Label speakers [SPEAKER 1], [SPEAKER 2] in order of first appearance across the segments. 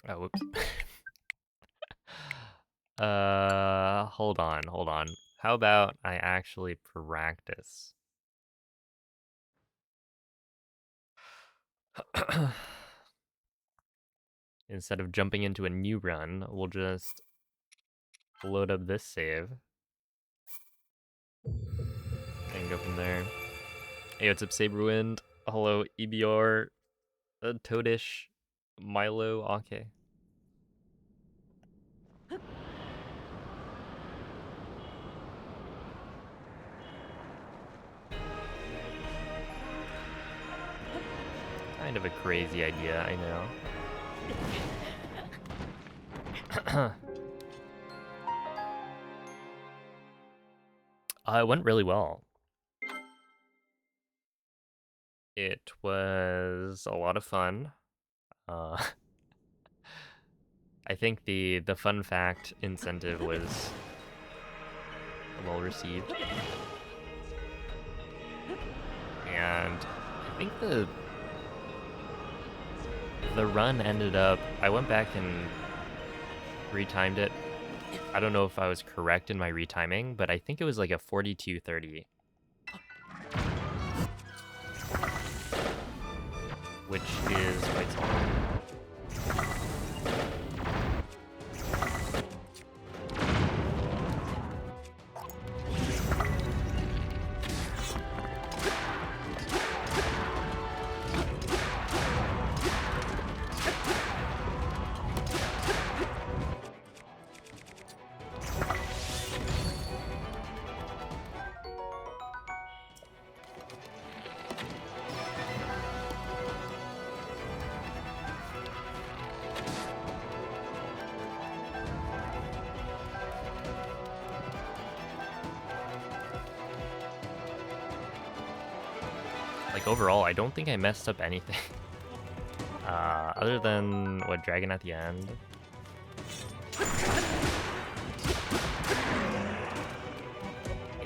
[SPEAKER 1] Oh, whoops. Hold on, hold on. How about I actually practice? Instead of jumping into a new run, we'll just load up this save and go from there. Hey, what's up, Saberwind? Hello, EBR, Toadish, Milo, okay. Kind of a crazy idea, I know. It went really well. It was a lot of fun. I think the fun fact incentive was well received, and I think the run ended up. I went back and retimed it. I don't know if I was correct in my retiming, but I think it was like a 42:30, which is quite solid. Like overall, I don't think I messed up anything. Other than what dragon at the end.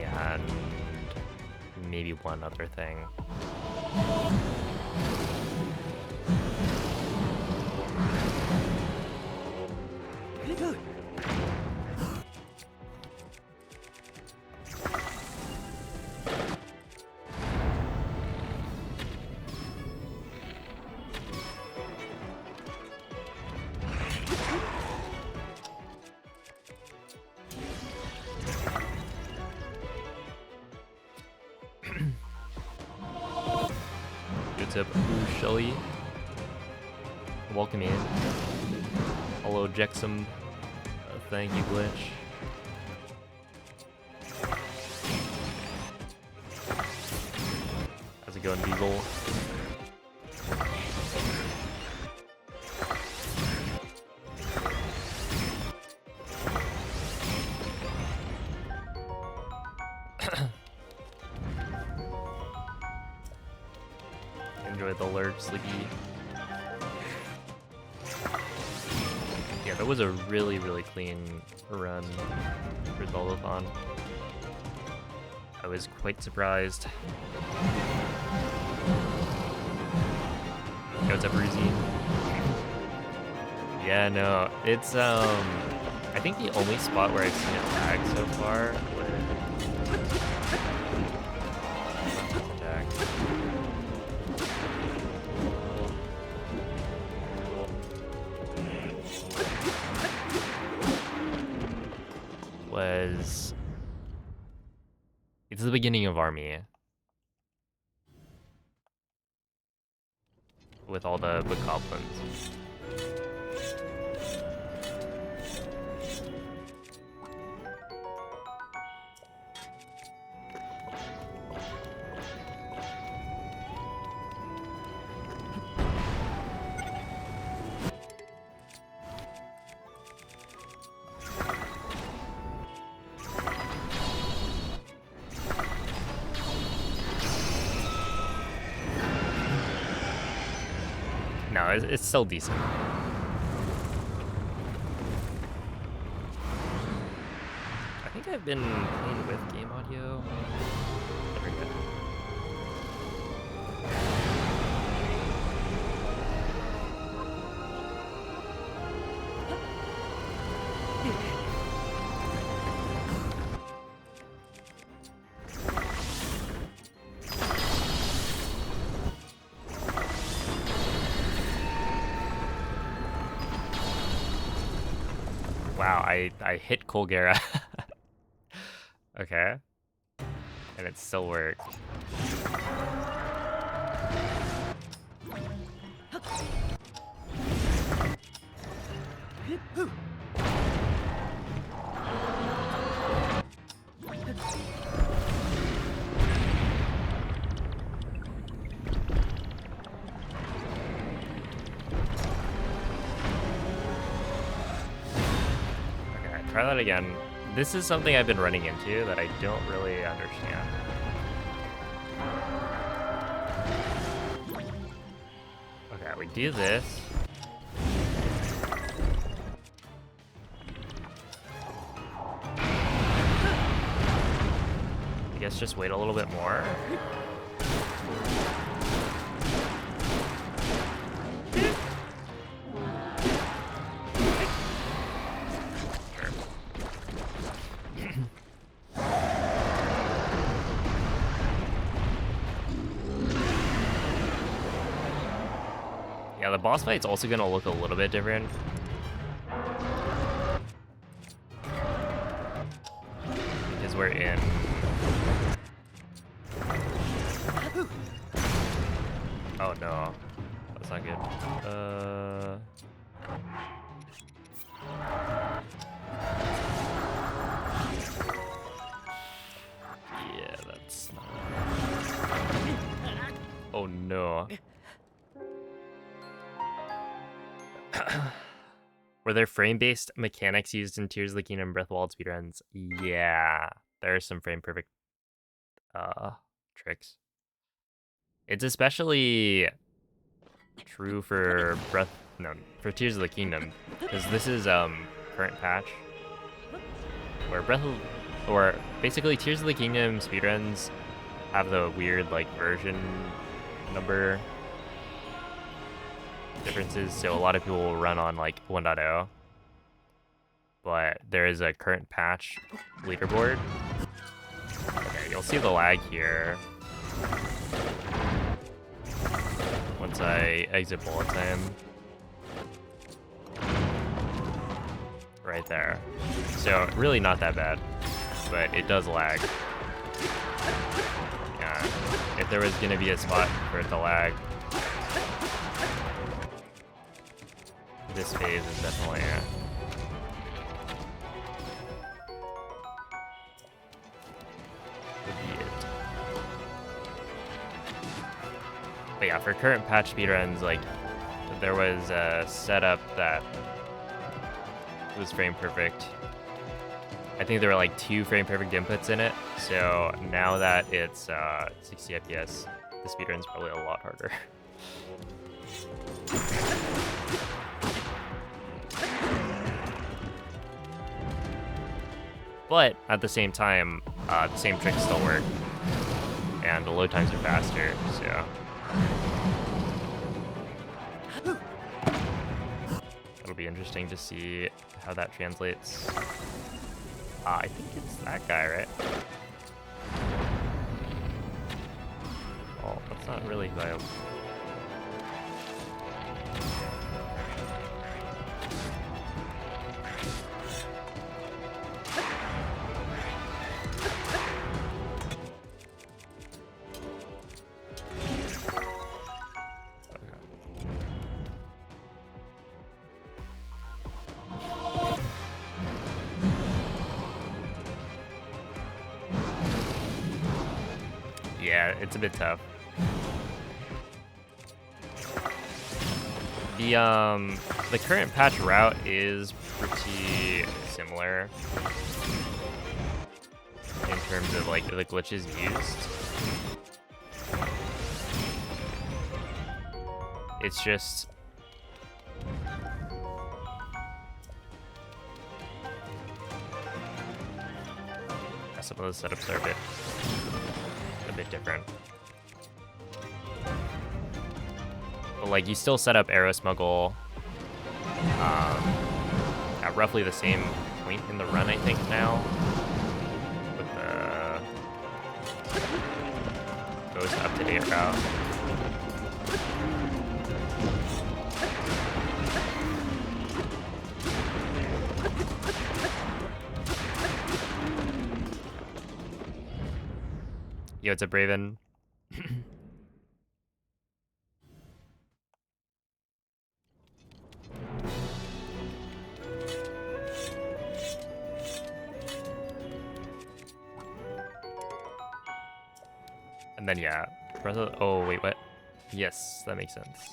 [SPEAKER 1] And maybe one other thing. Good tip, Shelly. Welcome in. Hello, Jexum. Thank you, Glitch. How's it going, Beagle? Enjoy the lurk, Slicky. Yeah, that was a really, really clean run for Zoldothon. I was quite surprised. Yo, what's up, Ruzy? Yeah, no, it's, I think the only spot where I've seen it lag so far was it's the beginning of Army with all the goblins. No, it's still decent. I think I've been playing with game audio. There we go. Wow, I hit Colgera. Okay. And it still worked. Okay, try that again. This is something I've been running into that I don't really understand. Okay, we do this. I guess just wait a little bit more. Yeah, the boss fight's also gonna look a little bit different. Because we're in... Oh no, that's not good. Yeah, that's not... Oh no. Were there frame-based mechanics used in Tears of the Kingdom Breath of the Wild speedruns? Yeah, there are some frame-perfect tricks. It's especially true for for Tears of the Kingdom, because this is current patch, where basically Tears of the Kingdom speedruns have the weird like version number differences, so a lot of people will run on like 1.0, but there is a current patch leaderboard. Okay, you'll see the lag here once I exit bullet time. Right there. So really not that bad, but it does lag. Yeah, if there was gonna be a spot for it to lag, this phase is definitely would be it. But yeah, for current patch speedruns, like there was a setup that was frame perfect. I think there were like 2 frame perfect inputs in it. So now that it's 60 FPS, the speedrun's probably a lot harder. But at the same time, the same tricks still work, and the load times are faster, so it'll be interesting to see how that translates. I think it's that guy, right? Well, that's not really who I... Yeah, it's a bit tough. The current patch route is pretty similar in terms of like the glitches used. It's just some of those setups are a bit different. But like you still set up arrow smuggle at roughly the same point in the run, I think now, with the most up-to-date route. Yo, it's a Braven. And then yeah, Breath of, oh wait, what? Yes, that makes sense.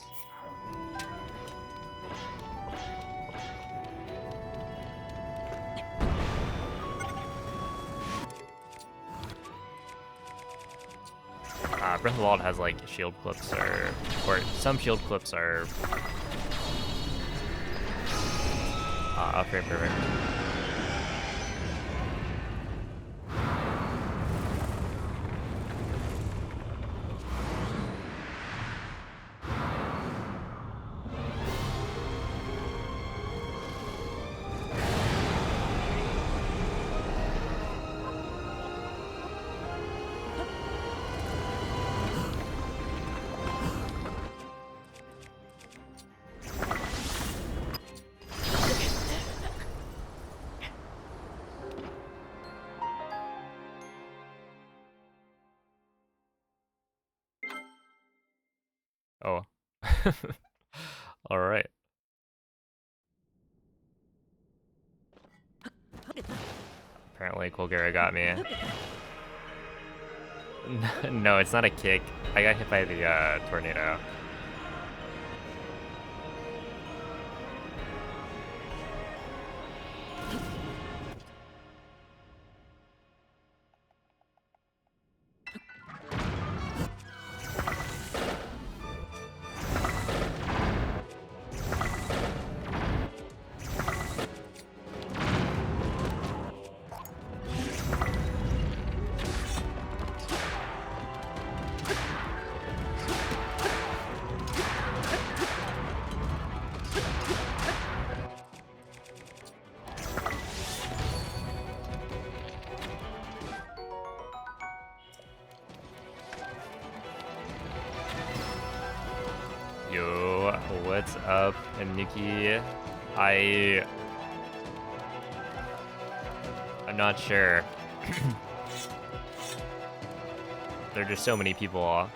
[SPEAKER 1] Breath of the Wild has like shield clips or some shield clips are upgrade perfect. Oh. All right. Apparently Colgera got me. No, it's not a kick. I got hit by the tornado. Yo, what's up, Nikki? I'm not sure. There are just so many people.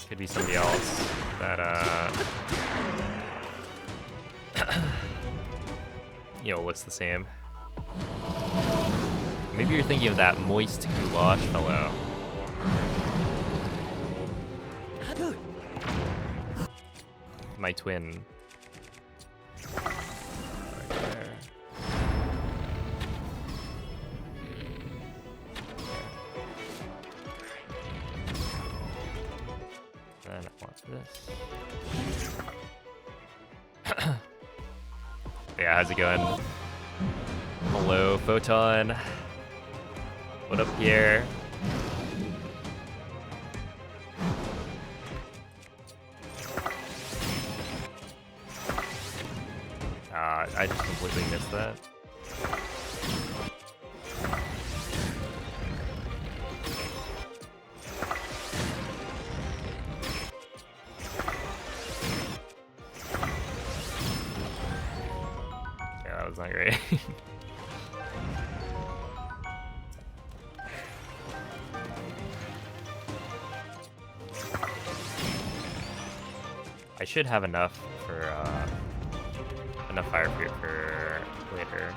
[SPEAKER 1] Could be somebody else that you know, looks the same. Maybe you're thinking of that moist goulash fellow. My twin. Right there. Then I want this. Yeah, how's it going? Hello, Photon. What up, Pierre? I just completely missed that. Yeah, that was not great. I should have enough for enough fire fruit for later.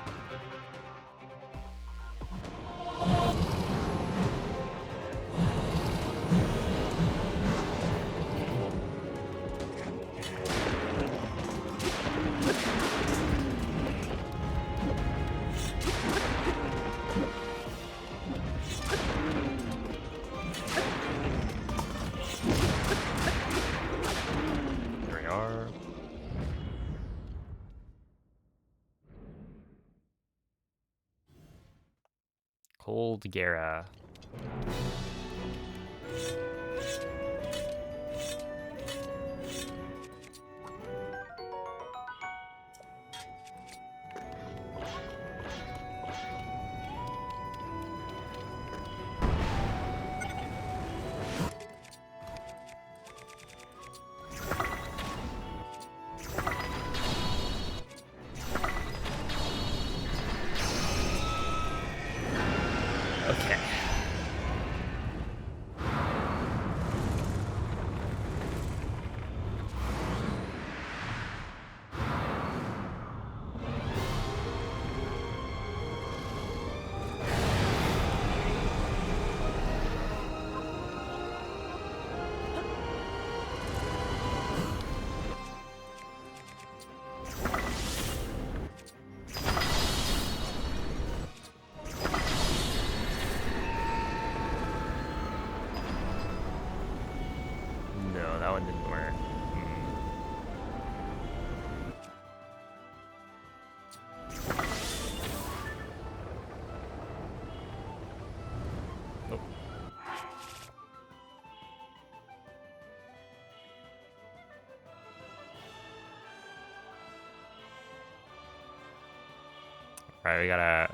[SPEAKER 1] Here we are. Cold Gara. No, that one didn't work. Nope. Alright,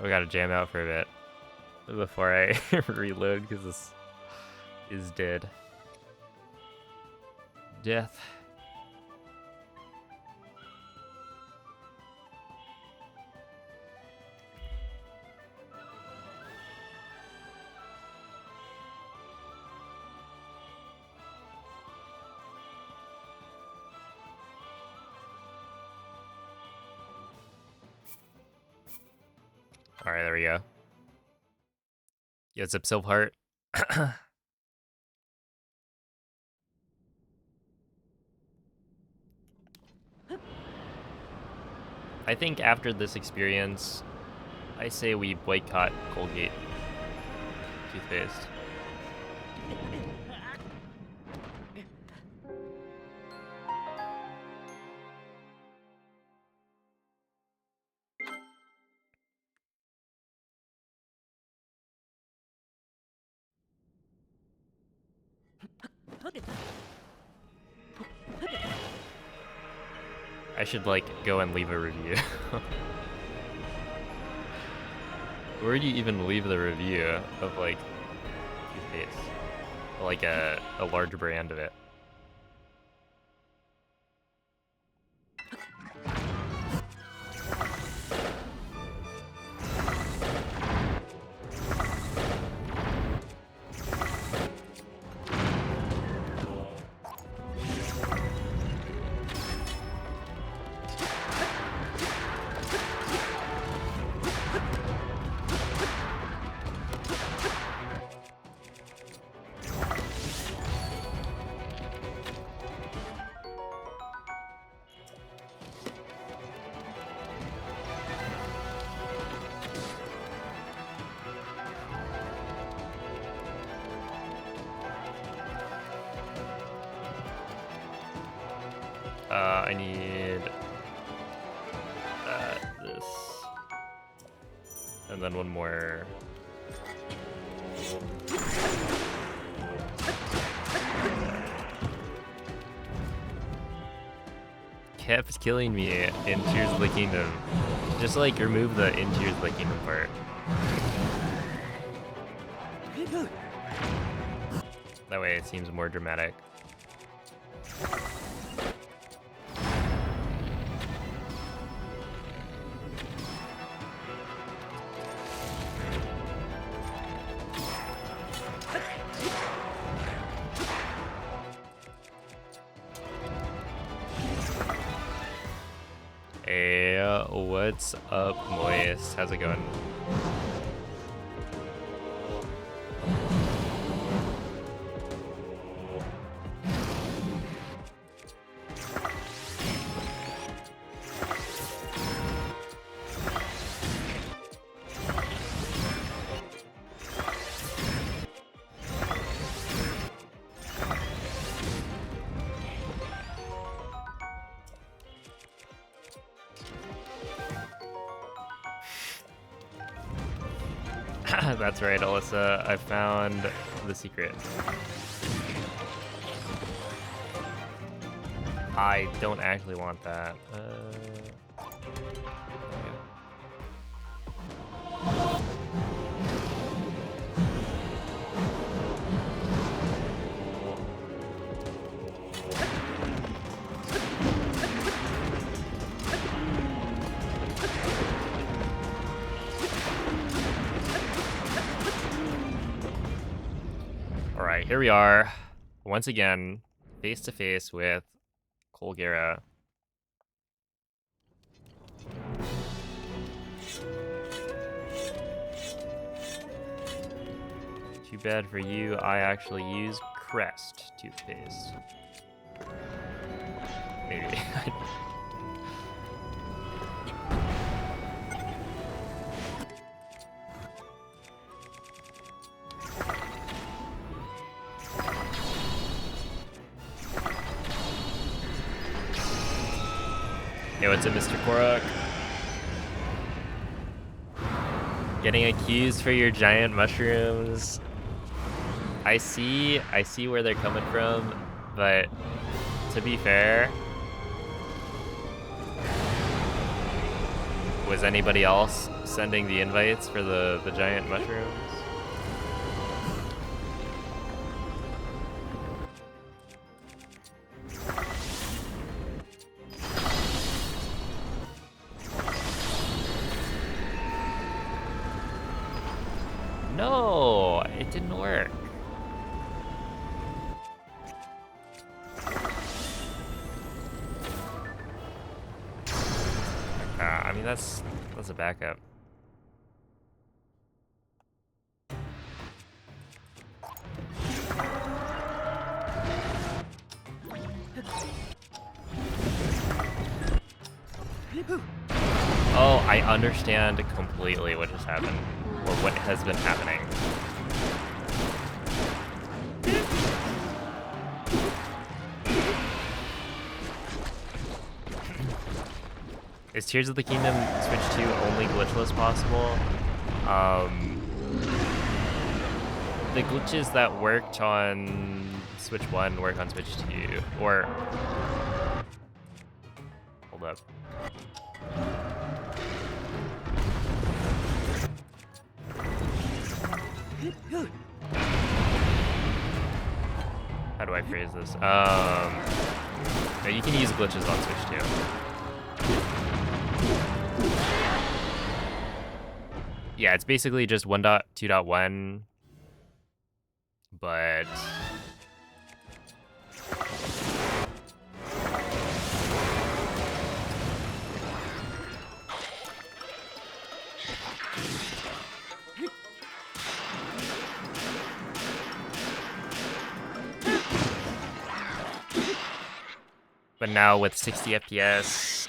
[SPEAKER 1] we gotta jam out for a bit before I reload because this is dead. Death. Alright, there we go. Yeah, Zip Silv Heart. I think after this experience, I say we boycott Colgate toothpaste. I should, like, go and leave a review. Where do you even leave the review of, like, toothpaste? Like a large brand of it. I need this, and then one more. Kept killing me in Tears of the Kingdom. Just like remove the in Tears of the Kingdom part. That way it seems more dramatic. Hey, what's up, Moist? How's it going? That's right, Alyssa. I found the secret. I don't actually want that. Alright, here we are, once again, face to face with Colgera. Too bad for you, I actually use Crest toothpaste. Maybe. Hey, what's up, Mr. Korok? Getting accused for your giant mushrooms. I see where they're coming from, but to be fair, was anybody else sending the invites for the giant mushrooms? No, it didn't work. I mean, that's a backup. Oh, I understand completely what just happened, or what has been happening. Is Tears of the Kingdom Switch 2 only glitchless possible? The glitches that worked on Switch 1 work on Switch 2, or... Hold up. How do I phrase this? No, you can use glitches on Switch 2. Yeah, it's basically just 1.2.1, but now with 60 FPS,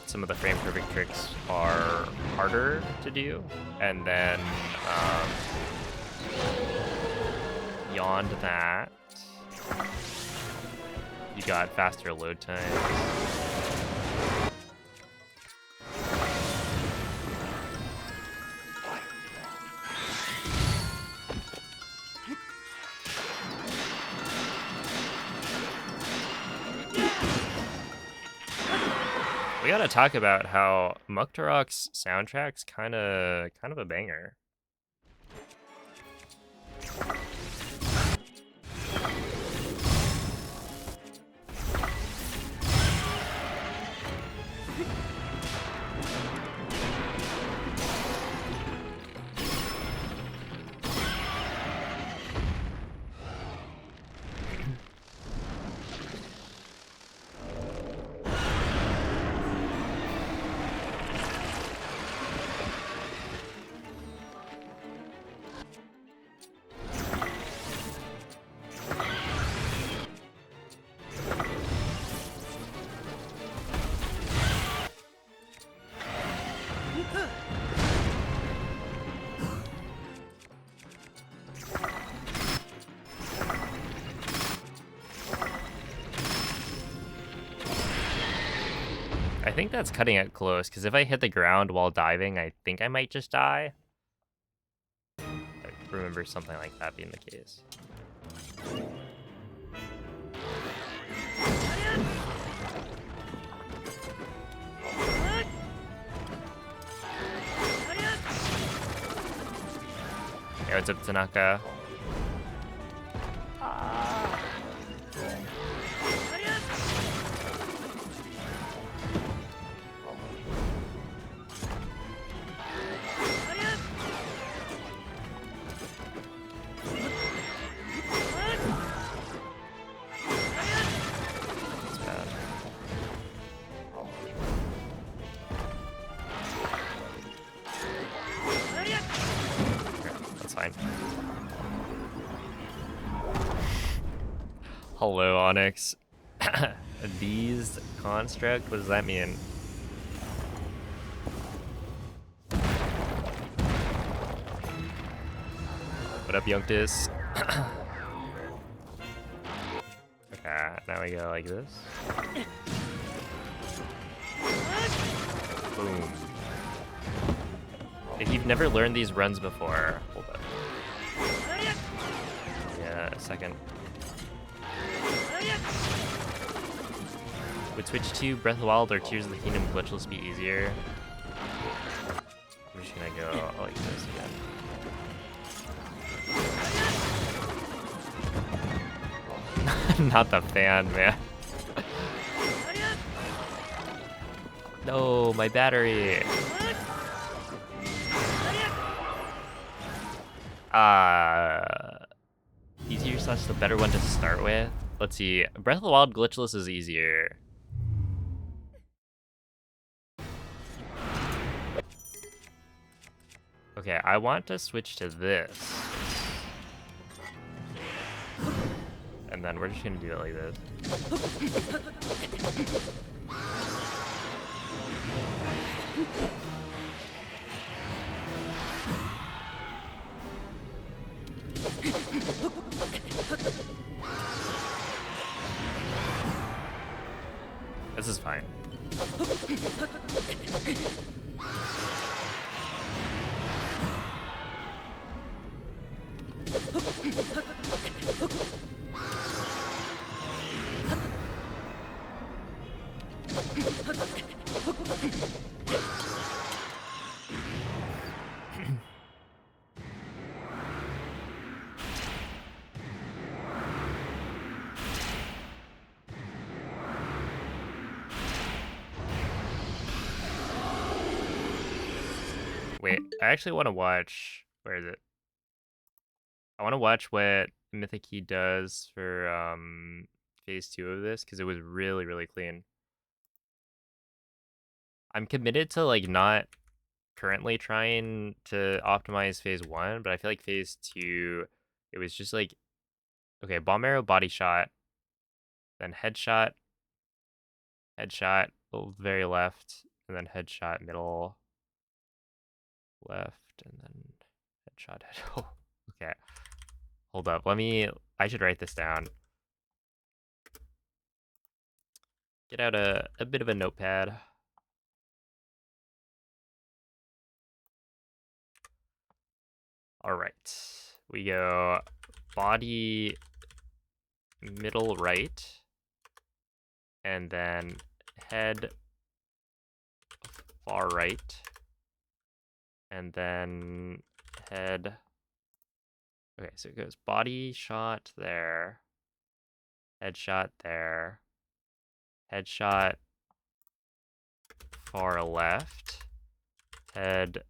[SPEAKER 1] some of the frame perfect tricks are harder to do, and then beyond that, you got faster load times. We gotta talk about how Muktarok's soundtrack's kind of a banger. I think that's cutting it close, because if I hit the ground while diving, I think I might just die. I remember something like that being the case. Hey, what's up, Tanaka? Hello, Onyx. These construct? What does that mean? What up, Youngtis? Okay, now we go like this. Boom. If you've never learned these runs before, hold up. Yeah, a second. Would switch to Breath of the Wild or Tears of the Kingdom Glitchless be easier? I'm just gonna go like this again. Not the fan, man. No, my battery. Easier slash the better one to start with. Let's see. Breath of the Wild Glitchless is easier. Okay, I want to switch to this. And then we're just gonna do it like this. This is fine. Wait, I actually want to watch. Where is it? I want to watch what Mythic Key does for phase 2 of this because it was really, really clean. I'm committed to like not currently trying to optimize phase 1, but I feel like phase 2, it was just like, okay, bomb arrow, body shot, then headshot, headshot, very left, and then headshot, middle, left, and then headshot, head. Oh, okay. Hold up, I should write this down. Get out a bit of a notepad. All right, we go body, middle, right, and then head, far right, and then head. Okay, so it goes body shot there, headshot there, headshot far left, head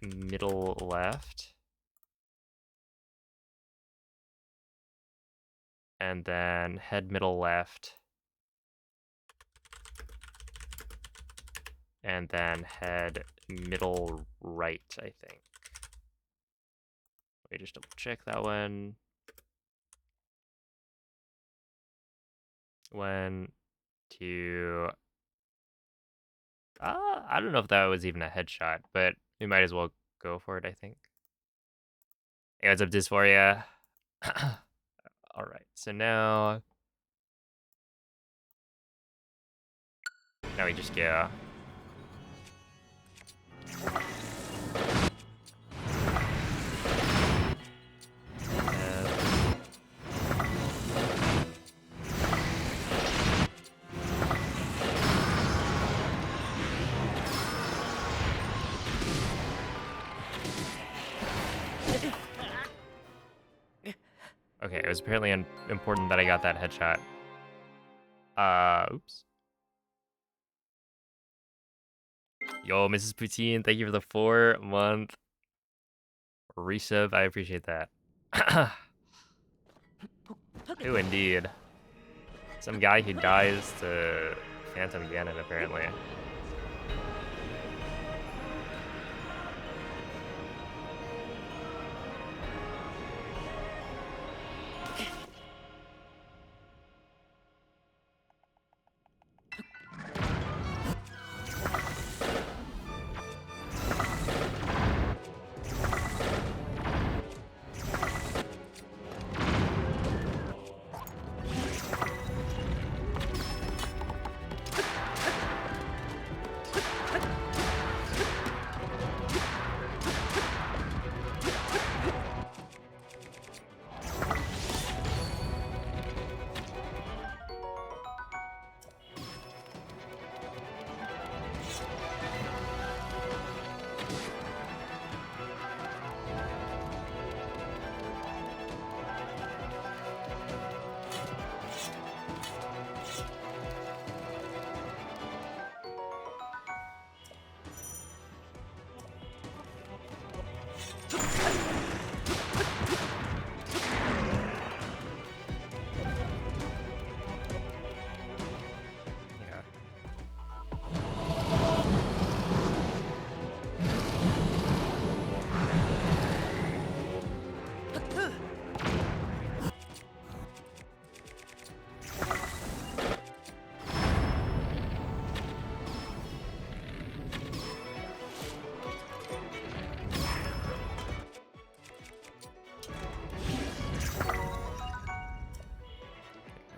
[SPEAKER 1] middle left, and then head middle left, and then head middle right, I think. Let me just double check that one. Went to... I don't know if that was even a headshot, but we might as well go for it, I think. Hey, what's up, Dysphoria? Alright, so now we just go. Okay, it was apparently important that I got that headshot. Oops. Yo, Mrs. Poutine, thank you for the 4-month resub. I appreciate that. Ooh, indeed. Some guy who dies to Phantom Ganon, apparently.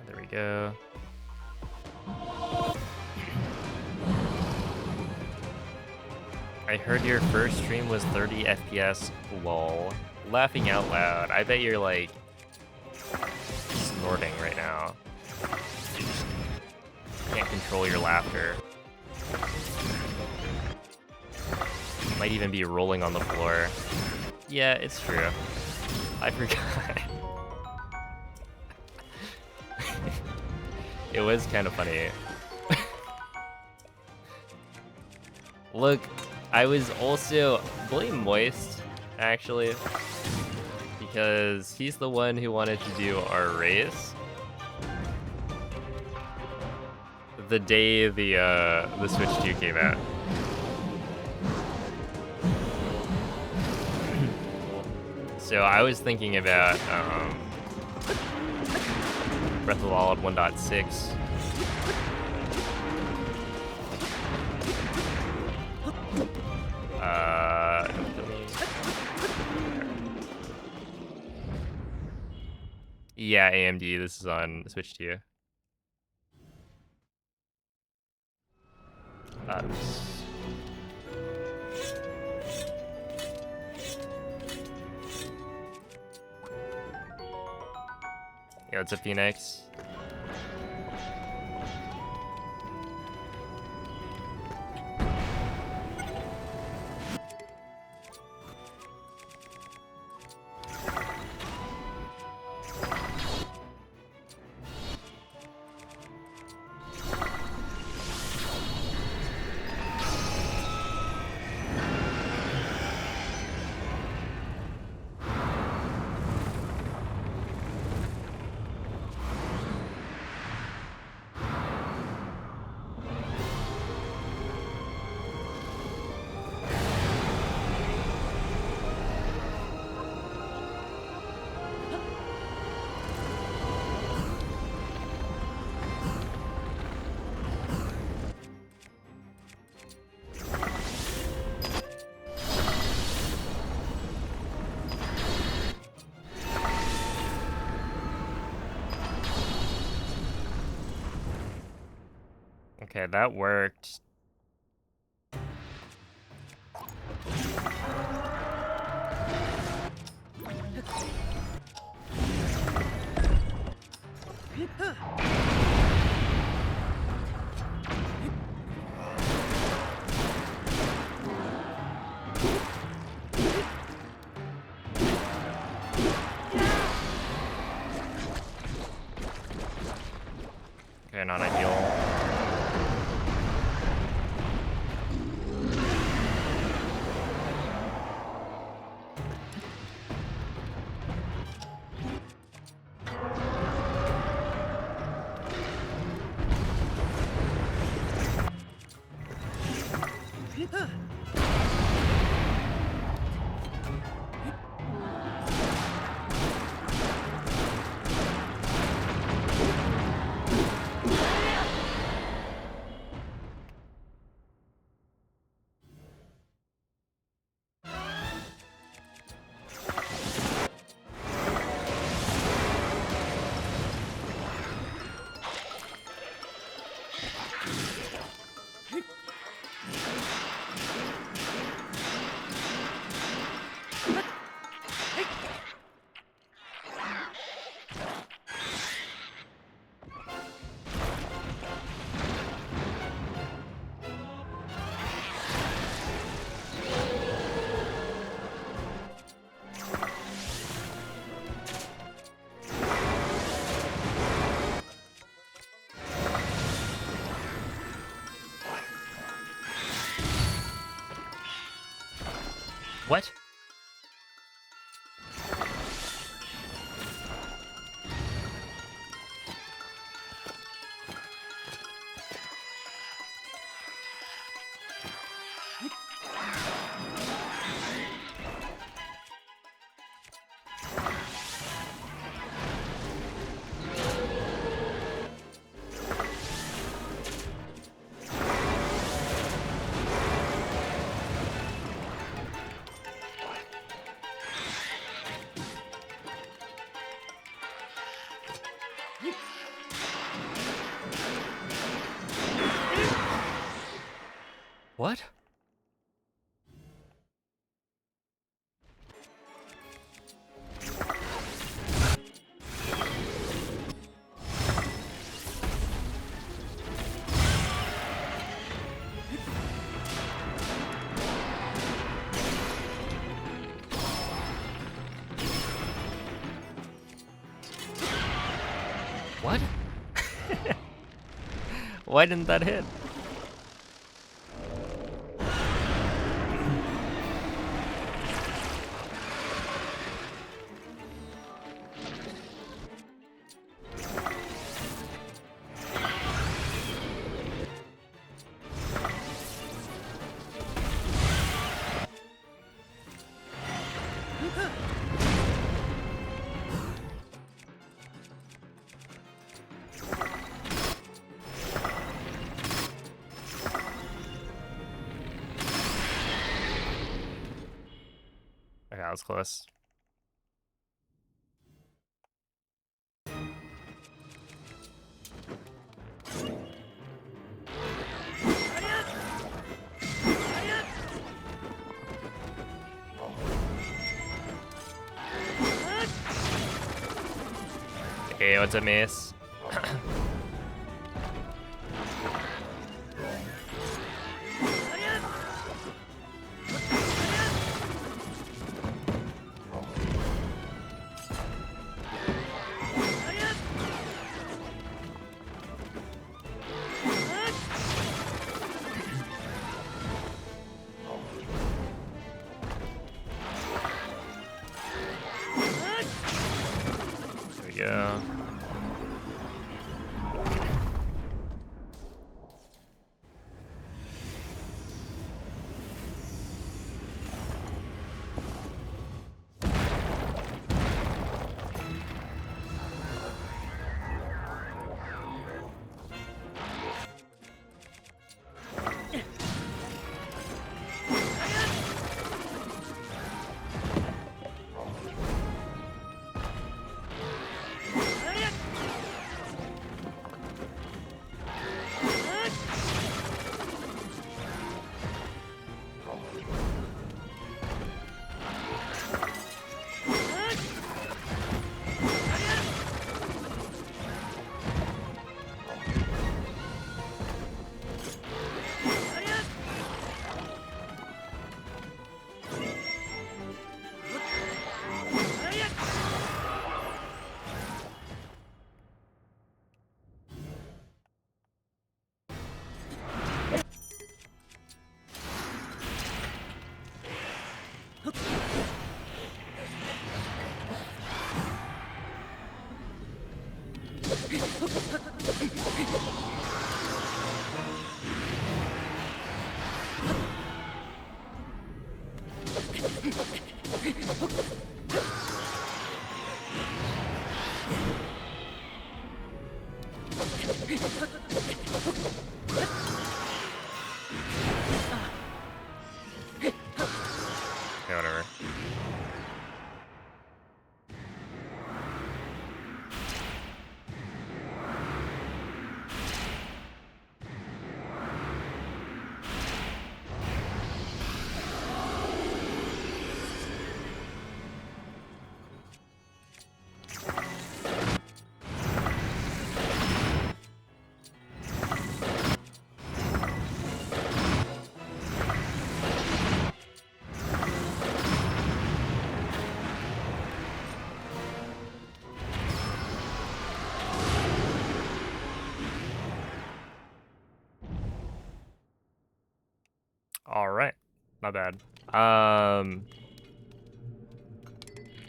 [SPEAKER 1] There we go. I heard your first stream was 30 FPS, lol. Laughing out loud. I bet you're like snorting right now. Can't control your laughter. Might even be rolling on the floor. Yeah, it's true. I forgot. It was kind of funny. Look, I was also blame Moist, actually, because he's the one who wanted to do our race the day the Switch 2 came out. So I was thinking about Breath of the Wild 1.6. Don't kill me. Yeah, AMD. This is on Switch 2. Yo, what's up, Phoenix? Okay, that worked. Okay, not ideal. What? What? What? Why didn't that hit? Okay, that was close. Hey, what's up, Mace? There we go. Okay, whatever. All right, not bad.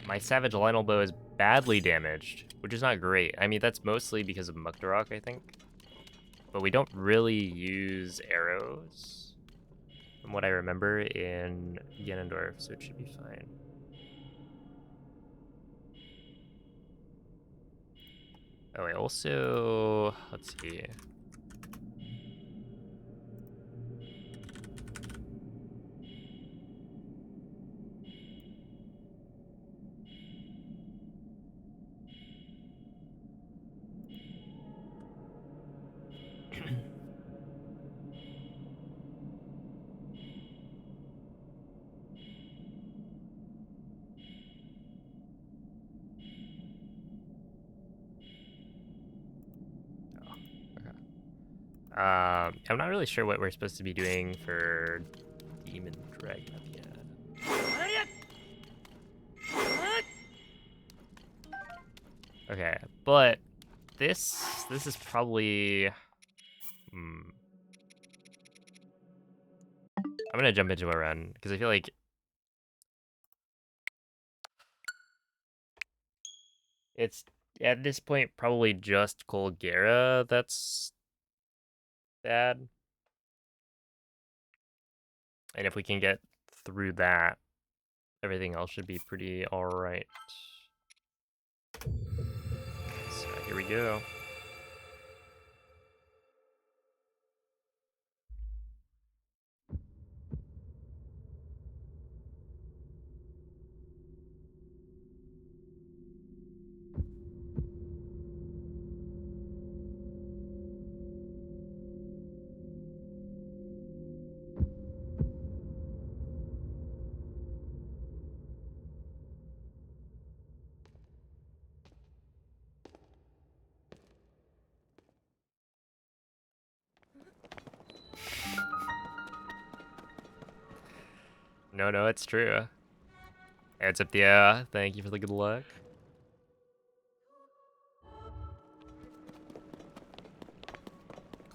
[SPEAKER 1] My Savage Lionel Bow is badly damaged, which is not great. I mean, that's mostly because of Muktarok, I think. But we don't really use arrows, from what I remember, in Ganondorf, so it should be fine. Oh, I also, let's see. I'm not really sure what we're supposed to be doing for Demon Dragon yet. Okay, but this is probably. I'm gonna jump into a run because I feel like it's at this point probably just Colgera that's bad. And if we can get through that, everything else should be pretty alright. So here we go. No, it's true. It's up there. Thank you for the good luck.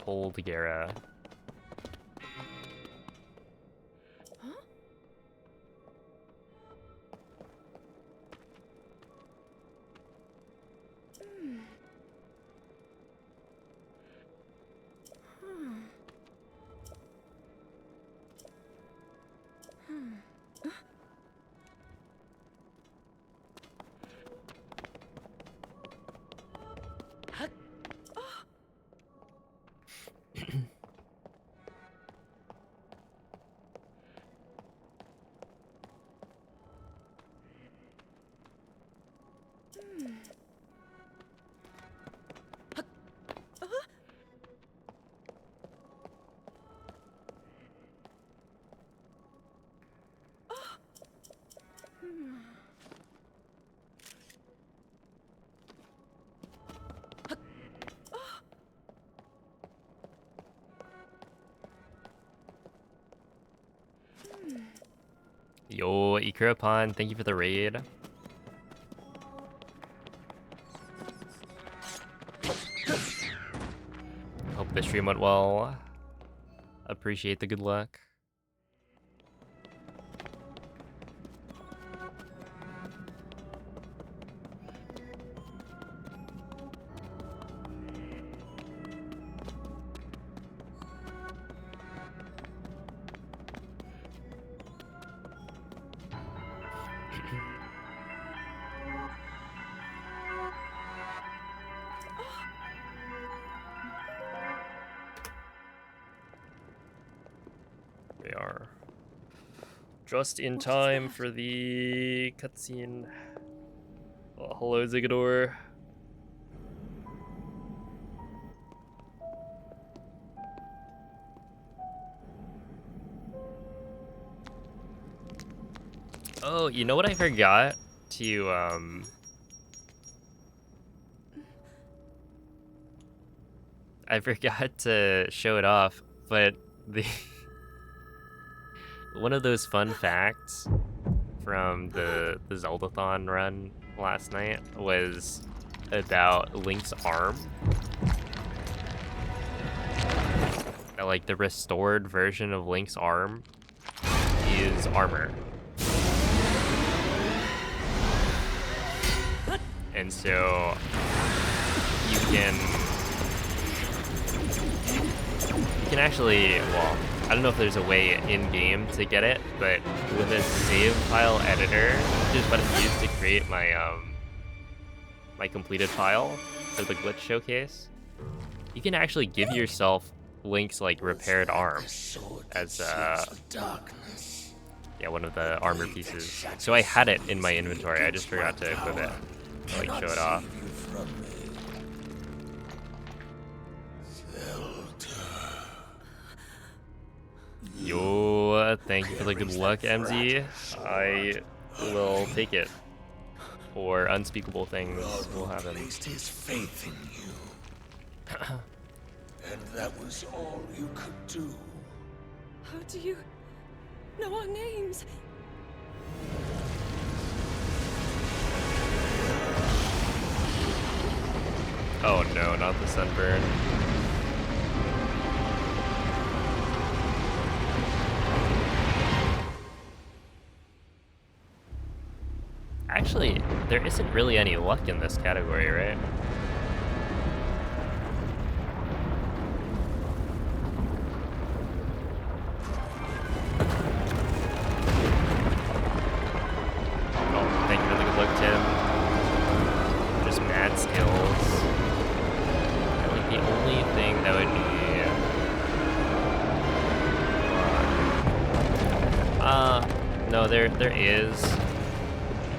[SPEAKER 1] Colgera. Yo, Ikurapan, thank you for the raid. Hope the stream went well. Appreciate the good luck. We are just in time for the cutscene. Oh, hello, Zigador. Oh, you know what I forgot to I forgot to show it off, but the one of those fun facts from the Zeldathon run last night was about Link's arm. Like the restored version of Link's arm is armor. And so you can actually, well, I don't know if there's a way in game to get it, but with a save file editor, which is what I used to create my my completed file for the glitch showcase, you can actually give yourself Link's like repaired arm as yeah, one of the armor pieces. So I had it in my inventory. I just forgot to equip it, to, like show it off. Yo, thank you for the good luck, MZ. I will take it. Or unspeakable things will happen.
[SPEAKER 2] Placed his faith in you. And that was was all you could do.
[SPEAKER 3] How do you know our names?
[SPEAKER 1] Oh no, not the sunburn. Actually, there isn't really any luck in this category, right? Oh, thank you for the good luck, Tim. Just mad skills. I think the only thing that would be... no, there is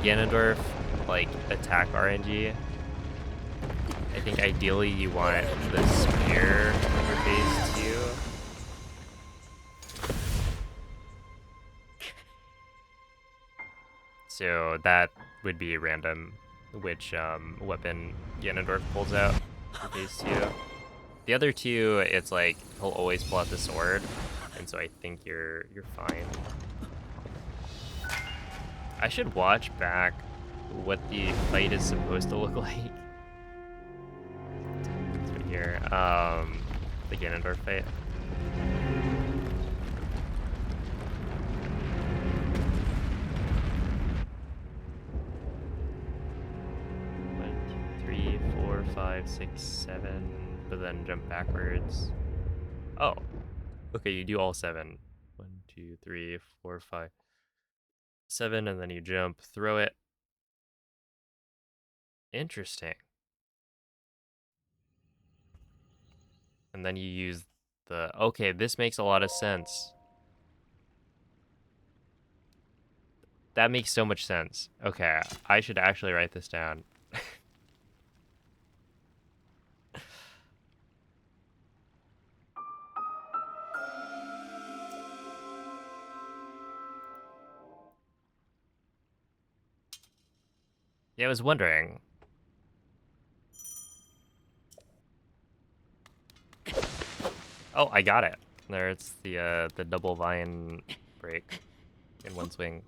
[SPEAKER 1] Ganondorf, like, attack RNG. I think ideally you want the spear interface to you. So that would be random which weapon Ganondorf pulls out for phase 2. The other two, it's like he'll always pull out the sword, and so I think you're fine. I should watch back what the fight is supposed to look like. This one here, the Ganondorf fight. One, two, 3, 4, 5, 6, 7, but then jump backwards. Oh, okay, you do all 7. 1, 2, 3, 4, 5, 7, and then you jump, throw it. Interesting. And then you use the... Okay, this makes a lot of sense. That makes so much sense. Okay, I should actually write this down. Yeah, I was wondering. Oh, I got it. There, it's the double vine break in one swing.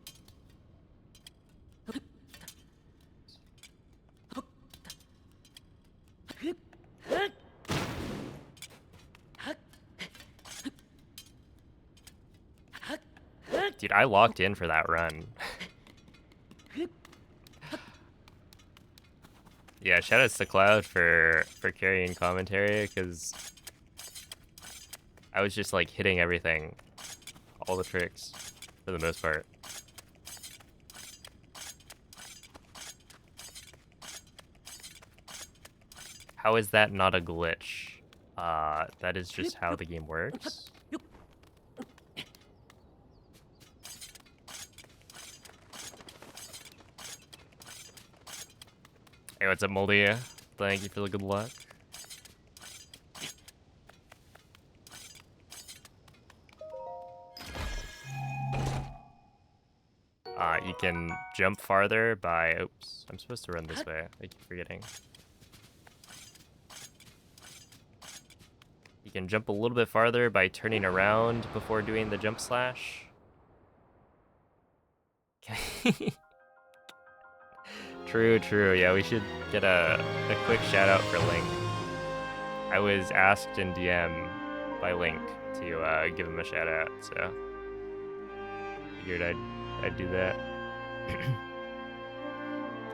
[SPEAKER 1] Dude, I locked in for that run. Yeah, shoutouts to Cloud for carrying commentary, because I was just like hitting everything, all the tricks, for the most part. How is that not a glitch? That is just how the game works. Hey, what's up, Moldy? Thank you for the good luck. You can jump farther by... Oops, I'm supposed to run this way. I keep forgetting. You can jump a little bit farther by turning around before doing the jump slash. Okay. True. Yeah, we should get a quick shout out for Link. I was asked in DM by Link to give him a shout out, so figured I'd do that.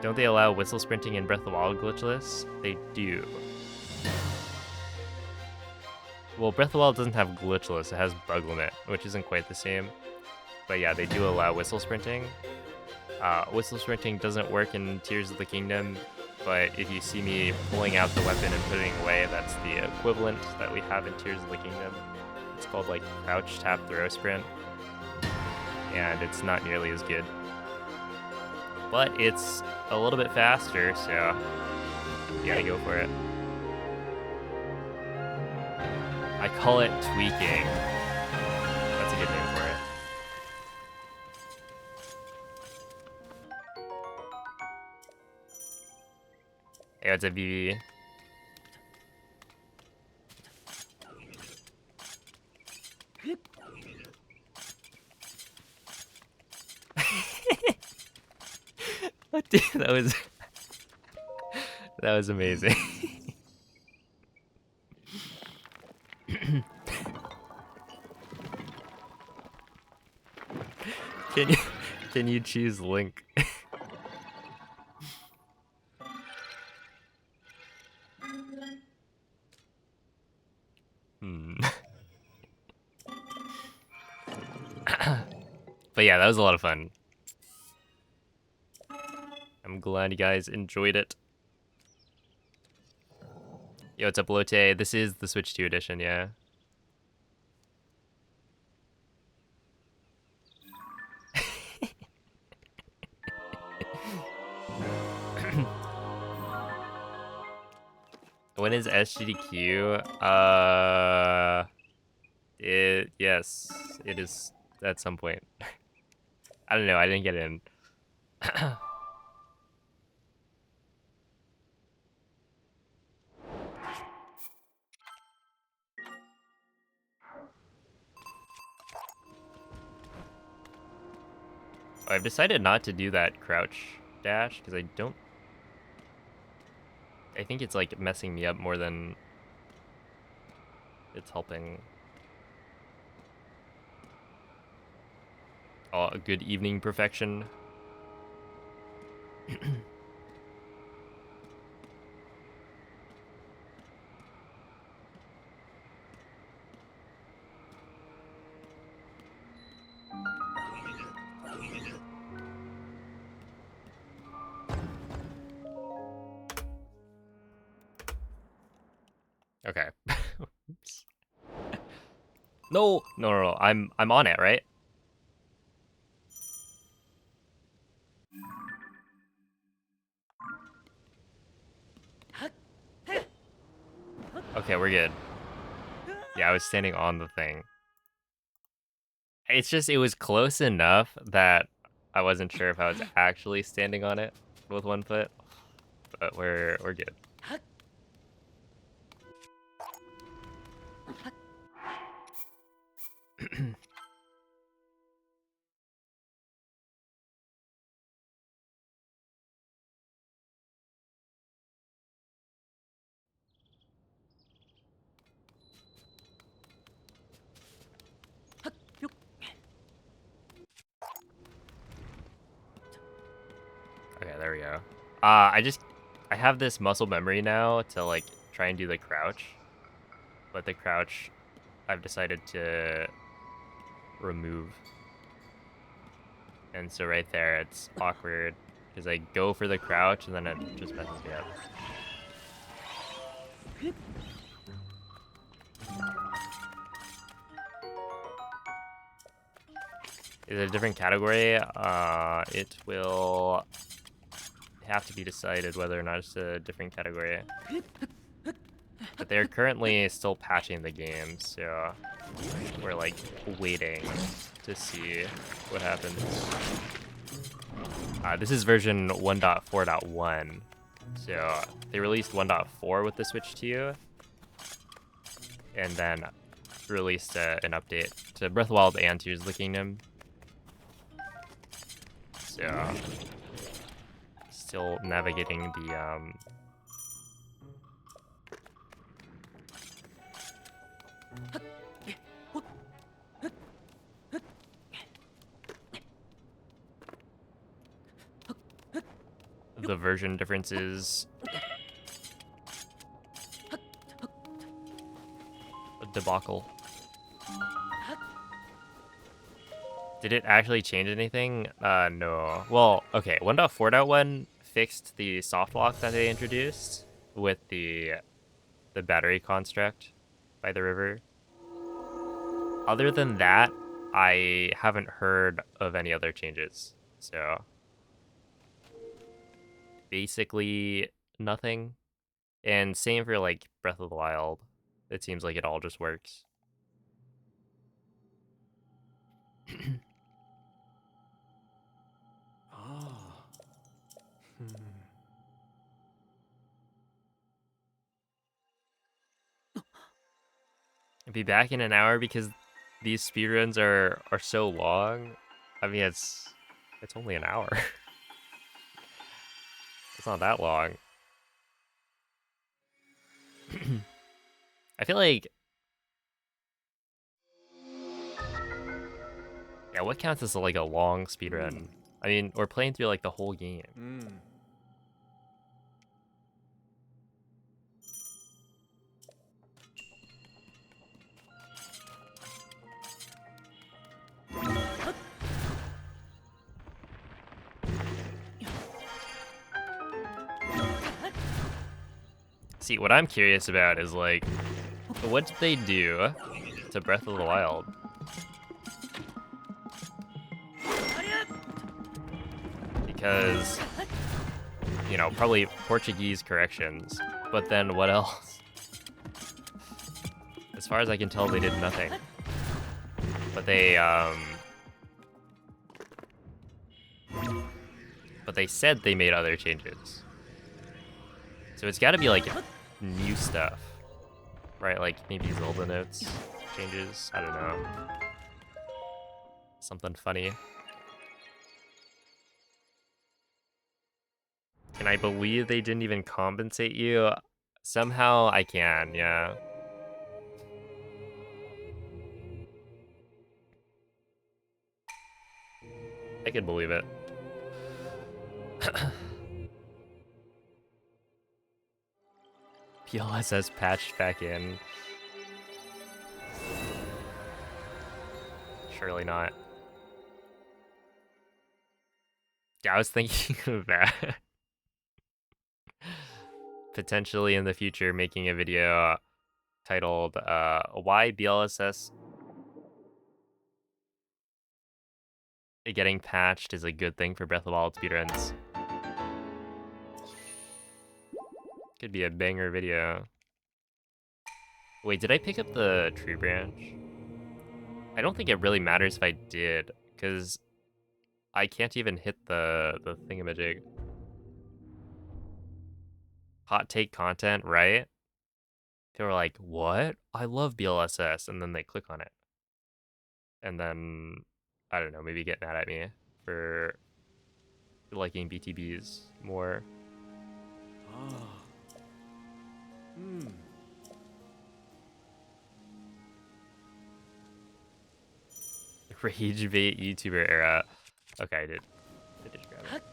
[SPEAKER 1] Don't they allow whistle sprinting in Breath of the Wild glitchless? They do. Well, Breath of the Wild doesn't have glitchless, it has bug limit, which isn't quite the same. But yeah, they do allow whistle sprinting. Whistle sprinting doesn't work in Tears of the Kingdom, but if you see me pulling out the weapon and putting it away, that's the equivalent that we have in Tears of the Kingdom. It's called like crouch, tap, throw, sprint, and it's not nearly as good. But it's a little bit faster, so you gotta go for it. I call it tweaking. That's a good name for it. Hey, what's up, BB? Dude, that was amazing. Can you can you choose Link? Hmm. But yeah, that was a lot of fun. I'm glad you guys enjoyed it. Yo, what's up, Lotte? This is the Switch 2 edition, yeah. When is SGDQ? Yes, it is at some point. I don't know, I didn't get in. I've decided not to do that crouch dash because I think it's like messing me up more than it's helping. Oh, a good evening perfection. Okay. Oops. No. I'm on it, right? Okay, we're good. Yeah, I was standing on the thing. It's just it was close enough that I wasn't sure if I was actually standing on it with one foot, but we're good. Okay, there we go. I have this muscle memory now to like try and do the crouch, but the crouch I've decided to remove. And so right there, it's awkward because I go for the crouch and then it just messes me up. Is it a different category? It will have to be decided whether or not it's a different category. But they're currently still patching the game, so we're like waiting to see what happens. This is version 1.4.1, so they released 1.4 with the Switch 2, and then released an update to Breath of the Wild and Tears of the Kingdom. So still navigating the version differences. A debacle. Did it actually change anything? No. Well, okay, 1.4.1 fixed the soft lock that they introduced with the battery construct by the river. Other than that, I haven't heard of any other changes. So basically nothing. And same for like Breath of the Wild. It seems like it all just works.
[SPEAKER 2] Ah.
[SPEAKER 1] I'll be back in an hour because these speedruns are so long. I mean, it's only an hour. It's not that long. I feel like, yeah, what counts as like a long speedrun? I mean, we're playing through like the whole game. See, what I'm curious about is like, what did they do to Breath of the Wild? Because, you know, probably Portuguese corrections, but then what else? As far as I can tell, they did nothing. But they said they made other changes. So it's gotta be like new stuff, right? Like maybe Zelda notes changes, I don't know. Something funny. Can I believe they didn't even compensate you? Somehow I can, yeah. I could believe it. PLSS patched back in. Surely not. Yeah, I was thinking of that. Potentially in the future making a video titled why BLSS getting patched is a good thing for Breath of the Wild speedruns. Could be a banger video. Wait, did I pick up the tree branch? I don't think it really matters if I did, because I can't even hit the thingamajig. Hot take content, right? They were like, what? I love BLSS, and then they click on it. And then, I don't know, maybe get mad at me for liking BTBs more. Rage bait YouTuber era. Okay, I did grab it.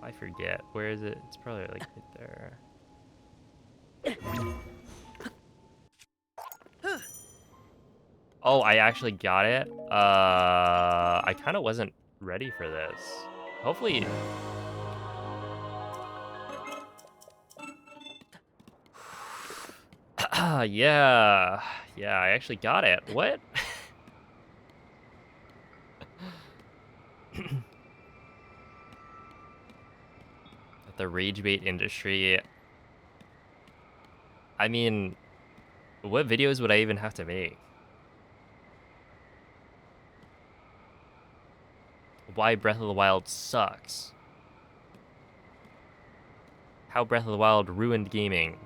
[SPEAKER 1] I forget. Where is it? It's probably like right there. Oh, I actually got it. I kind of wasn't ready for this. Hopefully. Yeah. Yeah, I actually got it. What? The rage bait industry. I mean, what videos would I even have to make? Why Breath of the Wild sucks. How Breath of the Wild ruined gaming.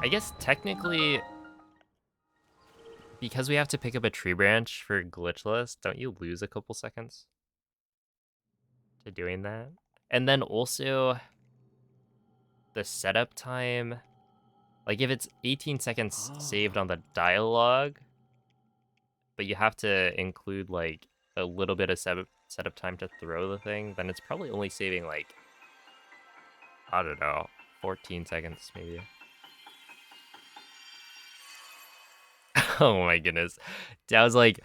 [SPEAKER 1] I guess technically, because we have to pick up a tree branch for glitchless, don't you lose a couple seconds to doing that? And then also the setup time, like if it's 18 seconds saved on the dialogue, but you have to include like a little bit of setup time to throw the thing, then it's probably only saving like, I don't know, 14 seconds maybe. Oh my goodness. I was like,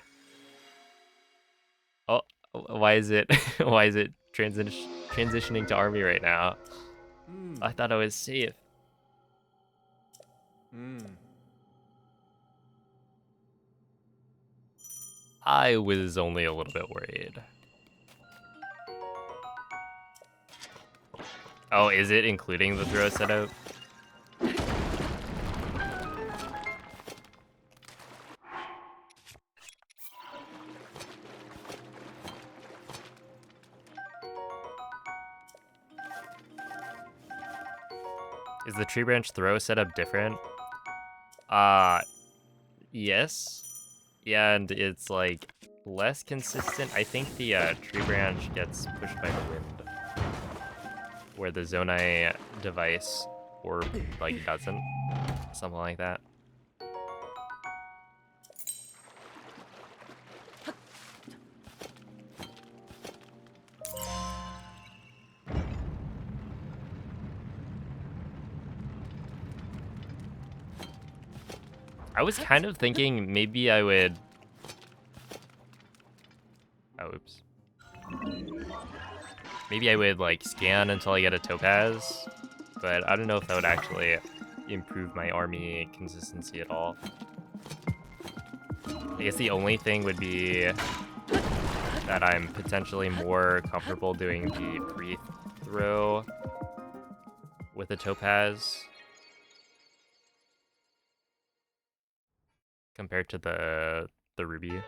[SPEAKER 1] oh, why is it why is it transitioning to army right now? I thought I was safe. I was only a little bit worried. Oh, is it including the throw setup? Is the tree branch throw setup different? Yes. Yeah, and it's like less consistent. I think the tree branch gets pushed by the wind, where the Zonai device or like doesn't, something like that. I was kind of thinking maybe I would. Oh, oops. Maybe I would like scan until I get a topaz, but I don't know if that would actually improve my army consistency at all. I guess the only thing would be that I'm potentially more comfortable doing the pre-throw with a topaz compared to the ruby.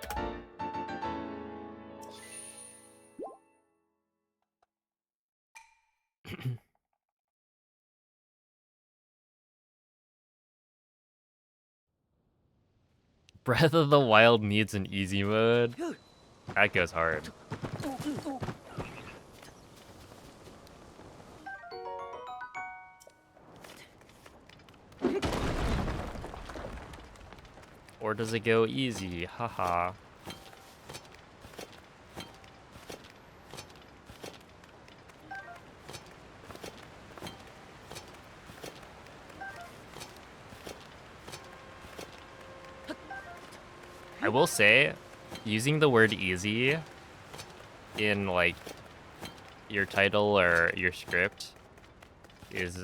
[SPEAKER 1] Breath of the Wild needs an easy mode. That goes hard. Or does it go easy? Haha. I will say, using the word easy in like your title or your script is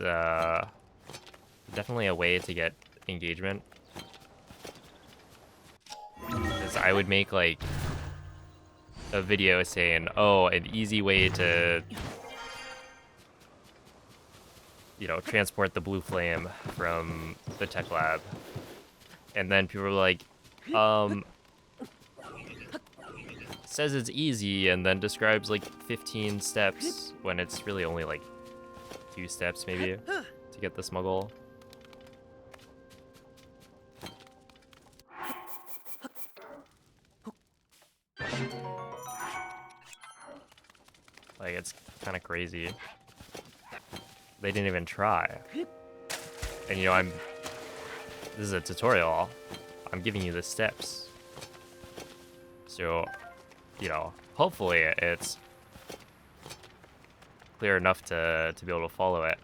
[SPEAKER 1] definitely a way to get engagement. Because I would make like a video saying, oh, an easy way to, you know, transport the blue flame from the tech lab. And then people were like, says it's easy and then describes like 15 steps when it's really only like 2 steps maybe to get the smuggle. Like, it's kind of crazy. They didn't even try. And you know, this is a tutorial. I'm giving you the steps. So, you know, hopefully it's clear enough to be able to follow it.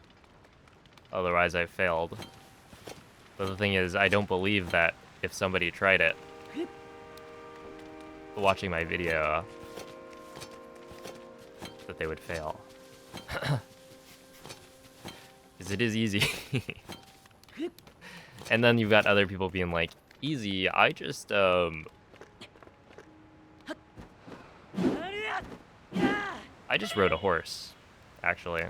[SPEAKER 1] Otherwise, I failed. But the thing is, I don't believe that if somebody tried it, watching my video, that they would fail. Because it is easy. And then you've got other people being like, easy, I just, I just rode a horse, actually.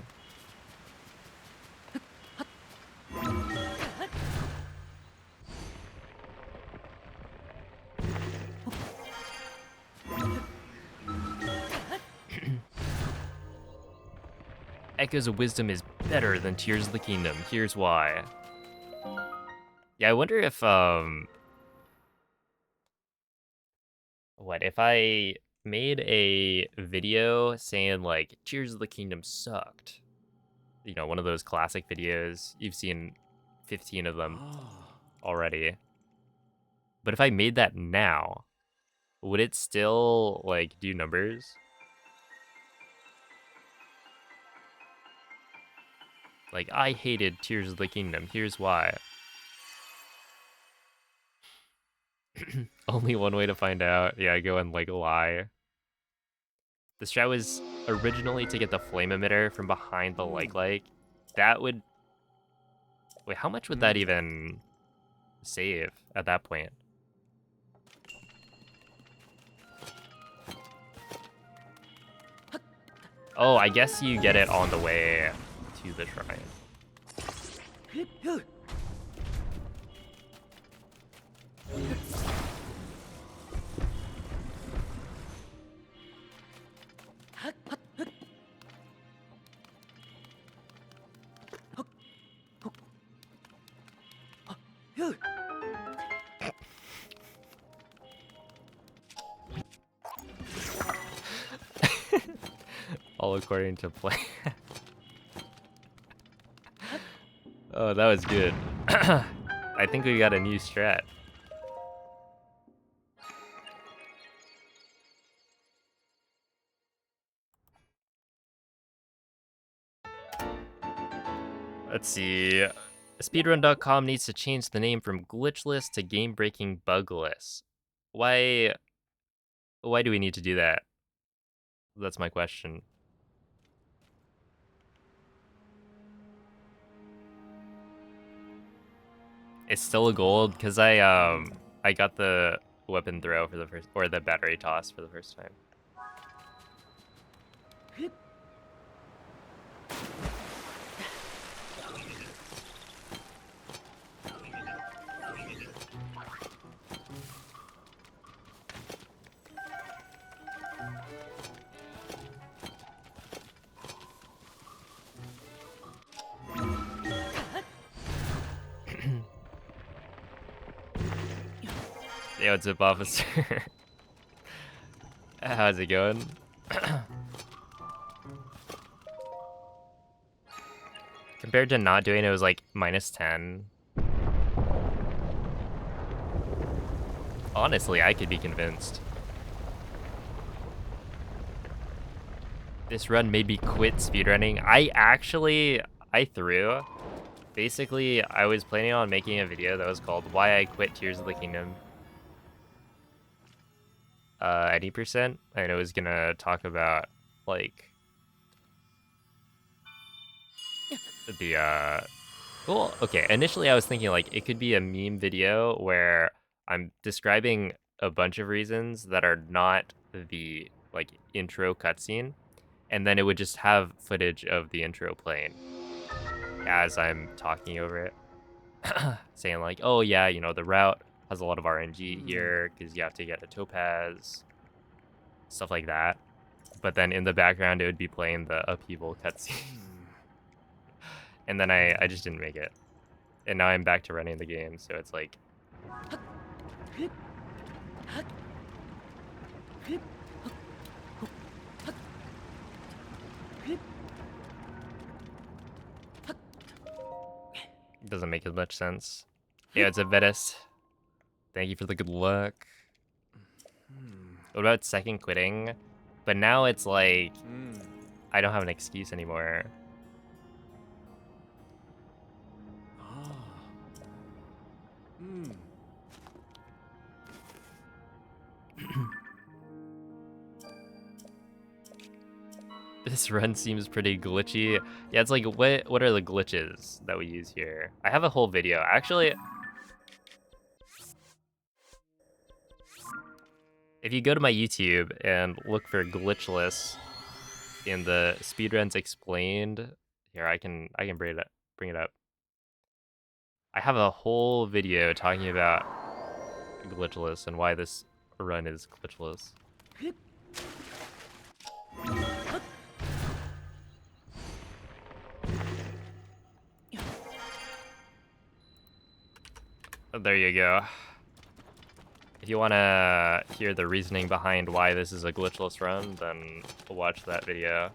[SPEAKER 1] Echoes of Wisdom is better than Tears of the Kingdom. Here's why. Yeah, I wonder if, what, if I made a video saying, like, Tears of the Kingdom sucked. You know, one of those classic videos. You've seen 15 of them already. But if I made that now, would it still, like, do numbers? Like, I hated Tears of the Kingdom. Here's why. Only one way to find out. Yeah, go and, like, lie. The strat was originally to get the flame emitter from behind the like. That would... Wait, how much would that even save at that point? Oh, I guess you get it on the way to the shrine. All according to plan. Oh, that was good. I think we got a new strat. Let's see. Speedrun.com needs to change the name from Glitchless to Game Breaking Bugless. Why do we need to do that? That's my question. It's still a gold because I got the weapon throw for the first, or the battery toss for the first time. Yo, what's up, officer? How's it going? Compared to not doing it, was like -10. Honestly, I could be convinced. This run made me quit speedrunning. I threw. Basically, I was planning on making a video that was called Why I Quit Tears of the Kingdom. Any percent, and it was gonna talk about like the well, okay, initially I was thinking like it could be a meme video where I'm describing a bunch of reasons that are not the like intro cutscene, and then it would just have footage of the intro playing as I'm talking over it. Saying like, oh yeah, you know, the route has a lot of RNG here because you have to get a topaz, stuff like that. But then in the background, it would be playing the upheaval cutscene. And then I just didn't make it. And now I'm back to running the game, so it's like... It doesn't make as much sense. Yeah, it's a Vetus. Thank you for the good luck. What about second quitting? But now it's like... I don't have an excuse anymore. This run seems pretty glitchy. Yeah, it's like, what are the glitches that we use here? I have a whole video. Actually, if you go to my YouTube and look for Glitchless in the Speedruns Explained, here, I can bring it up. I have a whole video talking about Glitchless and why this run is glitchless. There you go. If you want to hear the reasoning behind why this is a glitchless run, then watch that video.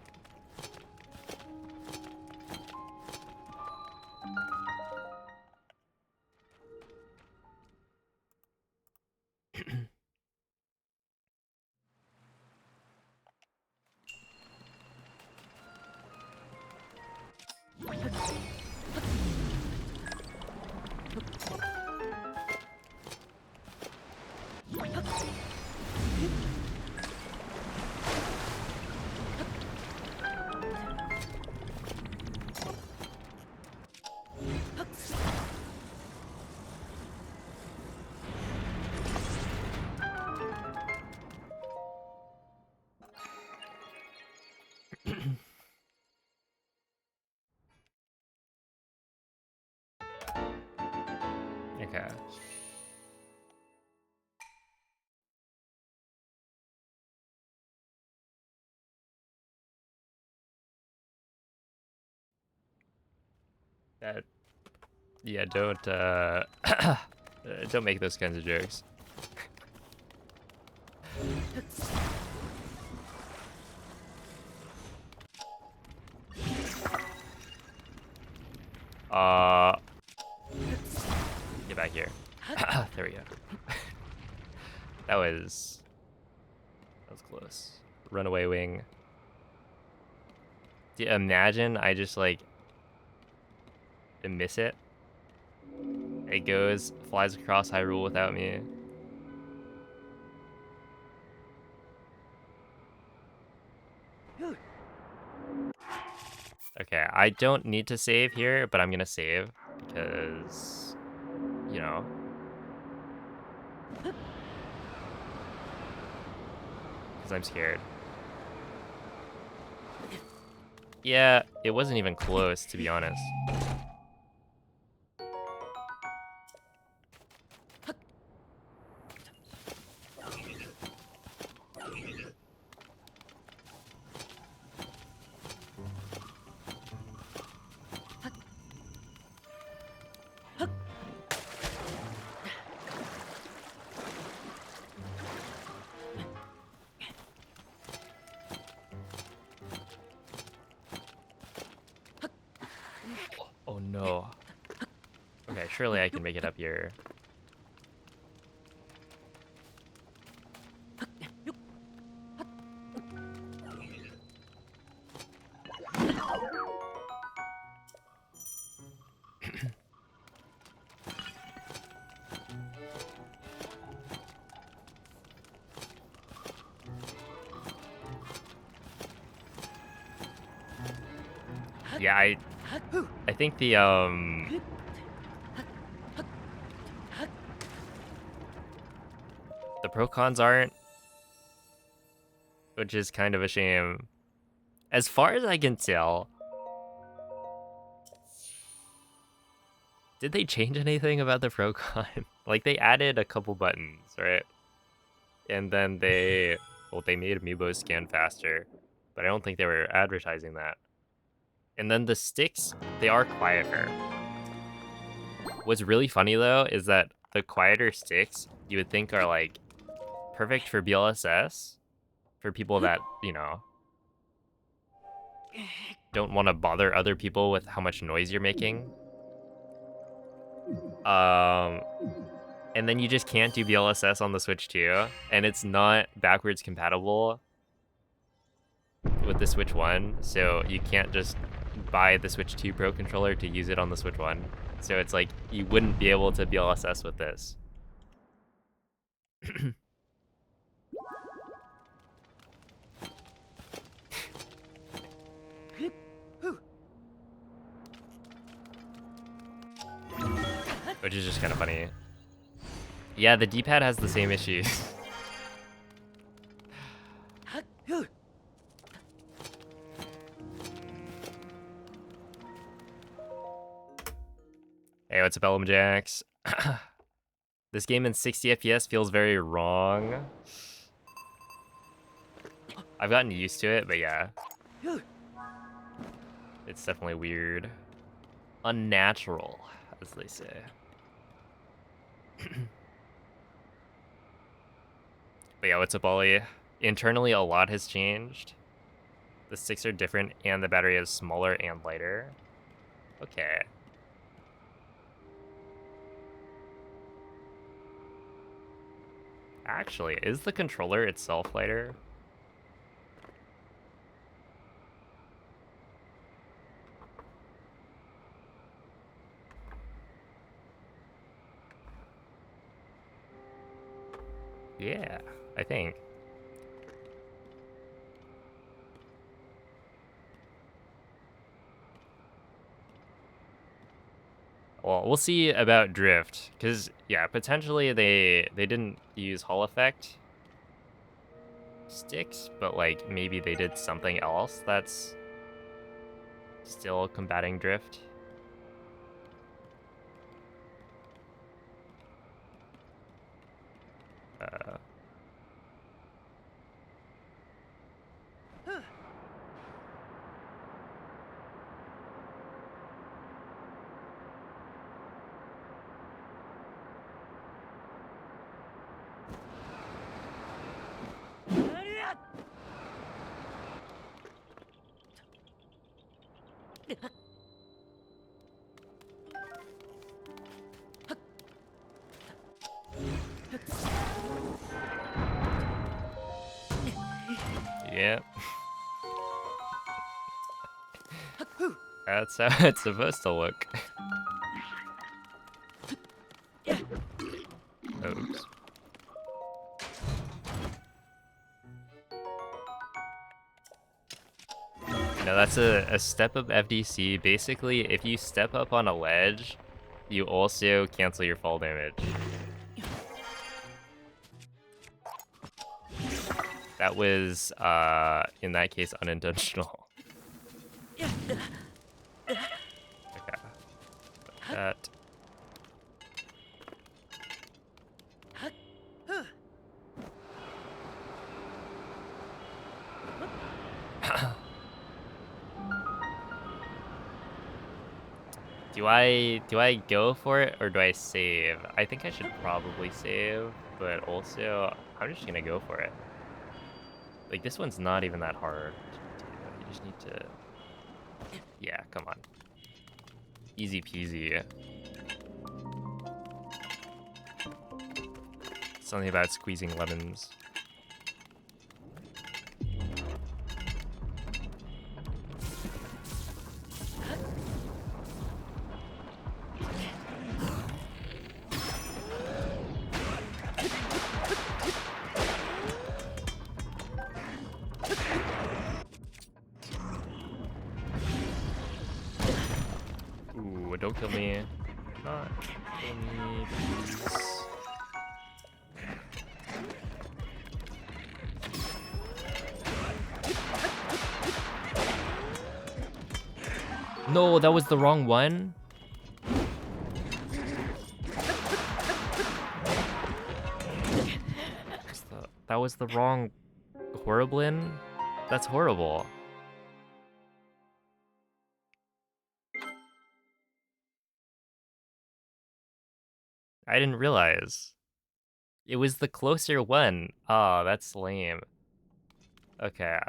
[SPEAKER 1] Okay. That Yeah, don't make those kinds of jokes. Uh, get back here. There we go. That was close. Runaway wing. Imagine I just like miss it. It goes, flies across Hyrule without me. Okay, I don't need to save here, but I'm gonna save because, you know, because I'm scared. Yeah, it wasn't even close, to be honest. Oh no. Okay, surely I can make it up here. Yeah, I think the pro cons aren't, which is kind of a shame. As far as I can tell, did they change anything about the pro con? Like they added a couple buttons, right? And then they made Amiibo scan faster, but I don't think they were advertising that. And then the sticks, they are quieter. What's really funny though is that the quieter sticks you would think are like perfect for BLSS, for people that, you know, don't want to bother other people with how much noise you're making. Um, and then you just can't do BLSS on the Switch 2, and it's not backwards compatible with the Switch 1, so you can't just buy the Switch 2 Pro controller to use it on the Switch 1. So it's like you wouldn't be able to BLSS with this. Which is just kind of funny. Yeah, the D-pad has the same issues. Hey, what's up, Jacks? This game in 60 FPS feels very wrong. I've gotten used to it, but yeah. It's definitely weird. Unnatural, as they say. But yeah, what's up, Ollie? Internally, a lot has changed. The sticks are different, and the battery is smaller and lighter. Okay. Actually, is the controller itself lighter? Yeah, I think. Well, we'll see about drift, because yeah, potentially they didn't use Hall effect sticks, but like maybe they did something else that's still combating drift. Uh, Yep. That's how it's supposed to look. Oops. No, that's a step up FDC. Basically, if you step up on a ledge, you also cancel your fall damage. That was, in that case, unintentional. Okay. Put that. Do I go for it or do I save? I think I should probably save, but also I'm just gonna go for it. Like, this one's not even that hard to do. You just need to... Yeah, come on. Easy peasy. Something about squeezing lemons. Ooh, don't kill me. Not kill me, please. No, that was the wrong one. That was the wrong Horriblin? That's horrible. I didn't realize. It was the closer one. Oh, that's lame. Okay,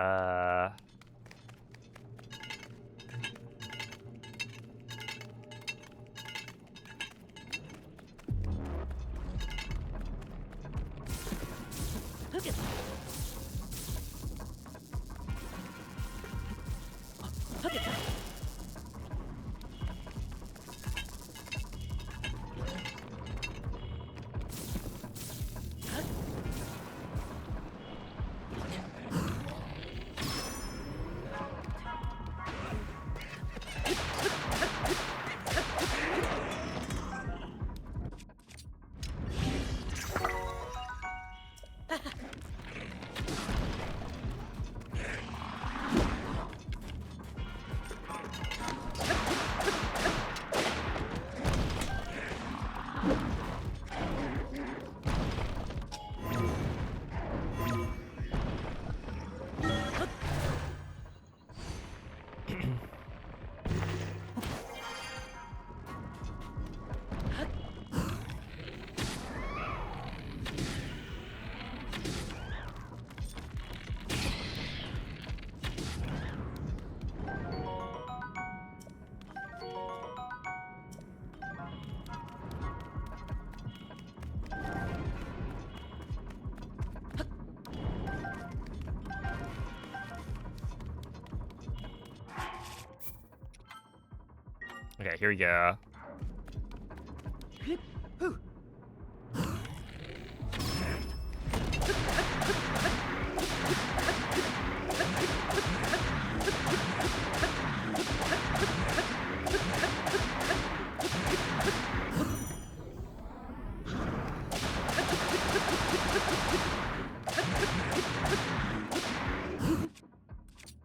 [SPEAKER 1] okay, here we go.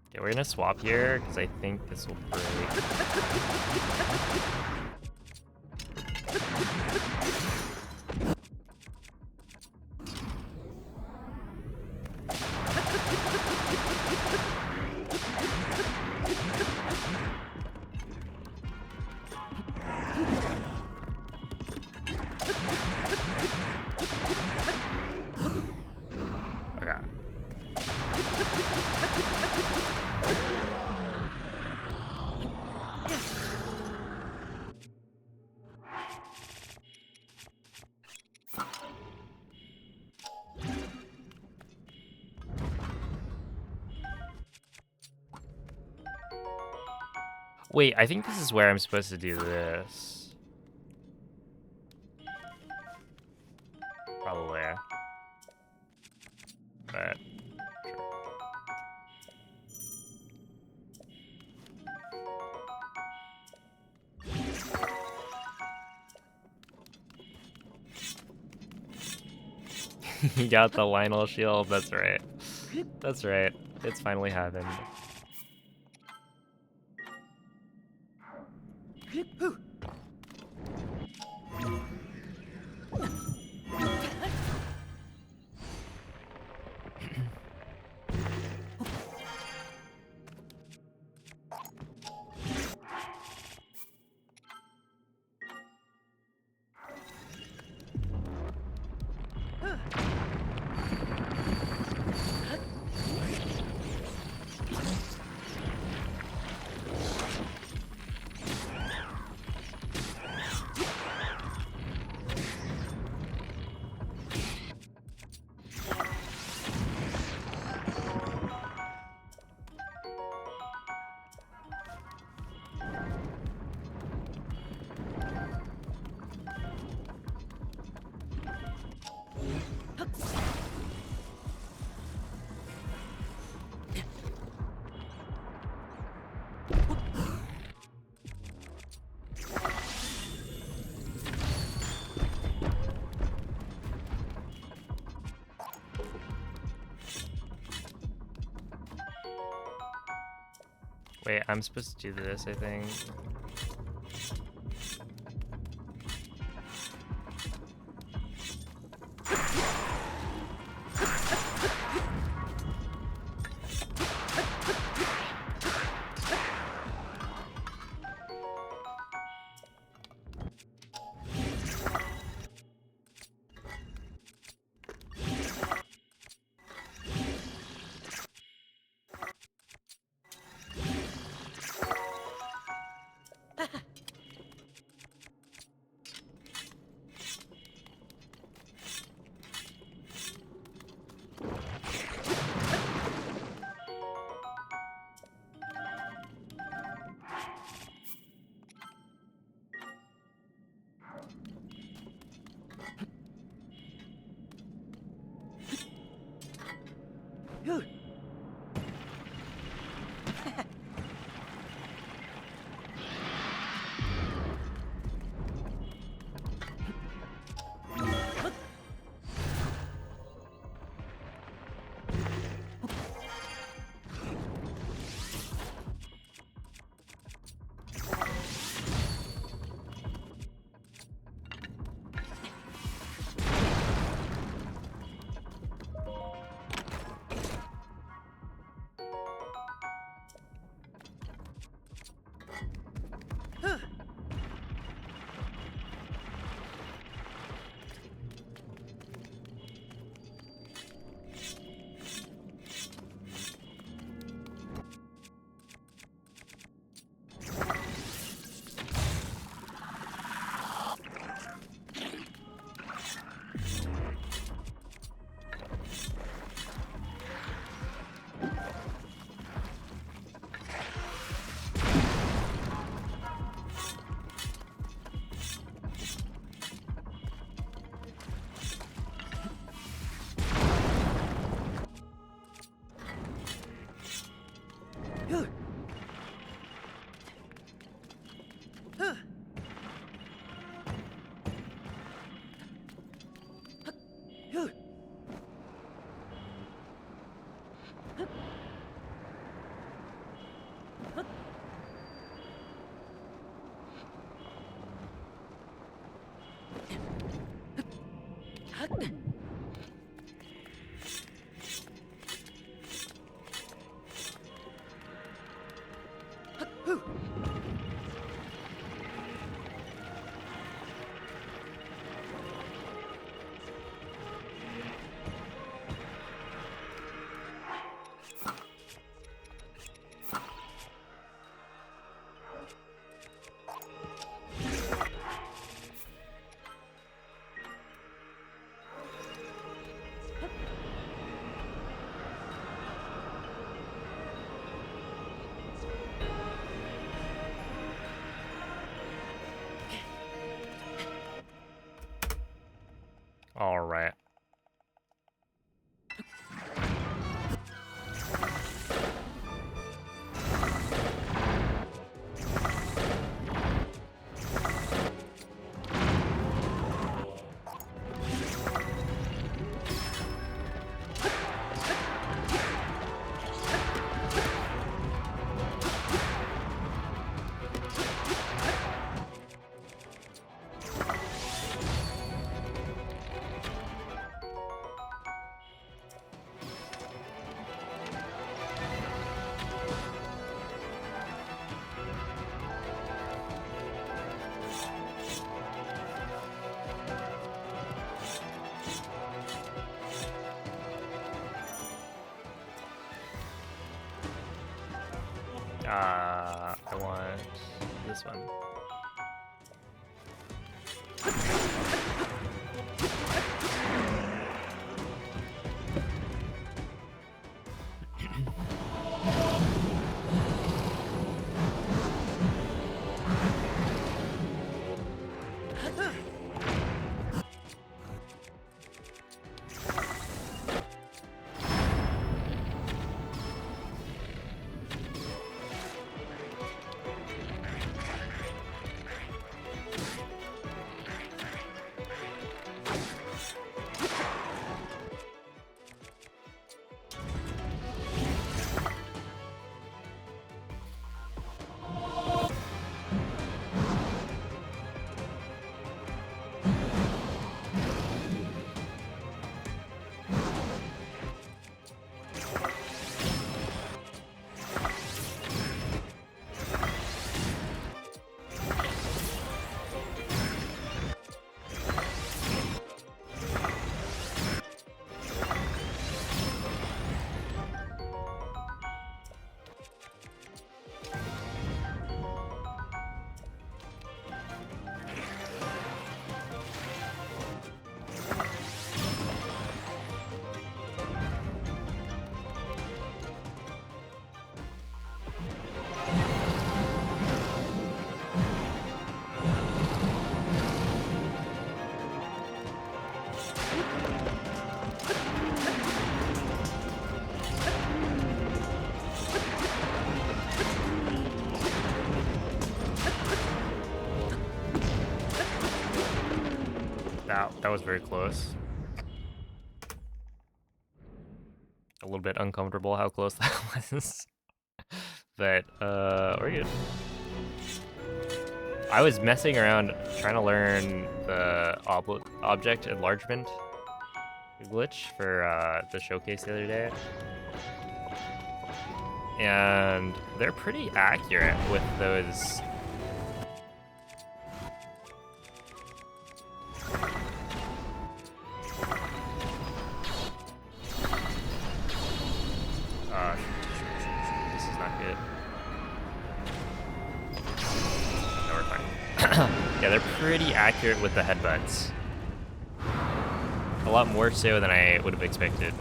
[SPEAKER 1] Okay, we're gonna swap here because I think this will break. Okay. Wait, I think this is where I'm supposed to do this. Probably. But you got the Lionel shield, that's right. That's right. It's finally happened. Wait, I'm supposed to do this, I think. All right. I want this one. That was very close. A little bit uncomfortable how close that was. But we're good. I was messing around trying to learn the object enlargement glitch for the showcase the other day. And they're pretty accurate with those. This is not good. No, we're fine. Yeah, they're pretty accurate with the headbutts. A lot more so than I would have expected.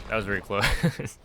[SPEAKER 1] That was very close.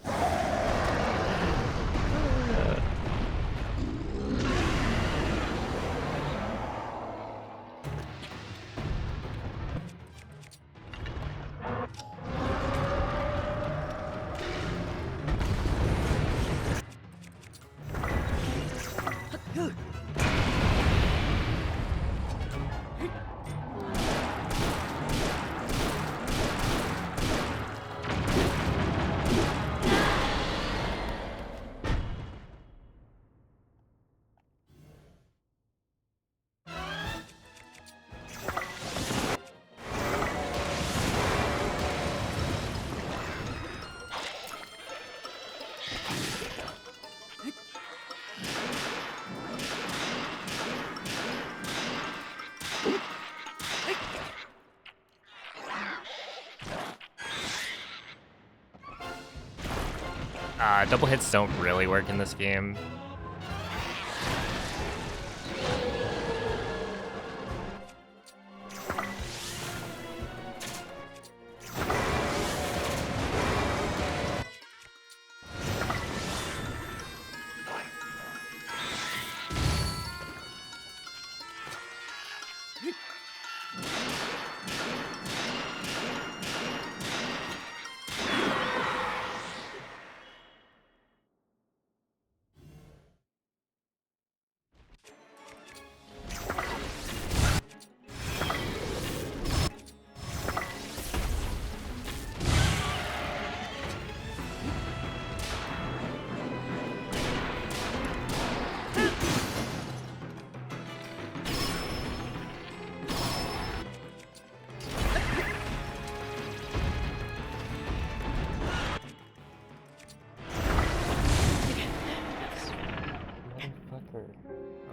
[SPEAKER 1] Double hits don't really work in this game.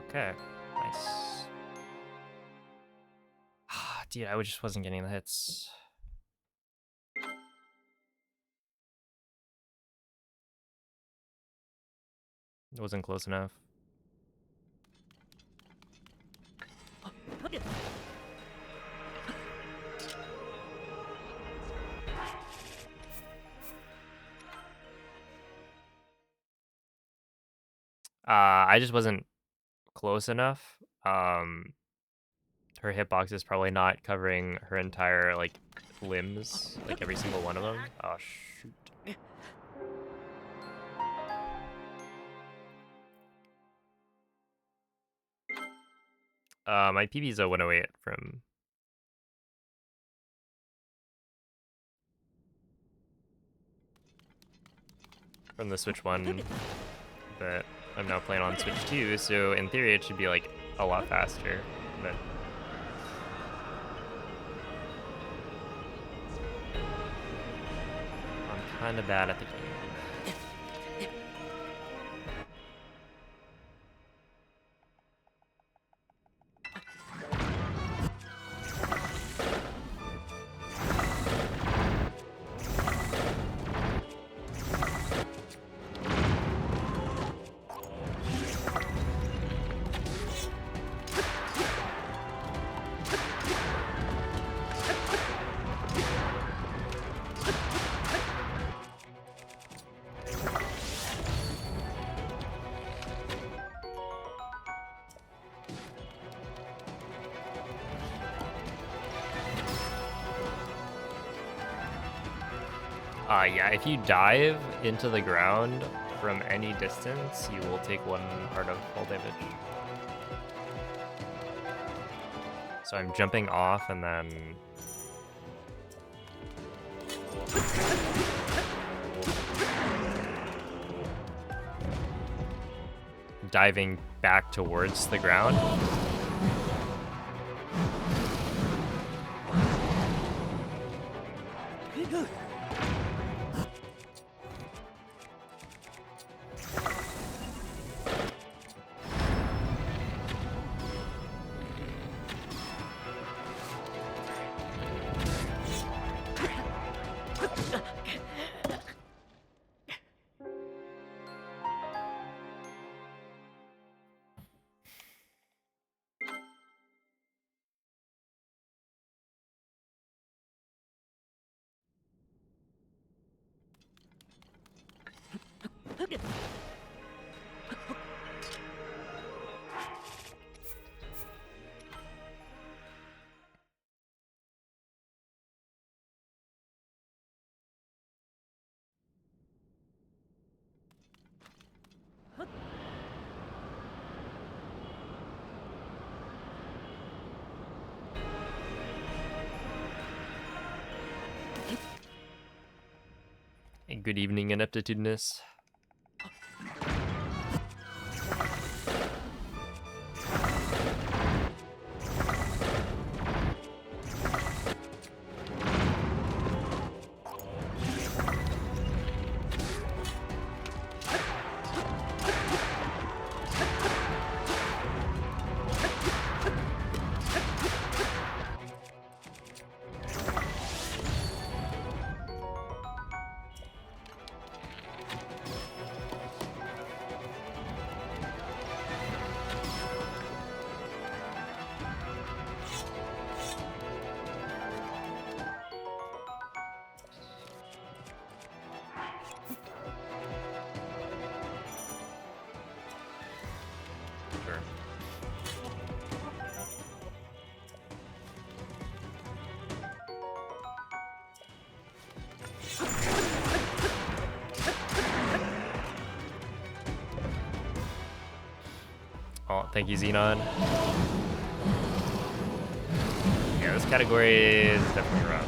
[SPEAKER 1] Okay, nice. Dude, I just wasn't getting the hits. It wasn't close enough. I just wasn't close enough. Her hitbox is probably not covering her entire, like, limbs, like every single one of them. Oh, shoot. My PB's a 108 from the Switch 1, but I'm now playing on Switch 2, so in theory it should be, like, a lot faster, but I'm kinda bad at the game. Yeah, if you dive into the ground from any distance, you will take 1 heart of fall damage. So I'm jumping off and then diving back towards the ground. Good evening, Ineptitudinous. Sure. Oh, thank you, Xenon. Yeah, this category is definitely rough.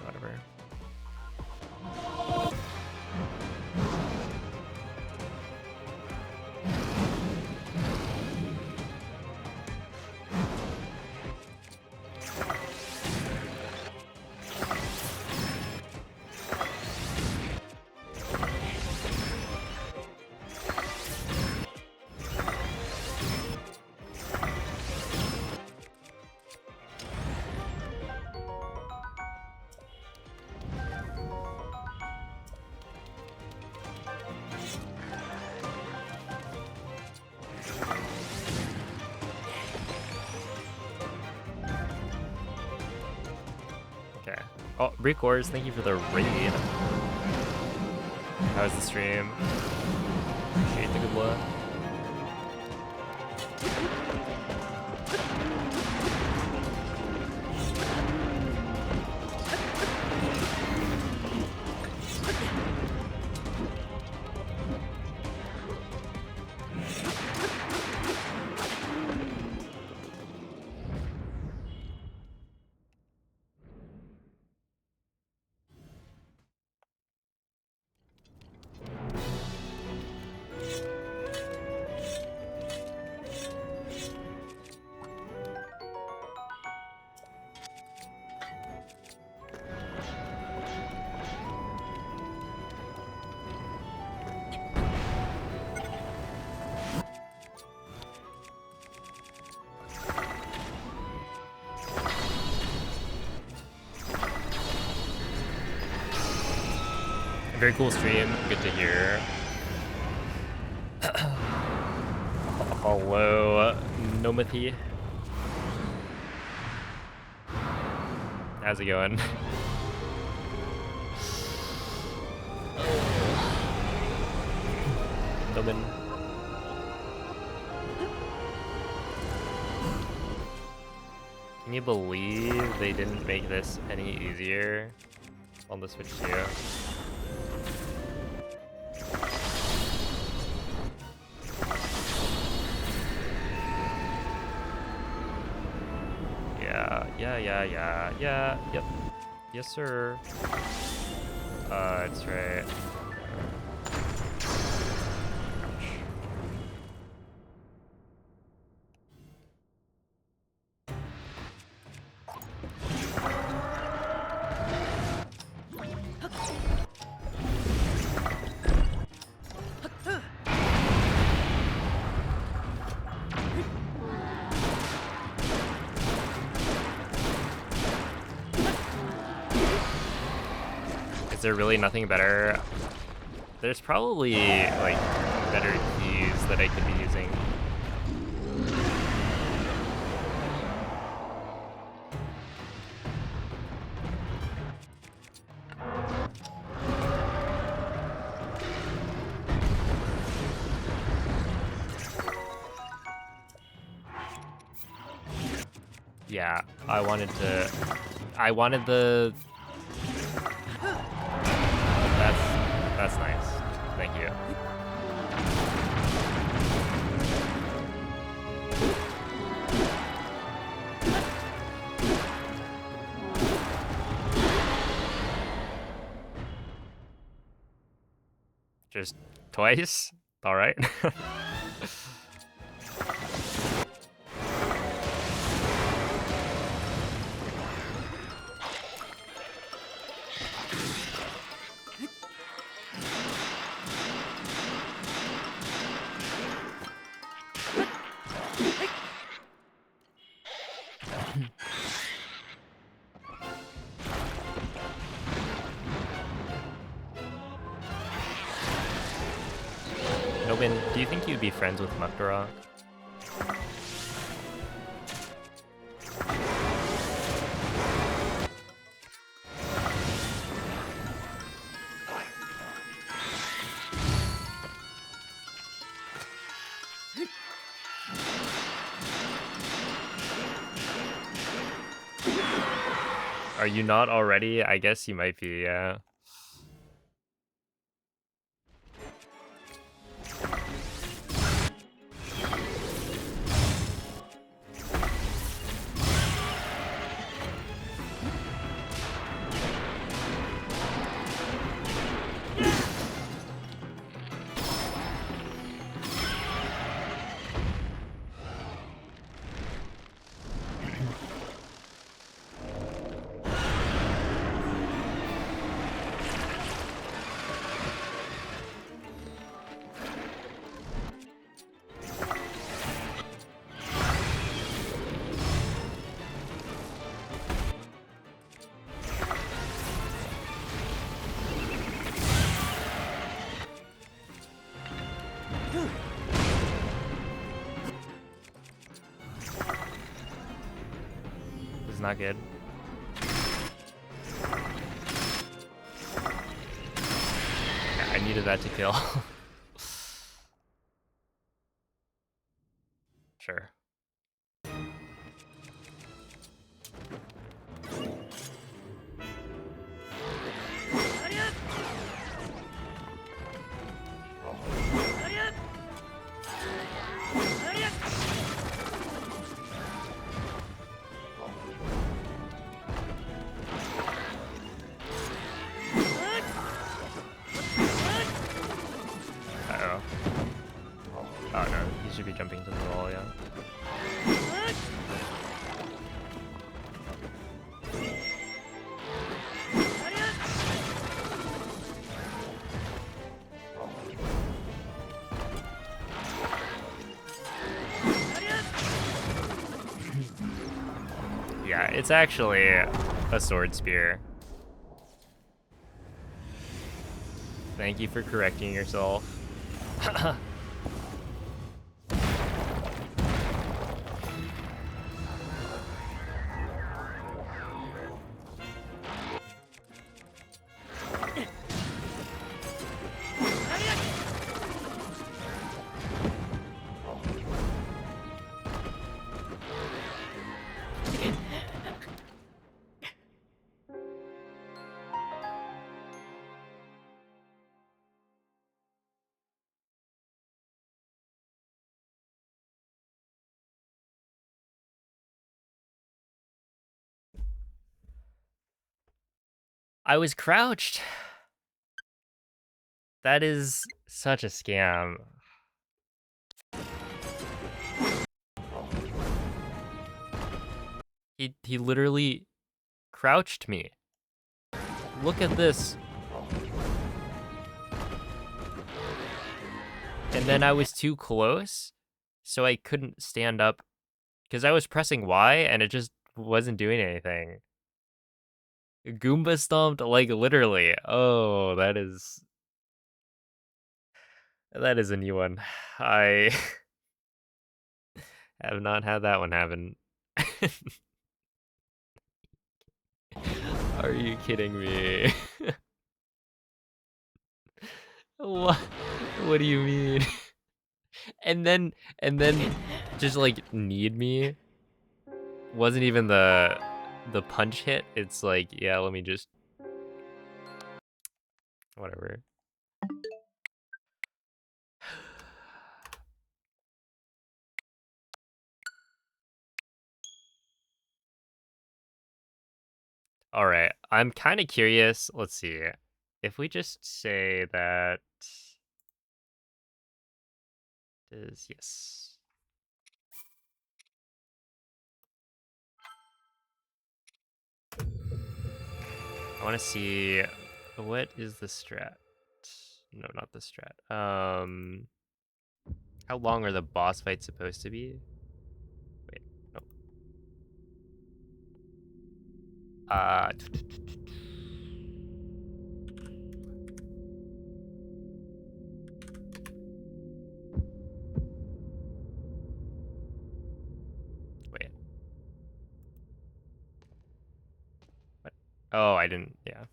[SPEAKER 1] Whatever. Okay. Oh, Breakors, thank you for the raid. How was the stream? Appreciate the good luck. Very cool stream. Good to hear. Hello, Nomathy. How's it going? Noman. Can you believe they didn't make this any easier on the Switch 2? Yeah, yep. Yes, sir. That's right. Ouch. Is there really nothing better? There's probably, like, better keys that I could be using. Yeah, I wanted the... That's nice. Thank you. Just twice? All right. Win, do you think you'd be friends with Mukdorok? Are you not already? I guess you might be, yeah. This is not good. Yeah, I needed that to kill. Sure. Uh-oh. Oh no, he should be jumping to the wall, yeah. Yeah, it's actually a sword spear. Thank you for correcting yourself. I was crouched. That is such a scam. He literally crouched me. Look at this. And then I was too close, so I couldn't stand up because I was pressing Y and it just wasn't doing anything. Goomba stomped, like, literally. Oh, that is a new one. I have not had that one happen. Are you kidding me? What? What do you mean? And then just like need me wasn't even the punch hit. It's like, yeah, let me just whatever. All right, I'm kind of curious. Let's see. If we just say that is yes. I want to see what is the strat. No, not the strat. How long are the boss fights supposed to be? Wait, no. Uh, Oh, I didn't. Yeah.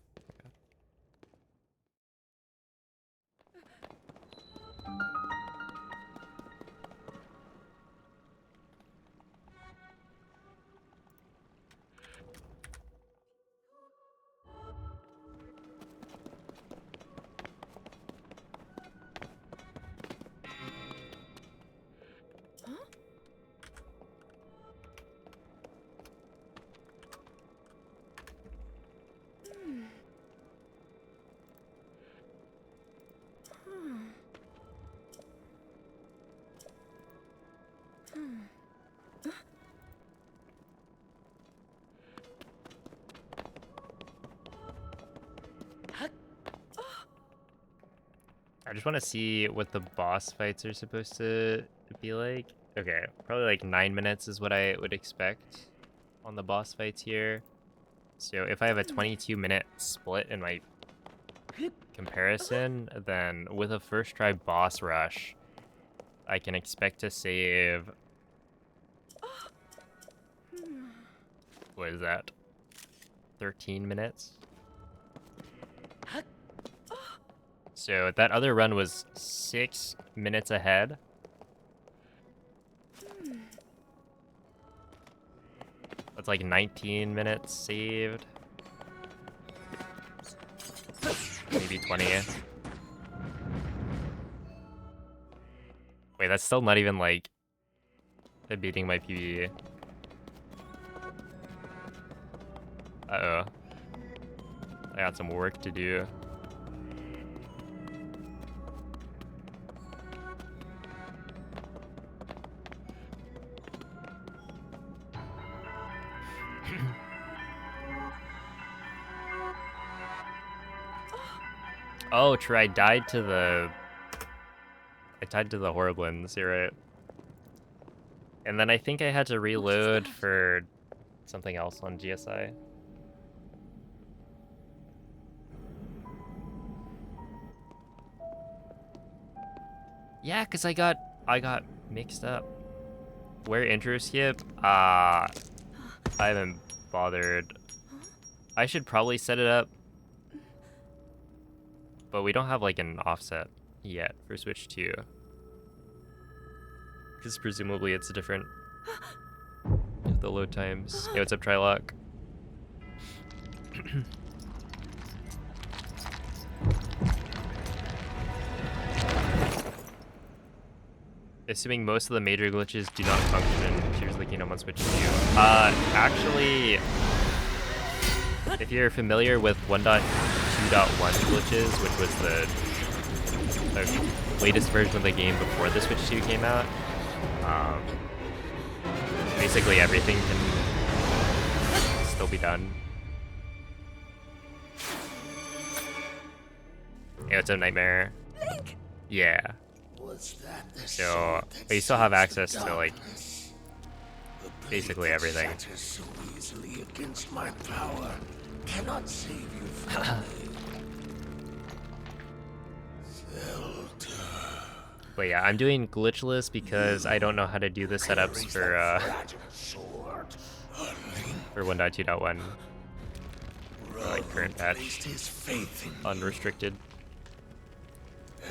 [SPEAKER 3] Huh? Hmm. Huh. Hmm.
[SPEAKER 1] I just want to see what the boss fights are supposed to be like. Okay, probably like 9 minutes is what I would expect on the boss fights here. So if I have a 22-minute split in my comparison, then with a first try boss rush, I can expect to save, what is that, 13 minutes? So that other run was 6 minutes ahead. That's like 19 minutes saved. Maybe 20. Wait, that's still not even like beating my PB. Uh-oh. I got some work to do. Oh, true, I died to the Horriblins, you're right. And then I think I had to reload for something else on GSI. Yeah, cause I got mixed up. Where intro skip? I haven't bothered. I should probably set it up, but we don't have like an offset yet for Switch 2. Because presumably it's different if the load times. Hey, what's up, Trilock? Assuming most of the major glitches do not function, Tears of the Kingdom on Switch 2. Actually, if you're familiar with 1.2.1 glitches, which was the latest version of the game before the Switch 2 came out, basically everything can still be done. Hey, what's up, Nightmare?
[SPEAKER 3] Link!
[SPEAKER 1] Yeah.
[SPEAKER 2] Was that the
[SPEAKER 1] So,
[SPEAKER 2] sword
[SPEAKER 1] but you
[SPEAKER 2] that
[SPEAKER 1] still have
[SPEAKER 2] seals
[SPEAKER 1] access
[SPEAKER 2] the
[SPEAKER 1] to, like,
[SPEAKER 2] darkness? The blade
[SPEAKER 1] basically
[SPEAKER 2] that
[SPEAKER 1] everything.
[SPEAKER 2] shatters so easily against my power cannot save you from me. Zelda.
[SPEAKER 1] But yeah, I'm doing glitchless because I don't know how to do the setups for 1.2.1. Like current patch.
[SPEAKER 2] Placed his faith in you,
[SPEAKER 1] Unrestricted.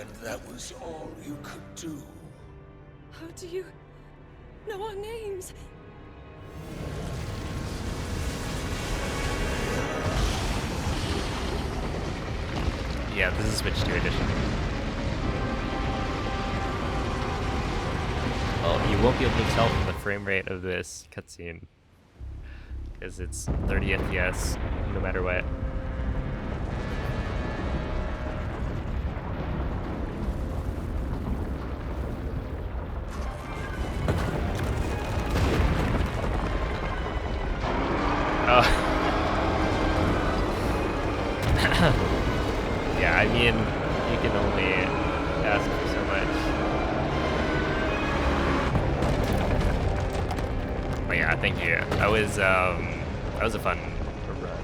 [SPEAKER 2] and that was all you could do.
[SPEAKER 3] How do you know our names?
[SPEAKER 1] Yeah, this is Switch 2 edition. Well, you won't be able to tell from the frame rate of this cutscene, because it's 30 FPS no matter what. Oh. Yeah, I mean, you can only ask for so much. But yeah, thank you. That was a fun run.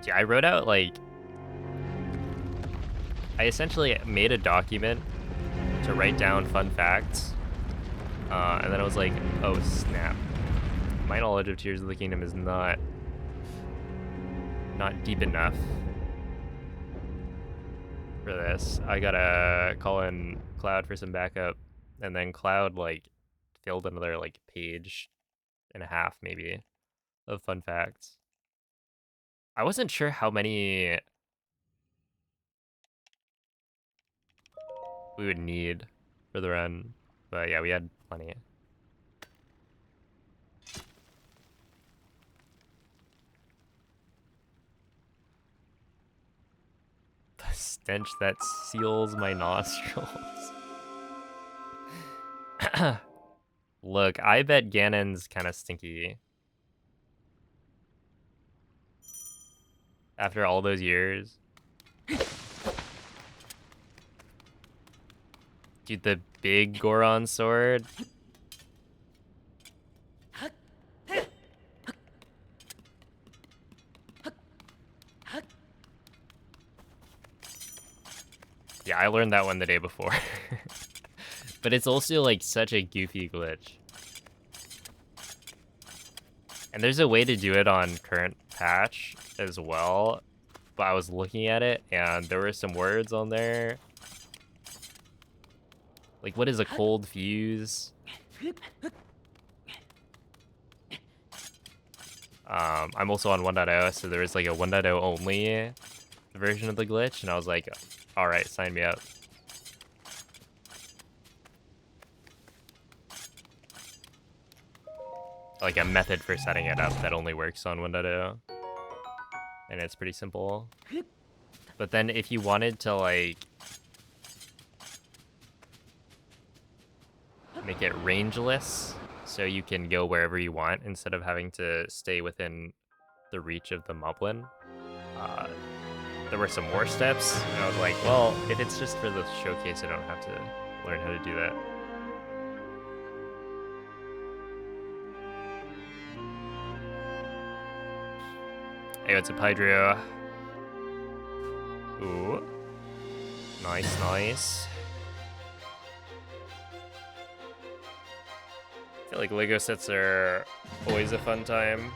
[SPEAKER 1] Yeah, I wrote out like I essentially made a document to write down fun facts, and then I was like, oh snap, my knowledge of Tears of the Kingdom is not deep enough for this. I gotta call in Cloud for some backup, and then Cloud like filled another like page and a half maybe of fun facts. I wasn't sure how many we would need for the run, but yeah, we had plenty. The stench that seals my nostrils. Look, I bet Ganon's kind of stinky. After all those years. Dude, the big Goron sword. Yeah, I learned that one the day before. But it's also like such a goofy glitch. And there's a way to do it on current patch as well. But I was looking at it and there were some words on there. Like, what is a cold fuse? I'm also on 1.0, so there was like a 1.0 only version of the glitch, and I was like, all right, sign me up. Like a method for setting it up that only works on 1.0, and it's pretty simple. But then if you wanted to like make it rangeless, so you can go wherever you want instead of having to stay within the reach of the moblin, there were some more steps, and I was like, well, if it's just for the showcase, I don't have to learn how to do that. Hey, what's up, Hydro? Ooh. Nice, nice. I feel like Lego sets are always a fun time.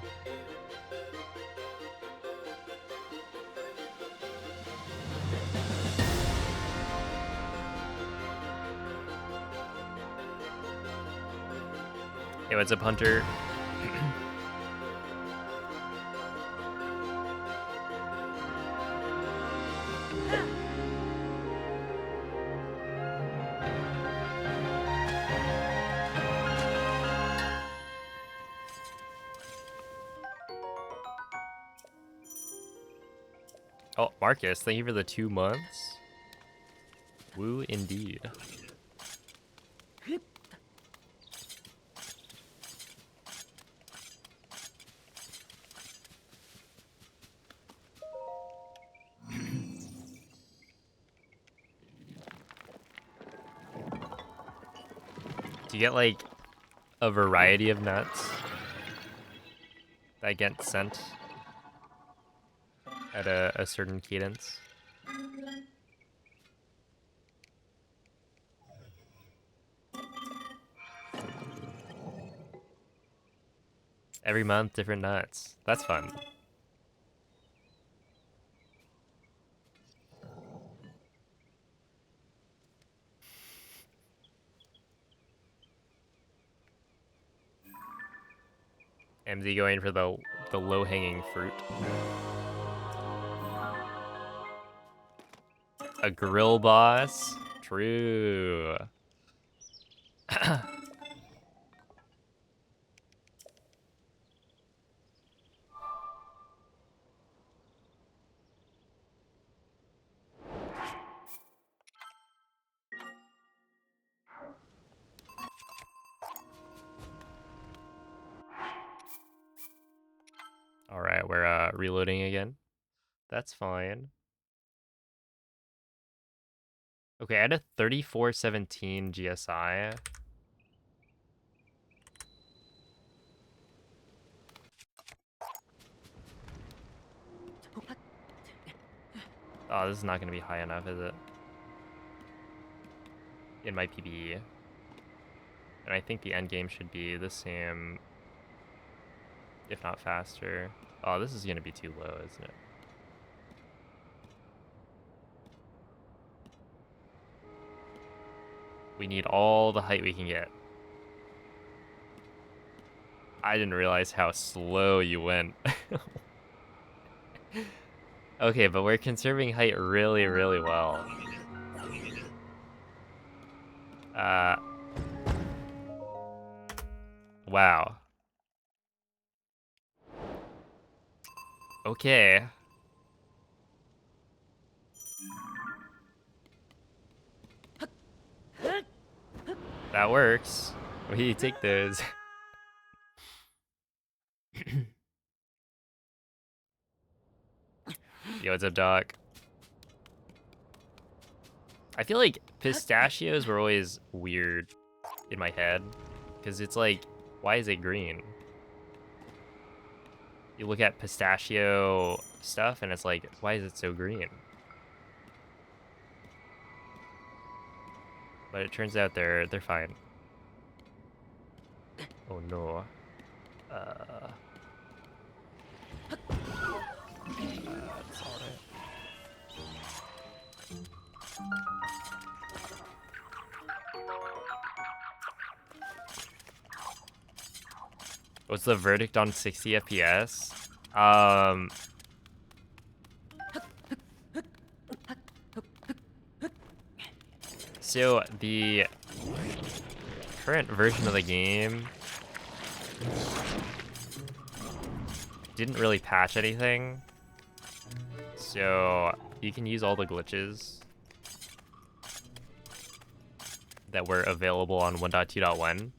[SPEAKER 1] Hey, what's up, Hunter? Oh, Marcus, thank you for the 2 months. Woo, indeed. Do you get like a variety of nuts that get sent at a certain cadence? Every month, different nuts. That's fun. MZ going for the low-hanging fruit. A grill boss? True. All right, we're reloading again. That's fine. Okay, I had a 3417 GSI. Oh, this is not going to be high enough, is it? In my PB. And I think the end game should be the same, if not faster. Oh, this is going to be too low, isn't it? We need all the height we can get. I didn't realize how slow you went. Okay, but we're conserving height really, really well. Wow. Okay. That works. We take those. Yo, what's up, Doc? I feel like pistachios were always weird in my head. Because it's like, why is it green? You look at pistachio stuff and it's like, why is it so green? But it turns out they're fine. Oh no. That's alright. What's the verdict on 60 FPS? So the current version of the game didn't really patch anything. So you can use all the glitches that were available on 1.2.1.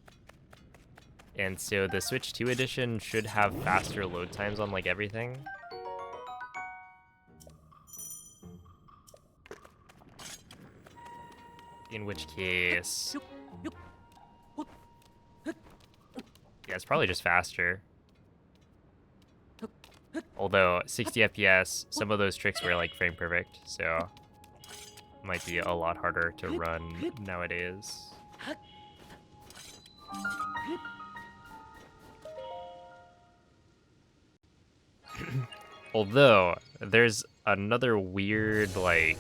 [SPEAKER 1] And so the Switch 2 edition should have faster load times on like everything. In which case, yeah, it's probably just faster. Although 60 FPS, some of those tricks were like frame perfect, so it might be a lot harder to run nowadays. Although there's another weird like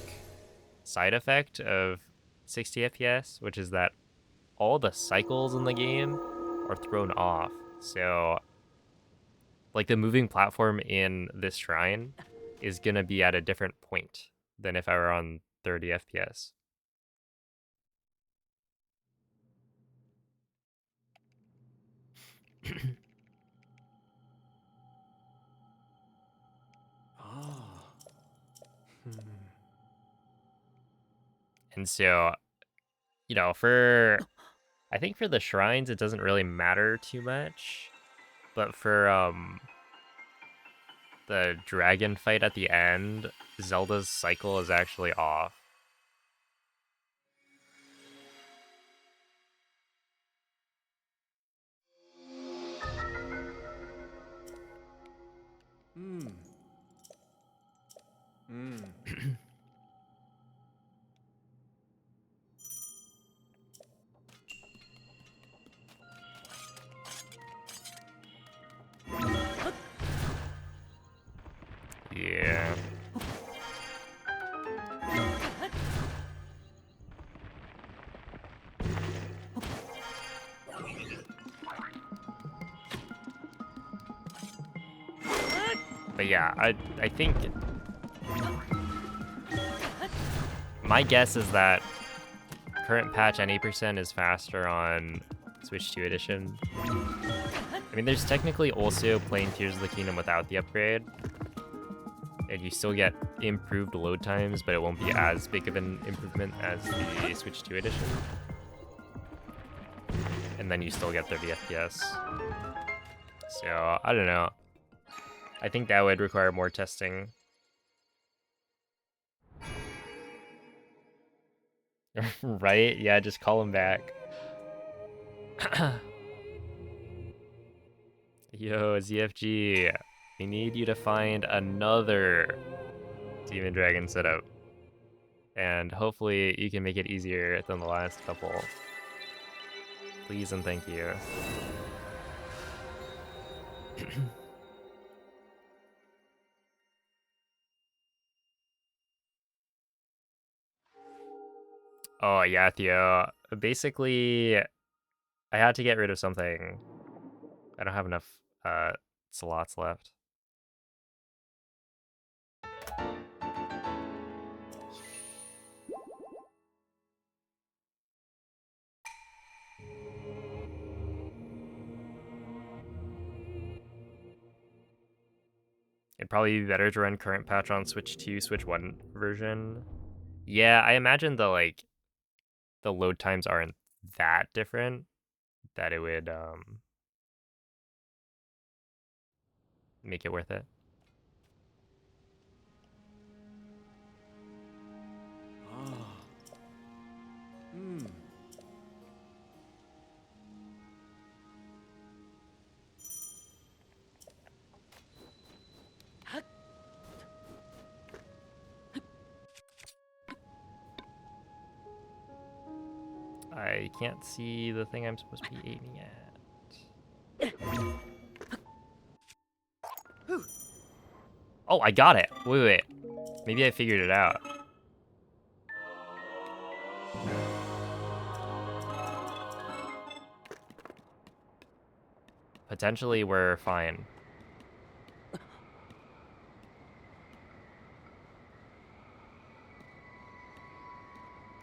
[SPEAKER 1] side effect of 60 FPS, which is that all the cycles in the game are thrown off. So like the moving platform in this shrine is gonna be at a different point than if I were on 30 FPS. And so, you know, I think for the shrines it doesn't really matter too much, but for the dragon fight at the end, Zelda's cycle is actually off. Yeah. But yeah, I think my guess is that current patch any% is faster on Switch 2 edition. I mean, there's technically also playing Tears of the Kingdom without the upgrade, and you still get improved load times, but it won't be as big of an improvement as the Switch 2 edition. And then you still get 30 FPS. So, I don't know. I think that would require more testing. Right? Yeah, just call him back. Yo, ZFG, we need you to find another Demon Dragon setup. And hopefully you can make it easier than the last couple. Please and thank you. Oh yeah, Theo. Basically, I had to get rid of something. I don't have enough slots left. It'd probably be better to run current patch on Switch 2, Switch 1 version. Yeah, I imagine the load times aren't that different that it would make it worth it. I can't see the thing I'm supposed to be aiming at. Oh, I got it. Wait. Maybe I figured it out. Potentially we're fine.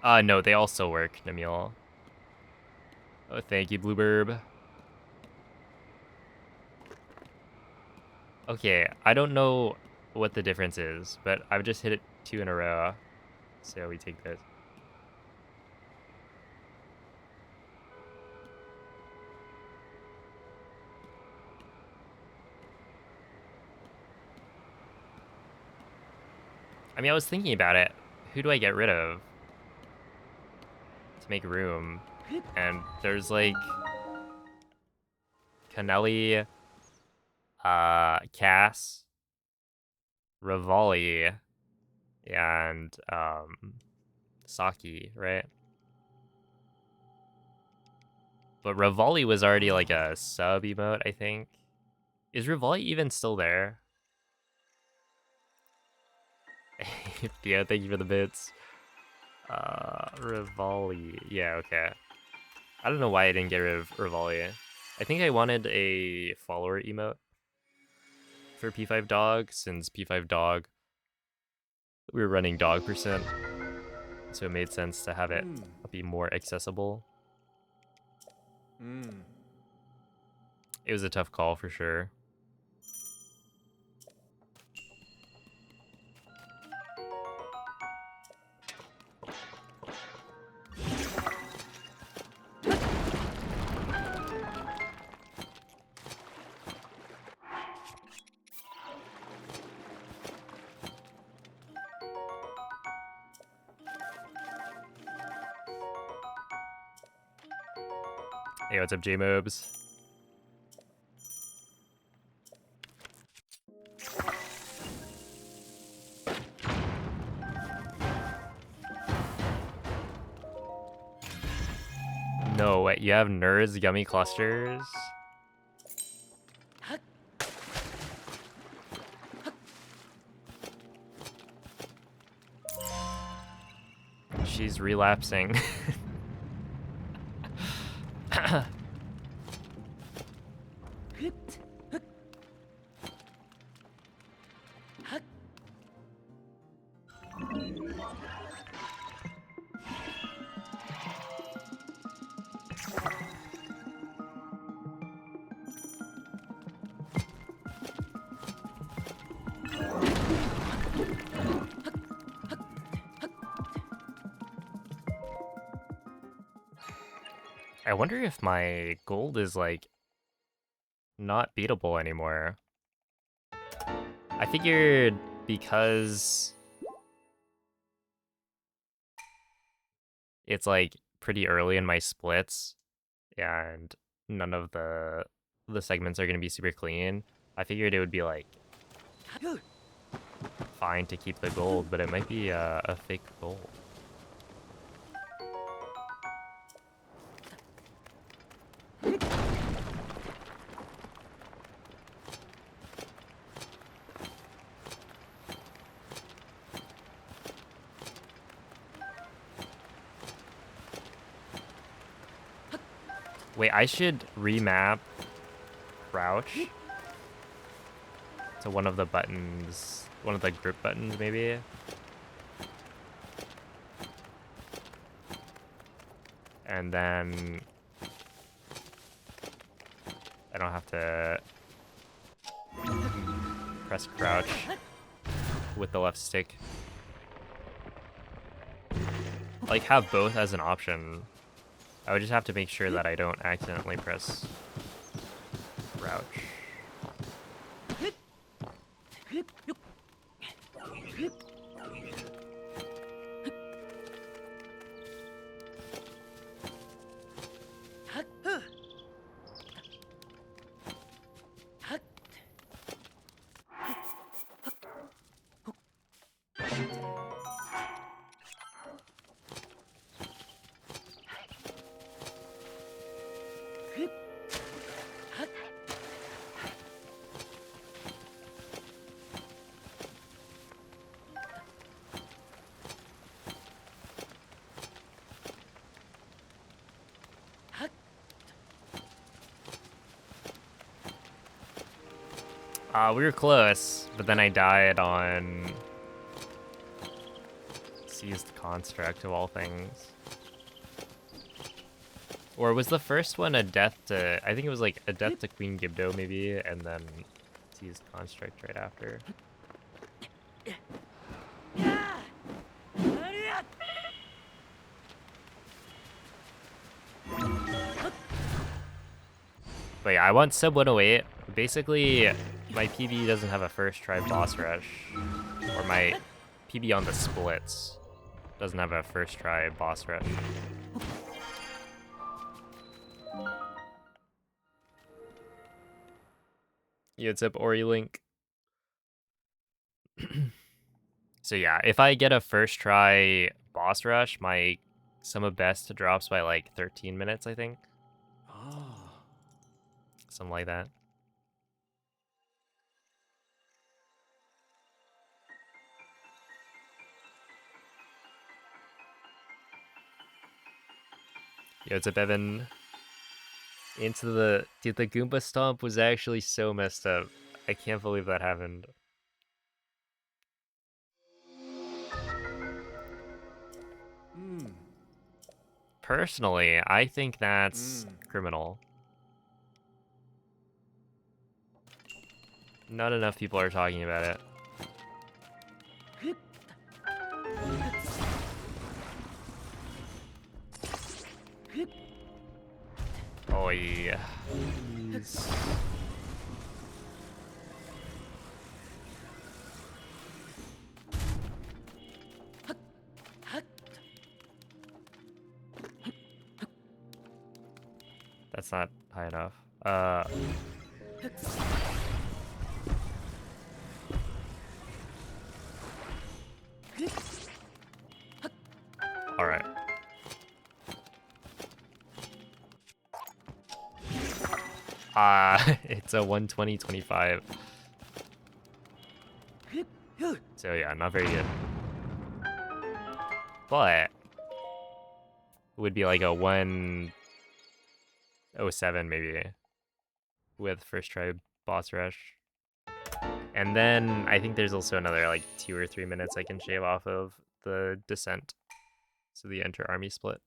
[SPEAKER 1] No, they all still work, Namil. Oh, thank you, Blueberb. Okay, I don't know what the difference is, but I've just hit it 2 in a row. So we take this. I mean, I was thinking about it. Who do I get rid of to make room? And there's like Canelli, Cass, Rivali, and Saki, right? But Rivali was already like a sub emote, I think. Is Rivali even still there? Yeah, thank you for the bits. Rivali. Yeah, okay. I don't know why I didn't get rid of Rivali. I think I wanted a follower emote for P5 Dog, since P5 Dog, we were running dog percent, so it made sense to have it be more accessible. It was a tough call for sure. Hey, what's up, J-Mobs? No, wait, you have Nerds Gummy Clusters? She's relapsing. I wonder if my gold is like not beatable anymore. I figured because it's like pretty early in my splits and none of the segments are going to be super clean. I figured it would be like fine to keep the gold, but it might be a fake gold. Wait, I should remap crouch to one of the buttons, one of the group buttons maybe. And then I don't have to press crouch with the left stick. Like have both as an option. I would just have to make sure that I don't accidentally press crouch. We were close, but then I died on Seized Construct of all things. Or was the first one a death to... I think it was like a death to Queen Gibdo maybe, and then Seized Construct right after. But yeah, I want sub 108. Basically, my PB doesn't have a first try boss rush. Or my PB on the splits doesn't have a first try boss rush. Yeah, it's up Ori Link. So yeah, if I get a first try boss rush, my sum of best drops by like 13 minutes, I think. Something like that. Yo, it's up Evan. Into the... Dude, the Goomba Stomp was actually so messed up. I can't believe that happened. Personally, I think that's criminal. Not enough people are talking about it. Oh yeah. That's not high enough. All right. It's a 120-25. So yeah, not very good. But it would be like a 107 maybe with first try boss rush. And then I think there's also another like 2 or 3 minutes I can shave off of the descent. So the enter army split.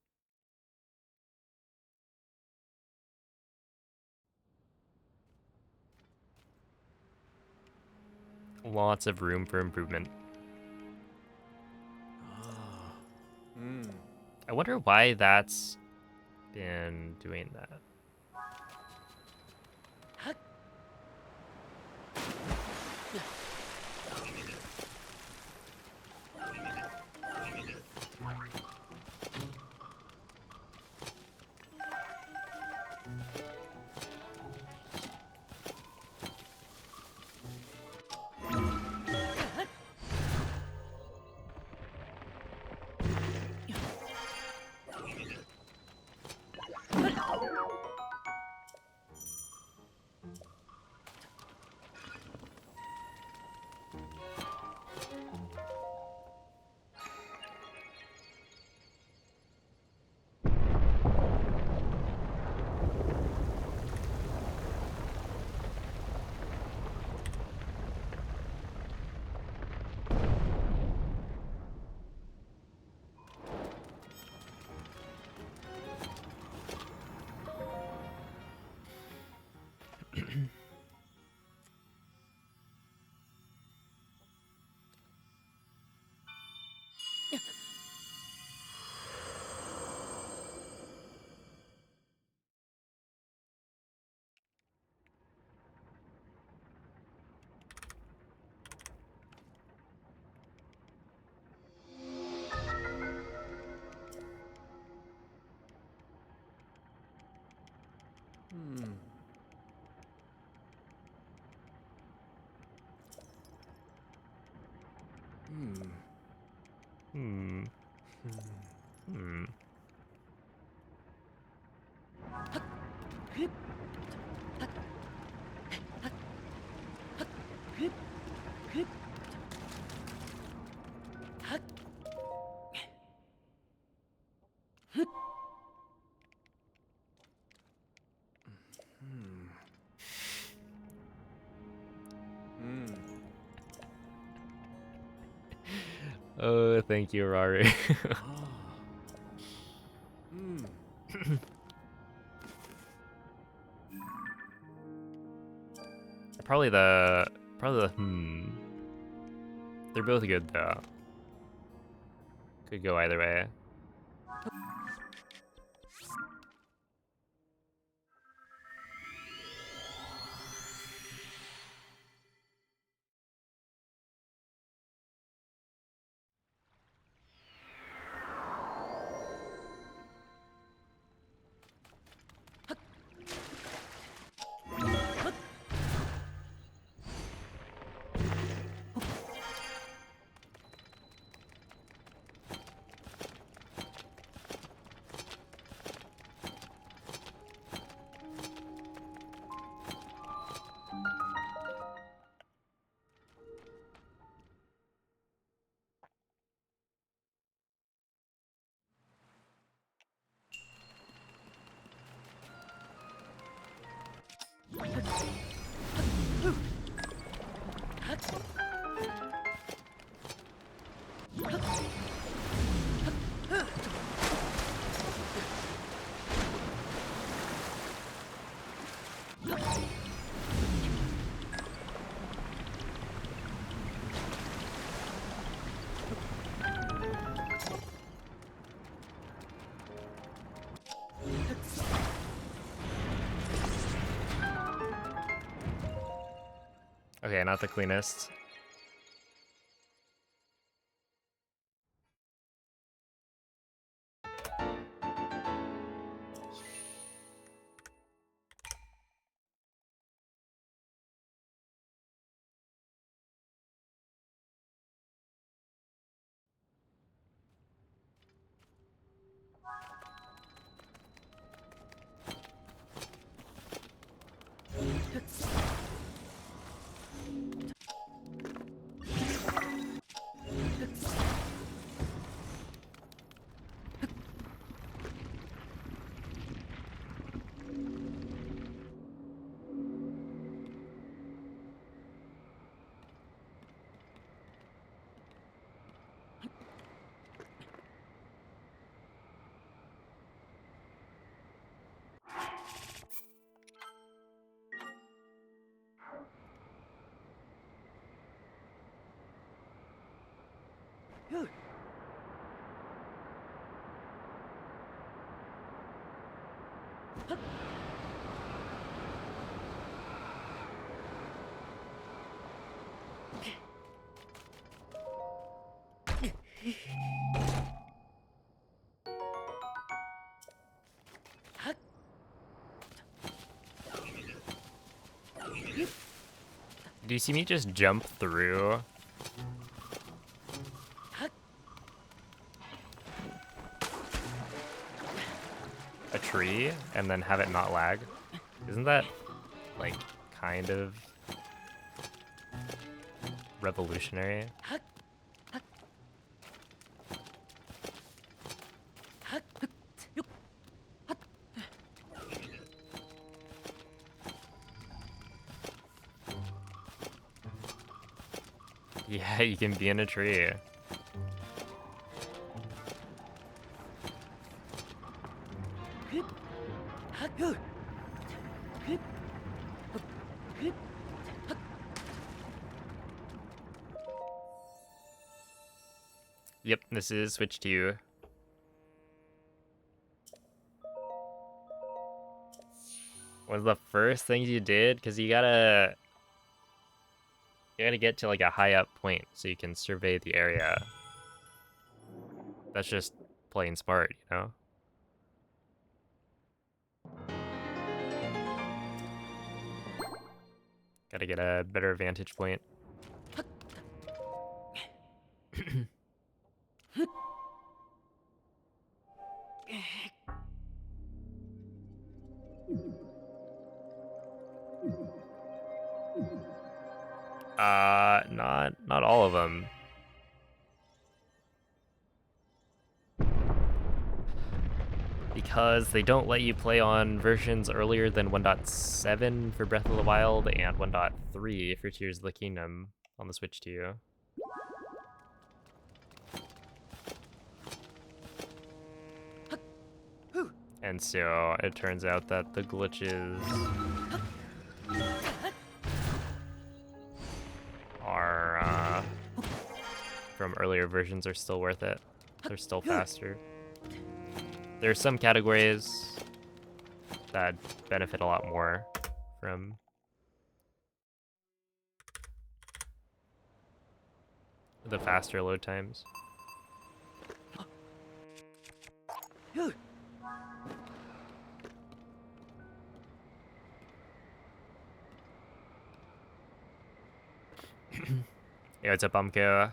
[SPEAKER 1] Lots of room for improvement. I wonder why that's been doing that. Hmm. Hmm. Oh, thank you, Rari. Probably the They're both good though. Could go either way. Okay, not the cleanest. Do you see me just jump through a tree and then have it not lag? Isn't that, like, kind of revolutionary? Yeah, you can be in a tree. Yep, this is switch to you. One of the first things you did? Because you gotta get to like a high up point so you can survey the area. That's just plain smart, you know? Gotta get a better vantage point. Not all of them. Because they don't let you play on versions earlier than 1.7 for Breath of the Wild and 1.3 for Tears of the Kingdom on the Switch 2. And so it turns out that the glitches are from earlier versions are still worth it. They're still faster. There are some categories that benefit a lot more from the faster load times. Yeah, what's up, Bumko?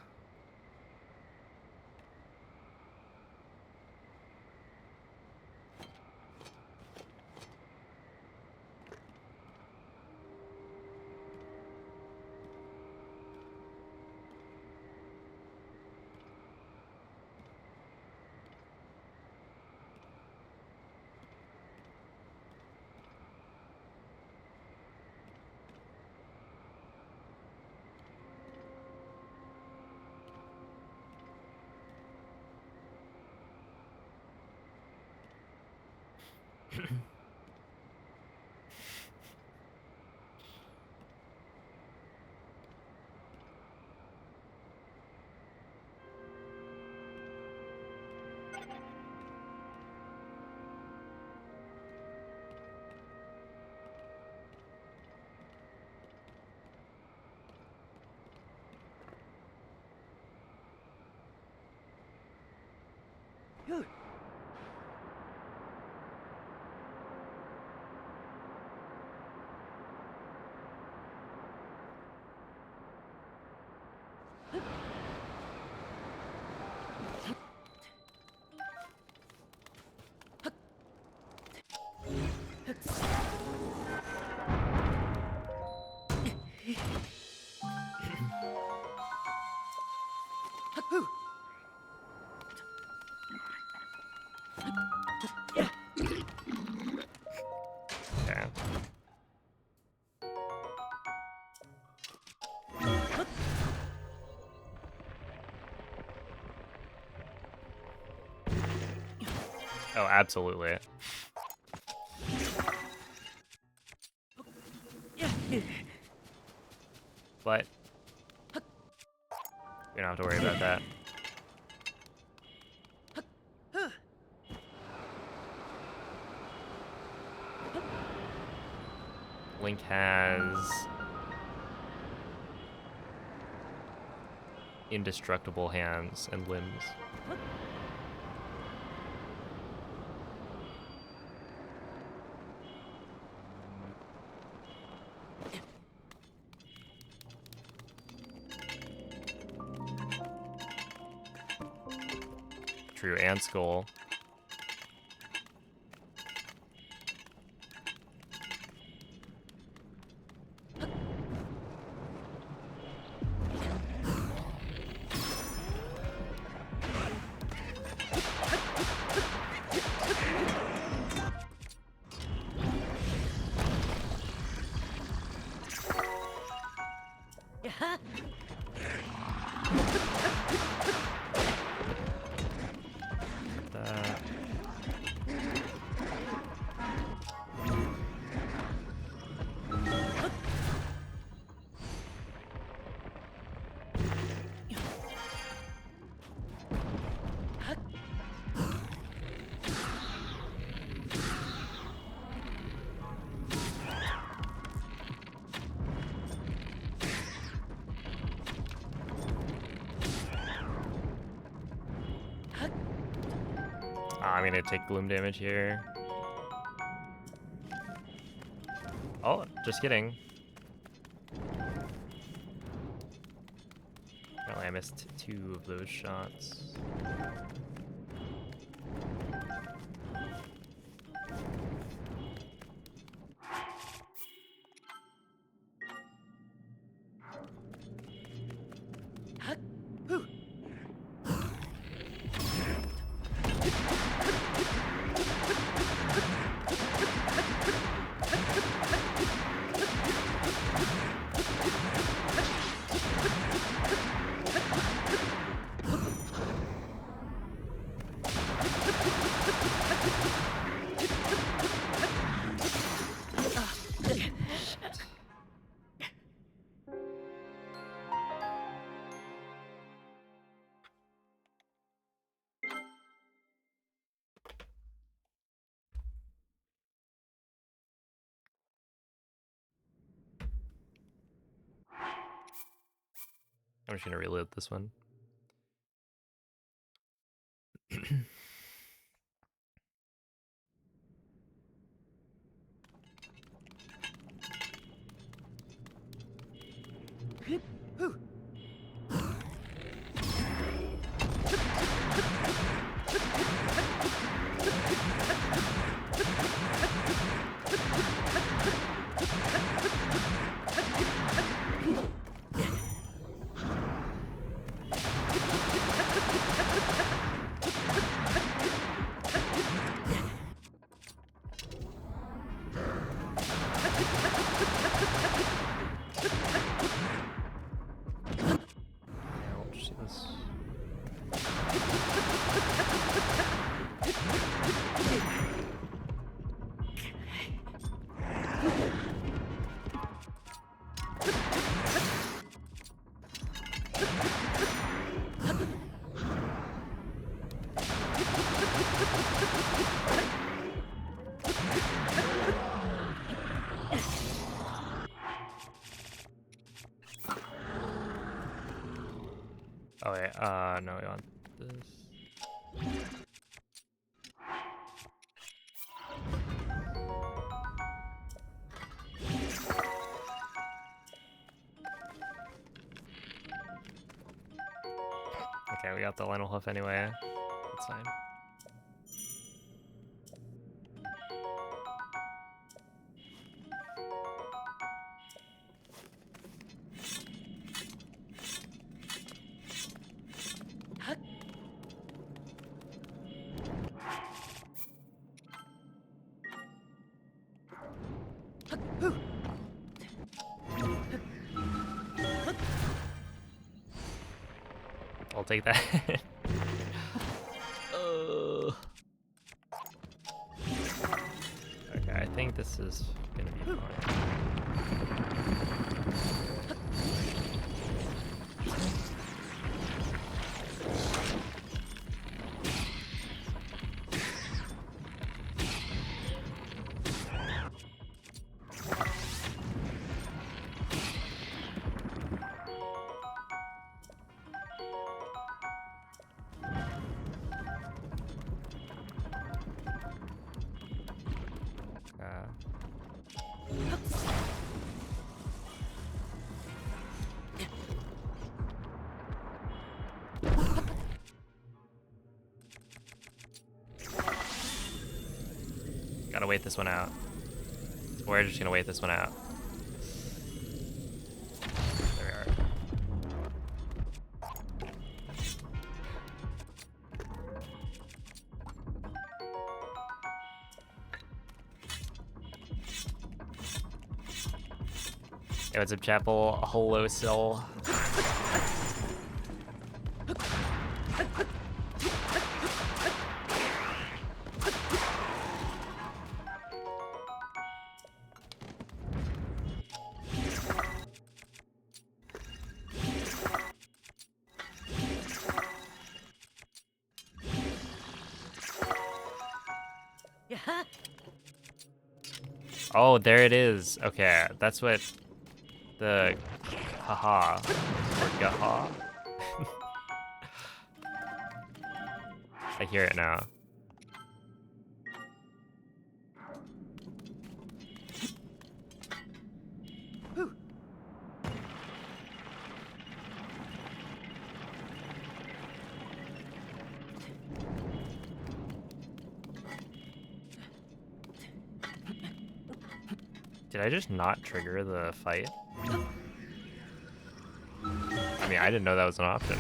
[SPEAKER 1] Okay. Oh, absolutely. But we don't have to worry about that. Link has indestructible hands and limbs. True, and Skull. That. I'm gonna take gloom damage here. Oh, just kidding. Apparently I missed 2 of those shots. I'm just gonna reload this one. Oh wait, no, we want this. Okay, we got the Lionel Hoof anyway. That's fine. I'll take that. Okay, I think this is gonna be fine. Gotta wait this one out. We're just gonna wait this one out. There we are. Hey, what's up, Chapel? Hello, Sil. Oh, there it is. Okay, that's what the haha or gaha. I hear it now. Did I just not trigger the fight? I mean, I didn't know that was an option.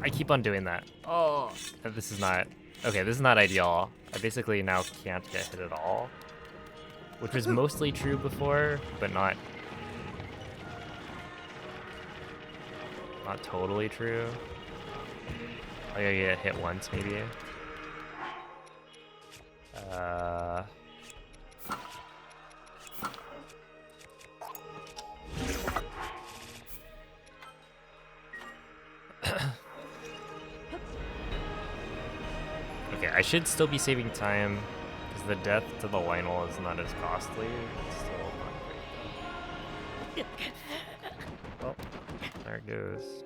[SPEAKER 1] I keep on doing that. Oh, this is not... Okay, this is not ideal. I basically now can't get hit at all. Which was mostly true before, but not totally true. I gotta get hit once, maybe. Okay, I should still be saving time, because the death to the Lionel is not as costly. It's still not great, though. Oh, there it goes.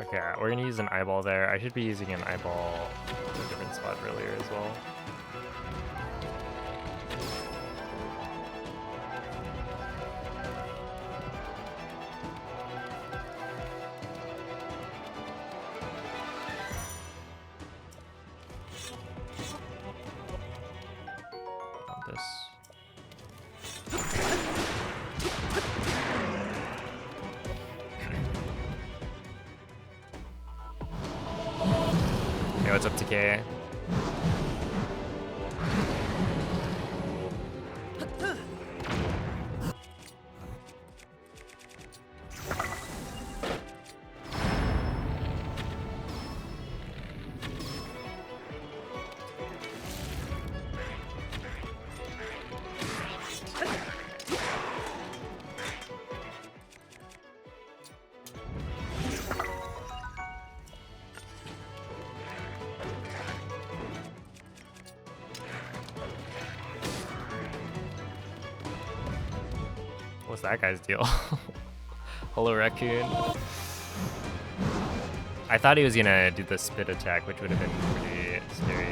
[SPEAKER 1] Okay, we're gonna use an eyeball there. I should be using an eyeball in a different spot earlier as well. On this. Hey, what's up, TK? What's that guy's deal? Hello, raccoon. I thought he was gonna do the spit attack, which would have been pretty scary.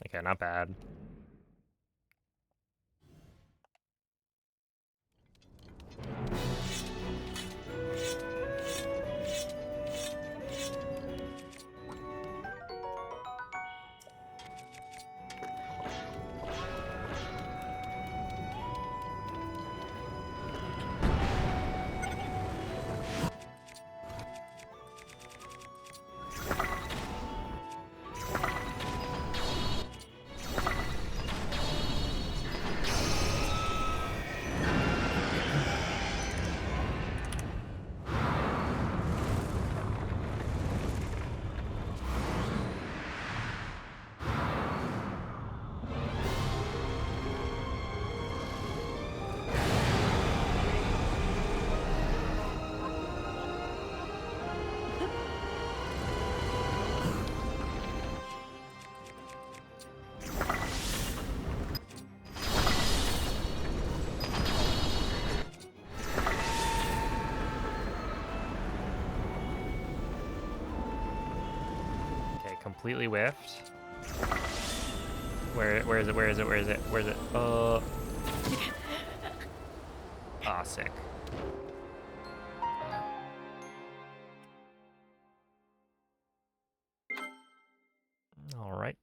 [SPEAKER 1] Okay, not bad. Completely whiffed. Where is it? Where is it? Where is it? Where is it? Ah, sick. All right.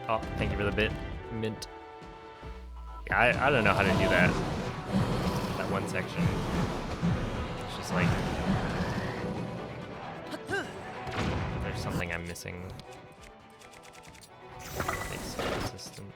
[SPEAKER 1] Oh, thank you for the bit, mint. Yeah, I don't know how to do that. That one section. It's just like there's something I'm missing. It's consistent.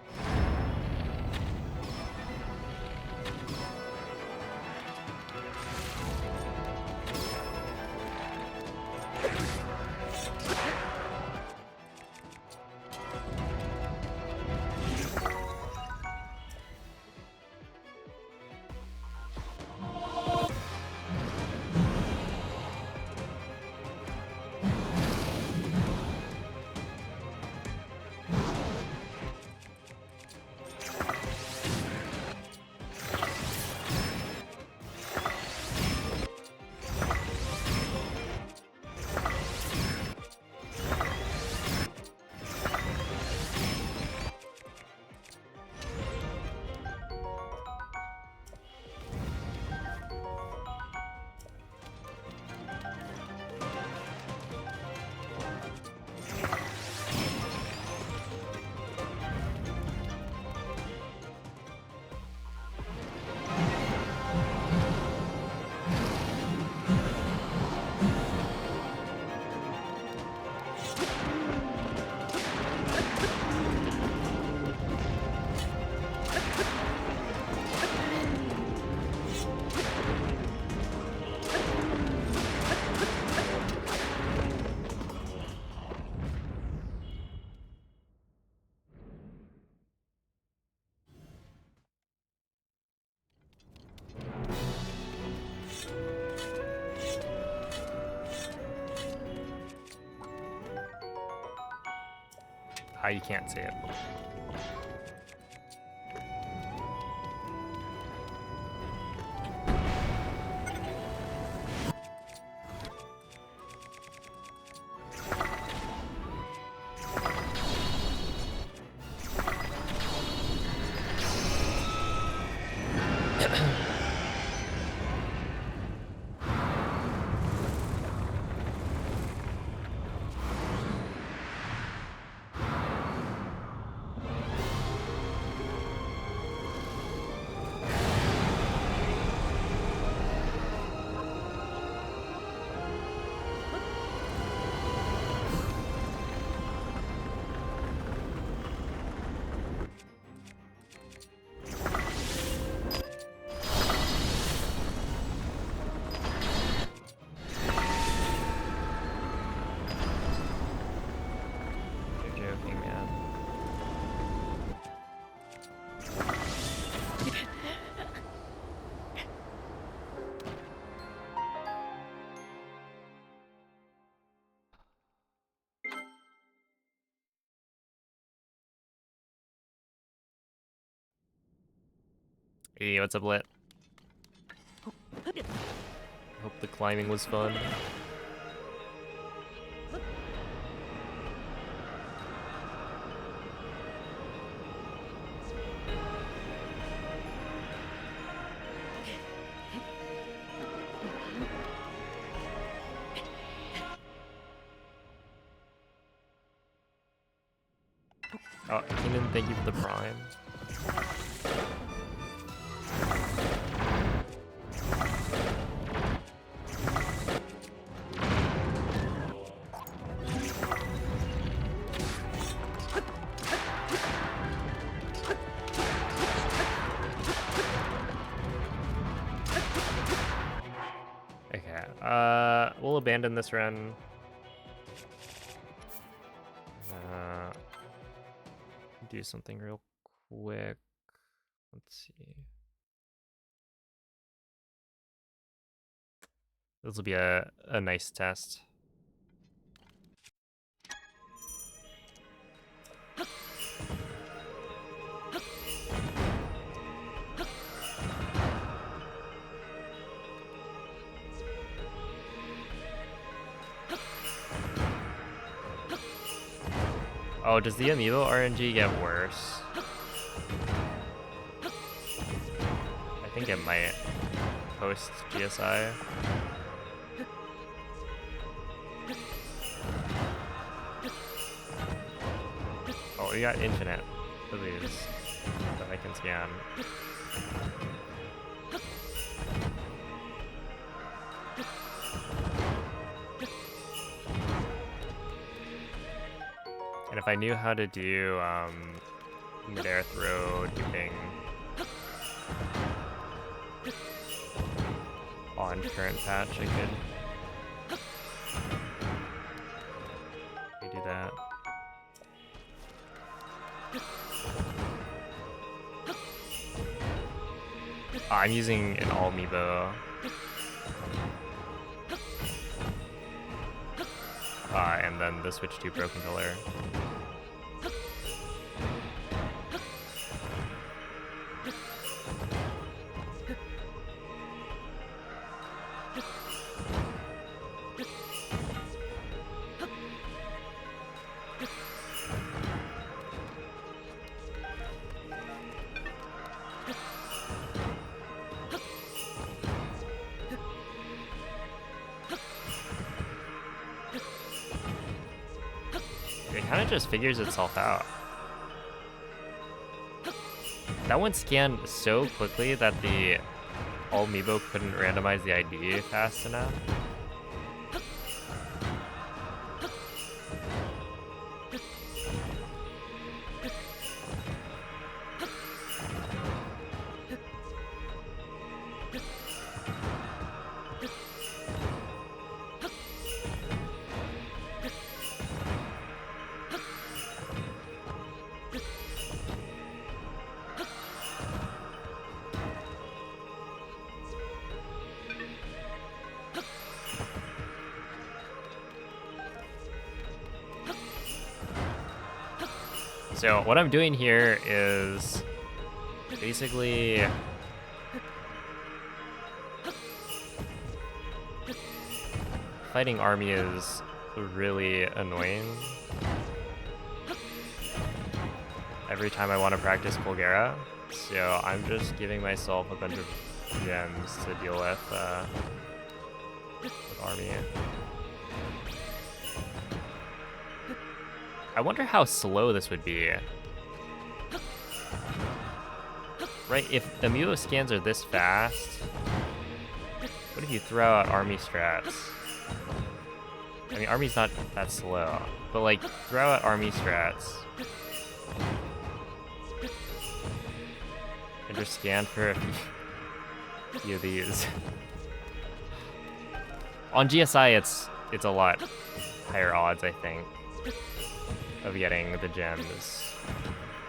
[SPEAKER 1] You can't see it. Hey, what's up, Lit? Hope the climbing was fun. Oh, Keenan, thank you for the prime. Okay, we'll abandon this run. Do something real quick. Let's see. This will be a nice test. Oh, does the amiibo RNG get worse? I think it might post GSI. Oh, we got infinite of these that I can scan. And if I knew how to do mid-air throw duping on current patch, I could do that. I'm using an all amiibo. And then the switch to Pro Controller. It kind of just figures itself out. That one scanned so quickly that the all amiibo couldn't randomize the ID fast enough. So what I'm doing here is basically fighting Army is really annoying. Every time I want to practice Colgera, so I'm just giving myself a bunch of gems to deal with Army. I wonder how slow this would be. Right, if the amiibo scans are this fast, what if you throw out Army strats? I mean, Army's not that slow, but like, throw out Army strats. And just scan for a few of these. On GSI, it's a lot higher odds, I think, of getting the gems. I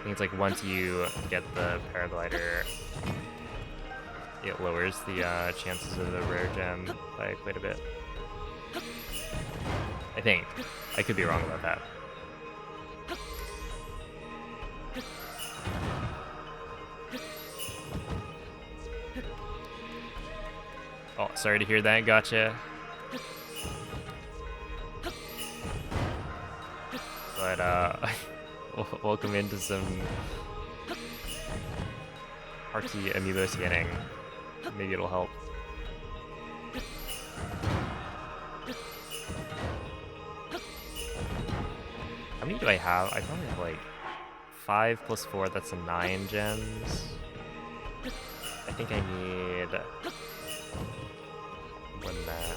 [SPEAKER 1] think it's like once you get the paraglider, it lowers the chances of the rare gem by quite a bit. I think. I could be wrong about that. Oh, sorry to hear that. Gotcha. But welcome into some RT amiibo scanning. Maybe it'll help. How many do I have? I probably have like 5 plus 4, that's 9 gems. I think I need more than that.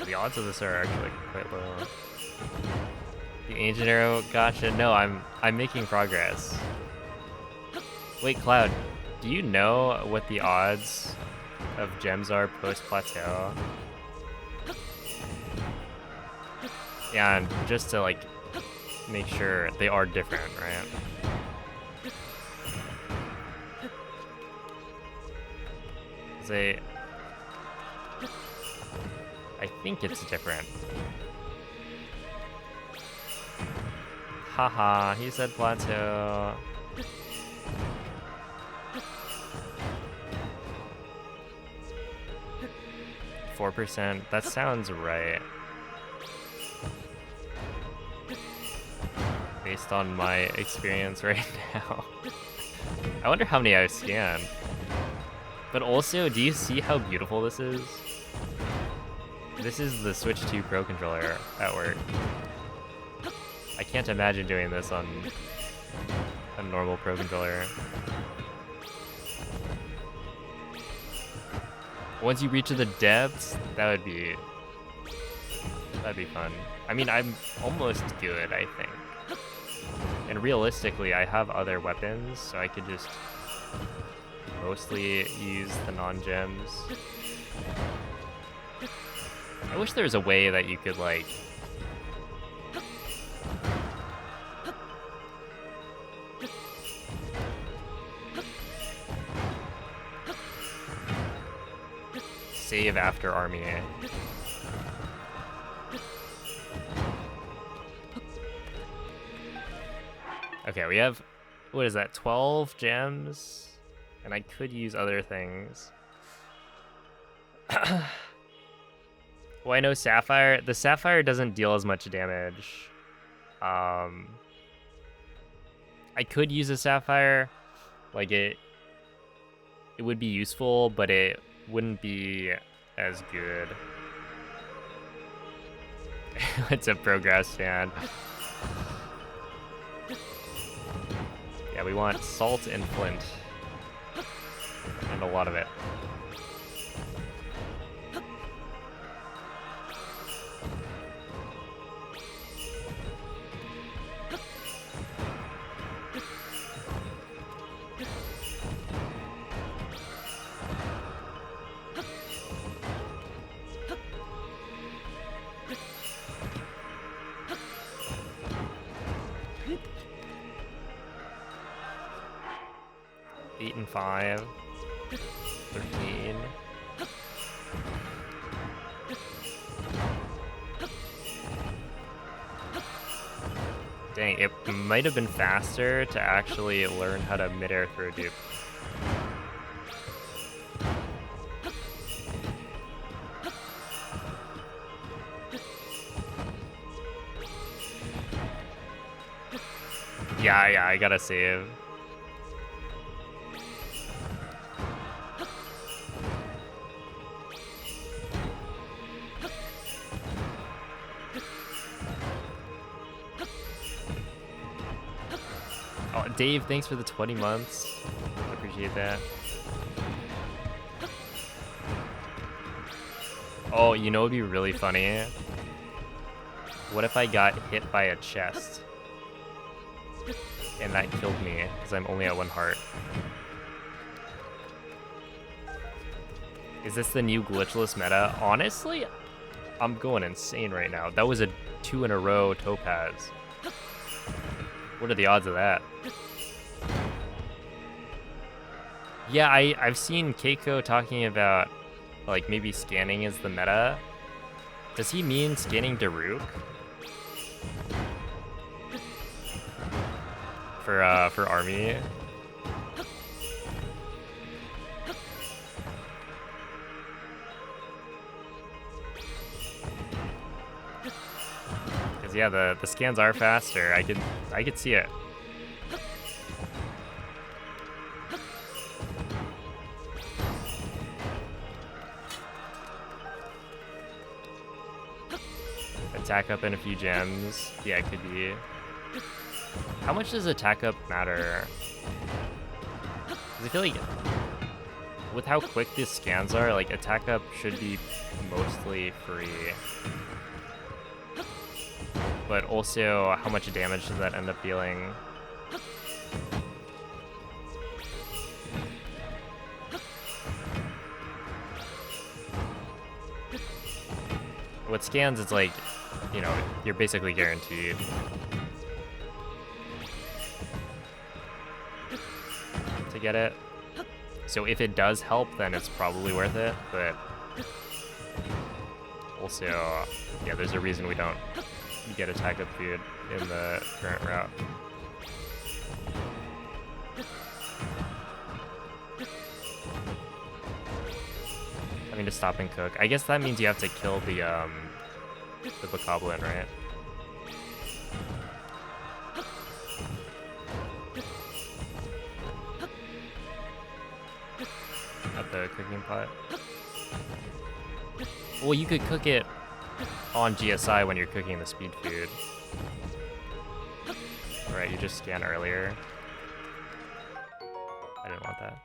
[SPEAKER 1] The odds of this are actually quite low. The ancient arrow, gotcha. No, I'm making progress. Wait, Cloud, do you know what the odds of gems are post plateau? Yeah, and just to like make sure they are different, right? I think it's different. Haha, he said plateau. %. That sounds right. Based on my experience right now. I wonder how many I've scanned. But also, do you see how beautiful this is? This is the Switch 2 Pro controller at work. I can't imagine doing this on a normal Pro controller. Once you reach the depths, that'd be fun. I mean, I'm almost good, I think. And realistically, I have other weapons, so I could just mostly use the non-gems. I wish there was a way that you could, like, save after army. Okay, we have, what is that, 12 gems? And I could use other things. Well, I know Sapphire. The Sapphire doesn't deal as much damage. I could use a Sapphire. Like, it would be useful, but it wouldn't be as good. It's a progress stand. Yeah, we want salt and flint. And a lot of it. Eight and 5. 13. Dang, it might have been faster to actually learn how to mid-air throw dupe. Yeah, I gotta save. Oh, Dave, thanks for the 20 months. I appreciate that. Oh, you know what'd be really funny? What if I got hit by a chest? And that killed me, because I'm only at 1 heart. Is this the new glitchless meta? Honestly, I'm going insane right now. That was a 2 in a row topaz. What are the odds of that? Yeah, I've seen Keiko talking about, like, maybe scanning is the meta. Does he mean scanning Daruk? For army? Cause yeah, the scans are faster. I could see it. Attack up in a few gems. Yeah, it could be. How much does attack up matter? 'Cause I feel like with how quick these scans are, like attack up should be mostly free. But also, how much damage does that end up dealing? With scans, it's like, you know, you're basically guaranteed. To get it. So if it does help, then it's probably worth it, but also, yeah, there's a reason we don't get attack up food in the current route. Having to stop and cook. I guess that means you have to kill the bokoblin, right? At the cooking pot. Well, you could cook it on GSI when you're cooking the speed food. Alright, you just scan earlier. I didn't want that.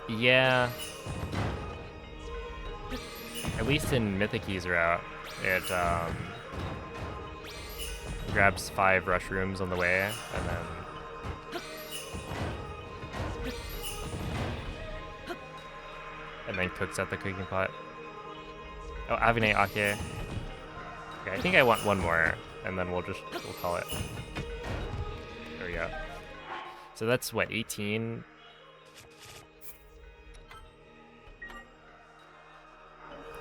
[SPEAKER 1] Yeah. At least in Mythic's route, it grabs 5 rush rooms on the way, and then cooks at the cooking pot. Oh, Avine Ake. Okay, I think I want one more, and then we'll call it. There we go. So that's what, 18?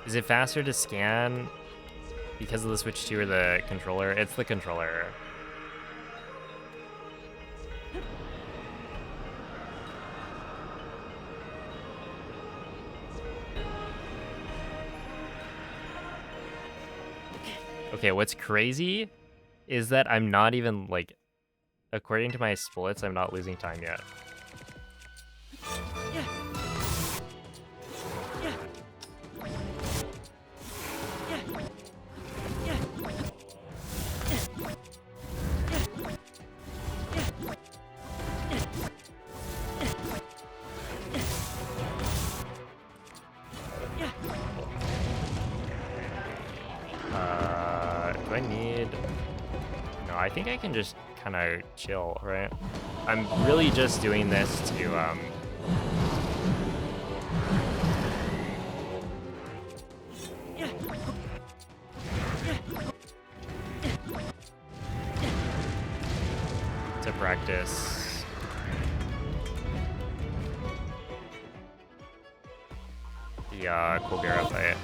[SPEAKER 1] Is it faster to scan because of the Switch 2 or the controller? It's the controller. Okay, what's crazy is that I'm not even, like, according to my splits, I'm not losing time yet. Do I need... No, I think I can just kind of chill, right? I'm really just doing this to practice the Colbera fight.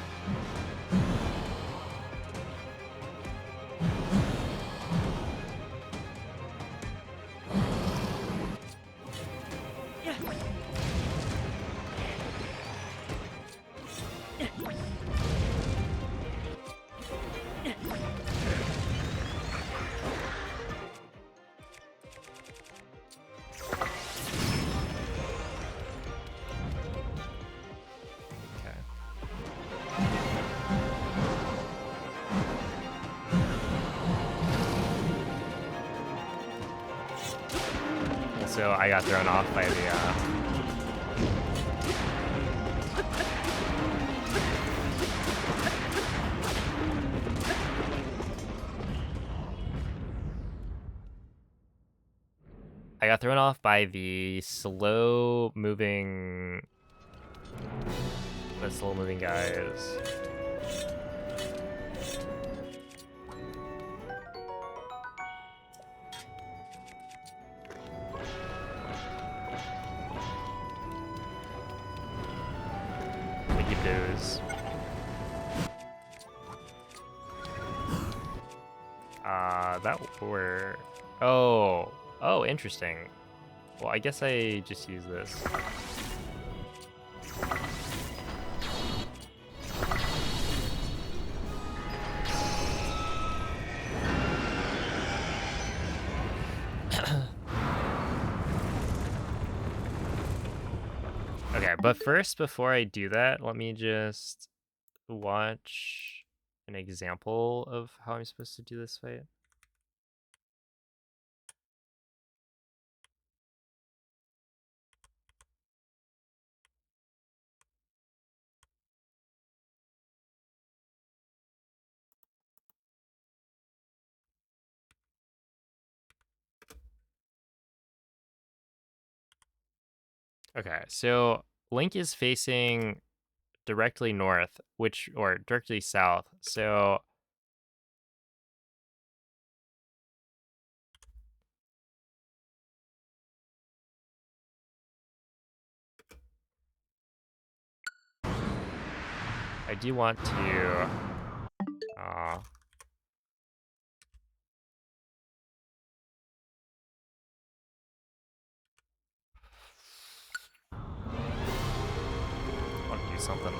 [SPEAKER 1] Also, I got thrown off by the slow moving guys. Wicked does. That were... Oh, interesting. Well, I guess I just use this. Okay, but first, before I do that, let me just watch an example of how I'm supposed to do this fight. Okay, so Link is facing directly north, or directly south. So I do want to want to do something.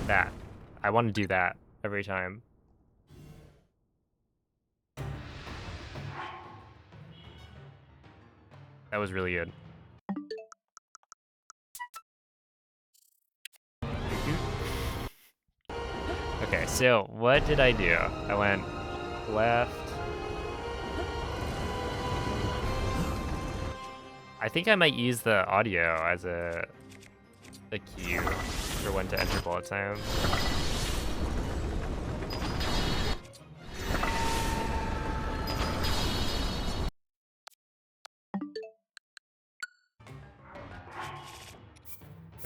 [SPEAKER 1] That. I want to do that every time. That was really good. Okay, so what did I do? I went left. I think I might use the audio as a cue for when to enter bullet time.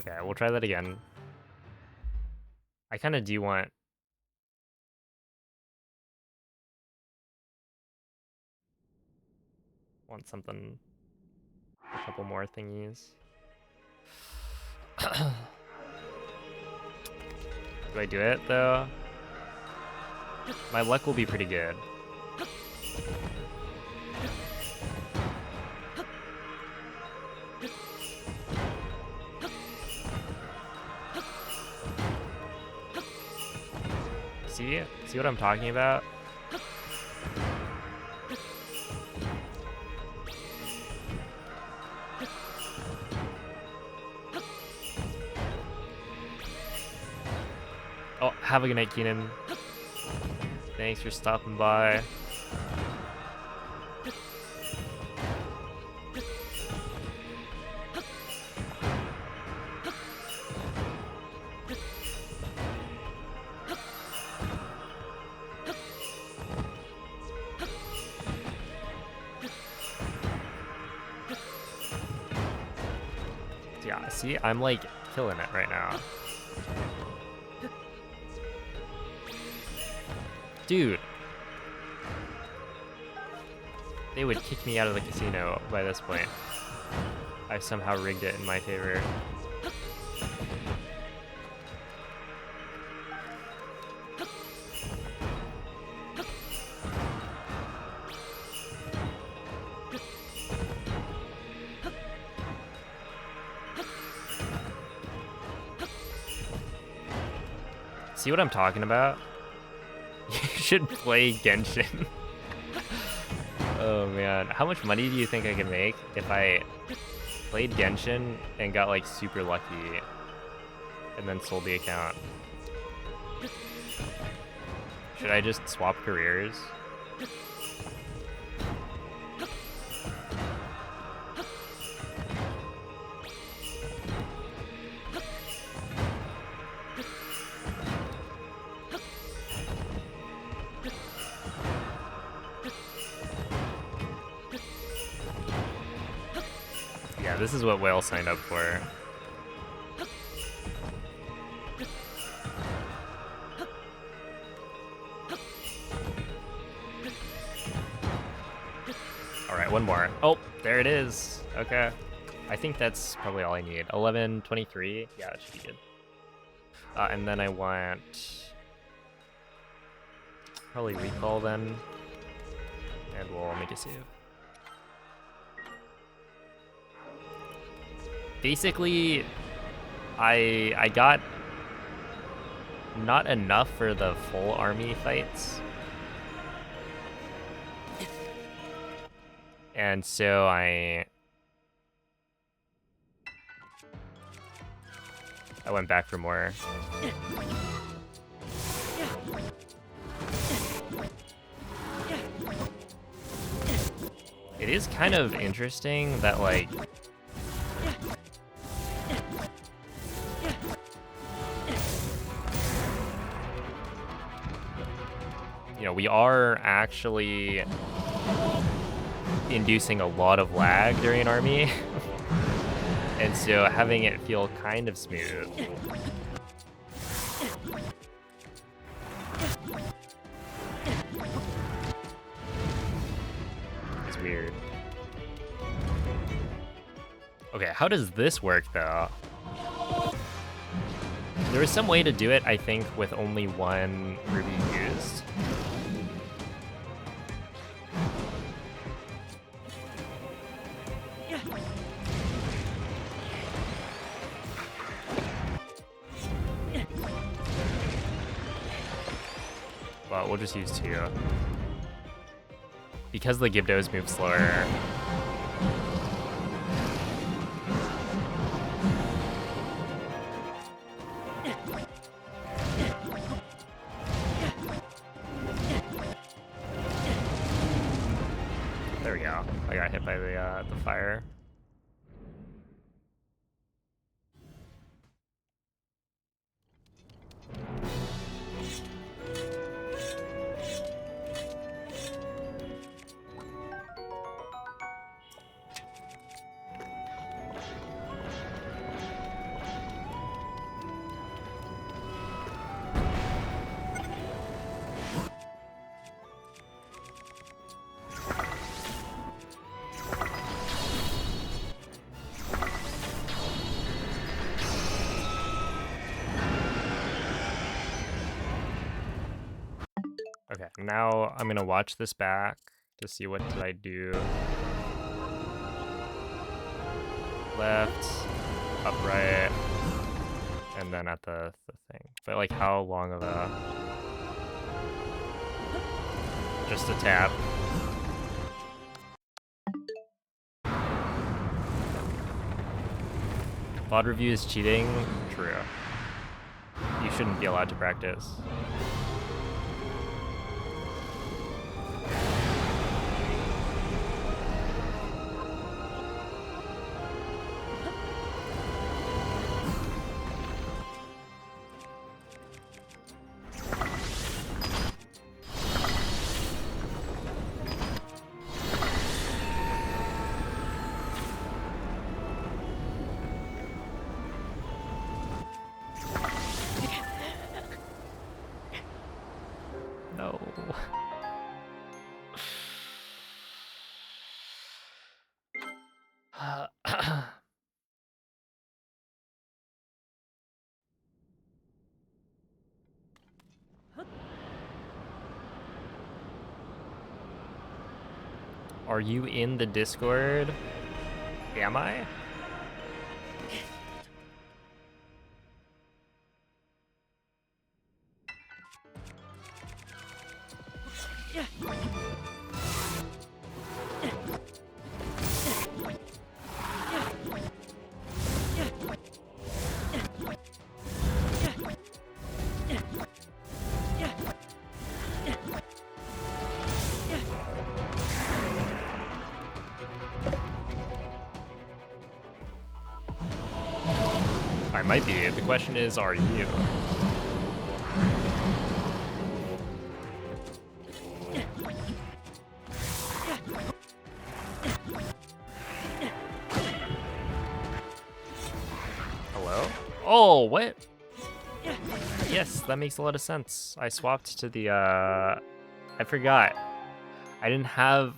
[SPEAKER 1] Okay, we'll try that again. I kind of do want... something... a couple more thingies. Do I do it, though? My luck will be pretty good. See what I'm talking about? Oh, have a good night, Keenan. Thanks for stopping by. Yeah, see, I'm like killing it right now. Dude. They would kick me out of the casino by this point. I somehow rigged it in my favor. See what I'm talking about? You should play Genshin. Oh man, how much money do you think I could make if I played Genshin and got like super lucky and then sold the account? Should I just swap careers? Yeah, this is what Whale signed up for. Alright, one more. Oh, there it is. Okay. I think that's probably all I need. 11:23. Yeah, that should be good. And then I want... probably recall then. And we'll make a save. Basically, I got not enough for the full army fights. And so I went back for more. It is kind of interesting that, like, you know, we are actually inducing a lot of lag during army. And so having it feel kind of smooth. It's weird. Okay, how does this work though? There was some way to do it, I think, with only one ruby used. But we'll just use 2. Because the Gibdos move slower. There we go. I got hit by the fire. Okay, now I'm gonna watch this back to see what did I do. Left, up, right, and then at the thing. But like, how long of a... just a tap. VOD review is cheating? True. You shouldn't be allowed to practice. No. Are you in the Discord? Am I? I might be. The question is, are you? Hello? Oh, what? Yes, that makes a lot of sense. I swapped to the, I forgot. I didn't have,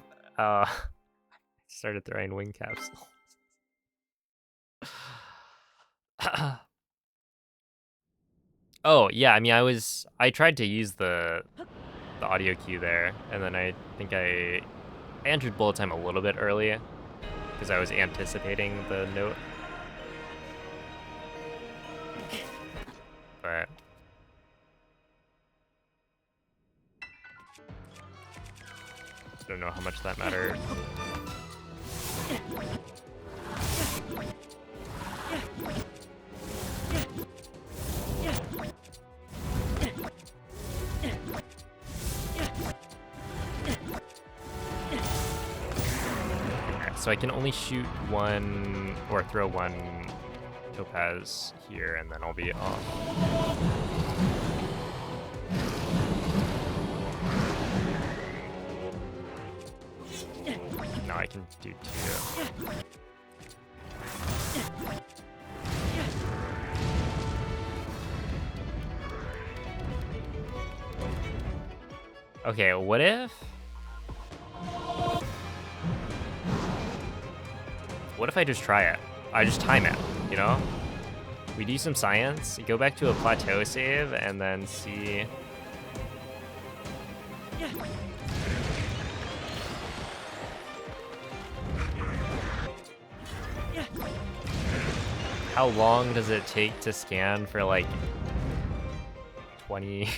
[SPEAKER 1] started throwing wing capsules. Oh, yeah, I mean, I tried to use the audio cue there, and then I think I entered bullet time a little bit early, because I was anticipating the note. But I don't know how much that mattered. So I can only shoot one or throw one topaz here, and then I'll be off. No, I can do two. Okay, what if? What if I just try it? I just time it, you know? We do some science, go back to a plateau save, and then see. How long does it take to scan for like 20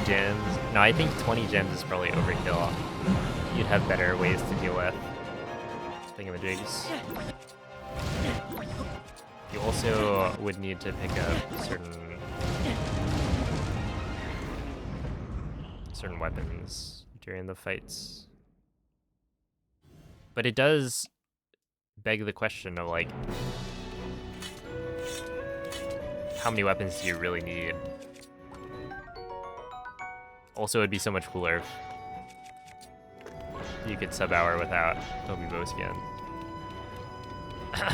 [SPEAKER 1] gems? No, I think 20 gems is probably overkill. You'd have better ways to deal with thingamajigs. You also would need to pick up certain weapons during the fights. But it does beg the question of like, how many weapons do you really need? Also, it'd be so much cooler if you could sub-hour without Toby Bow skin. Do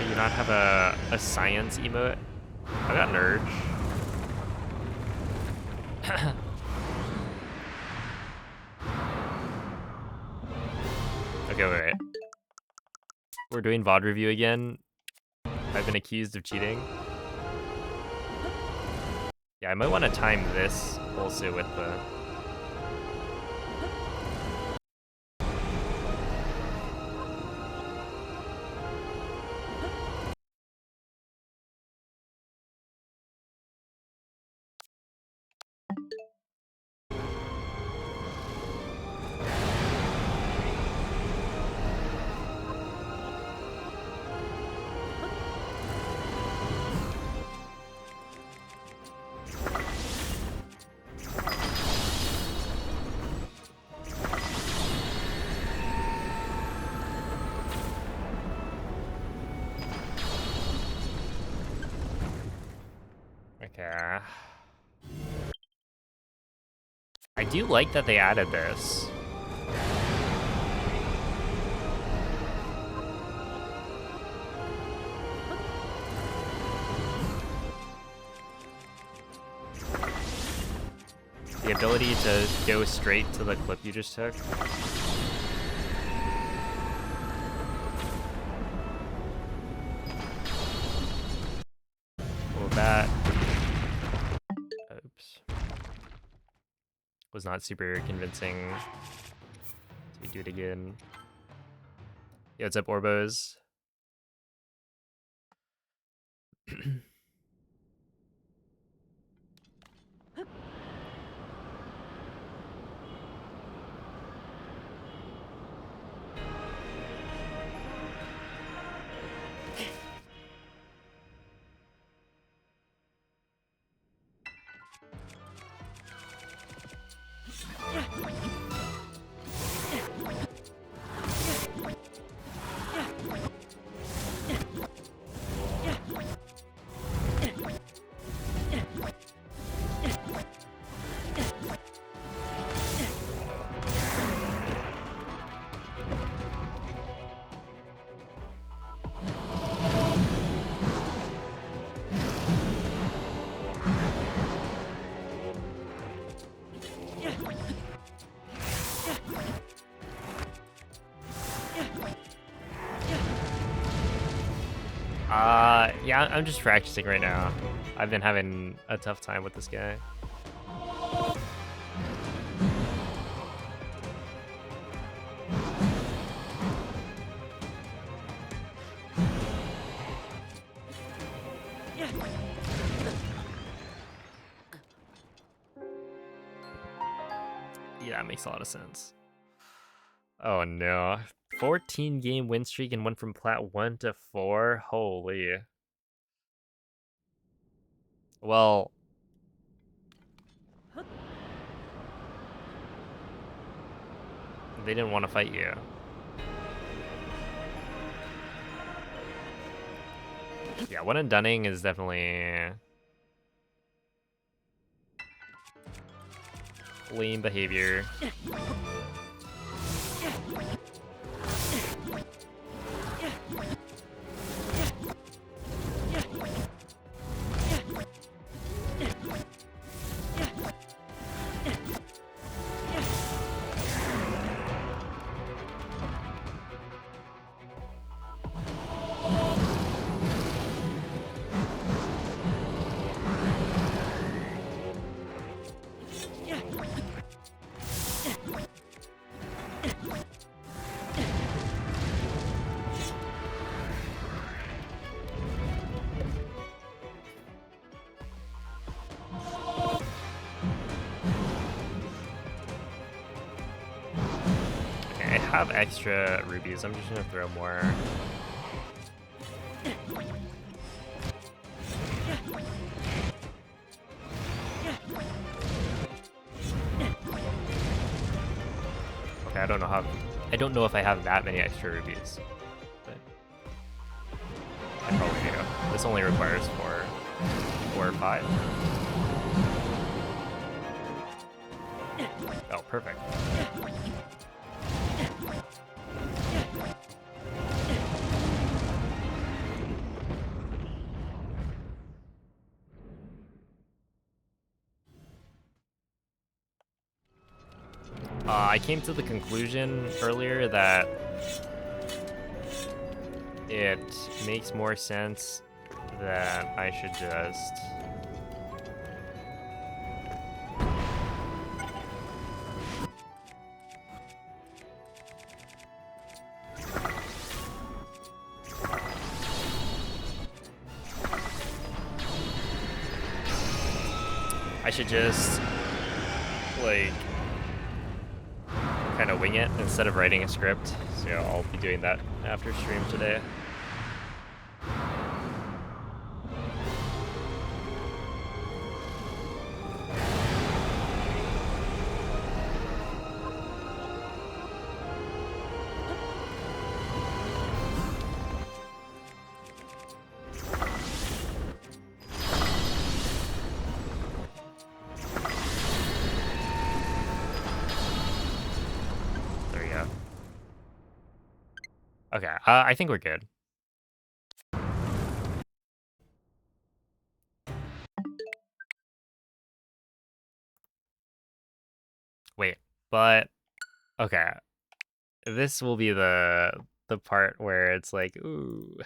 [SPEAKER 1] you not have a science emote? I got Nurge. Okay, wait. We're doing VOD review again. I've been accused of cheating. Yeah, I might want to time this also with the... Okay. I do like that they added this. The ability to go straight to the clip you just took. Well, that... Oops. was not super convincing. So we do it again. Yo, what's up, Orbos? Yeah, I'm just practicing right now. I've been having a tough time with this guy. Yeah, it makes a lot of sense. Oh no. 14 game win streak and went from plat 1 to 4. Holy. Well, they didn't want to fight you. Yeah, one and dunning is definitely lame behavior. Okay, I have extra rubies. I'm just gonna throw more. Okay, I don't know if I have that many extra rubies, but I probably do. This only requires four or five. Oh, perfect. I came to the conclusion earlier that it makes more sense that I should just like kind of wing it instead of writing a script. So yeah, I'll be doing that after stream today. There we go. Okay, I think we're good. Wait, but okay. This will be the part where it's like, ooh.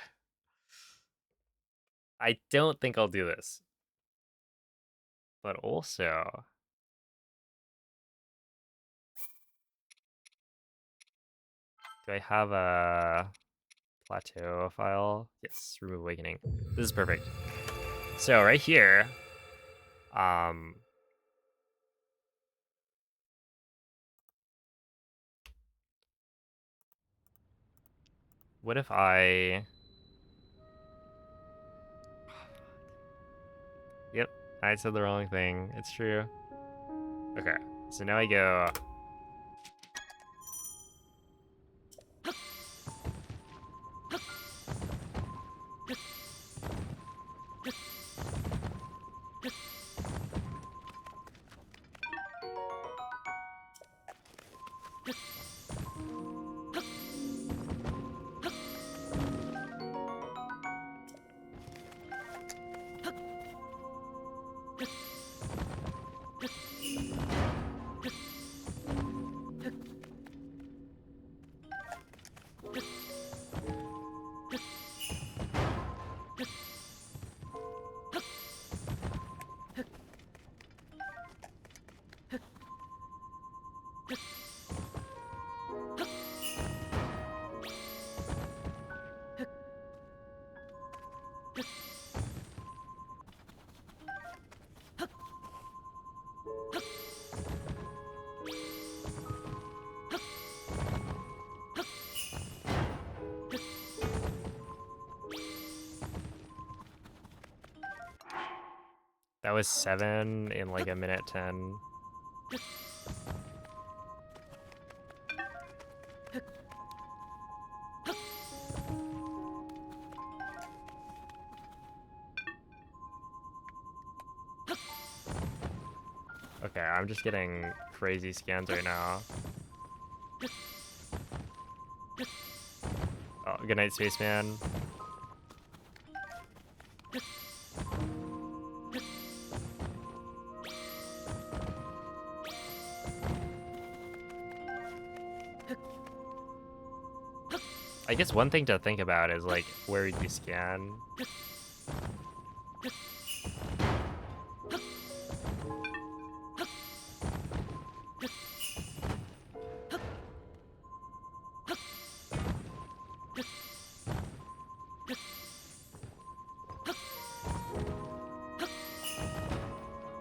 [SPEAKER 1] I don't think I'll do this. But also, Do I have a plateau file? Yes, remove awakening. This is perfect. So right here, um, what if I? Yep, I said the wrong thing. It's true. Okay, so now I go. That was 7 in like a minute 10. Okay, I'm just getting crazy scans right now. Oh, good night, spaceman. I guess one thing to think about is like where you scan.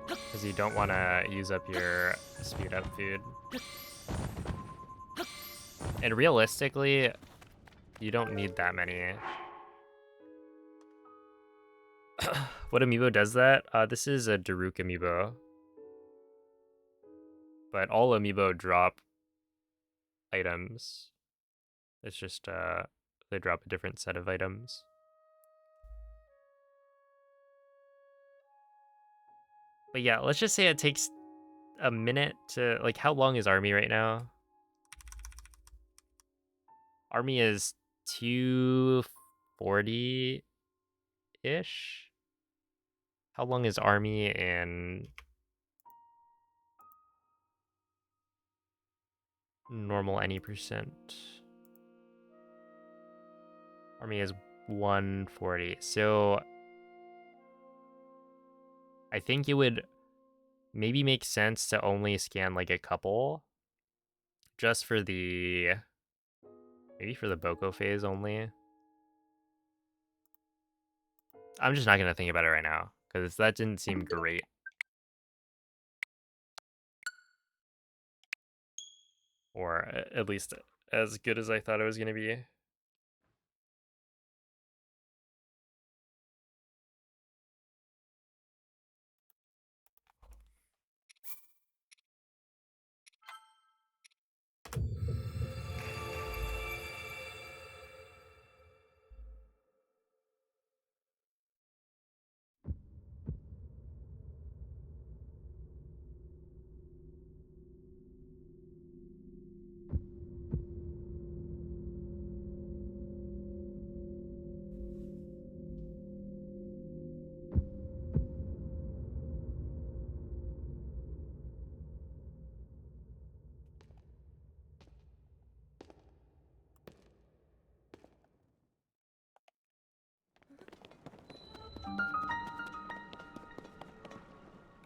[SPEAKER 1] Because you don't want to use up your speed up food. And realistically, you don't need that many. What amiibo does that? This is a Daruk amiibo. But all amiibo drop items. It's just they drop a different set of items. But yeah, let's just say it takes a minute to, like, how long is Army right now? Army is 240-ish. How long is Army in normal any percent? Army is 140. So I think it would maybe make sense to only scan like a couple just for the, maybe for the Boko phase only. I'm just not going to think about it right now because that didn't seem great. Or at least as good as I thought it was going to be.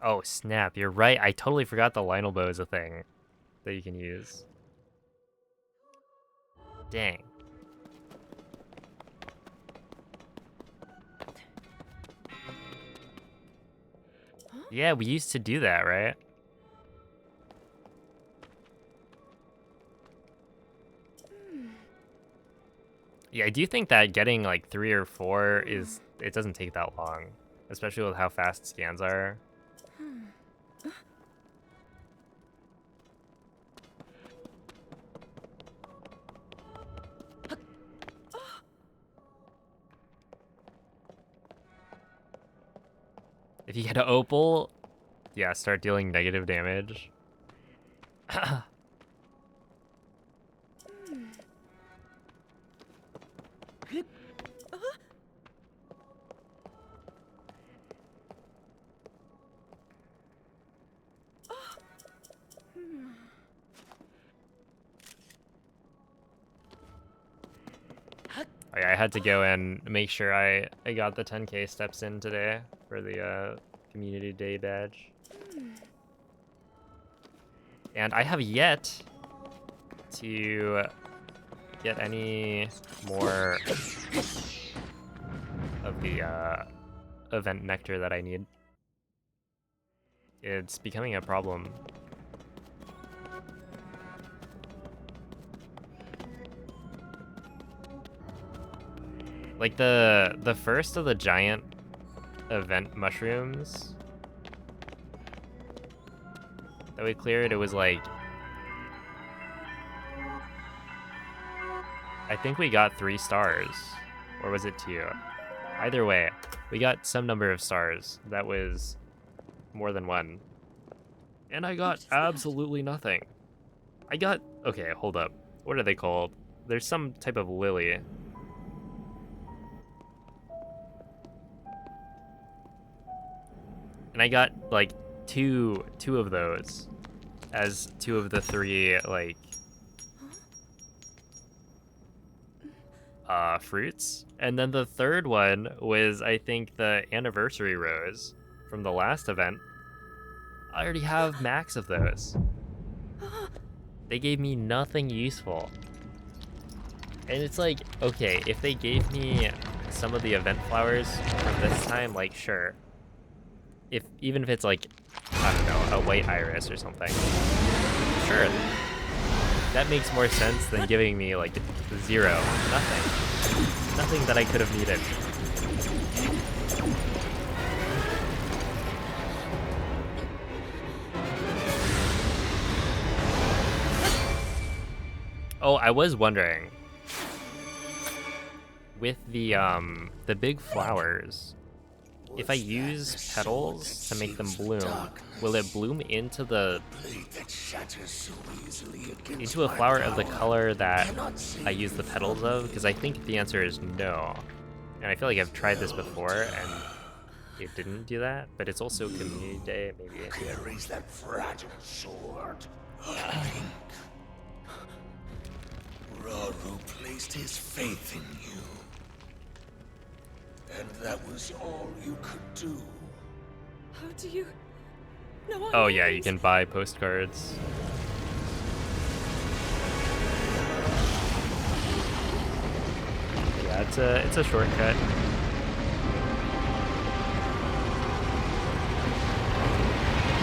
[SPEAKER 1] Oh, snap. You're right. I totally forgot the Lionel bow is a thing that you can use. Dang. Yeah, we used to do that, right? Yeah, I do think that getting like 3 or 4 is, it doesn't take that long, especially with how fast scans are. If you get an opal, yeah, start dealing negative damage. I had to go and make sure I got the 10k steps in today for the community day badge. And I have yet to get any more of the event nectar that I need. It's becoming a problem. Like the first of the giant event mushrooms that we cleared, it was like, I think we got 3 stars, or was it 2? Either way, we got some number of stars. That was more than 1. And I got absolutely nothing. I got, okay, hold up. What are they called? There's some type of lily. And I got like two of those as 2 of the 3 like fruits. And then the third one was, I think, the anniversary rose from the last event. I already have max of those. They gave me nothing useful. And it's like, okay, if they gave me some of the event flowers from this time, like, sure. Even if it's like, I don't know, a white iris or something. Sure. That makes more sense than giving me like 0. Nothing. Nothing that I could have needed. Oh, I was wondering, with the big flowers, if I use petals to make them bloom, will it bloom into a flower of the color that I use the petals of? Because I think the answer is no. And I feel like I've tried this before and it didn't do that, but it's also community day, maybe.
[SPEAKER 2] Carries that fragile sword. Raru placed his faith in you. And that was all you could do.
[SPEAKER 3] How do you know our
[SPEAKER 1] Oh yeah, you
[SPEAKER 3] names?
[SPEAKER 1] can buy postcards. Yeah, it's a shortcut.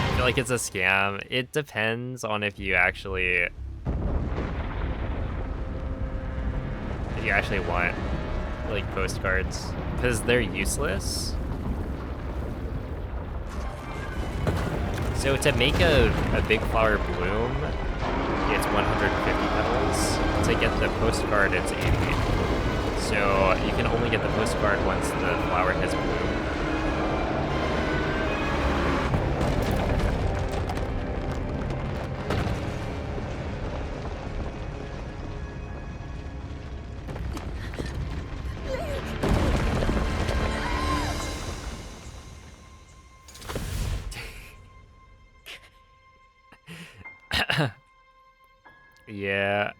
[SPEAKER 1] I feel like it's a scam. It depends on if you actually want like postcards, because they're useless. So to make a big flower bloom, it's 150 petals. To get the postcard, it's 80. So you can only get the postcard once the flower has bloomed. Yeah,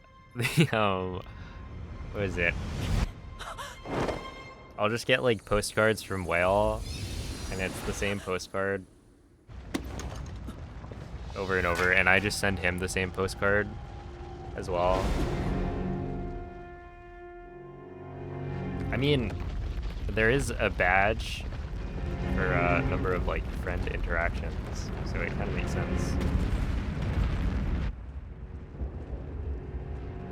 [SPEAKER 1] what is it? I'll just get like postcards from Whale, and it's the same postcard over and over, and I just send him the same postcard as well. mean, there is a badge for a number of like friend interactions, so it kind of makes sense.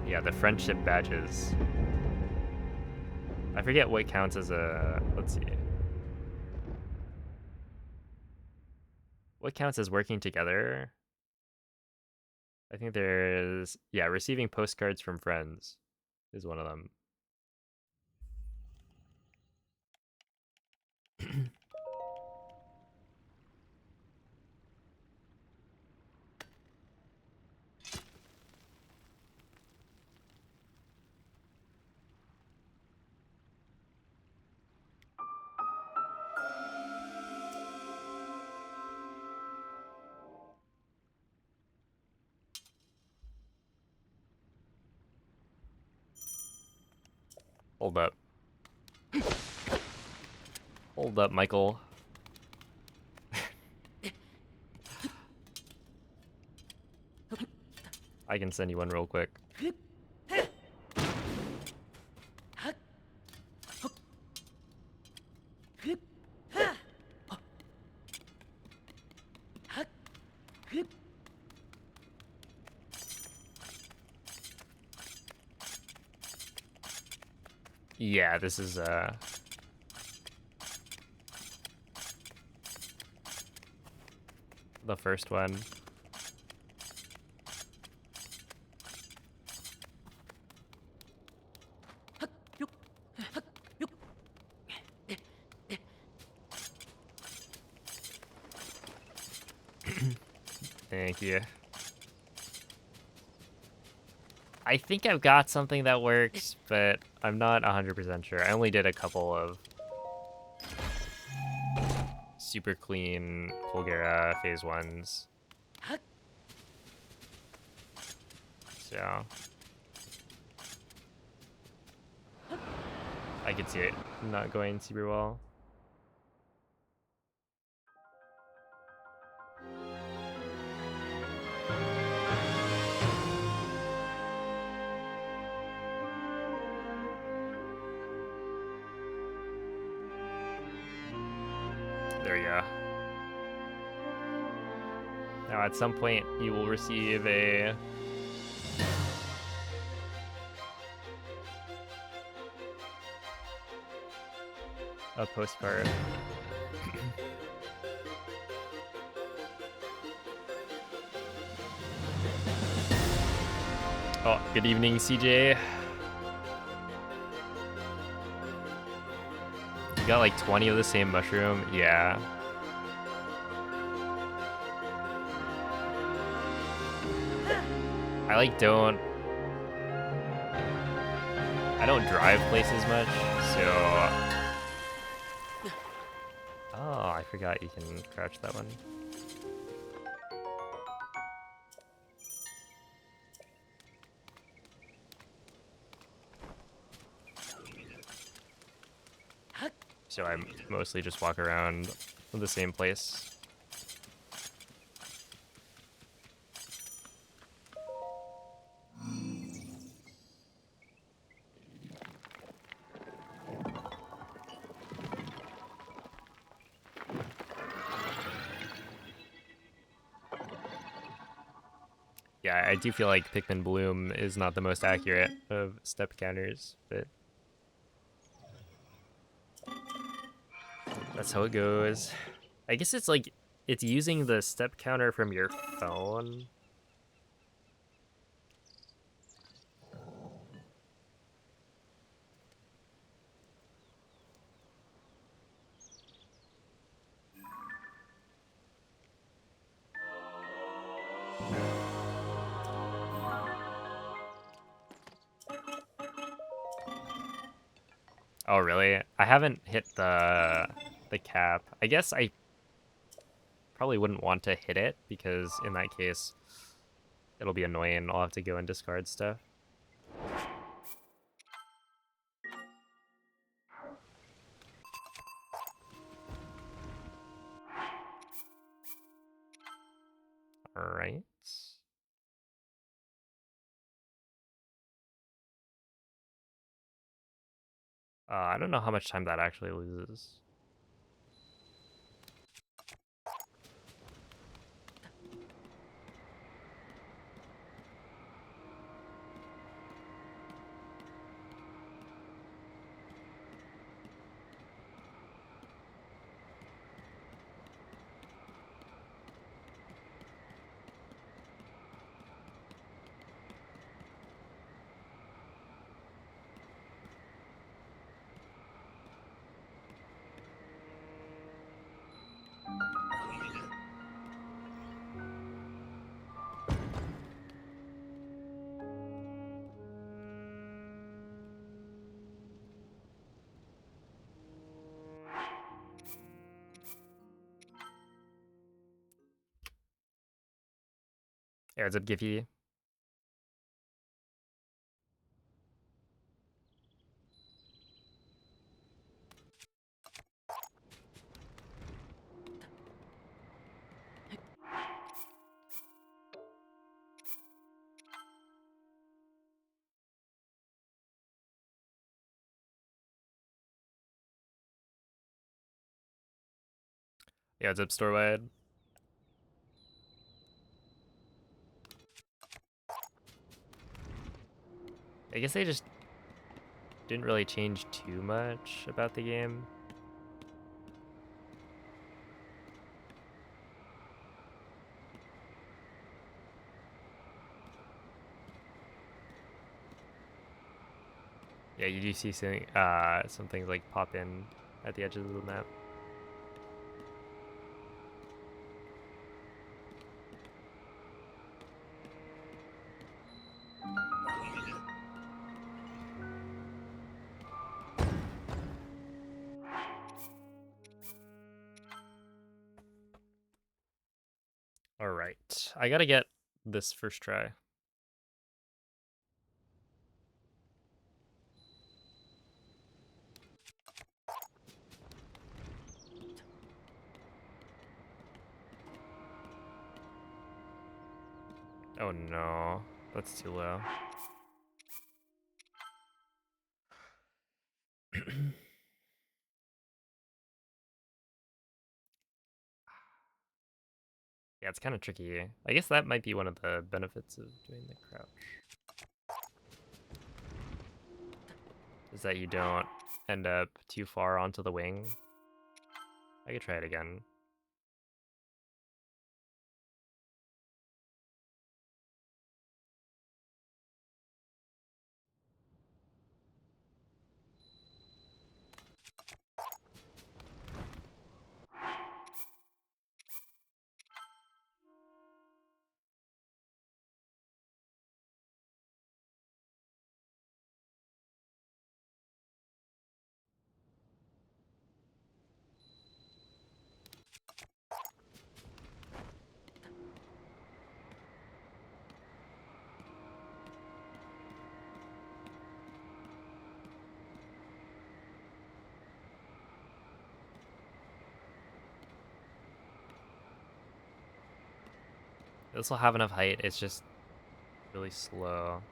[SPEAKER 1] Yeah, the friendship badges. I forget what counts as a, let's see. What counts as working together? I think there's, yeah, receiving postcards from friends is one of them. Hold up. Hold up, Michael. I can send you one real quick. Yeah, this is the first one. Thank you. I think I've got something that works, but I'm not 100% sure. I only did a couple of super clean Colgera phase ones. So I could see it not going super well. There you go. Now at some point you will receive a postcard. Oh, good evening, CJ. You got like 20 of the same mushroom? Yeah. I like I don't drive places much, so... Oh, I forgot you can crouch that one. So I mostly just walk around the same place. Yeah, I do feel like Pikmin Bloom is not the most accurate of step counters, but that's how it goes. I guess it's like, it's using the step counter from your phone. Oh, really? I haven't hit the cap. I guess I probably wouldn't want to hit it because in that case, it'll be annoying. I'll have to go and discard stuff. All right. I don't know how much time that actually loses. Yeah, what's up, Giphy? Yeah, what's up, Storewide? I guess they just didn't really change too much about the game. Yeah, you do see some things like pop in at the edges of the map. All right, I gotta get this first try. Oh no, that's too low. Yeah, it's kind of tricky. I guess that might be one of the benefits of doing the crouch, is that you don't end up too far onto the wing. I could try it again. This will have enough height, it's just really slow.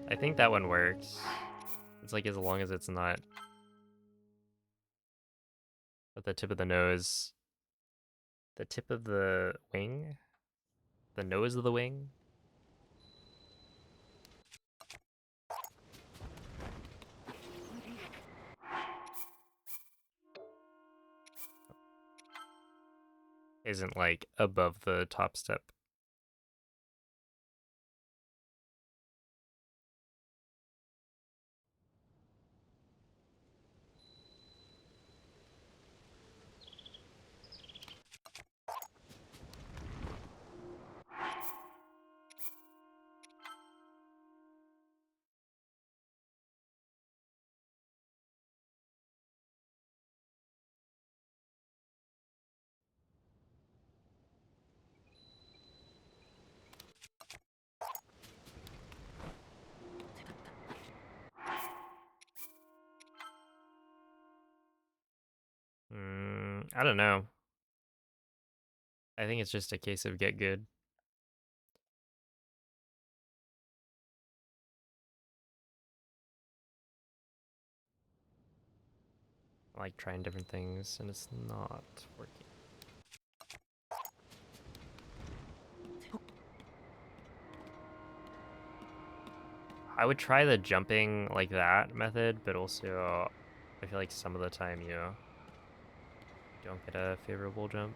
[SPEAKER 1] I think that one works. It's like as long as it's not at the tip of the nose. The tip of the wing? The nose of the wing? Isn't like above the top step. I don't know. I think it's just a case of get good. I like trying different things and it's not working. I would try the jumping like that method, but also I feel like some of the time you don't get a favorable jump.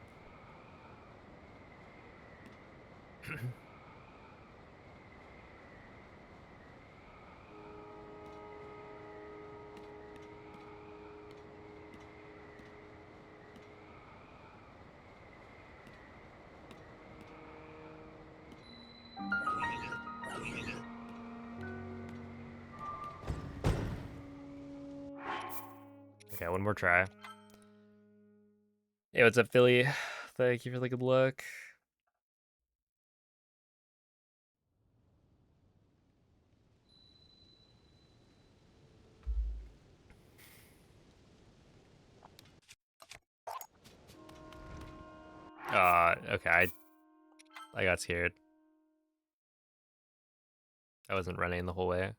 [SPEAKER 1] Okay, one more try. Hey, what's up, Philly? Thank you for the good luck. Okay, I got scared. I wasn't running the whole way.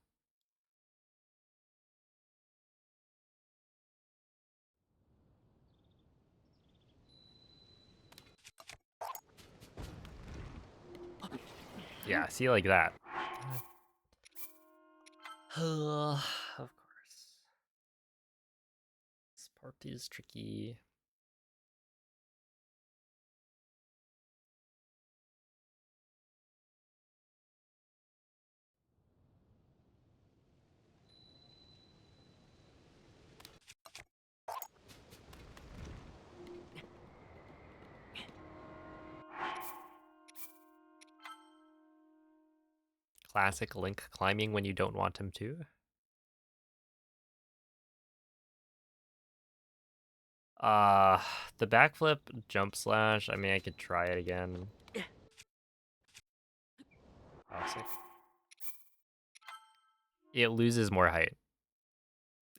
[SPEAKER 1] Yeah, see, like that. Of course. This part is tricky. Classic Link climbing when you don't want him to. Uh, the backflip jump slash, I mean, I could try it again. Oh, sick. It loses more height.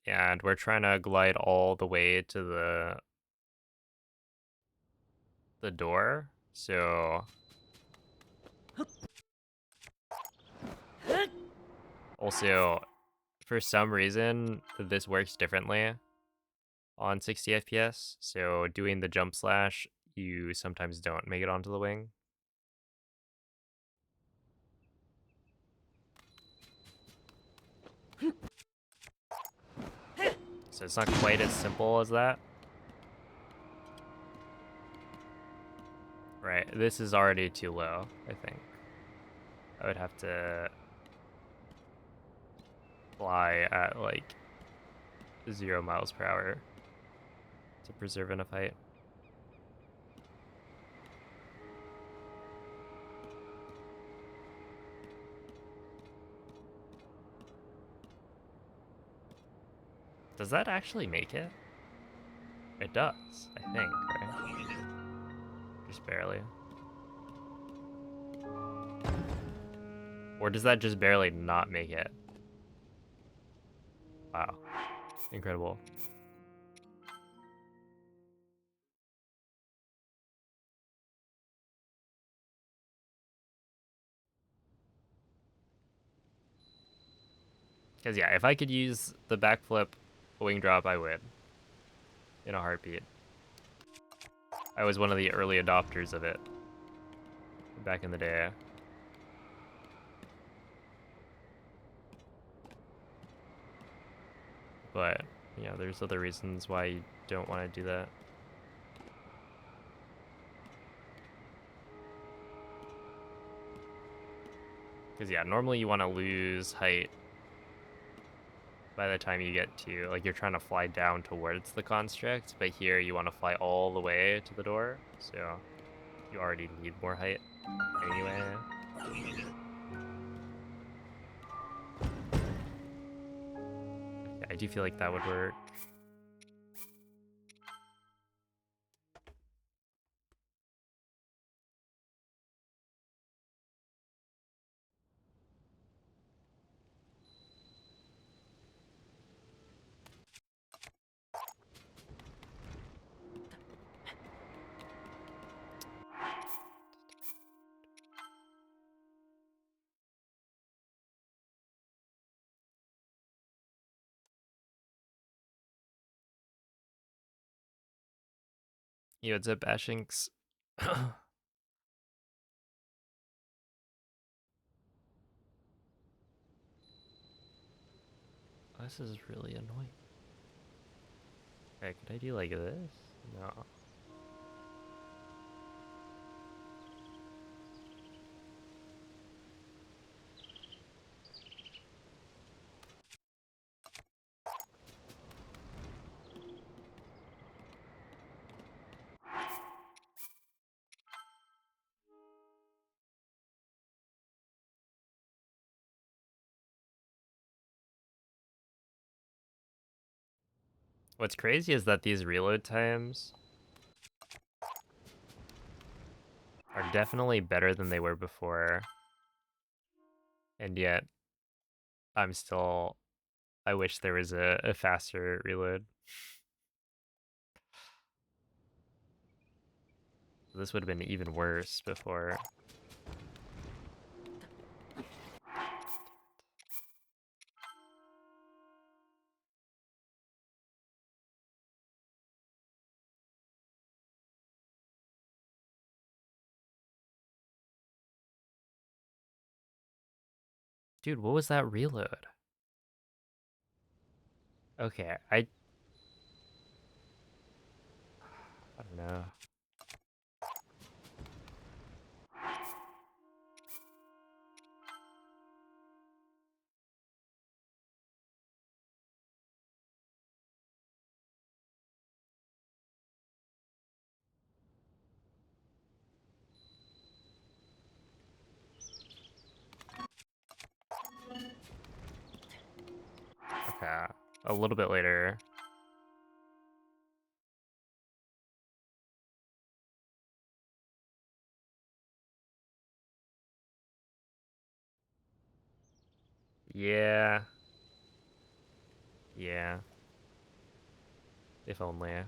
[SPEAKER 1] And we're trying to glide all the way to the door. So also, for some reason, this works differently on 60 FPS. So doing the jump slash, you sometimes don't make it onto the wing. So it's not quite as simple as that. Right, this is already too low, I think. I would have to fly at like 0 miles per hour to preserve enough height. Does that actually make it? It does, I think, right? Just barely. Or does that just barely not make it? Wow. Incredible. Because yeah, if I could use the backflip wing drop, I would. In a heartbeat. I was one of the early adopters of it. Back in the day. But, yeah, there's other reasons why you don't want to do that. Because, yeah, normally you want to lose height by the time you get to, like, you're trying to fly down towards the construct, but here you want to fly all the way to the door, so you already need more height anyway. Yeah, I do feel like that would work. Yo, what's up, Ashinks? This is really annoying. Okay, could I do like this? No. What's crazy is that these reload times are definitely better than they were before. And yet, I wish there was a faster reload. This would have been even worse before. Dude, what was that reload? Okay, I don't know. Okay, a little bit later. Yeah. Yeah. If only. Okay,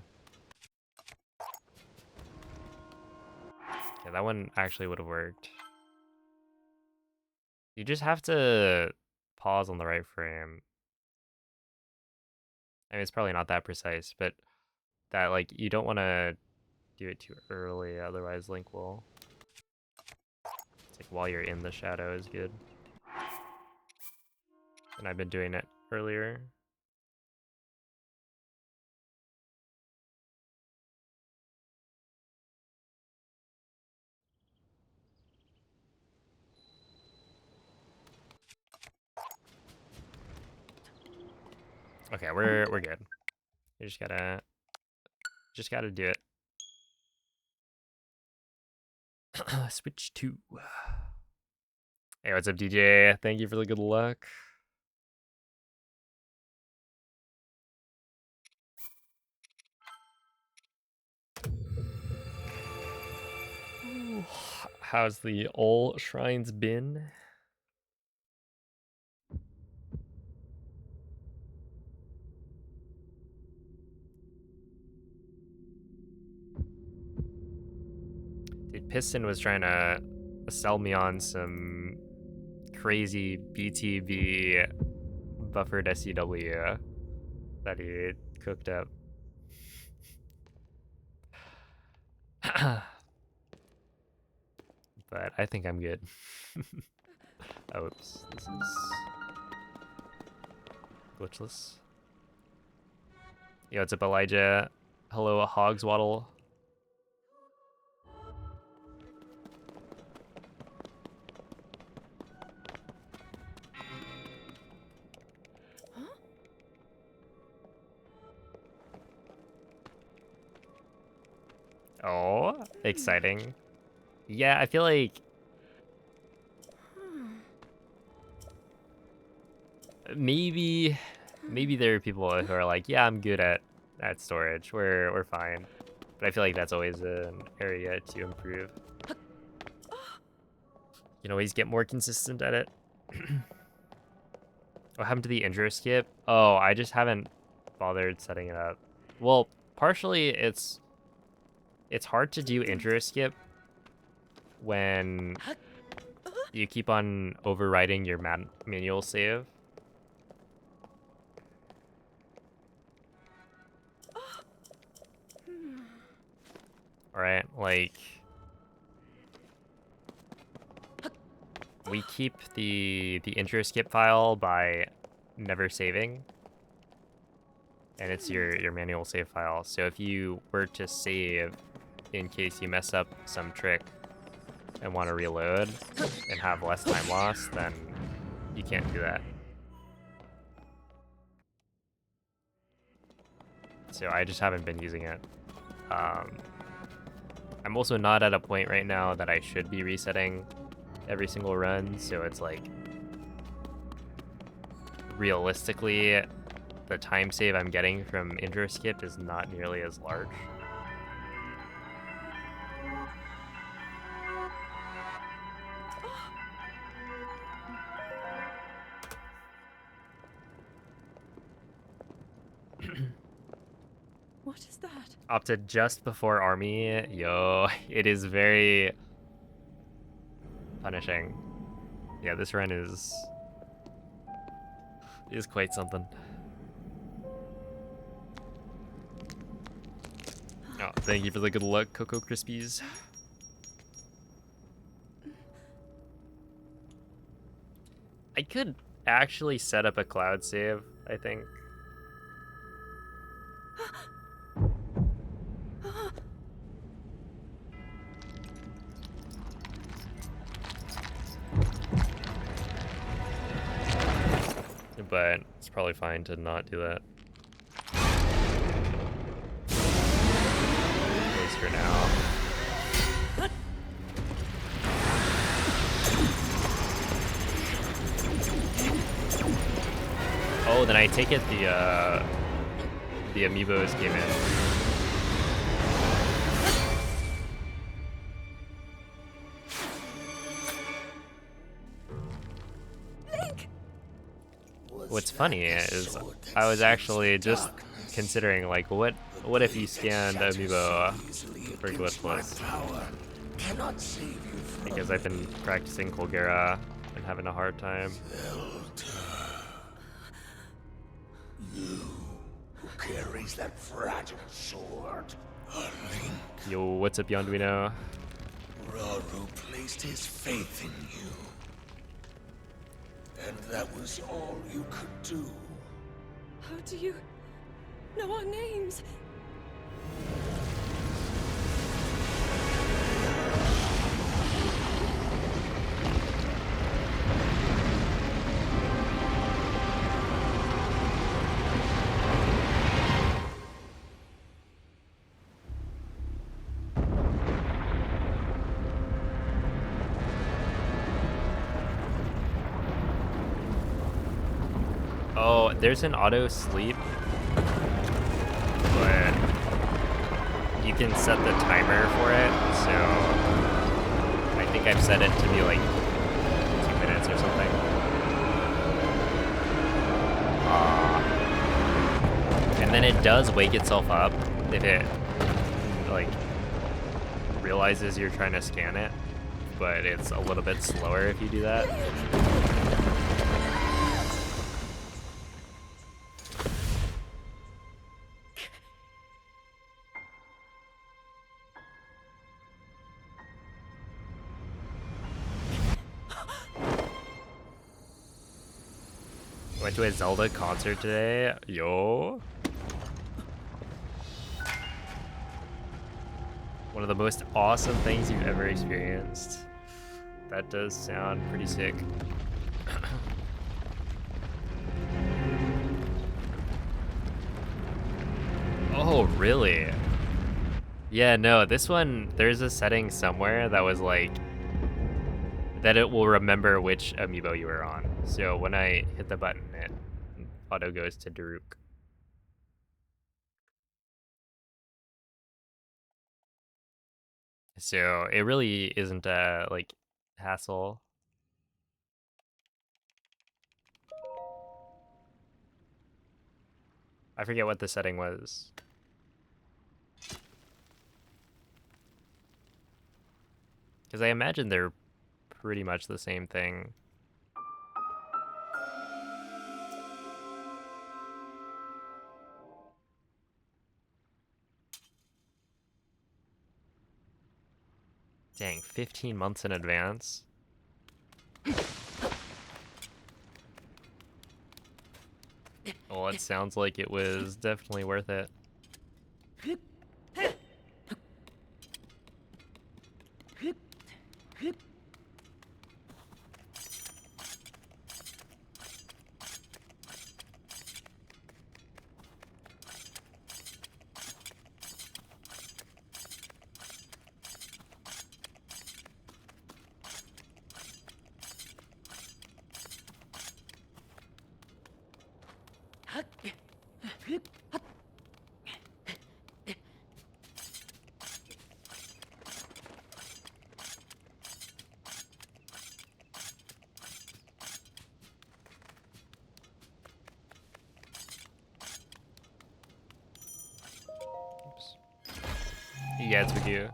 [SPEAKER 1] that one actually would have worked. You just have to pause on the right frame. I mean, it's probably not that precise, but that, like, you don't want to do it too early, otherwise Link will... It's like while you're in the shadow is good. And I've been doing it earlier. Okay, we're good. You just gotta do it. Switch 2. Hey, what's up, DJ? Thank you for the good luck. Ooh, how's the old shrines been? Dude, Piston was trying to sell me on some crazy BTB buffered SEW that he cooked up. But I think I'm good. Oops, this is glitchless. Yo, what's up, Elijah? Hello, Hogswaddle. Oh, exciting. Yeah, I feel like maybe there are people who are like, yeah, I'm good at storage. We're fine. But I feel like that's always an area to improve. You can always get more consistent at it. What happened to the intro skip? Oh, I just haven't bothered setting it up. Well, partially it's hard to do intro skip when you keep on overwriting your manual save. right? Like, we keep the intro skip file by never saving, and it's your manual save file. So if you were to save in case you mess up some trick and want to reload and have less time lost, then you can't do that. So I just haven't been using it. I'm also not at a point right now that I should be resetting every single run, so it's like, realistically, the time save I'm getting from intro skip is not nearly as large.
[SPEAKER 3] What is that?
[SPEAKER 1] Opted just before army, yo, it is very punishing. Yeah, this run is quite something. Oh, thank you for the good luck, Cocoa Krispies. I could actually set up a cloud save, I think. But it's probably fine to not do that. At least for now. Oh, then I take it the amiibos came in.
[SPEAKER 3] Link!
[SPEAKER 1] What's funny is I was actually just considering, like, what if you scanned amiibo for Glitchless?
[SPEAKER 2] Cannot save you from
[SPEAKER 1] Because I've been practicing Colgera and having a hard time.
[SPEAKER 2] you who carries that fragile sword. A link.
[SPEAKER 1] Yo, what's up, Yonduino?
[SPEAKER 2] Raru placed his faith in you. And that was all you could do.
[SPEAKER 3] How do you know our names?
[SPEAKER 1] Oh, there's an auto sleep, but you can set the timer for it, so I think I've set it to be like 2 minutes or something. And then it does wake itself up if it like realizes you're trying to scan it, but it's a little bit slower if you do that. Went to a Zelda concert today. Yo. One of the most awesome things you've ever experienced. That does sound pretty sick. Oh, really? Yeah, no, this one, there's a setting somewhere that was like, that it will remember which amiibo you were on. So when I hit the button, it auto goes to Daruk. So it really isn't a like hassle. I forget what the setting was. Because I imagine they're pretty much the same thing. Dang, 15 months in advance. Well, it sounds like it was definitely worth it. Oops. Yeah, it's with you.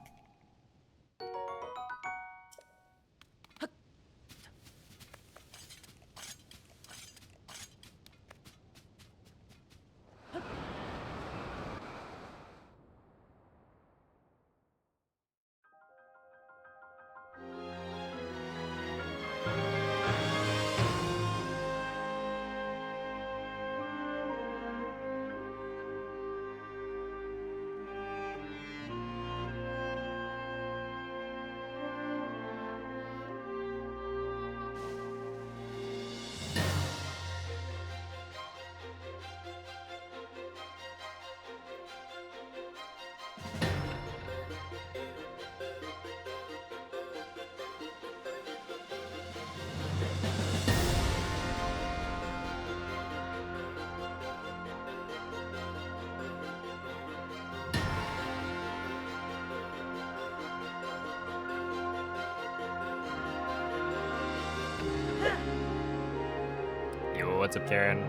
[SPEAKER 1] Yo, what's up, Karen?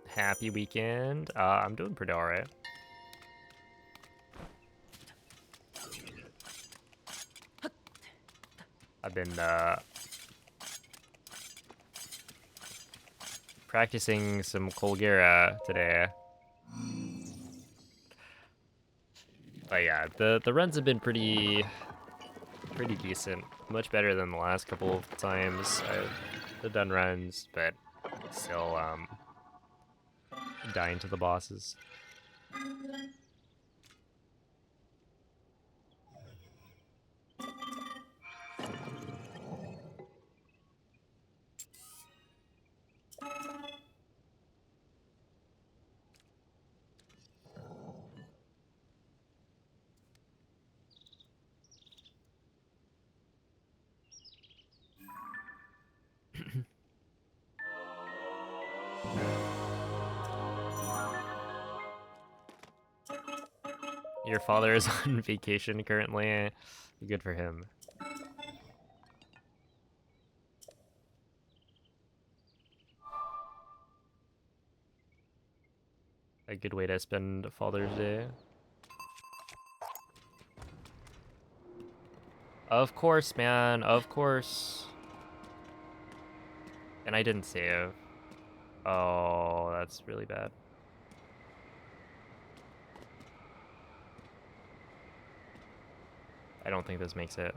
[SPEAKER 1] Happy weekend. I'm doing pretty alright. I've been practicing some Colgera today. But yeah, the runs have been pretty decent. Much better than the last couple of times I've done runs, but still dying to the bosses. Your father is on vacation currently. Good for him. A good way to spend Father's Day. Of course, man. Of course. And I didn't save. Oh, that's really bad. I don't think this makes it.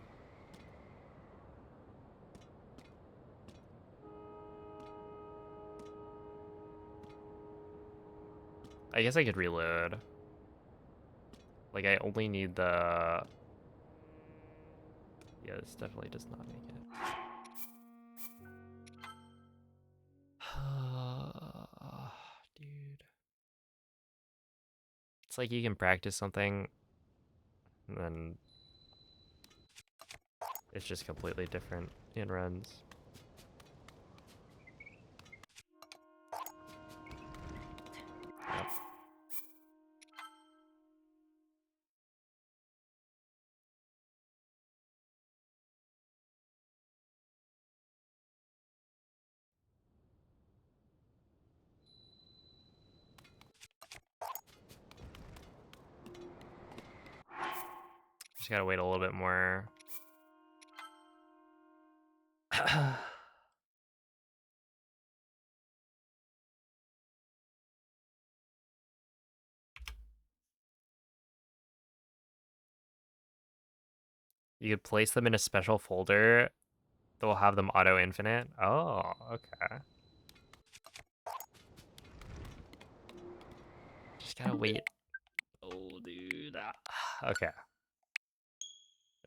[SPEAKER 1] I guess I could reload. Like, I only need the... Yeah, this definitely does not make it. Dude. It's like you can practice something, and then it's just completely different in runs. Yep. Just gotta wait a little bit more. You could place them in a special folder that will have them auto infinite. Oh, okay. Just gotta wait. Oh, dude. Okay.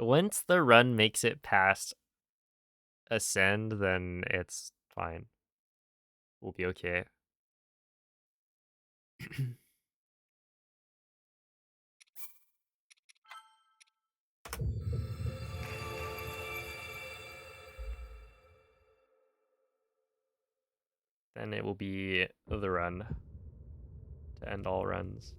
[SPEAKER 1] Once the run makes it past ascend, then it's fine. We'll be okay. Then it will be the run to end all runs.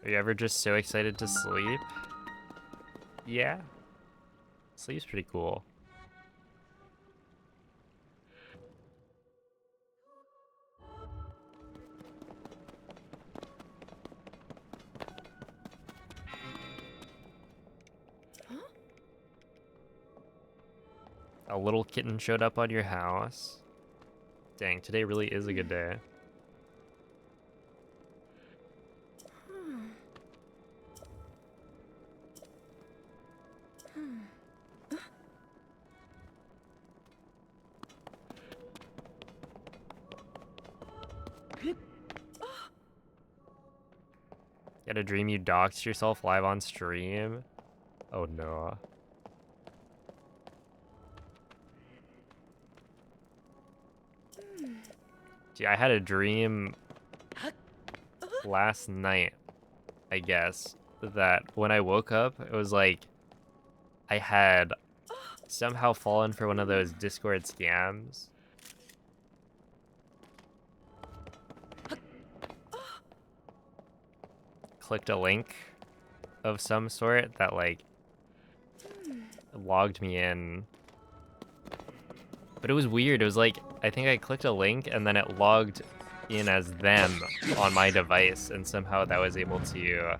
[SPEAKER 1] Are you ever just so excited to sleep? Yeah. Sleep's pretty cool. A little kitten showed up on your house. Dang, today really is a good day. You had a dream you doxed yourself live on stream? Oh no. Gee, I had a dream last night, I guess, that when I woke up, it was like I had somehow fallen for one of those Discord scams. Clicked a link of some sort that like logged me in. But it was weird. It was like, I think I clicked a link and then it logged in as them on my device, and somehow that was able to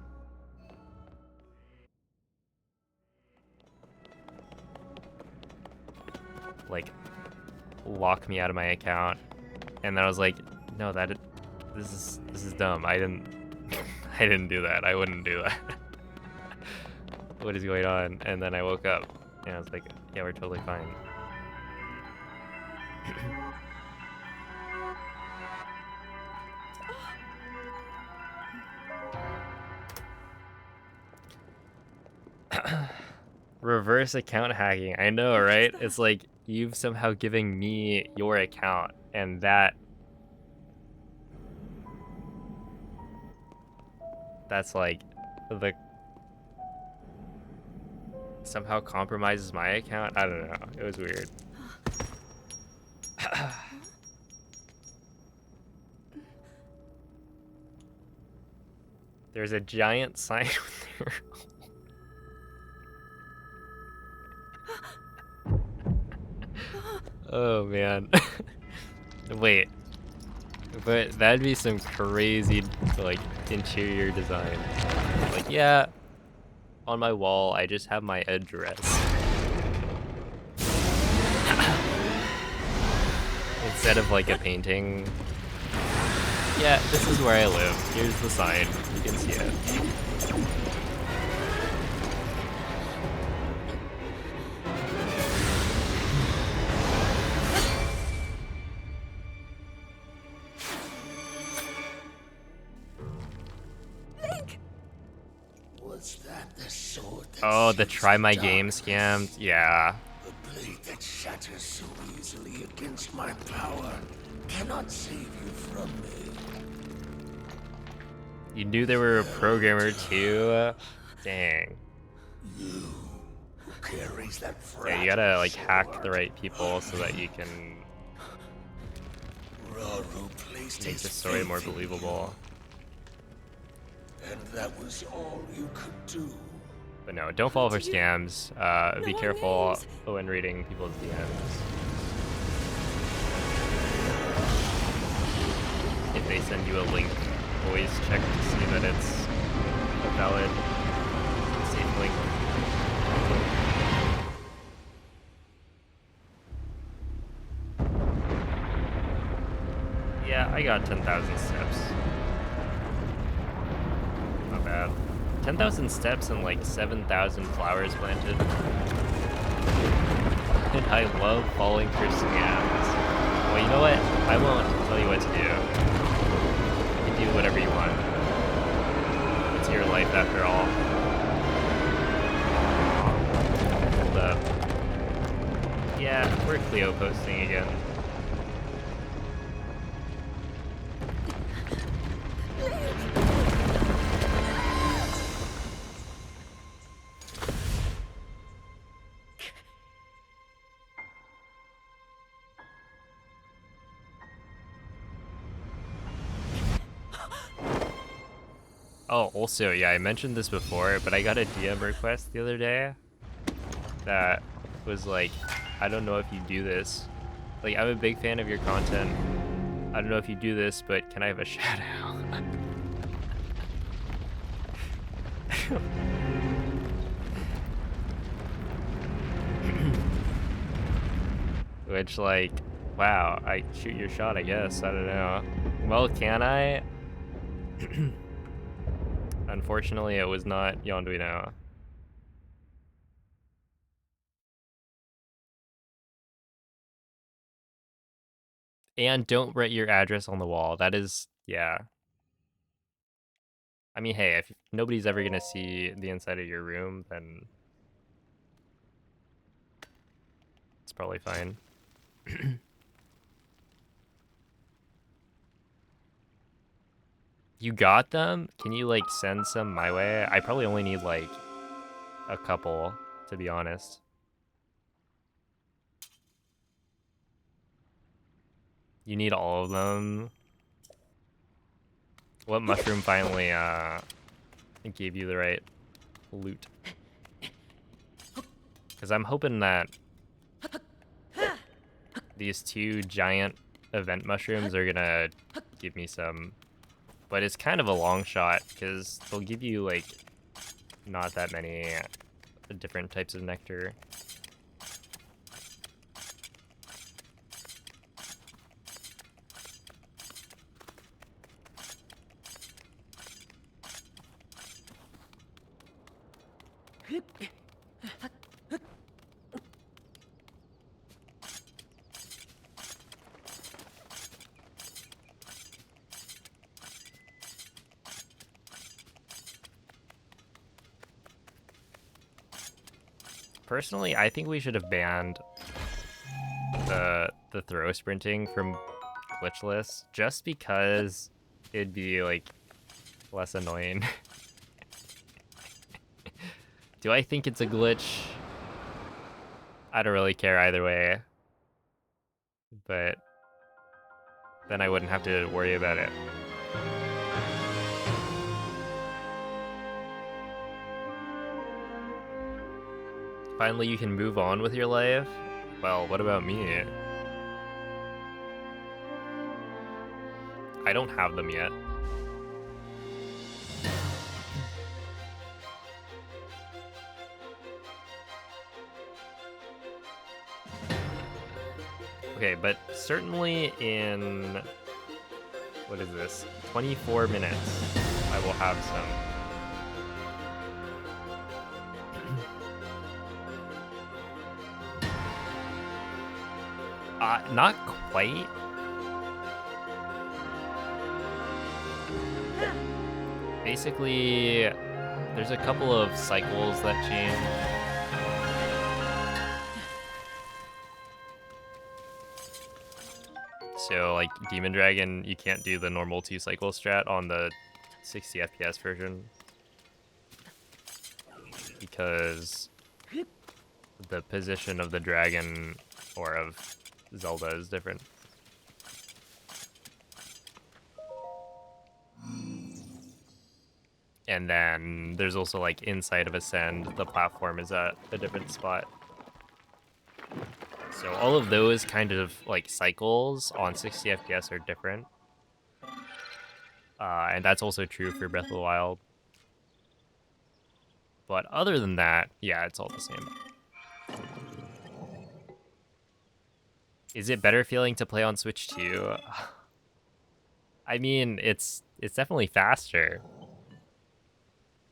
[SPEAKER 1] like lock me out of my account. And then I was like, no, this is dumb. I didn't I didn't do that. I wouldn't do that. What is going on? And then I woke up and I was like, yeah, we're totally fine. Reverse account hacking. I know, right? It's like you've somehow given me your account, and that's like the somehow compromises my account. I don't know. It was weird. There's a giant sign there. Oh man. Wait. But that'd be some crazy like interior design. Like, yeah, on my wall I just have my address. Instead of like a painting. Yeah, this is where I live. Here's the sign. You can see it.
[SPEAKER 2] Was that the sword that
[SPEAKER 1] Oh, the
[SPEAKER 2] seeks
[SPEAKER 1] try my
[SPEAKER 2] darkness?
[SPEAKER 1] game scam. Yeah.
[SPEAKER 2] The blade that shatters so easily against my power cannot save you from me.
[SPEAKER 1] You knew they were a programmer too? Dang.
[SPEAKER 2] You who carries that
[SPEAKER 1] Yeah, you gotta like hack the right people so that you can
[SPEAKER 2] Raru placed
[SPEAKER 1] make
[SPEAKER 2] his
[SPEAKER 1] the story
[SPEAKER 2] faith
[SPEAKER 1] more
[SPEAKER 2] in you,
[SPEAKER 1] believable.
[SPEAKER 2] and that was all you could do.
[SPEAKER 1] But no, don't fall for scams. Be
[SPEAKER 3] No, our
[SPEAKER 1] careful
[SPEAKER 3] names.
[SPEAKER 1] when reading people's DMs. if they send you a link, always check to see that it's a valid, safe link. Yeah, I got 10,000 steps. Not bad. 10,000 steps and like 7,000 flowers planted. And I love falling through scams. Well, you know what? I won't tell you what to do. You can do whatever you want. It's your life after all. Hold up. Yeah, we're Cleo posting again. Oh, also, yeah, I mentioned this before, but I got a DM request the other day that was like, I don't know if you do this. Like, I'm a big fan of your content. I don't know if you do this, but can I have a shout out? Which, like, wow, I shoot your shot, I guess. I don't know. Well, can I? Unfortunately, it was not Yonduino. And don't write your address on the wall. That is, yeah. I mean, hey, if nobody's ever gonna see the inside of your room, then it's probably fine. You got them? Can you, like, send some my way? I probably only need, like, a couple, to be honest. You need all of them? What mushroom finally, gave you the right loot? Because I'm hoping that these two giant event mushrooms are gonna give me some. But it's kind of a long shot, because they'll give you, like, not that many different types of nectar. Personally, I think we should have banned the throw sprinting from Glitchless, just because it'd be, like, less annoying. Do I think it's a glitch? I don't really care either way. But then I wouldn't have to worry about it. Finally, you can move on with your life? Well, what about me? I don't have them yet. Okay, but certainly in, what is this, 24 minutes, I will have some. Not quite. Basically, there's a couple of cycles that change. So, like, Demon Dragon, you can't do the normal 2-cycle strat on the 60 FPS version, because the position of the dragon, or of Zelda, is different. And then there's also, like, inside of Ascend, the platform is at a different spot. So all of those kind of, like, cycles on 60 FPS are different. And that's also true for Breath of the Wild. But other than that, yeah, it's all the same. Is it better feeling to play on Switch 2? I mean, it's definitely faster,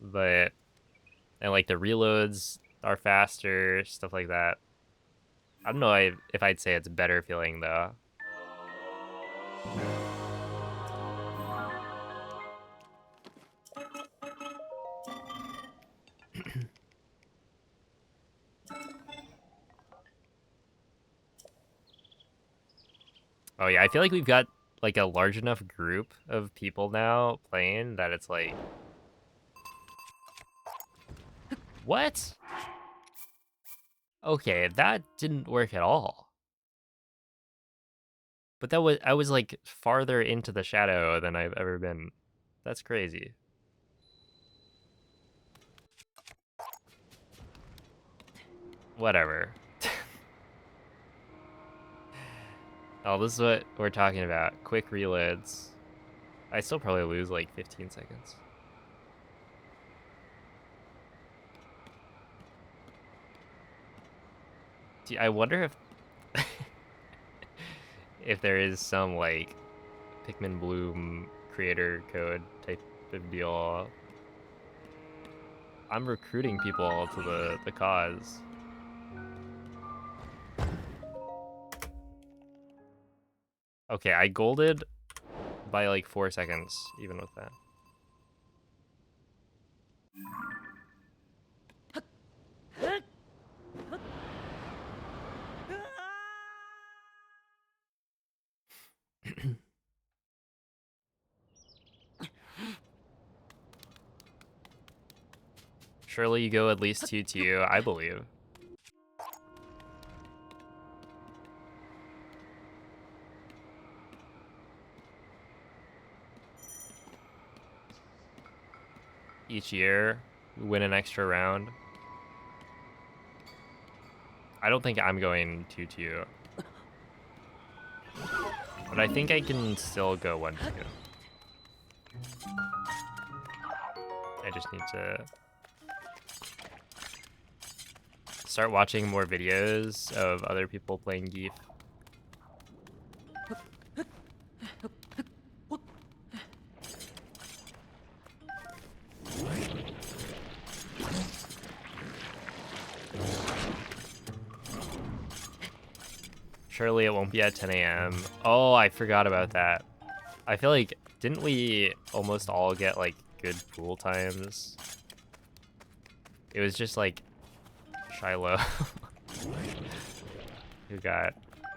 [SPEAKER 1] but and like the reloads are faster, stuff like that. I don't know if I'd say it's better feeling though. Oh yeah, I feel like we've got like a large enough group of people now playing that it's like, what? Okay, that didn't work at all. But I was like farther into the shadow than I've ever been. That's crazy. Whatever. Oh, this is what we're talking about. Quick reloads. I still probably lose like 15 seconds. Gee, I wonder if if there is some like Pikmin Bloom creator code type of deal. I'm recruiting people to the cause. Okay, I golded by like 4 seconds, even with that. Surely you go at least 2-2, I believe. Each year, win an extra round. I don't think I'm going 2-2. But I think I can still go 1-2. I just need to start watching more videos of other people playing Geef. Surely it won't be at 10 a.m. Oh, I forgot about that. I feel like, didn't we almost all get like good pool times? It was just like Shiloh who got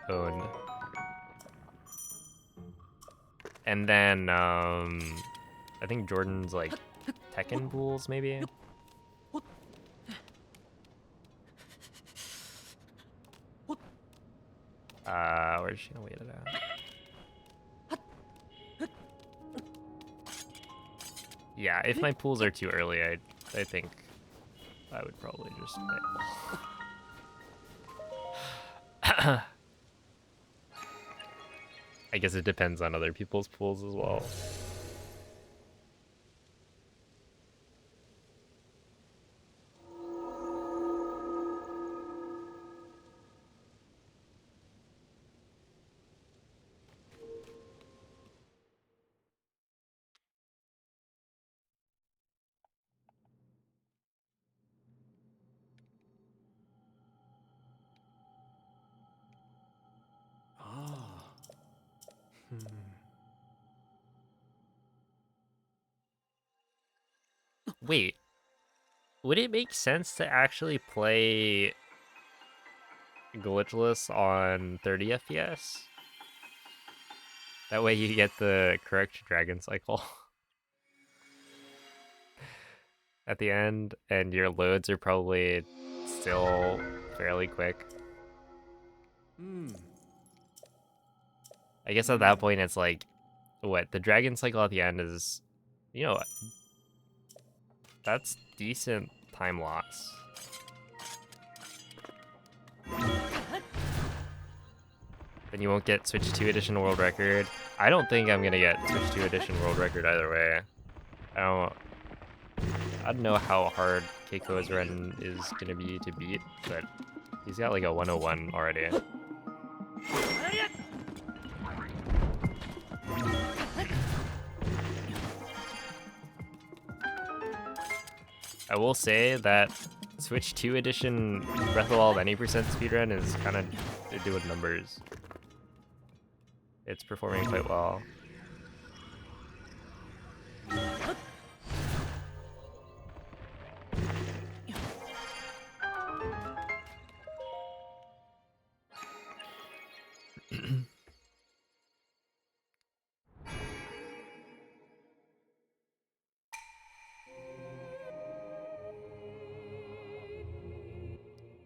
[SPEAKER 1] owned. And then I think Jordan's like Tekken pools maybe. Where's she gonna wait it out? Yeah, if my pools are too early, I think I would probably just play. I guess it depends on other people's pools as well. Wait, would it make sense to actually play Glitchless on 30 FPS? That way you get the correct dragon cycle at the end, and your loads are probably still fairly quick. I guess at that point it's like, what, the dragon cycle at the end is, you know, that's decent time loss. Then you won't get Switch 2 Edition World Record. I don't think I'm gonna get Switch 2 Edition world record either way. I don't. I don't know how hard Keiko's run is gonna be to beat, but he's got like a 101 already. I will say that Switch 2 Edition Breath of the Wild any percent speedrun is kind of doing numbers. It's performing quite well.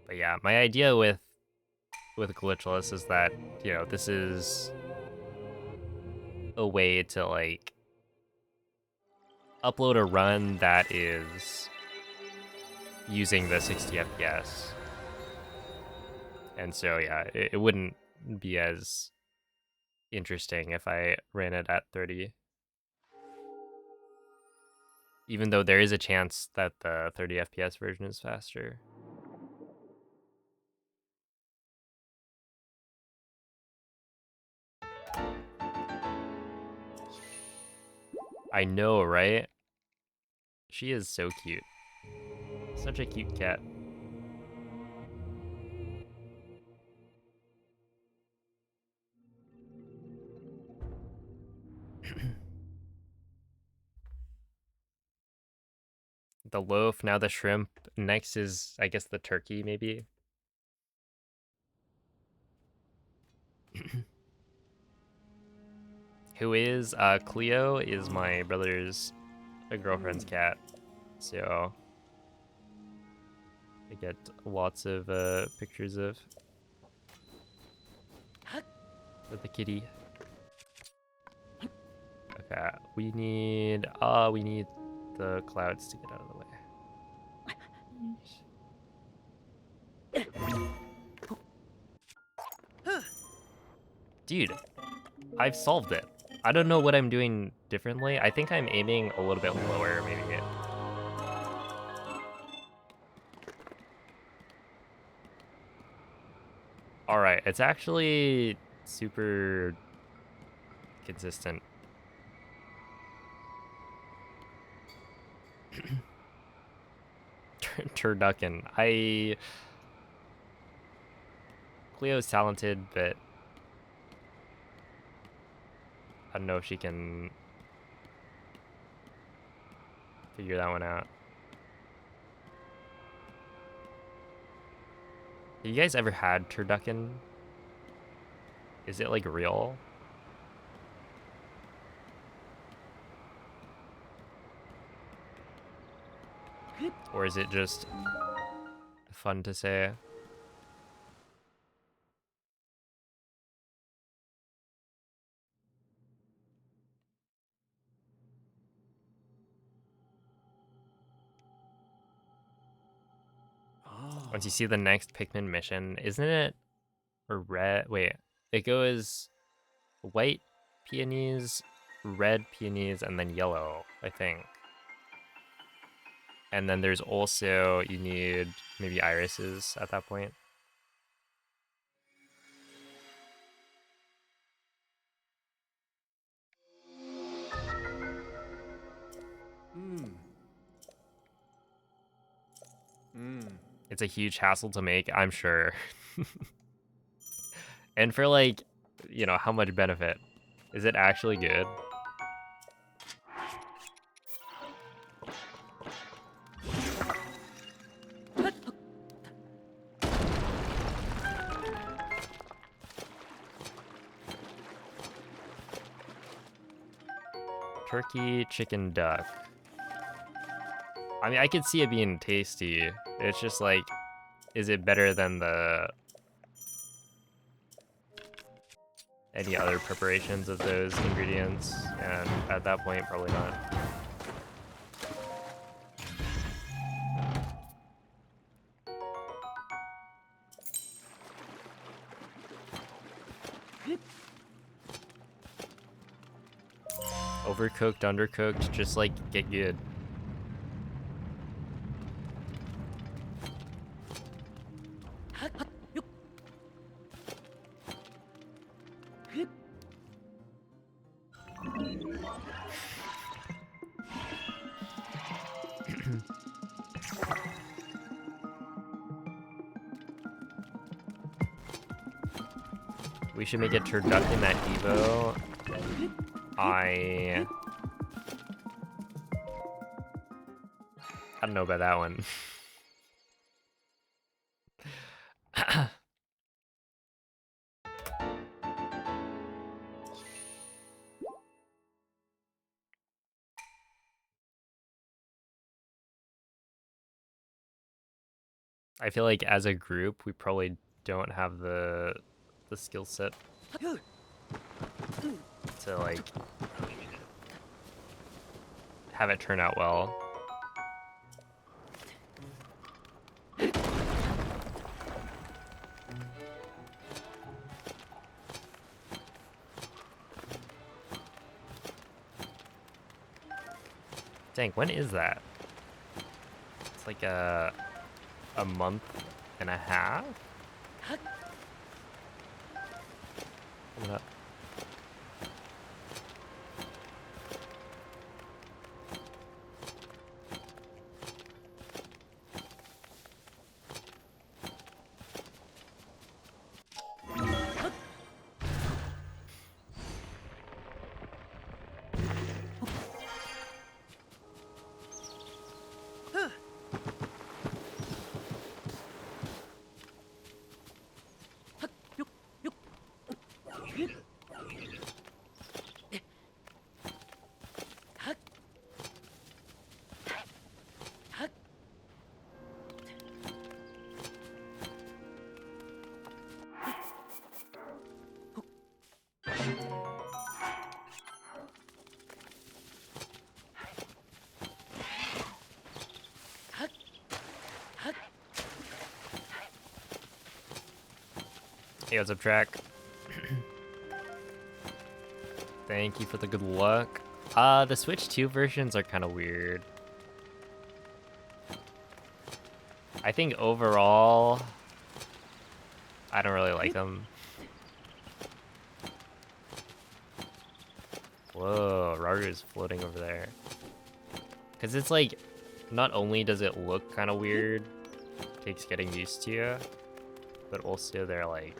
[SPEAKER 1] But yeah, my idea with Glitchless is that, you know, this is a way to like upload a run that is using the 60 FPS. And so yeah, it wouldn't be as interesting if I ran it at 30. Even though there is a chance that the 30 FPS version is faster. I know, right? She is so cute. Such a cute cat. The loaf, now the shrimp. Next is, I guess, the turkey, maybe. Who is Cleo is my brother's girlfriend's cat, so I get lots of pictures of the kitty. Okay, we need the clouds to get out of the way. Dude, I've solved it. I don't know what I'm doing differently. I think I'm aiming a little bit lower, maybe. All right, it's actually super consistent. Turducken. Cleo's talented, but I don't know if she can figure that one out. Have you guys ever had turducken? Is it like real? Or is it just fun to say? Once you see the next Pikmin mission, isn't it a red? Wait, it goes white peonies, red peonies, and then yellow, I think. And then there's also, you need maybe irises at that point. It's a huge hassle to make, I'm sure. And for like, you know, how much benefit? Is it actually good? Turkey, chicken, duck. I mean, I could see it being tasty. It's just like, is it better than any other preparations of those ingredients? And at that point, probably not. Overcooked, undercooked, just like get good. We should make a turducken that Evo. I don't know about that one. I feel like as a group, we probably don't have the skill set to like have it turn out well. Dang, when is that? It's like a month and a half? Coming up. Hey, what's up, Track? Thank you for the good luck. The Switch 2 versions are kind of weird. I think overall, I don't really like them. Whoa, Raru's floating over there. Because it's like, not only does it look kind of weird, takes getting used to, but also they're like...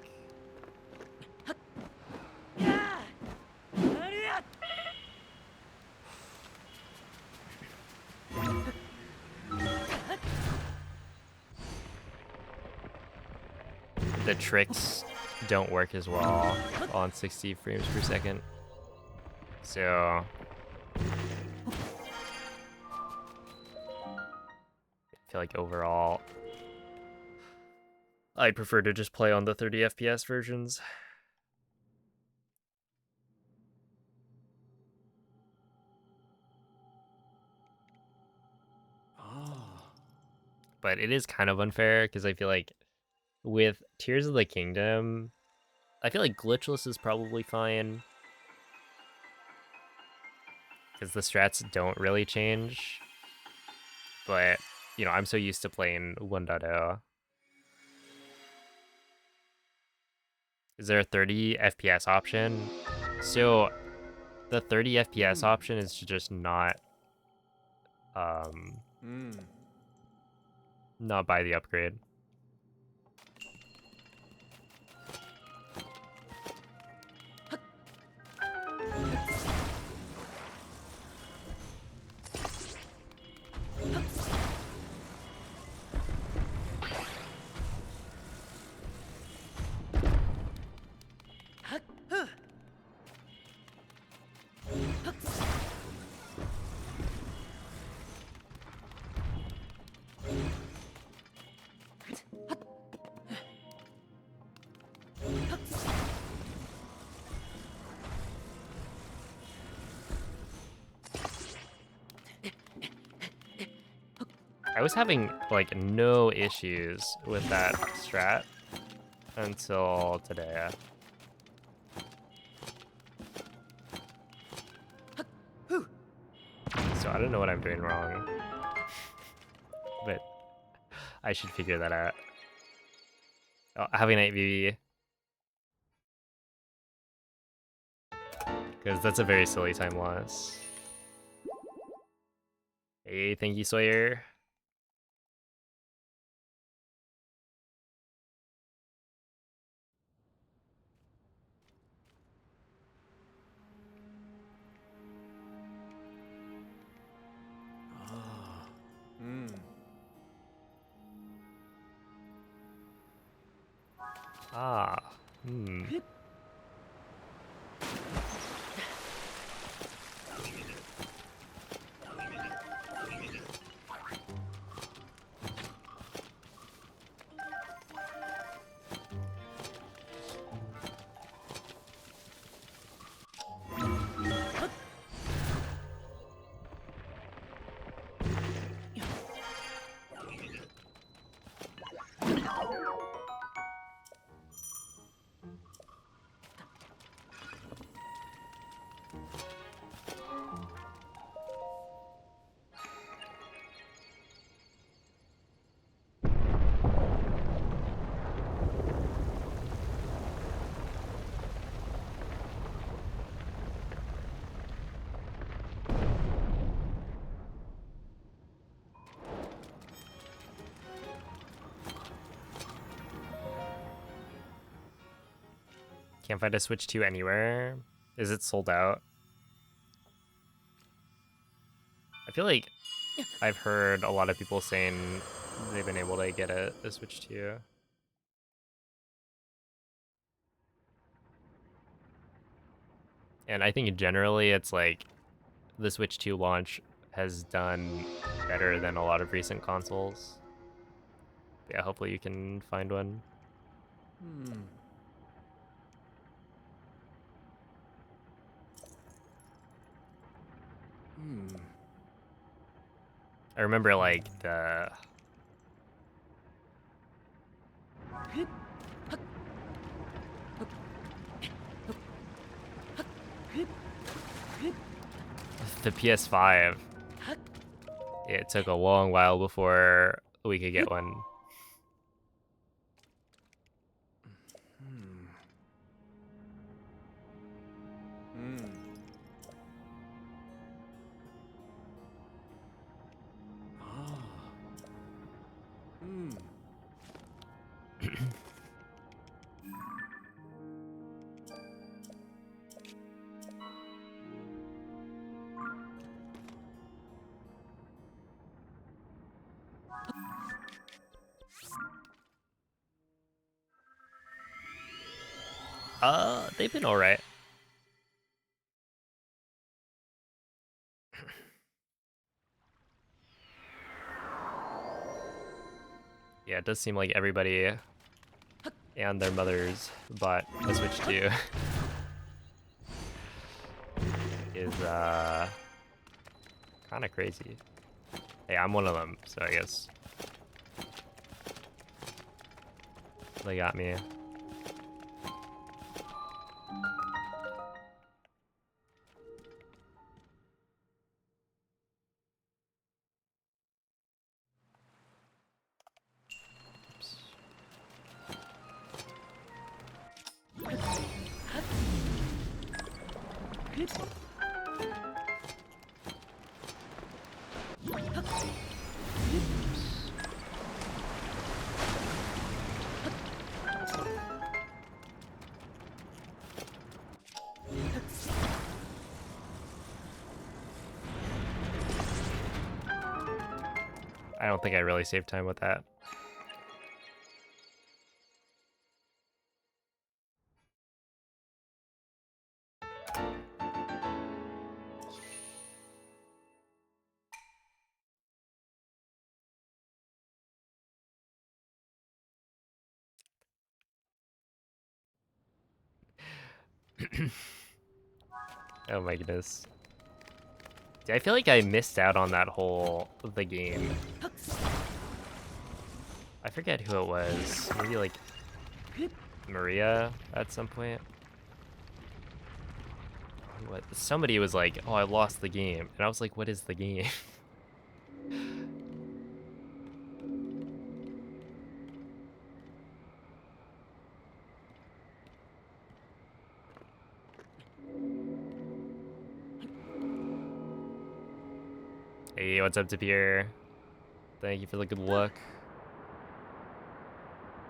[SPEAKER 1] the tricks don't work as well on 60 frames per second. So... I feel like overall, I prefer to just play on the 30 FPS versions. But it is kind of unfair because I feel like with Tears of the Kingdom, I feel like Glitchless is probably fine because the strats don't really change. But, you know, I'm so used to playing 1.0. Is there a 30 FPS option? So the 30 FPS option is to just not not buy the upgrade. I was having like no issues with that strat until today. so I don't know what I'm doing wrong. But I should figure that out. Oh, have a night, BB. Because that's a very silly time loss. Hey, thank you, Sawyer. Ah, hmm. Can't find a Switch 2 anywhere. Is it sold out? I feel like I've heard a lot of people saying they've been able to get a Switch 2. And I think generally it's like the Switch 2 launch has done better than a lot of recent consoles. Yeah, hopefully you can find one. I remember like the PS5. It took a long while before we could get one. They've been alright. Yeah, it does seem like everybody and their mothers bought a Switch 2. Is kind of crazy. Hey, I'm one of them, so I guess they got me. I don't think I really saved time with that. Oh my goodness. Dude, I feel like I missed out on that whole the game. I forget who it was. Maybe like Maria at some point. What? Somebody was like, "Oh, I lost the game," and I was like, "What is the game?" Hey, what's up, Tapir? Thank you for the good luck.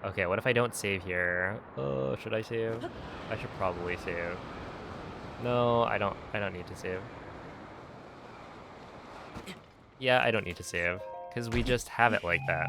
[SPEAKER 1] Okay, what if I don't save here? Oh, should I save? I should probably save. No, I don't need to save. Yeah, I don't need to save, because we just have it like that.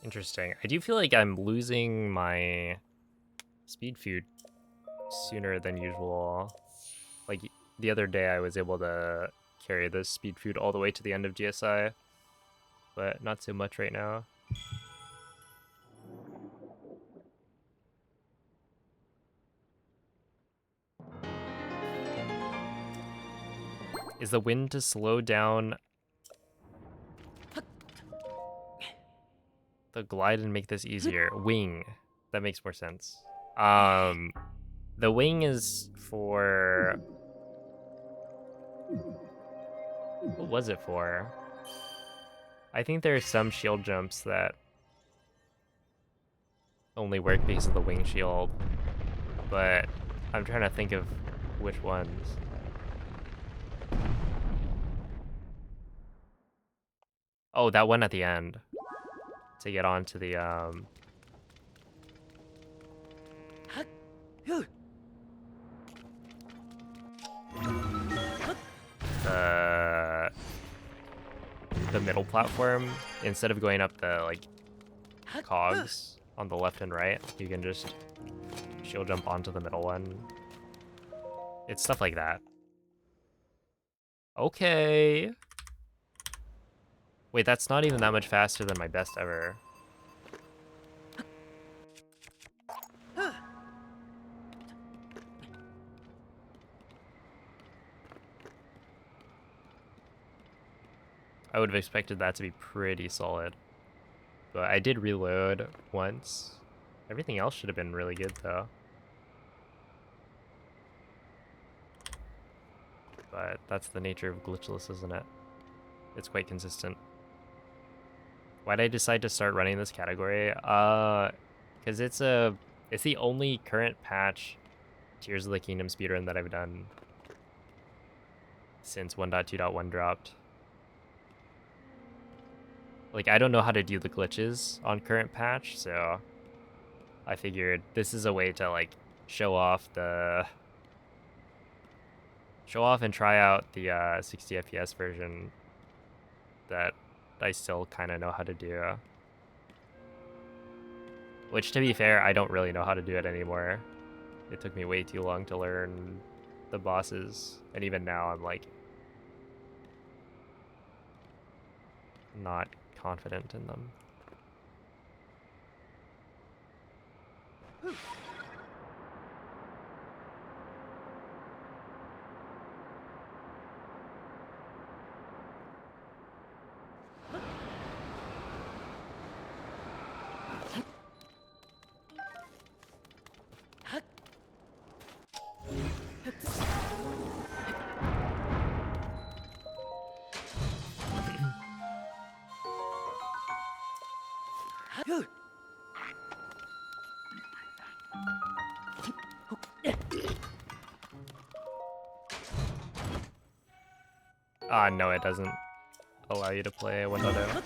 [SPEAKER 1] Interesting. I do feel like I'm losing my speed food sooner than usual. Like, the other day I was able to carry this speed food all the way to the end of GSI, but not so much right now. Is the wind to slow down the glide and make this easier? Wing. That makes more sense. The wing is for... What was it for? I think there are some shield jumps that only work because of the wing shield, but I'm trying to think of which ones. Oh, that one at the end to get onto the uh the middle platform. Instead of going up the like cogs on the left and right, you can just shield jump onto the middle one. It's stuff like that. Okay. Wait, that's not even that much faster than my best ever. I would have expected that to be pretty solid. But I did reload once. Everything else should have been really good though. But that's the nature of glitchless, isn't it? It's quite consistent. Why'd I decide to start running this category? Because it's the only current patch Tears of the Kingdom speedrun that I've done since 1.2.1 dropped. Like, I don't know how to do the glitches on current patch, so I figured this is a way to like show off and try out the 60 FPS version that I still kind of know how to do. Which, to be fair, I don't really know how to do it anymore. It took me way too long to learn the bosses, and even now I'm like not confident in them. No, it doesn't allow you to play a window down.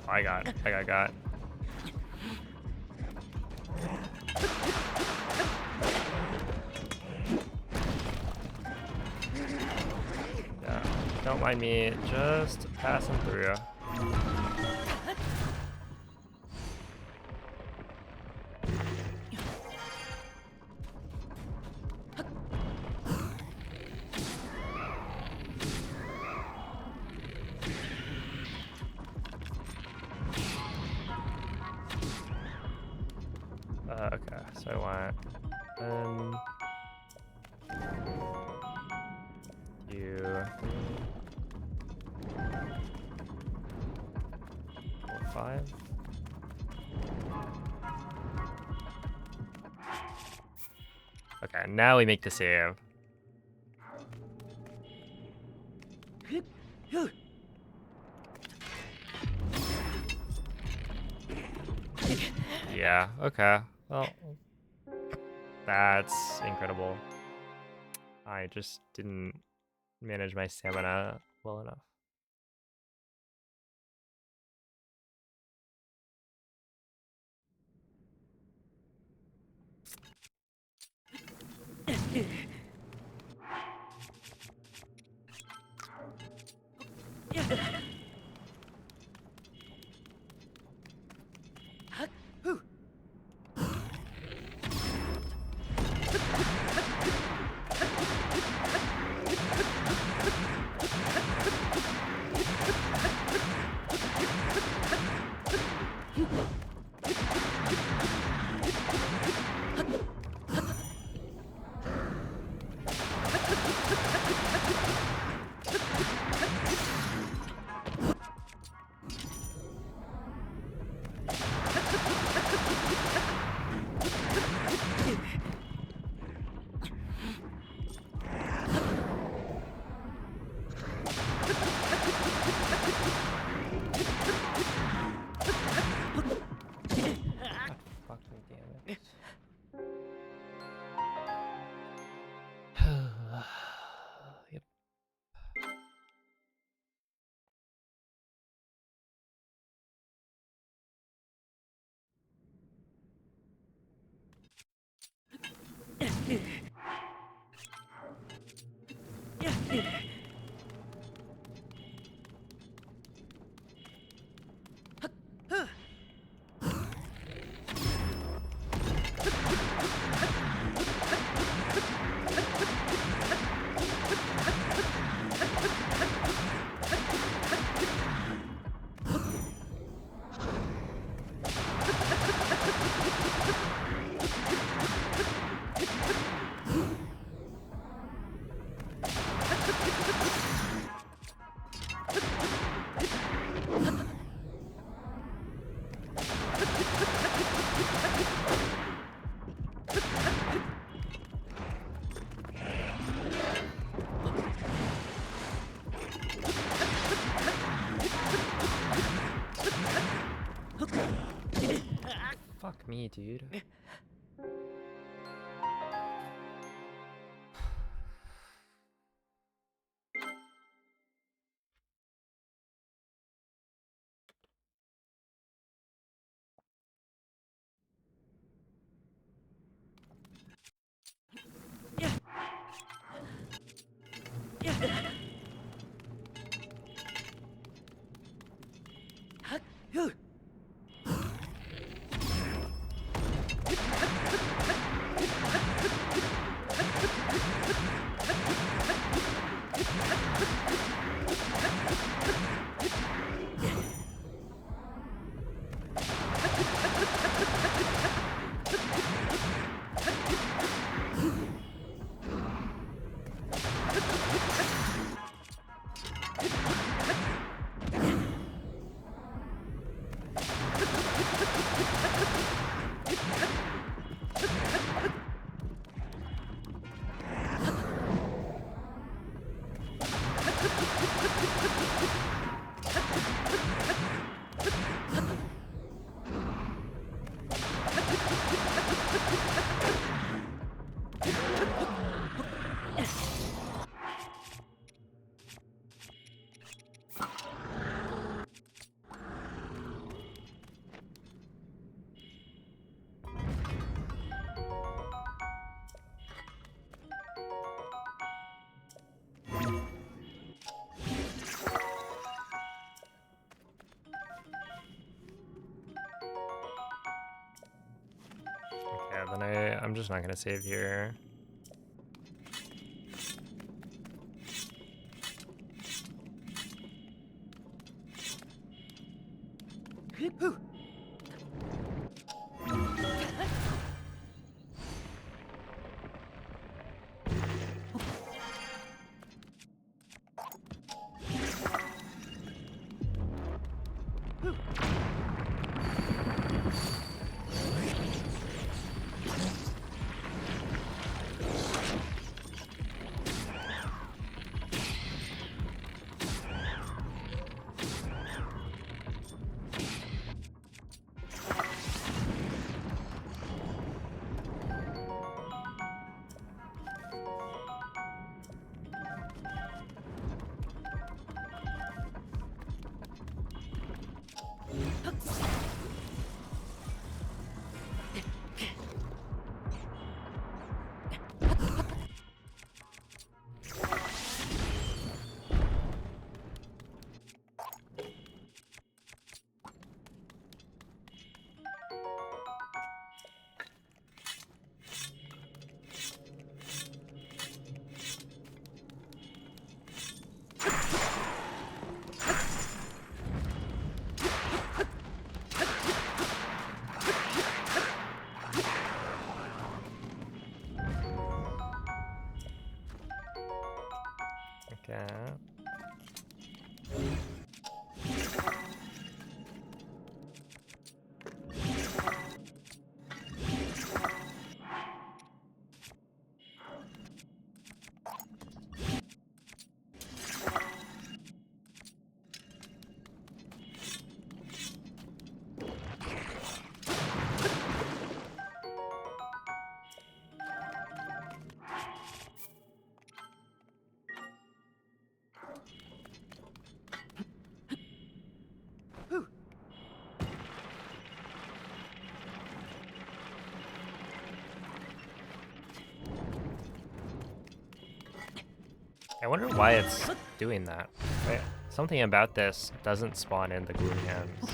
[SPEAKER 1] I got. Yeah, don't mind me, just passing through. Okay, so I want you 4, 5. Okay, now we make the save. Yeah, okay. Well, that's incredible. I just didn't manage my stamina well enough. Fuck me, damn it. Yep. Fuck me, dude. Okay, then I'm just not gonna save here. Okay. I wonder why it's doing that. Right? Something about this doesn't spawn in the gloomy hands.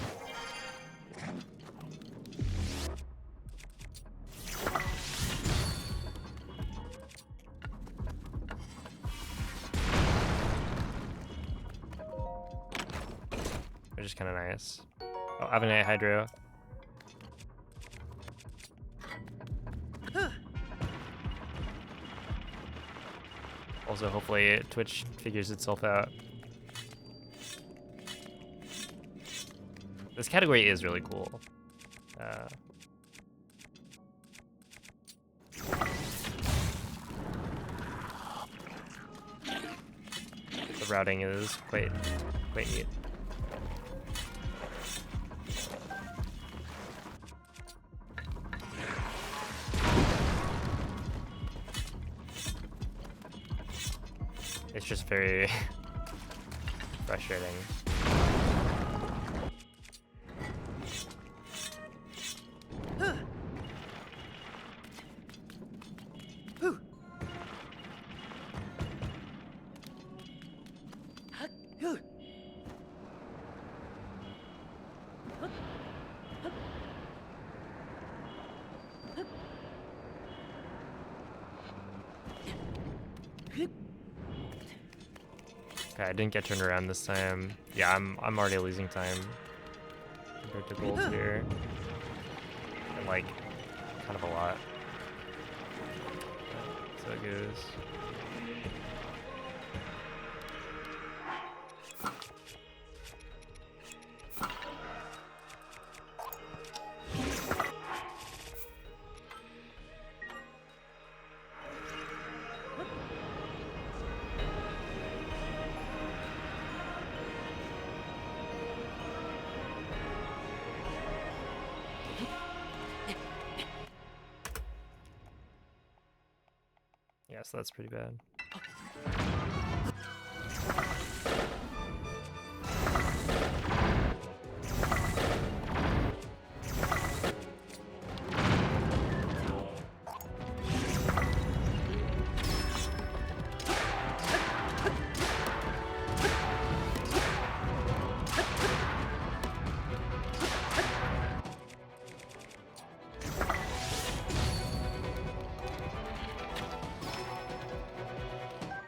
[SPEAKER 1] Which is kind of nice. Oh, Avenite Hydro. Also, hopefully Twitch figures itself out. This category is really cool. The routing is quite neat. It's just very frustrating. Okay, I didn't get turned around this time. Yeah, I'm already losing time compared to gold here. And like kind of a lot. So it goes. Yeah, so that's pretty bad.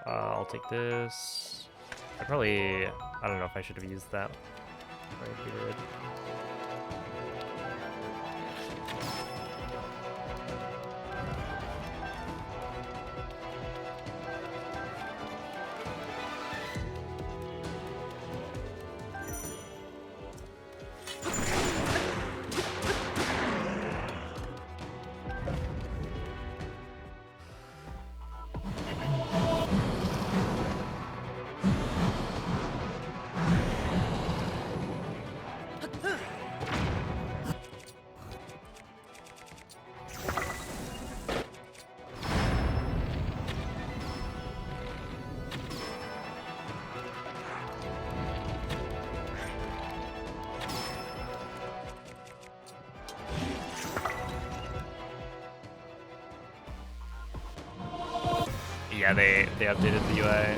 [SPEAKER 1] I'll take this. I don't know if I should have used that. Probably did. Yeah, they updated the UI.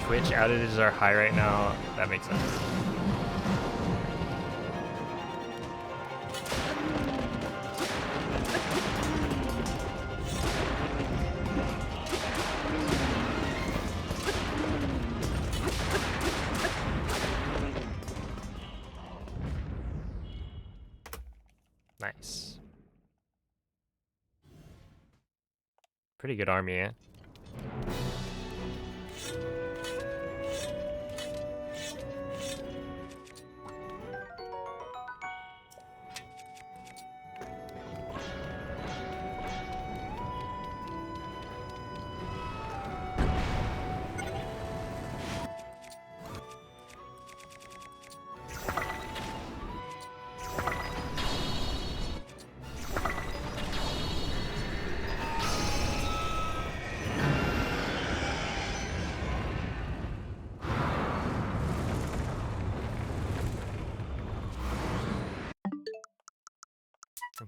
[SPEAKER 1] Twitch outages are high right now. That makes sense. Nice. Pretty good army, eh?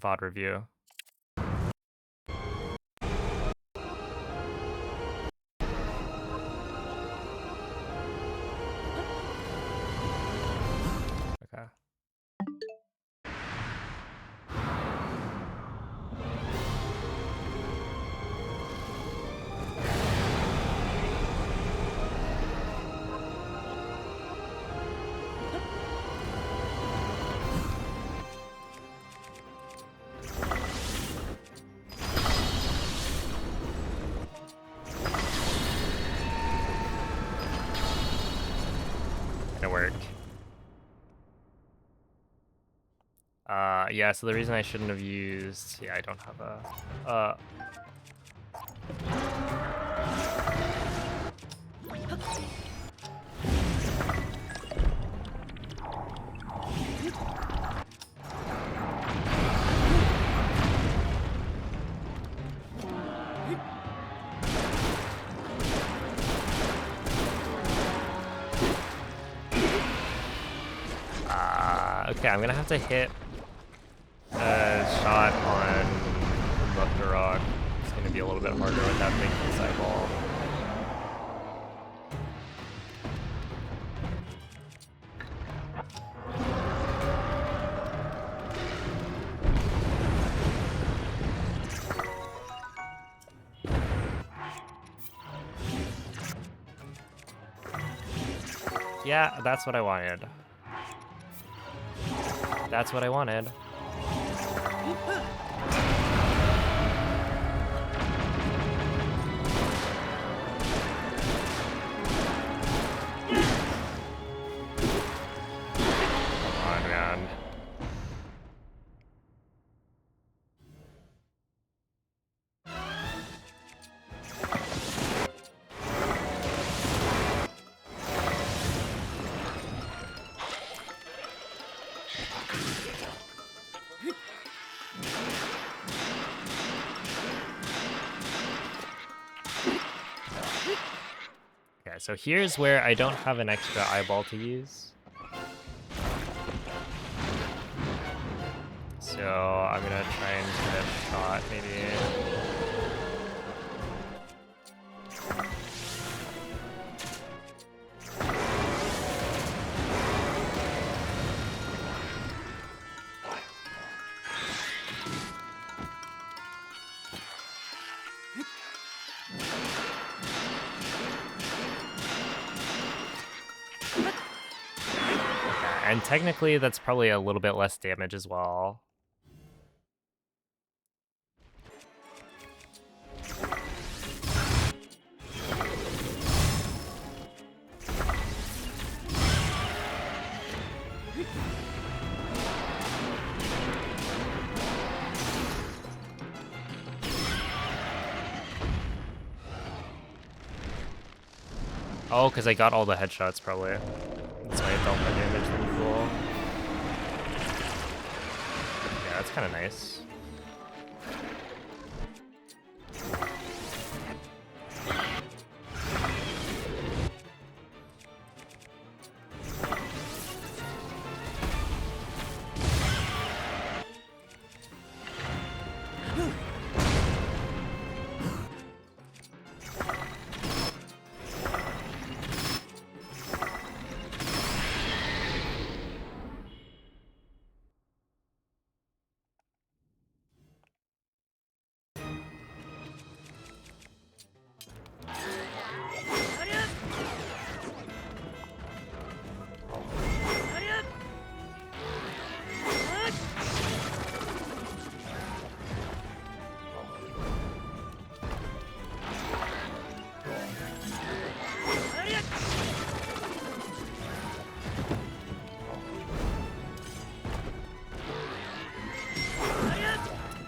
[SPEAKER 1] VOD review. Okay. Yeah, so the reason I shouldn't have used... Yeah, I don't have a... Okay, I'm gonna have to hit a shot on Rock. It's gonna be a little bit harder with that big eyeball. Yeah, that's what I wanted. That's what I wanted. Come on, man. Okay, so here's where I don't have an extra eyeball to use. So I'm gonna try and get a shot, maybe. And technically, that's probably a little bit less damage as well. Oh, because I got all the headshots, probably. That's why I dealt more damage than usual. Yeah, that's kind of nice.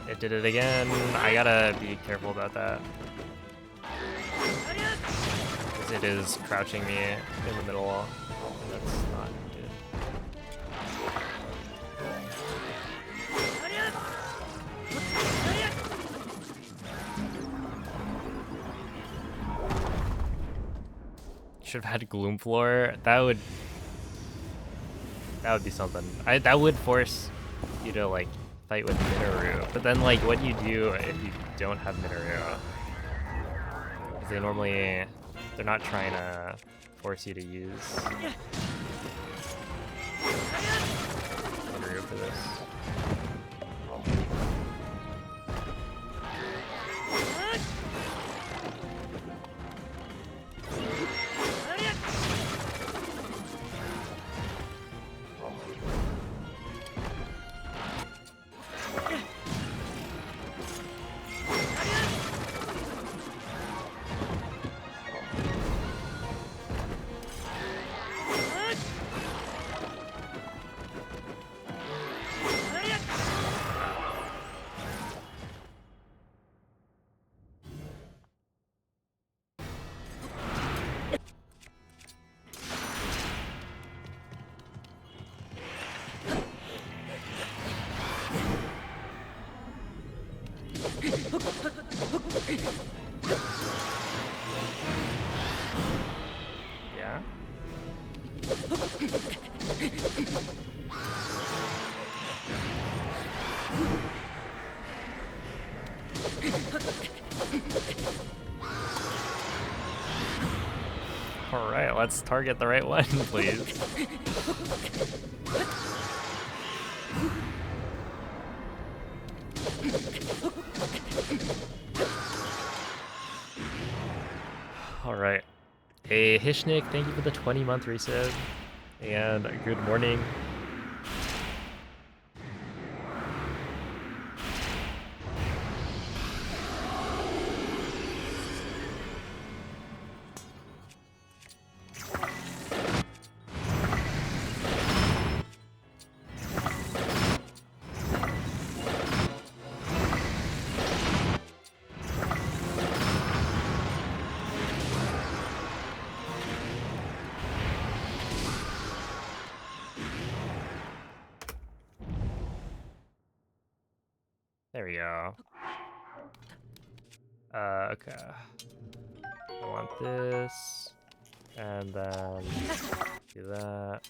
[SPEAKER 1] It did it again. I gotta be careful about that. Because it is crouching me in the middle. That's not good. Should have had Gloom Floor. That would be something. That would force you to like fight with Minoru. But then like what do you do if you don't have Minoru? Because they're not trying to force you to use Minoru for this. Alright, let's target the right one, please. Alright. Hey, Hishnik, thank you for the 20-month resub. And good morning. There we go. Okay. I want this, and then do that,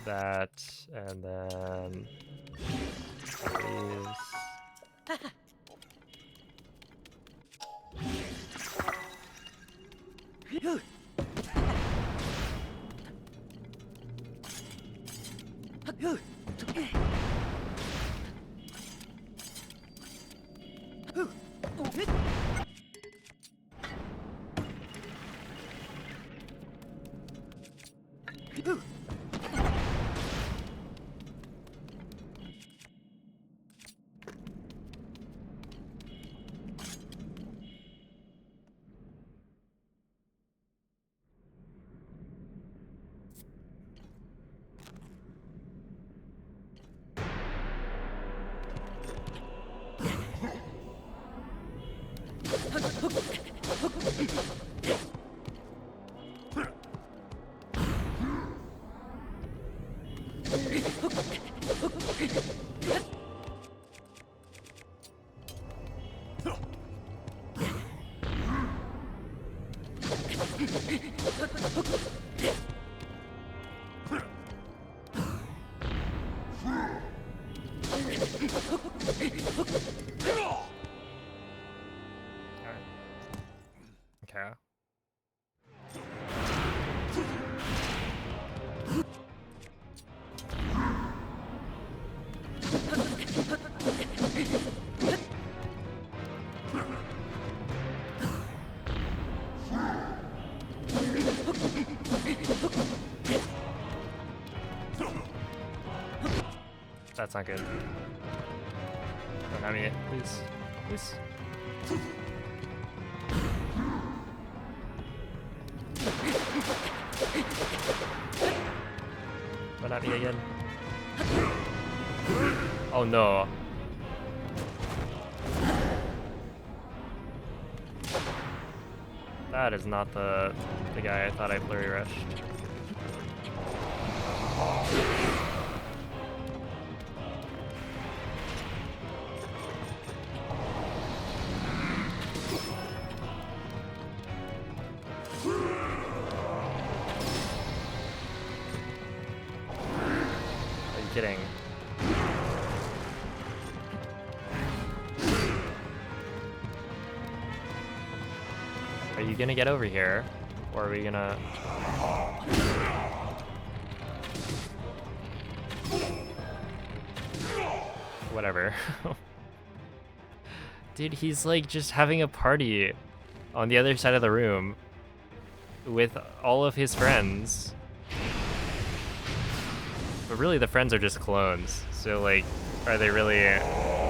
[SPEAKER 1] that, and then these. Okay. That's not good. Don't have me, please. Please. Run at me again. Oh no. That is not the guy I thought I flurry rushed. Are you kidding? Are you gonna get over here? Or are we gonna... Whatever. Dude, he's like just having a party on the other side of the room with all of his friends. But really the friends are just clones. So like, are they really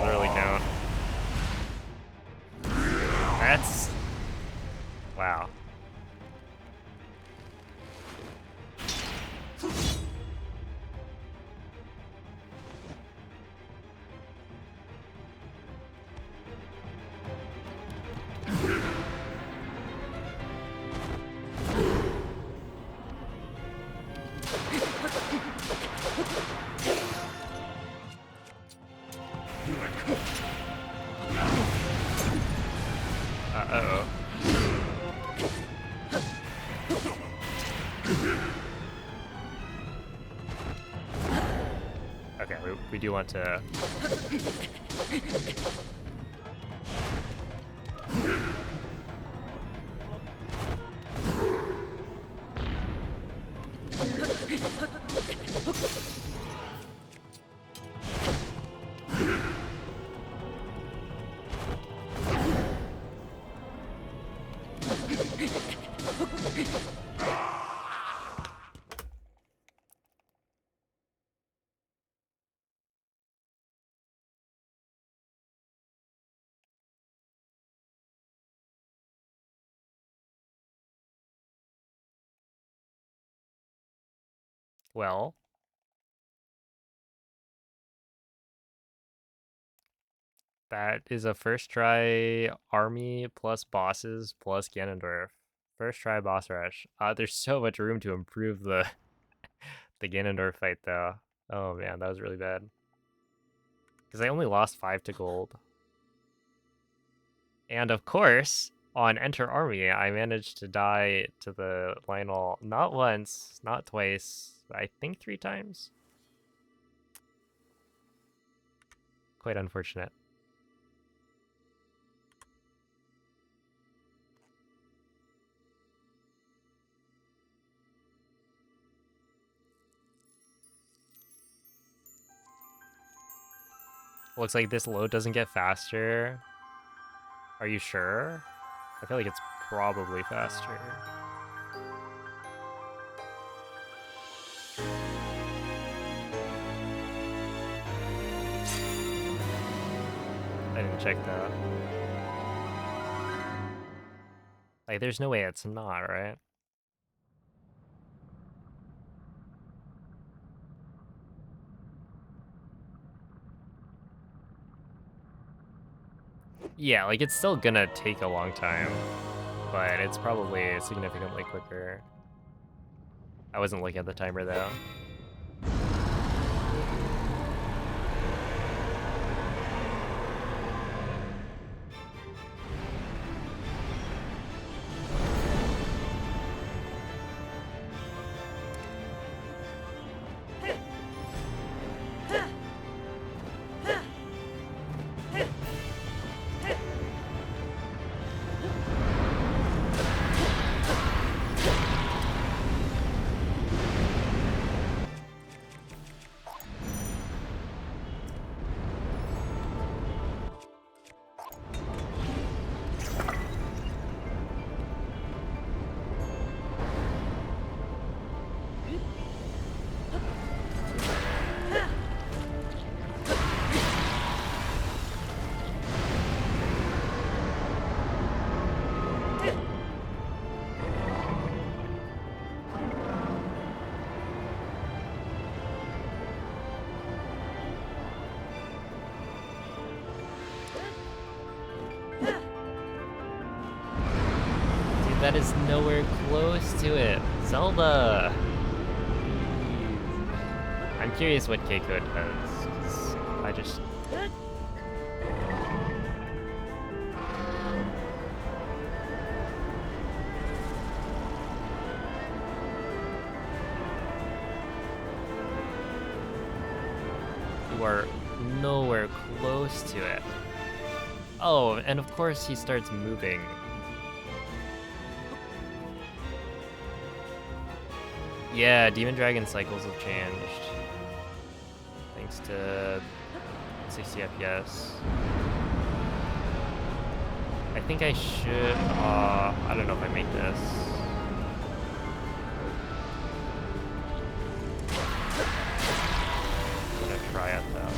[SPEAKER 1] literally count? That's... Wow. Uh-oh. Okay, we do want to... Well, that is a first try army plus bosses plus Ganondorf. First try boss rush. There's so much room to improve the the Ganondorf fight though. Oh man, that was really bad. Because I only lost 5 to gold. And of course, on Enter Army, I managed to die to the Lionel not once, not twice, but I think 3 times. Quite unfortunate. Looks like this load doesn't get faster. Are you sure? I feel like it's probably faster. I didn't check that. Like, there's no way it's not, right? Yeah, like, it's still gonna take a long time, but it's probably significantly quicker. I wasn't looking at the timer, though. That is nowhere close to it. Zelda! I'm curious what Keiko does, 'cause I just... You are nowhere close to it. Oh, and of course he starts moving. Yeah, Demon Dragon cycles have changed. Thanks to 60 FPS. I think I should, I don't know if I make this. I'm gonna try it though.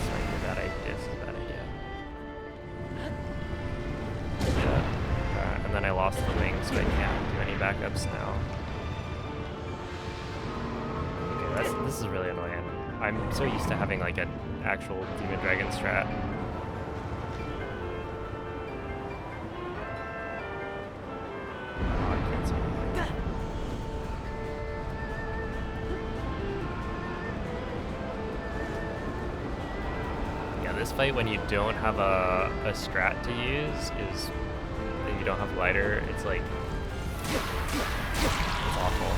[SPEAKER 1] Sorry, bad idea. This is a bad idea. And then I lost the wing, so I can't do any backups now. Okay, this is really annoying. I'm so used to having like an actual Demon Dragon strat. Oh, I can't see anything. Yeah, this fight when you don't have a strat to use is... you don't have glider, it's like, it's awful.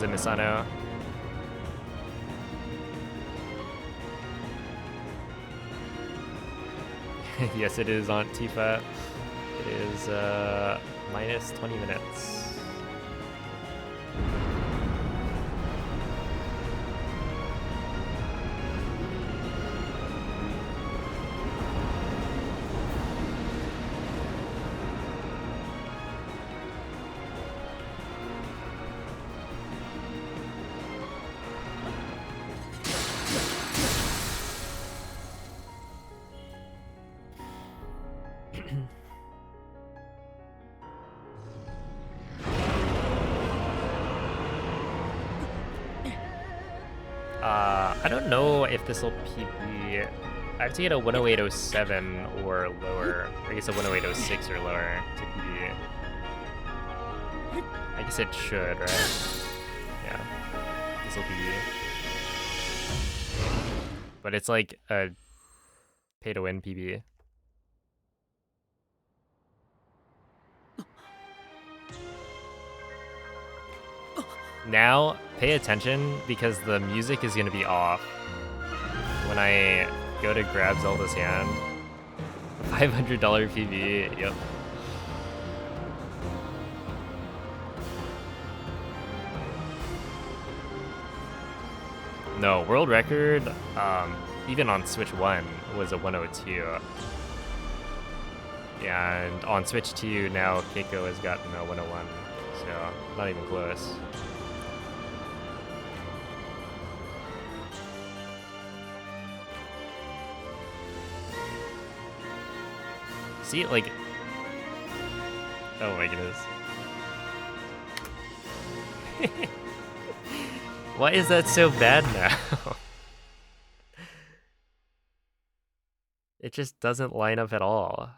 [SPEAKER 1] Misano. Yes, it is on Tifa. It is minus 20 minutes. I don't know if this will PB. I have to get a 10807 or lower. I guess a 10806 or lower to PB. I guess it should, right? Yeah. This will PB. But it's like a pay to win PB. Now, pay attention because the music is going to be off when I go to grab Zelda's hand. $500 PB, yep. No, world record, even on Switch 1, was a 102. Yeah, and on Switch 2, now Keiko has gotten a 101, so not even close. See, like, oh my goodness. Why is that so bad now? It just doesn't line up at all.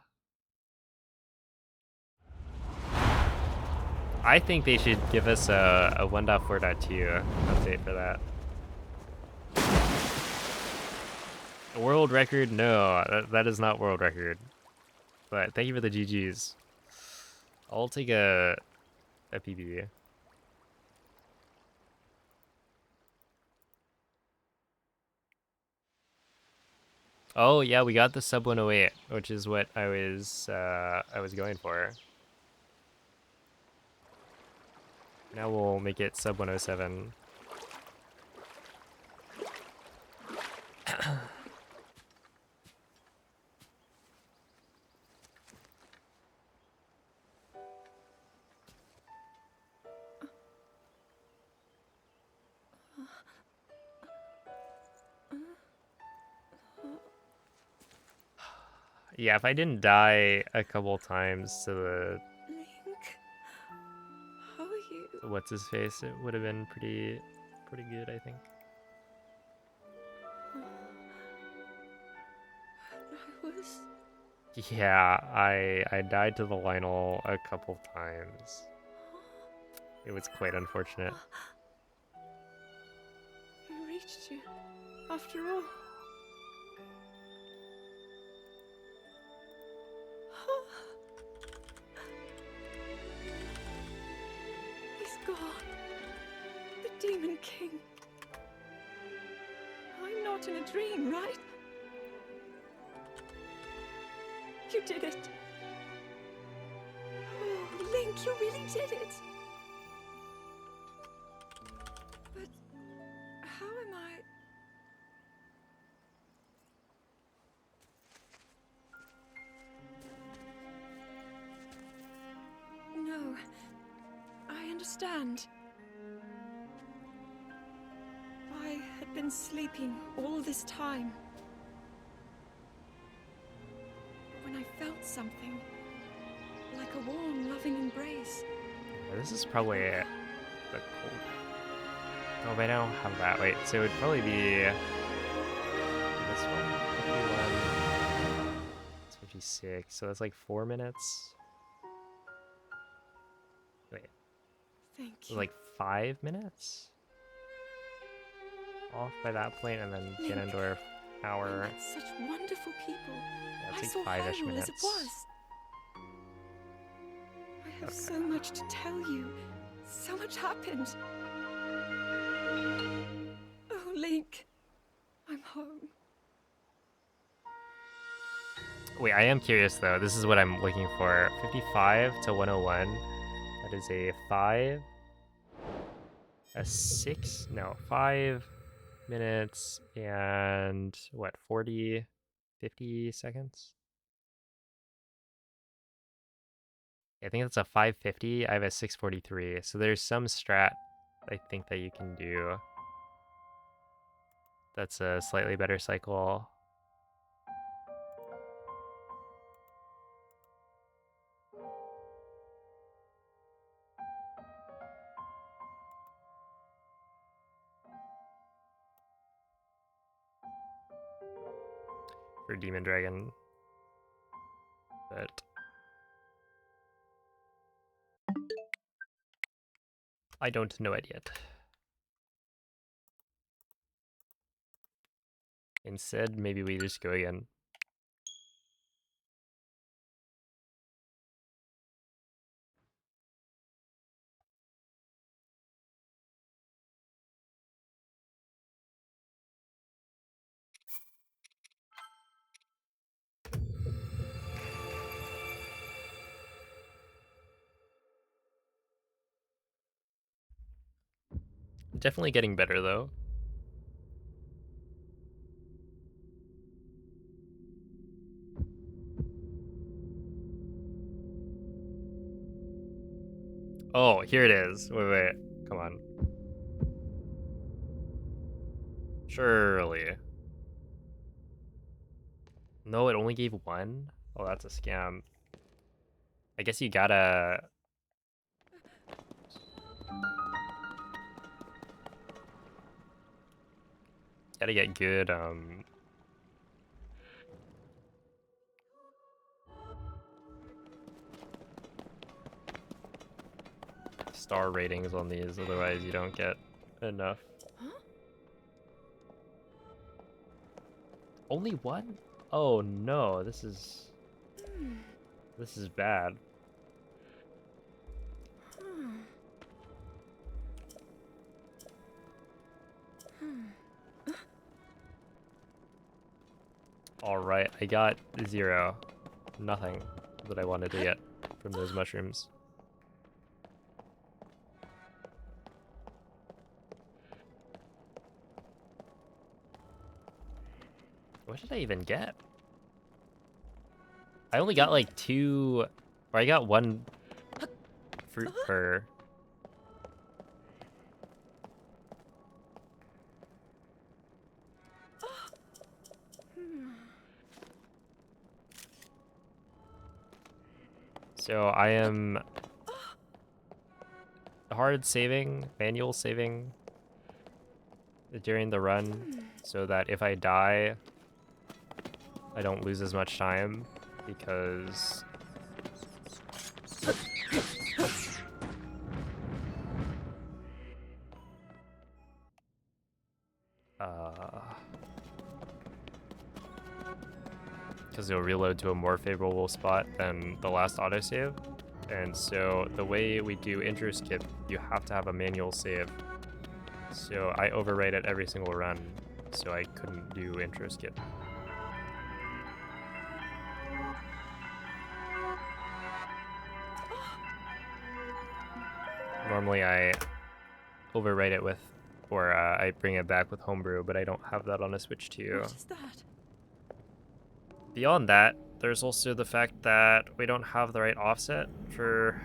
[SPEAKER 1] I think they should give us a 1.4.2 update for that. World record? No, that is not world record. But thank you for the GGs. I'll take a PB. Oh yeah, we got the sub 108, which is what I was going for. Now we'll make it sub 107. Yeah, if I didn't die a couple times to the
[SPEAKER 3] Link, how are you?
[SPEAKER 1] what's his face, it would have been pretty good, I think.
[SPEAKER 3] I was...
[SPEAKER 1] Yeah, I died to the Lionel a couple times. It was quite unfortunate.
[SPEAKER 3] He reached you, after all. He's gone. The Demon King. I'm not in a dream, right? You did it. Oh, Link, you really did it. But how am I... No, I understand. I had been sleeping all this time. When I felt something, like a warm, loving embrace.
[SPEAKER 1] Yeah, this is probably the cold. Oh, wait, I don't have that. Wait, so it would probably be this one. 51. It's 56. So that's like 4 minutes. Wait,
[SPEAKER 3] Thank
[SPEAKER 1] so
[SPEAKER 3] you.
[SPEAKER 1] like 5 minutes off by that point, and then
[SPEAKER 3] Link,
[SPEAKER 1] Ganondorf
[SPEAKER 3] I
[SPEAKER 1] hour.
[SPEAKER 3] met such wonderful people.
[SPEAKER 1] Yeah,
[SPEAKER 3] I
[SPEAKER 1] it's
[SPEAKER 3] saw
[SPEAKER 1] like 5-ish
[SPEAKER 3] Hyrule
[SPEAKER 1] minutes.
[SPEAKER 3] as it was. I have
[SPEAKER 1] Okay.
[SPEAKER 3] so much to tell you. So much happened. Oh, Link. I'm home.
[SPEAKER 1] Wait, I am curious though. This is what I'm looking for. 55 to 101. That is a 5. A 6? No, 5 minutes and what, 40, 50 seconds? I think that's a 550. I have a 643. So there's some strat I think that you can do. That's a slightly better cycle. For Demon Dragon. But I don't know it yet. Instead, maybe we just go again. Definitely getting better though. Oh, here it is. Wait. Come on. Surely. No, it only gave 1? Oh, that's a scam. I guess you gotta get good star ratings on these, otherwise you don't get enough.
[SPEAKER 3] Huh?
[SPEAKER 1] Only 1? Oh no, this is bad. Alright, I got 0. Nothing that I wanted to get from those mushrooms. What did I even get? I only got like 2, or I got 1 fruit per. So I am hard saving, manual saving during the run so that if I die, I don't lose as much time because it'll reload to a more favorable spot than the last autosave. And so the way we do intro skip, you have to have a manual save. So I overwrite it every single run, so I couldn't do intro skip. Normally I overwrite it with, or I bring it back with homebrew, but I don't have that on a Switch 2.
[SPEAKER 3] What is that?
[SPEAKER 1] Beyond that, there's also the fact that we don't have the right offset for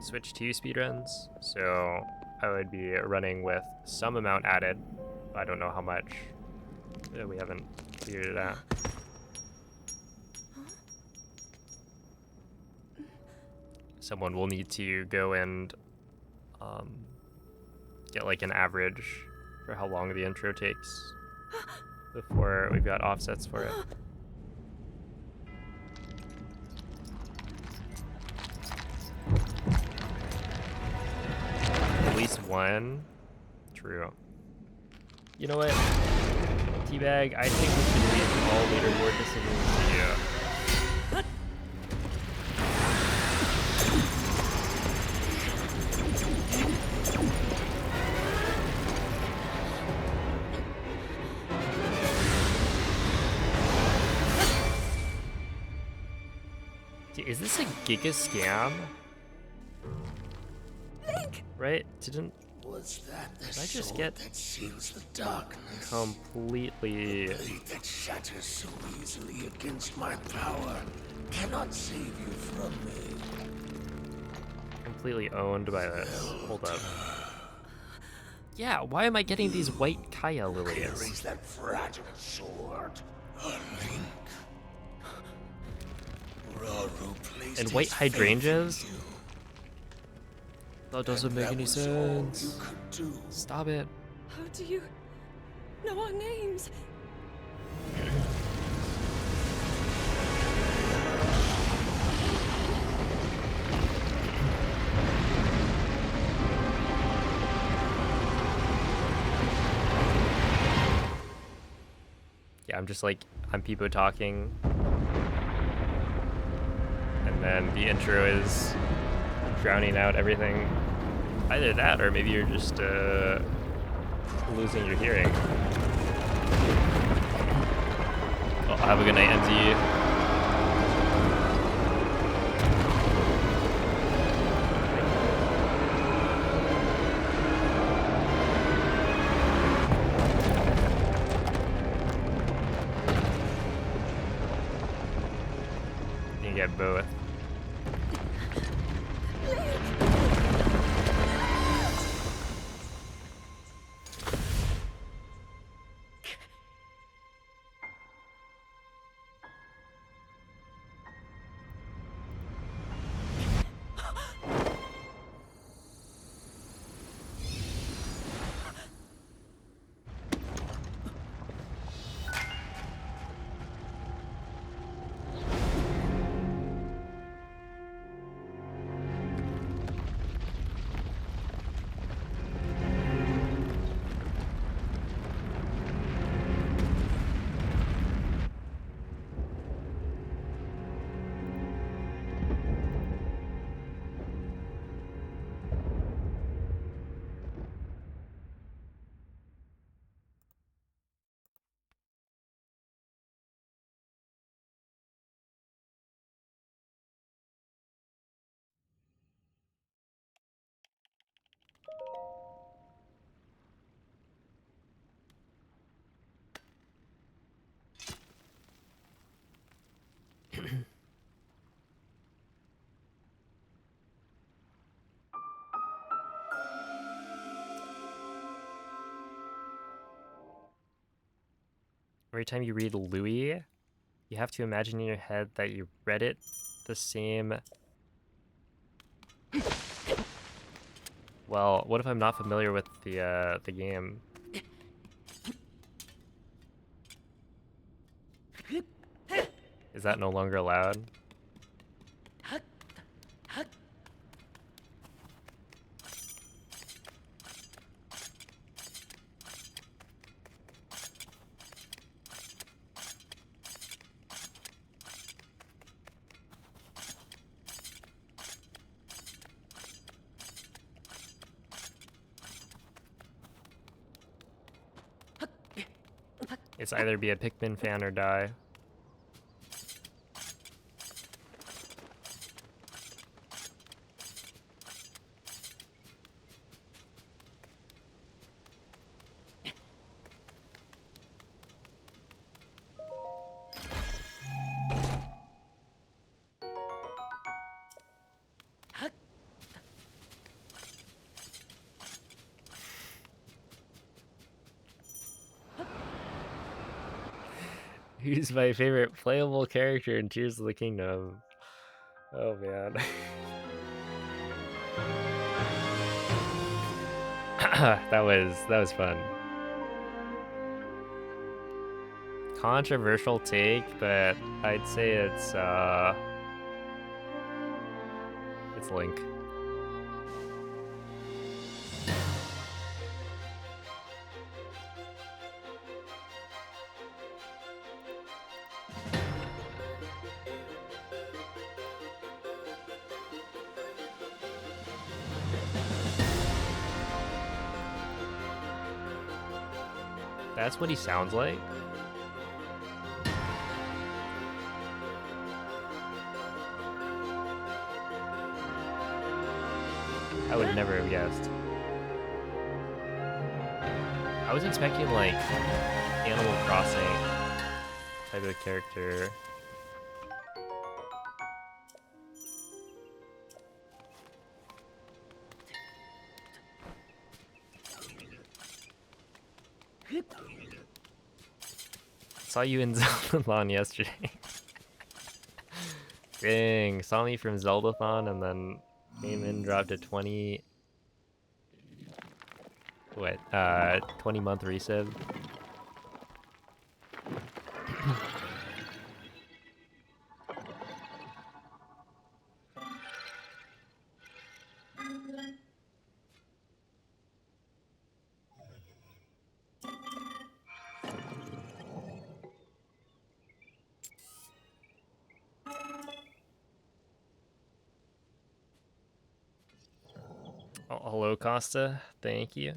[SPEAKER 1] Switch 2 speedruns, so I would be running with some amount added. I don't know how much. We haven't figured it out. Someone will need to go and get like an average for how long the intro takes before we've got offsets for it. At least 1. True. You know what? Teabag, I think we should leave all leaderboard decisions to you. Dude, is this a Giga scam?
[SPEAKER 3] Link!
[SPEAKER 1] Right? Did
[SPEAKER 2] Was that the
[SPEAKER 1] I just
[SPEAKER 2] sword
[SPEAKER 1] get
[SPEAKER 2] that seals the darkness?
[SPEAKER 1] completely...
[SPEAKER 2] The blade that shatters so easily against my power cannot save you from me.
[SPEAKER 1] completely owned by this? Hold up. Yeah, why am I getting these white Kaya lilies?
[SPEAKER 2] Carries that fragile sword. A link. Raru placed
[SPEAKER 1] And white
[SPEAKER 2] his faith in
[SPEAKER 1] hydrangeas?
[SPEAKER 2] you,
[SPEAKER 1] That doesn't
[SPEAKER 2] and
[SPEAKER 1] make
[SPEAKER 2] that
[SPEAKER 1] any
[SPEAKER 2] was all you
[SPEAKER 1] sense.
[SPEAKER 2] could do.
[SPEAKER 1] Stop it.
[SPEAKER 3] How do you know our names?
[SPEAKER 1] Yeah, I'm just like, I'm people talking. And then the intro is drowning out everything. Either that, or maybe you're just losing your hearing. Well, have a good night, NZ. You can get both. Every time you read Louis, you have to imagine in your head that you read it the same. Well, what if I'm not familiar with the game? Is that no longer allowed? It's either be a Pikmin fan or die. Who's my favorite playable character in Tears of the Kingdom? Oh man. that was fun. Controversial take, but I'd say it's Link. That's what he sounds like. I would never have guessed. I was expecting like Animal Crossing type of character. Saw you in Zeldathon yesterday. Dang, saw me from Zeldathon and then came in, dropped a 20 20-month resub. Oh, hello, Costa. Thank you.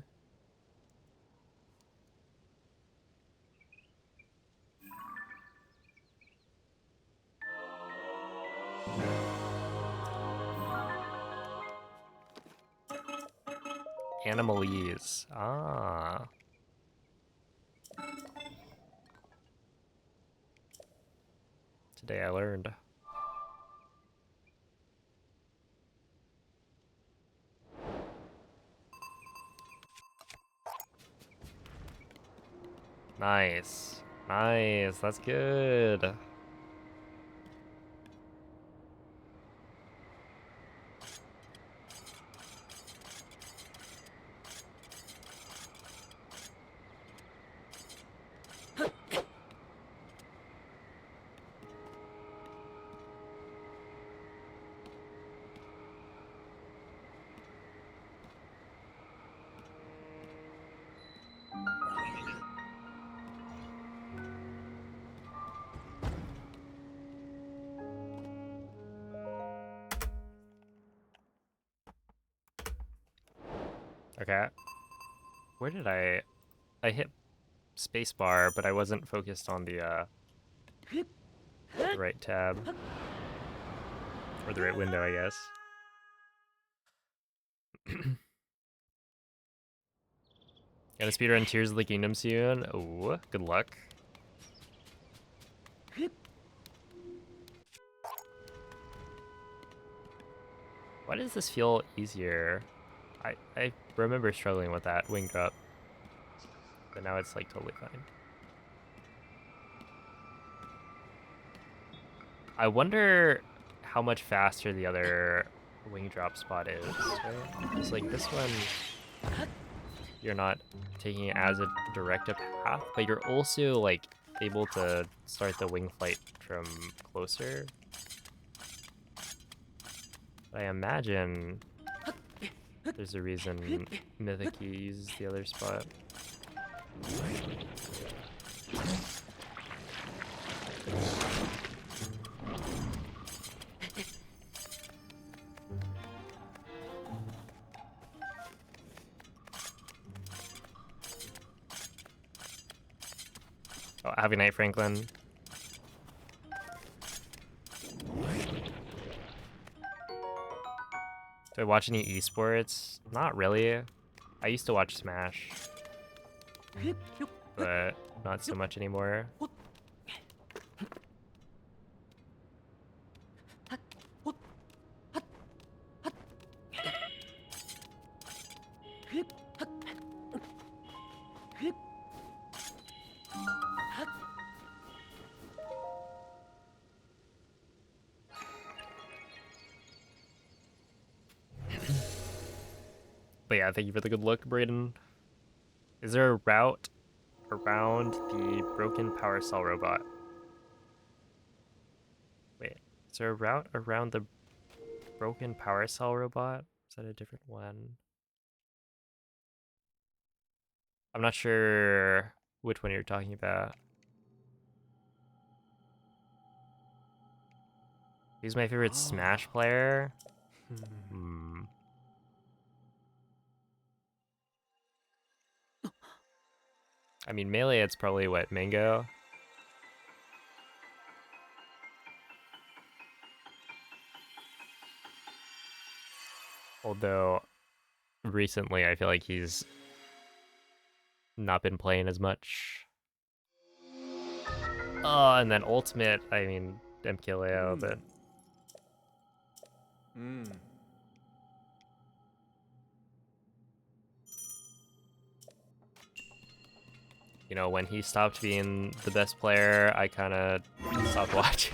[SPEAKER 1] Animalese. Ah. Today I learned. Nice. Nice. That's good. Okay. Where did I hit spacebar, but I wasn't focused on the right tab. Or the right window, I guess. Gonna speedrun Tears of the Kingdom soon. Oh, good luck. Why does this feel easier? I remember struggling with that wing drop, but now it's like totally fine. I wonder how much faster the other wing drop spot is, right? It's like this one, you're not taking it as a direct a path, but you're also like able to start the wing flight from closer. I imagine there's a reason Mythic uses the other spot. Oh, have a night, Franklin. Do I watch any esports? Not really. I used to watch Smash, but not so much anymore. But yeah, thank you for the good look, Brayden. Is there a route around the broken power cell robot? Wait, is there a route around the broken power cell robot? Is that a different one? I'm not sure which one you're talking about. He's my favorite Smash player. Hmm. I mean, Melee, it's probably what, Mango? Although, recently I feel like he's not been playing as much. Oh, and then ultimate, I mean, MKLeo, but you know, when he stopped being the best player, I kind of stopped watching.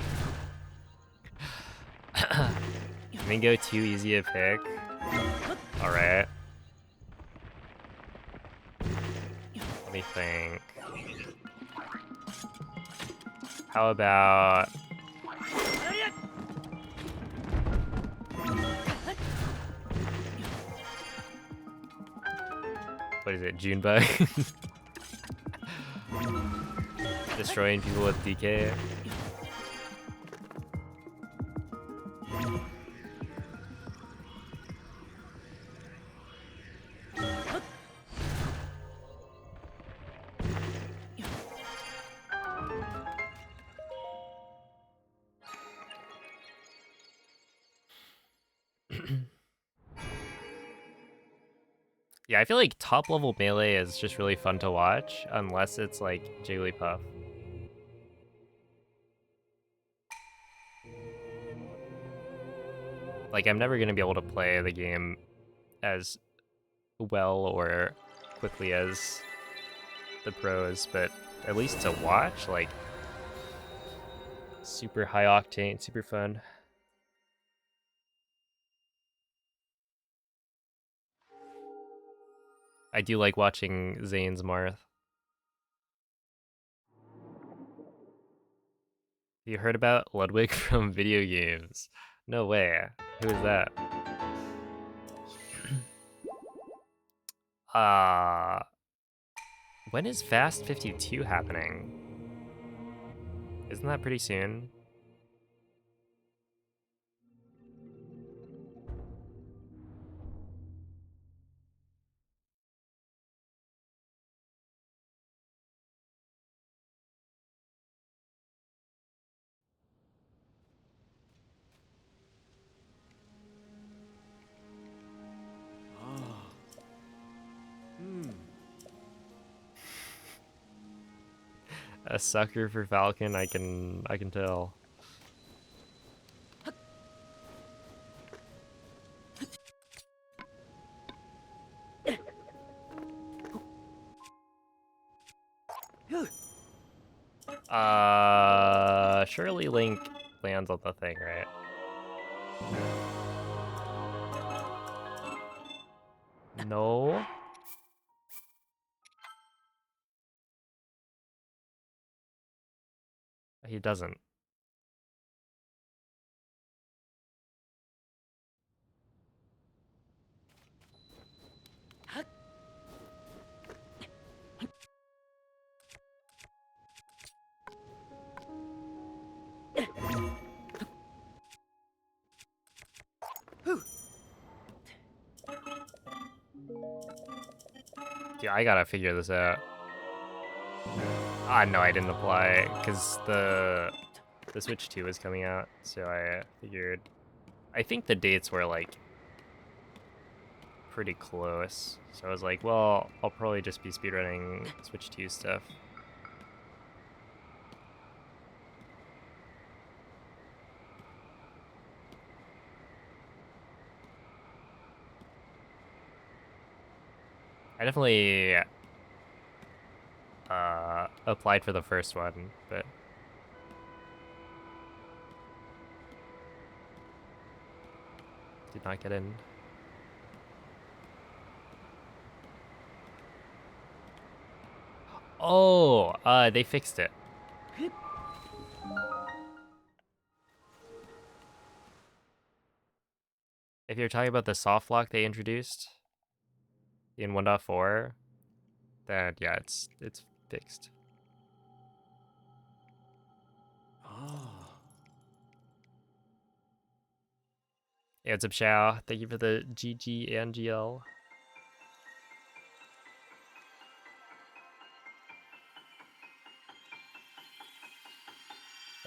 [SPEAKER 1] Mingo too easy to pick. All right. Let me think. How about what is it, Junebug? Destroying people with DK. Yeah, I feel like top level melee is just really fun to watch, unless it's like Jigglypuff. Like, I'm never gonna be able to play the game as well or quickly as the pros, but at least to watch, like, super high octane, super fun. I do like watching Zane's Marth. You heard about Ludwig from video games? No way. Who is that? Uh, when is Fast 52 happening? Isn't that pretty soon? A sucker for Falcon, I can tell. Surely Link lands on the thing, right? No. He doesn't. Yeah, I gotta figure this out. Ah, no, I didn't apply because the Switch 2 was coming out, so I figured. I think the dates were like pretty close, so I was like, well, I'll probably just be speedrunning Switch 2 stuff. I definitely applied for the first one, but did not get in. Oh, they fixed it. If you're talking about the soft lock they introduced in 1.4, then yeah, it's fixed. Yeah, what's up, Xiao? Thank you for the GG and GL.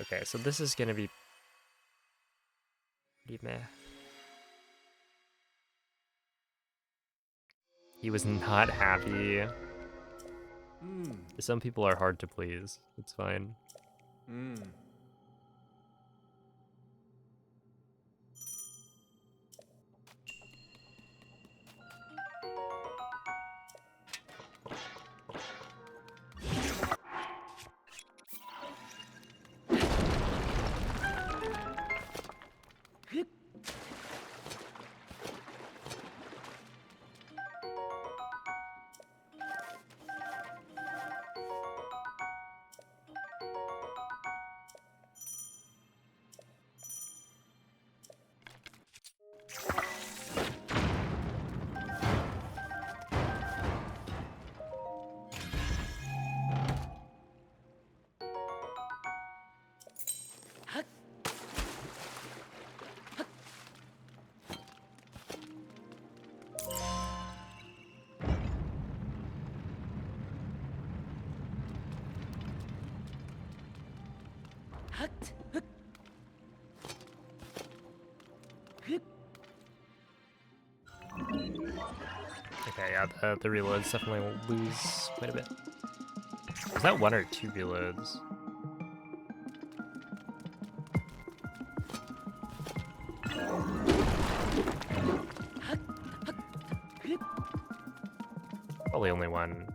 [SPEAKER 1] Okay, so this is gonna be pretty meh. He was not happy.
[SPEAKER 2] Hmm.
[SPEAKER 1] Some people are hard to please. It's fine.
[SPEAKER 2] Hmm.
[SPEAKER 1] Okay, yeah, the reloads definitely will lose quite a bit. Was that one or two reloads? Probably only one.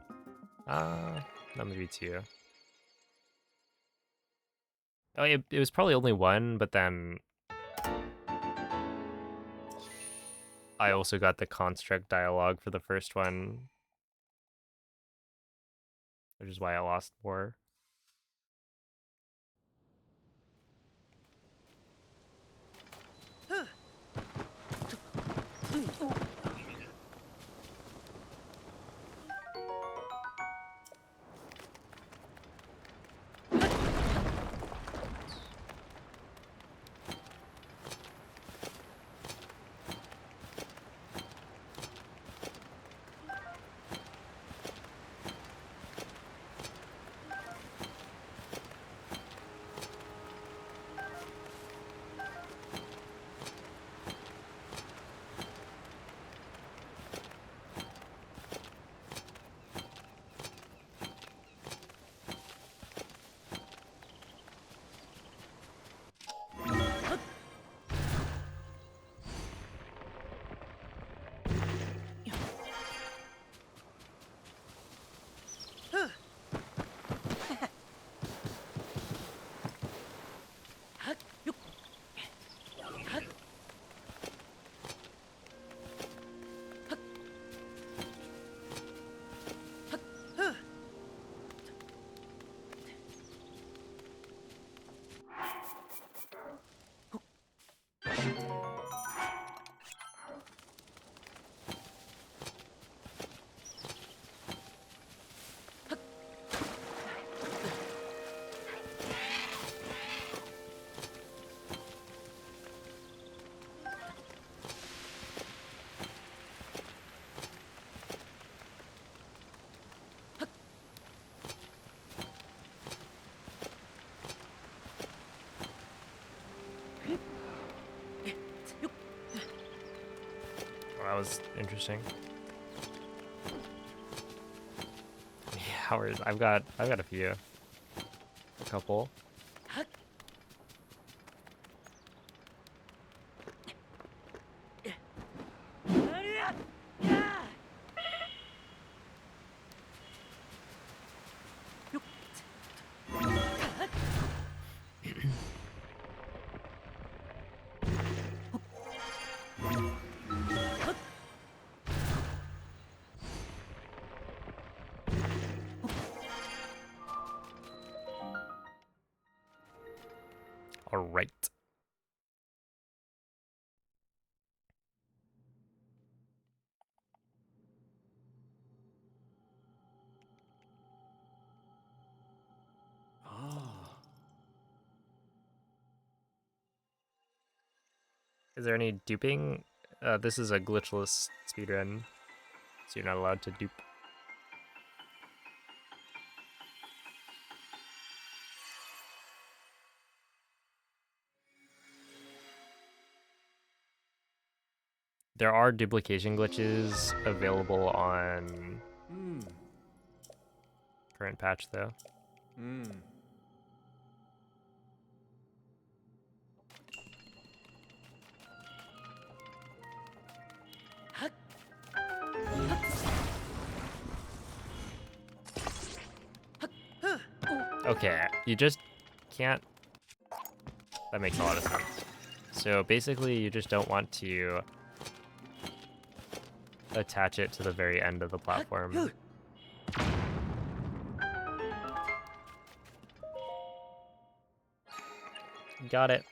[SPEAKER 1] No, maybe two. Oh, it was probably only one, but then I also got the construct dialogue for the first one, which is why I lost more. Well, that was interesting. Hours. I've got a few. A couple. All right.
[SPEAKER 2] Ah.
[SPEAKER 1] Is there any duping? This is a glitchless speedrun, so you're not allowed to dupe. There are duplication glitches available on current patch though. Okay, you just can't. That makes a lot of sense. So basically, you just don't want to attach it to the very end of the platform. Got it.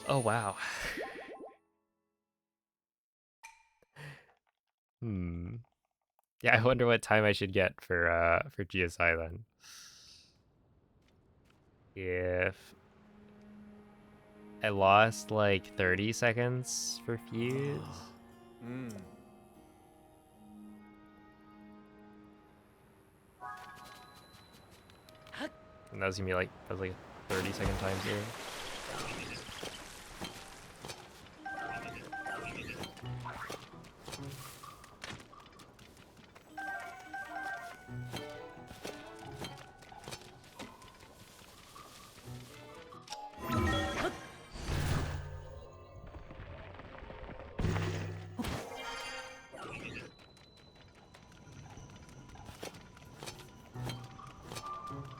[SPEAKER 1] Oh, wow. Hmm. Yeah, I wonder what time I should get for GSI then. If I lost like 30 seconds for Fuse. And that was gonna be like, that was like a 30-second time here.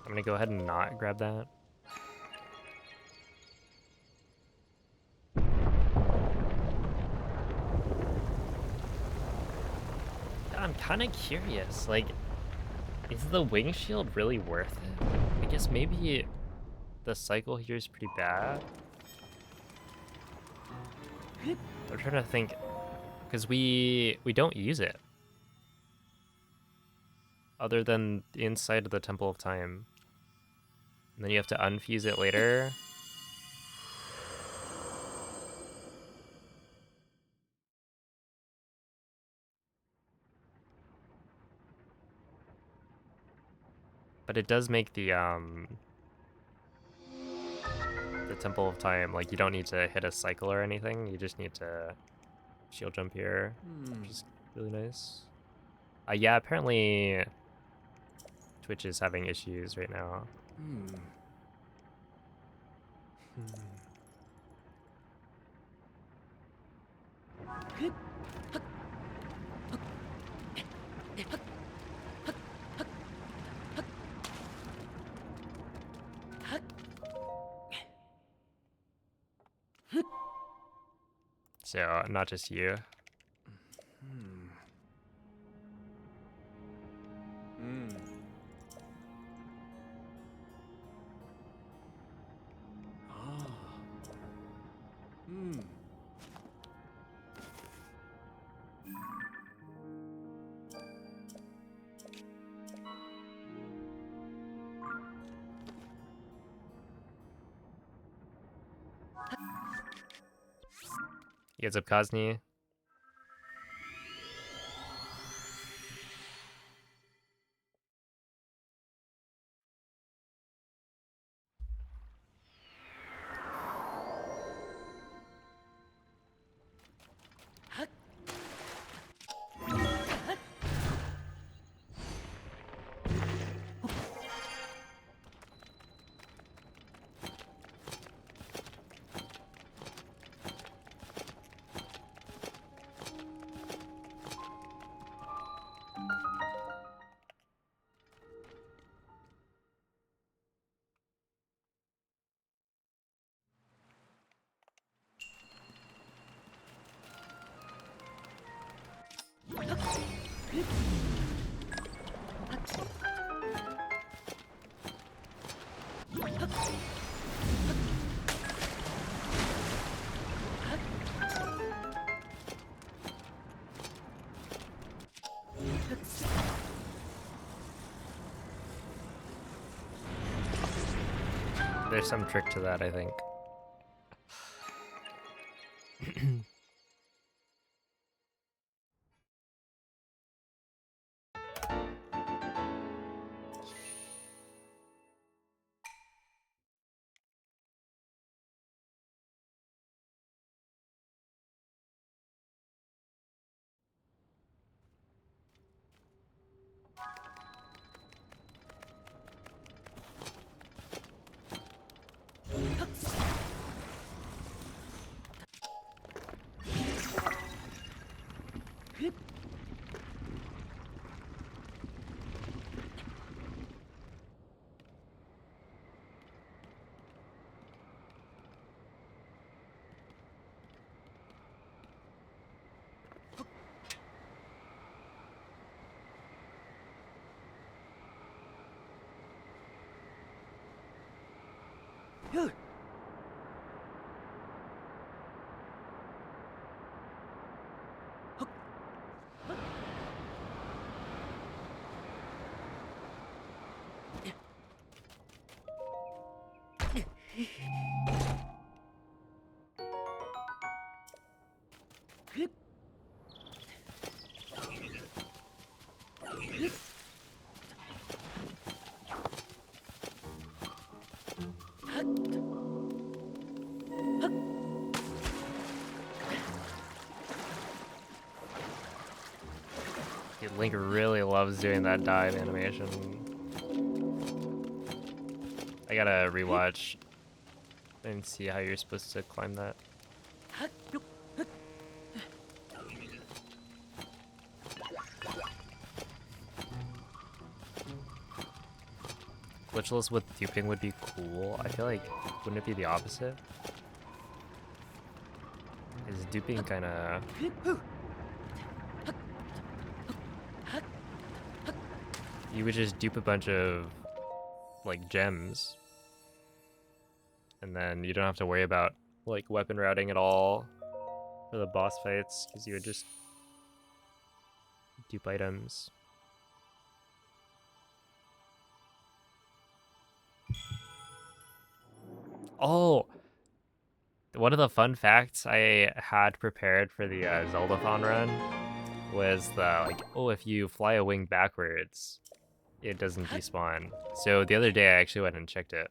[SPEAKER 1] I'm gonna go ahead and not grab that. I'm kind of curious, like, is the wing shield really worth it? I guess maybe the cycle here is pretty bad. I'm trying to think, because we don't use it. Other than the inside of the Temple of Time. And then you have to unfuse it later. But it does make the Temple of Time, like, you don't need to hit a cycle or anything. You just need to shield jump here, which is really nice. Yeah, apparently Twitch is having issues right now. So, not just you. You guys up Kazni? There's some trick to that, I think. Dude, Link really loves doing that dive animation. I gotta rewatch and see how you're supposed to climb that. Glitchless with duping would be cool. I feel like, wouldn't it be the opposite? Is duping kind of... You would just dupe a bunch of, like, gems. And then you don't have to worry about, like, weapon routing at all for the boss fights, because you would just dupe items. Oh! One of the fun facts I had prepared for the Zeldathon run was the, like, oh, if you fly a wing backwards, it doesn't despawn. So the other day I actually went and checked it.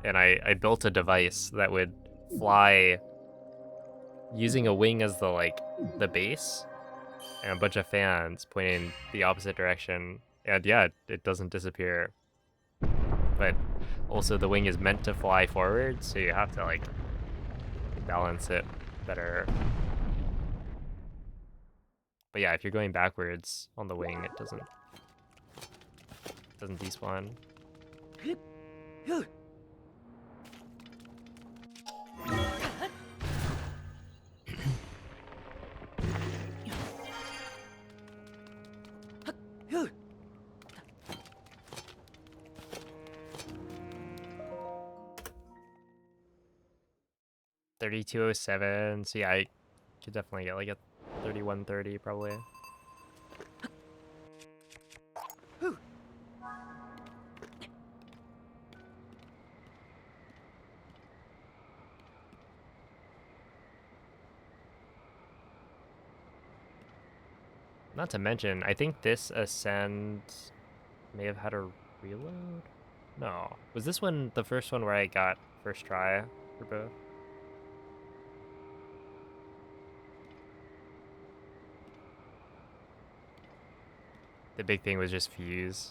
[SPEAKER 1] And I built a device that would fly using a wing as the, like, the base and a bunch of fans pointing the opposite direction. And yeah, it doesn't disappear. But also the wing is meant to fly forward, so you have to, like, balance it better. But yeah, if you're going backwards on the wing, it doesn't despawn. 3207. So yeah, I could definitely get like a 3130 probably. Not to mention, I think this Ascend may have had a reload? No. Was this one the first one where I got first try for both? The big thing was just fuse.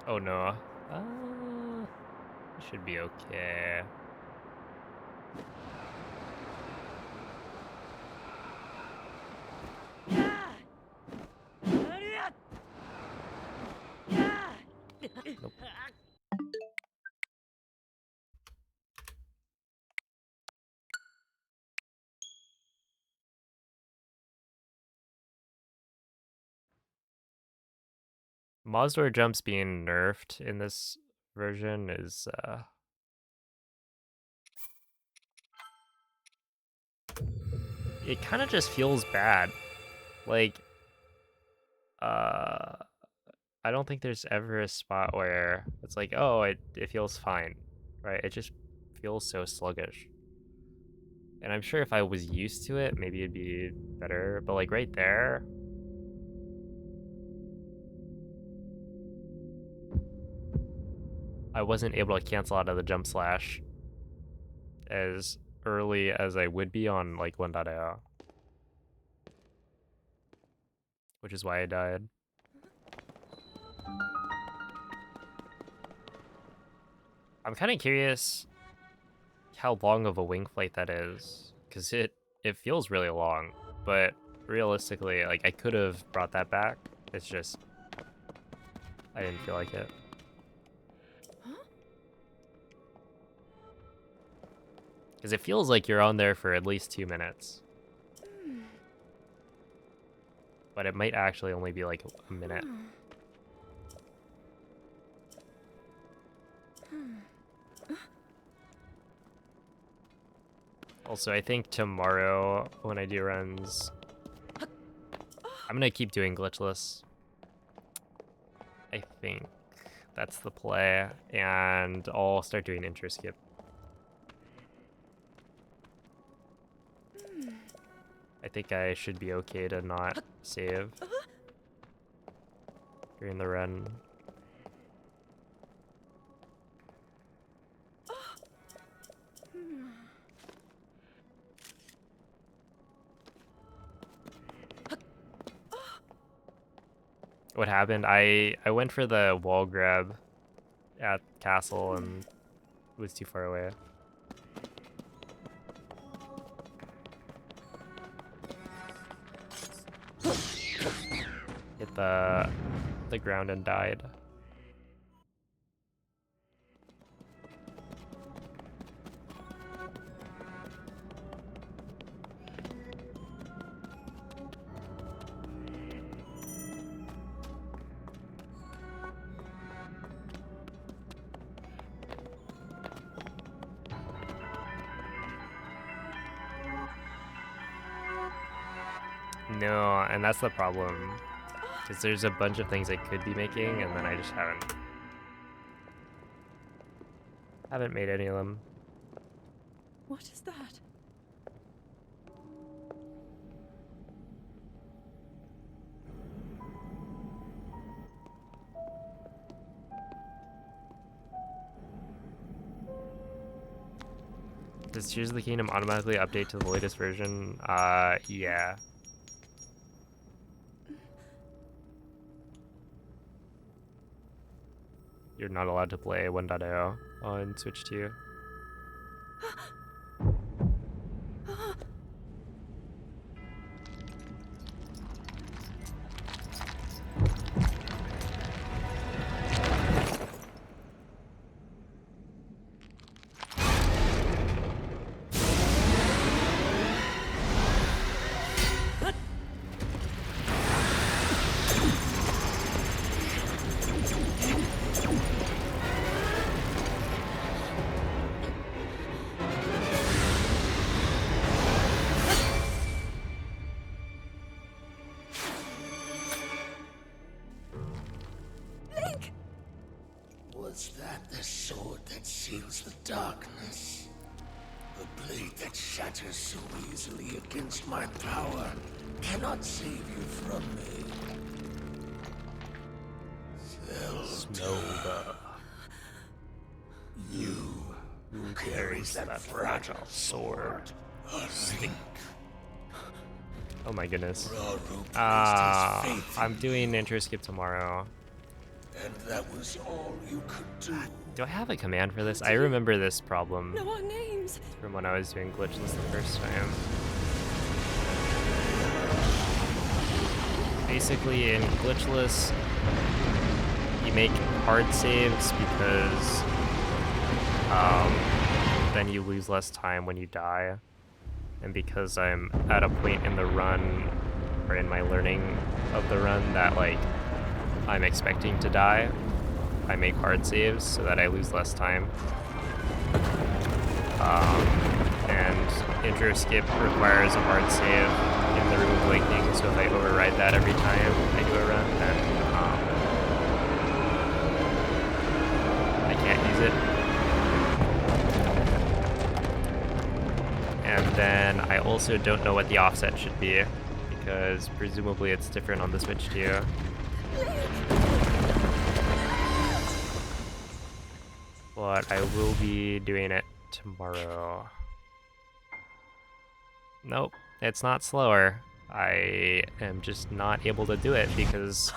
[SPEAKER 1] Oh no. It should be okay. Nope. Mazor jumps being nerfed in this version is it kind of just feels bad. Like I don't think there's ever a spot where it's like, oh, it feels fine, right? It just feels so sluggish. And I'm sure if I was used to it, maybe it'd be better. But like right there, I wasn't able to cancel out of the jump slash as early as I would be on like 1.0, which is why I died. I'm kind of curious how long of a wing flight that is, because it feels really long, but realistically, like, I could have brought that back. It's just I didn't feel like it. Because it feels like you're on there for at least 2 minutes. But it might actually only be like a minute. Also, I think tomorrow when I do runs, I'm gonna keep doing glitchless. I think that's the play, and I'll start doing intro skip. I think I should be okay to not save during the run. What happened? I went for the wall grab at castle and it was too far away. Hit the ground and died. No, and that's the problem. Because there's a bunch of things I could be making, and then I just haven't made any of them.
[SPEAKER 3] What is that?
[SPEAKER 1] Does Tears of the Kingdom automatically update to the latest version? Yeah. You're not allowed to play 1.0 on Switch 2.
[SPEAKER 2] Was that the sword that seals the darkness? The blade that shatters so easily against my power cannot save you from me.
[SPEAKER 1] Zelda.
[SPEAKER 2] You who carries that fragile sword. Stink.
[SPEAKER 1] Oh my goodness.
[SPEAKER 2] Ah,
[SPEAKER 1] I'm doing intro skip tomorrow.
[SPEAKER 2] And that was all you could do.
[SPEAKER 1] Do I have a command for this? I remember this problem
[SPEAKER 3] Know our names.
[SPEAKER 1] from when I was doing glitchless the first time. Basically, in glitchless, you make hard saves because then you lose less time when you die. And because I'm at a point in the run, or in my learning of the run, that like I'm expecting to die, I make hard saves so that I lose less time. And intro skip requires a hard save in the Room of Awakening, so if I override that every time I do a run, then I can't use it. And then I also don't know what the offset should be, because presumably it's different on the Switch too. but I will be doing it tomorrow. Nope, it's not slower. I am just not able to do it because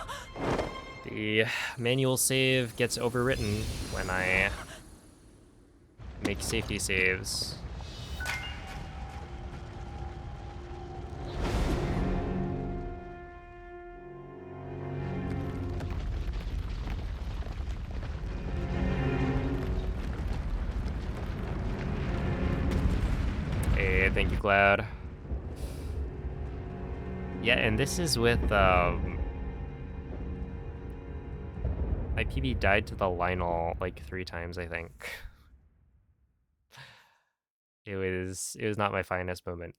[SPEAKER 1] the manual save gets overwritten when I make safety saves. Hey, thank you, Cloud. Yeah, and this is with, my PB died to the Lionel like 3 times, I think. It was not my finest moment.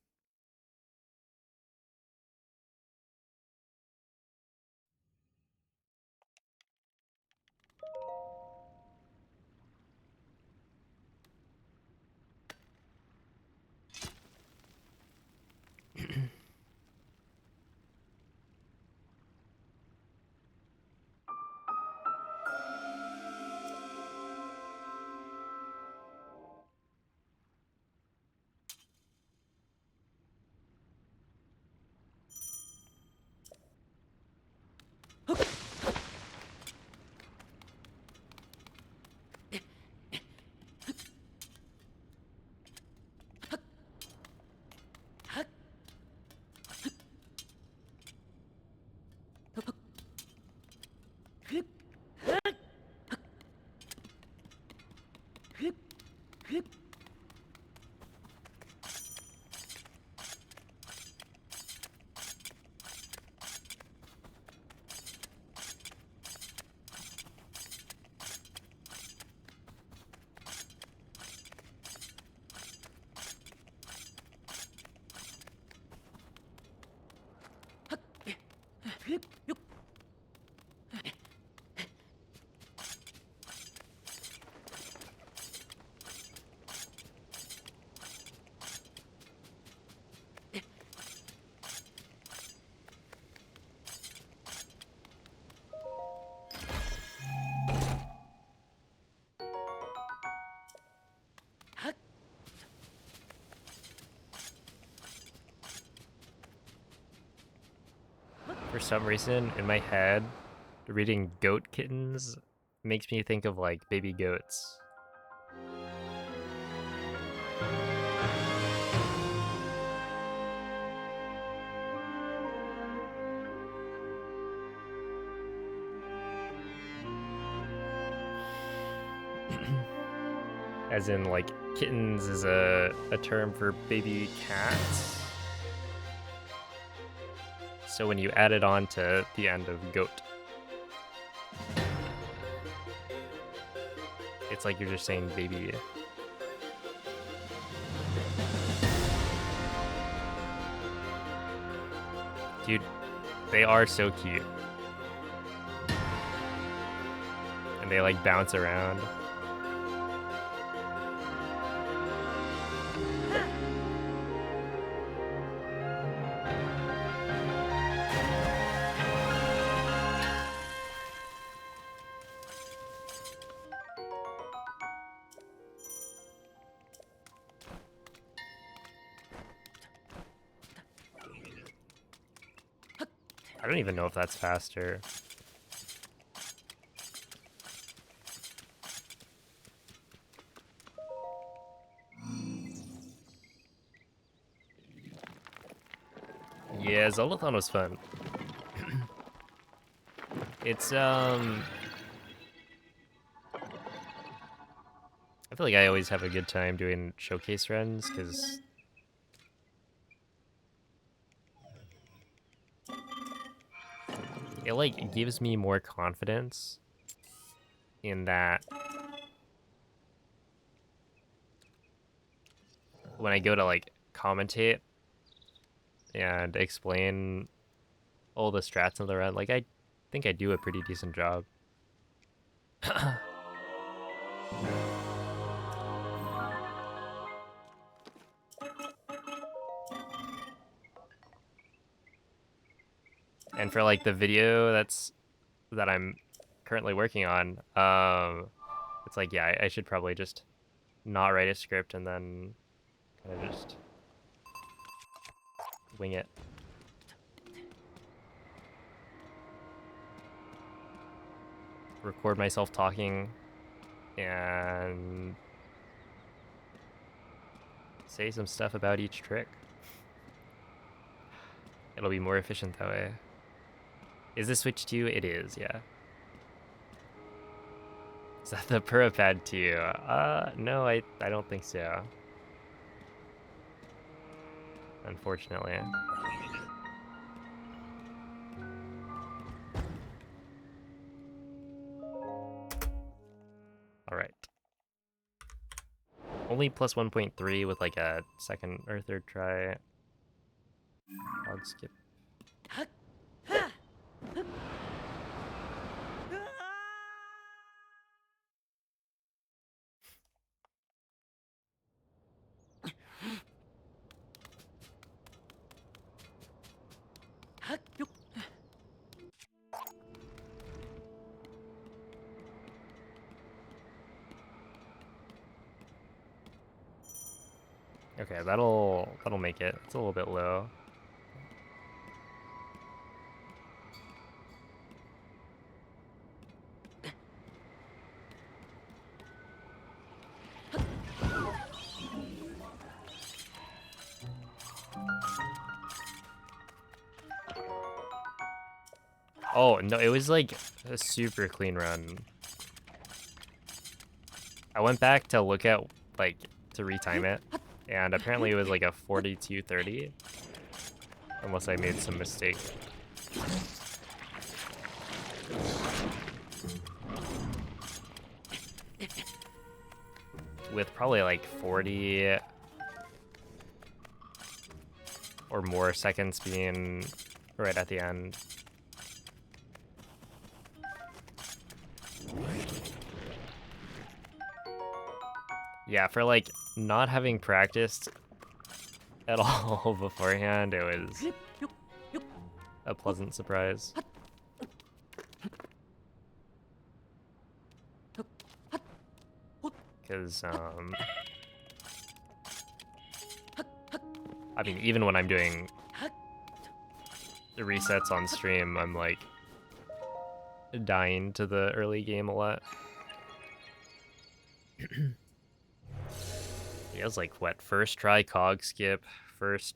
[SPEAKER 1] For some reason, in my head, reading goat kittens makes me think of like baby goats. As in, like, kittens is a term for baby cats. So when you add it on to the end of goat, it's like you're just saying baby. Dude, they are so cute. And they like bounce around. I don't even know if that's faster. Yeah, Zolathon was fun. It's, I feel like I always have a good time doing showcase runs, because it, like, gives me more confidence in that when I go to, like, commentate and explain all the strats of the run, like, I think I do a pretty decent job. And for, like, the video that I'm currently working on, It's like, yeah, I should probably just not write a script and then kind of just wing it. Record myself talking and say some stuff about each trick. It'll be more efficient that way. Is this Switch 2? It is, yeah. Is that the Purapad 2? No, I don't think so. Unfortunately. Alright. Only plus 1.3 with like a second or third try. I'll skip. Okay, that'll make it. It's a little bit low. Oh, no, it was like a super clean run. I went back to look at, like, to retime it, and apparently it was like a 42:30. Unless I made some mistake. With probably like 40 or more seconds being right at the end. Yeah, for like not having practiced at all beforehand, it was a pleasant surprise. Because, I mean, even when I'm doing the resets on stream, I'm like dying to the early game a lot. It was like, what, first try cog skip, first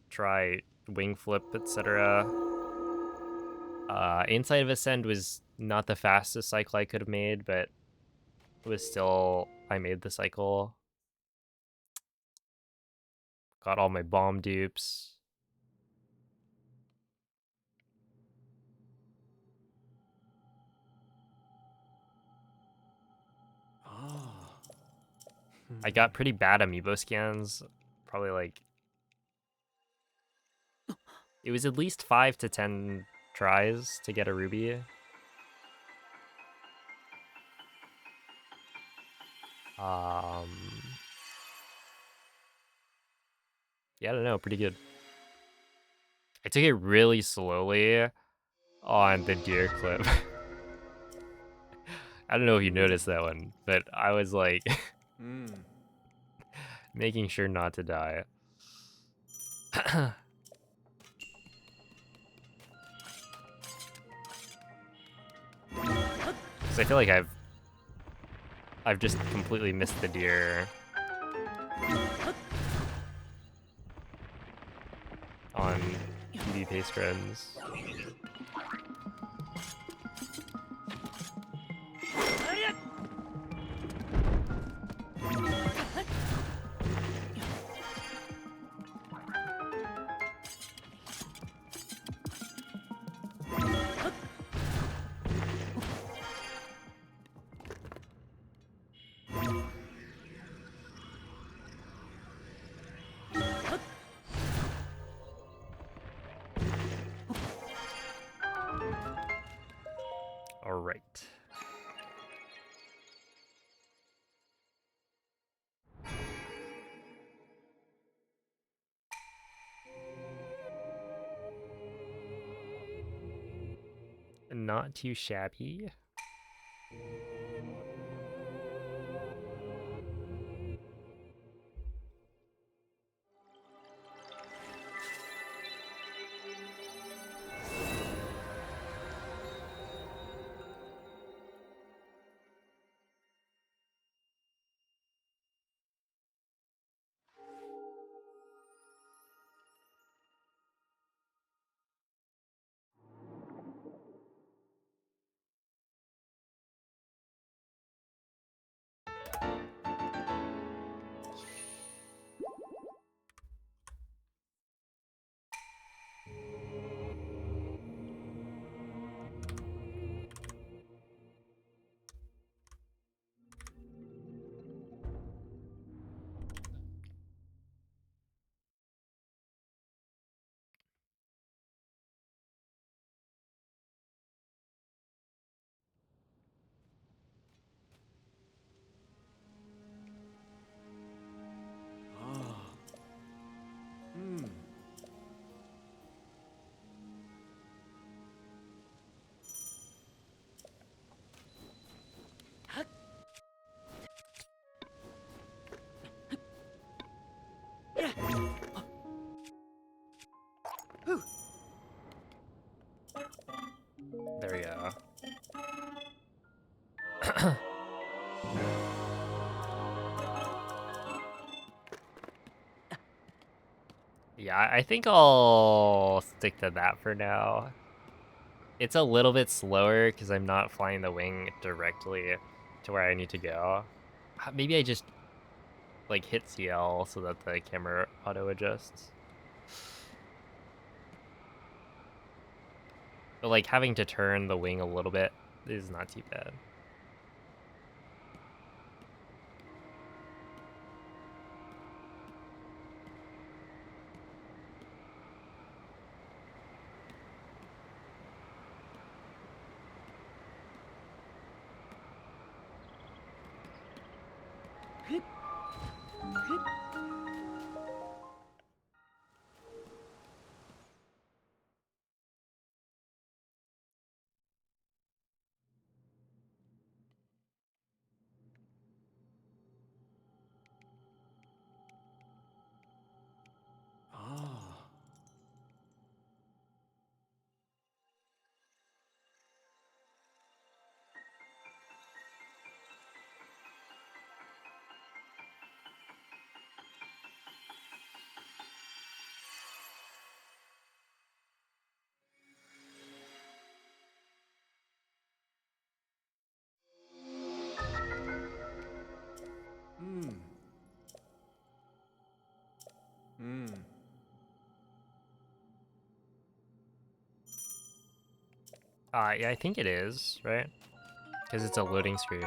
[SPEAKER 1] try wing flip, etc. Inside of Ascend was not the fastest cycle I could have made, but it was still, I made the cycle. Got all my bomb dupes. I got pretty bad amiibo scans. Probably like, it was at least 5 to 10 tries to get a ruby. Yeah, I don't know, pretty good. I took it really slowly on the deer clip. I don't know if you noticed that one, but I was like making sure not to die. So I feel like I've just completely missed the deer on PB pace runs. All right. Not too shabby. Yeah, I think I'll stick to that for now. It's a little bit slower because I'm not flying the wing directly to where I need to go. Maybe I just like hit CL so that the camera auto adjusts. But like having to turn the wing a little bit is not too bad.
[SPEAKER 2] Ah. Hmm. Hmm.
[SPEAKER 1] Yeah, I think it is, right? Because it's a loading screen.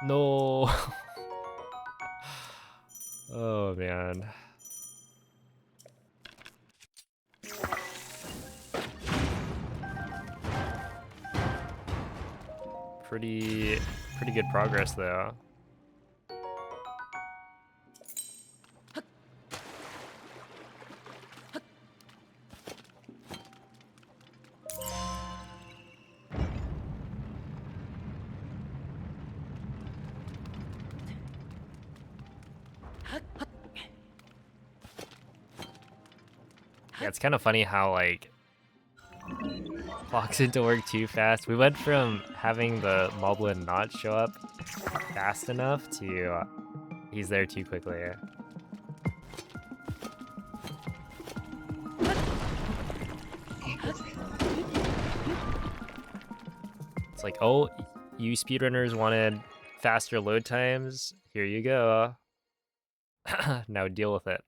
[SPEAKER 1] No. Oh man. Pretty good progress though. Yeah, it's kind of funny how like clocks into work too fast. We went from having the Moblin not show up fast enough to he's there too quickly. It's like, oh, you speedrunners wanted faster load times. Here you go. Now deal with it.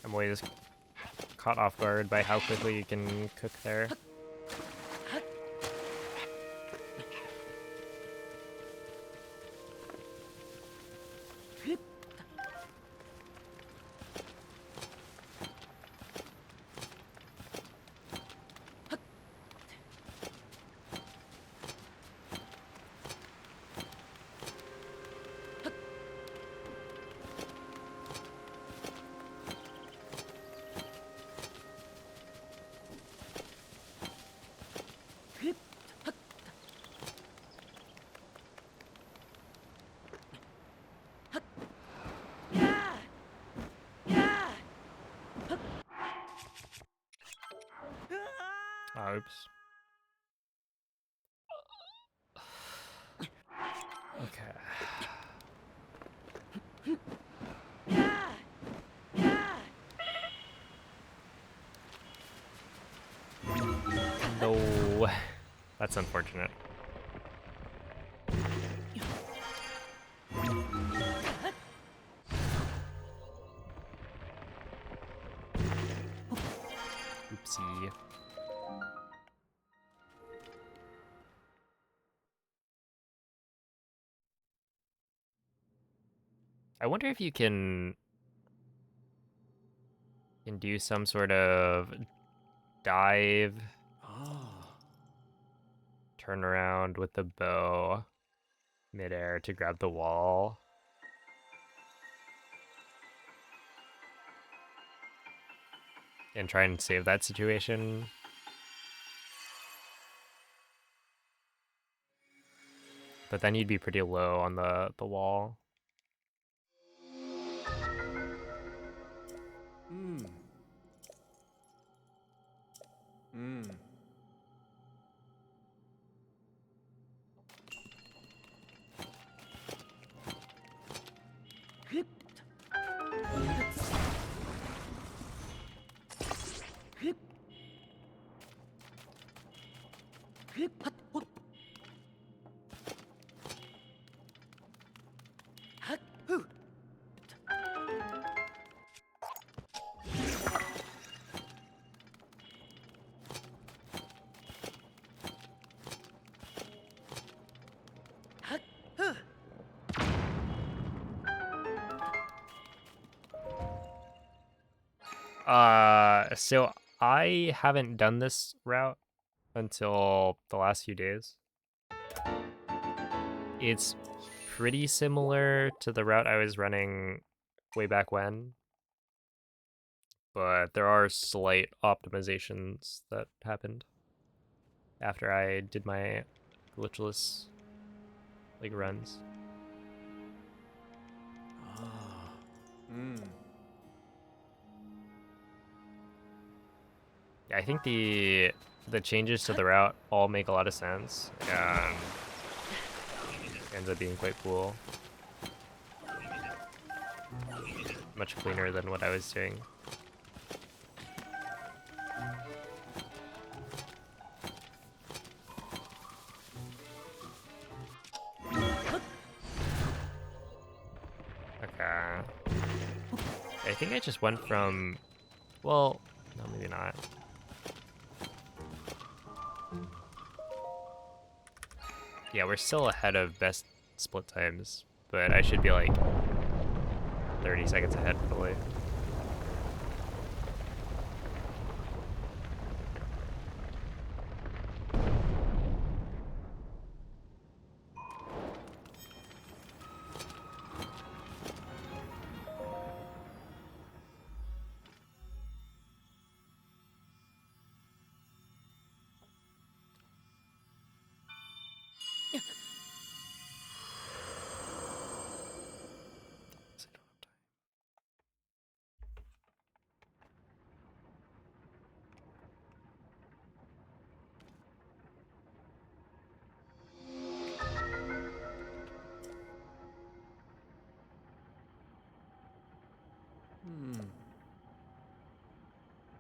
[SPEAKER 1] I'm always caught off guard by how quickly you can cook there. Oops. Okay. No. That's unfortunate. Oopsie. I wonder if you can do some sort of dive, turn around with the bow midair to grab the wall. And try and save that situation. But then you'd be pretty low on the wall. So I haven't done this route until the last few days. It's pretty similar to the route I was running way back when, but there are slight optimizations that happened after I did my glitchless like runs. Yeah, I think the changes to the route all make a lot of sense and ends up being quite cool. Much cleaner than what I was doing. Okay. I think I just went from, well, no, maybe not. Yeah, we're still ahead of best split times, but I should be like 30 seconds ahead probably.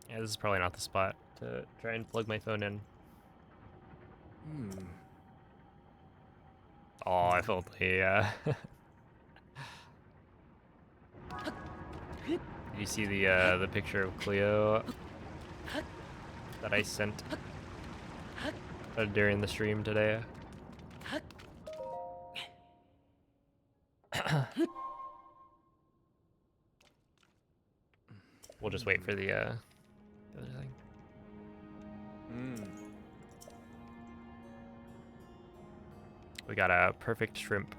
[SPEAKER 1] Yeah, this is probably not the spot to try and plug my phone in. Oh, if only, you see the picture of Cleo that I sent during the stream today? We'll just wait for the other thing. We got a perfect shrimp.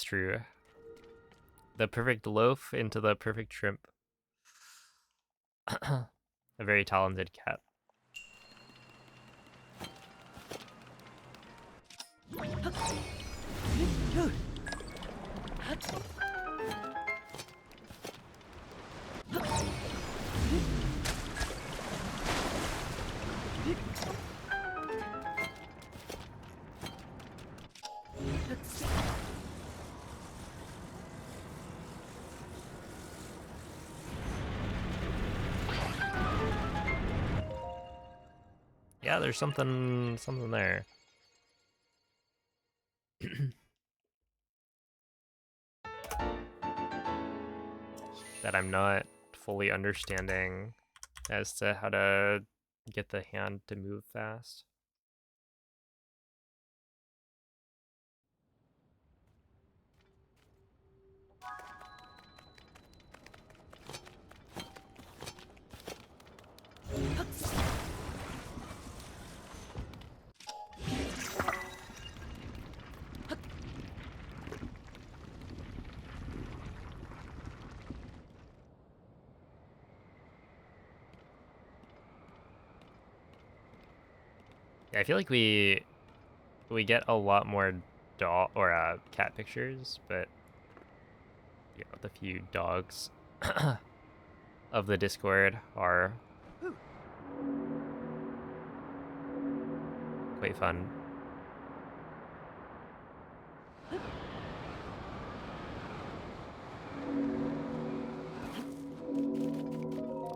[SPEAKER 1] true. The perfect loaf into the perfect shrimp. A very talented cat. Yeah, there's something there. That I'm not fully understanding as to how to get the hand to move fast. Yeah, I feel like we get a lot more dog or cat pictures, but you know, the few dogs of the Discord are quite fun.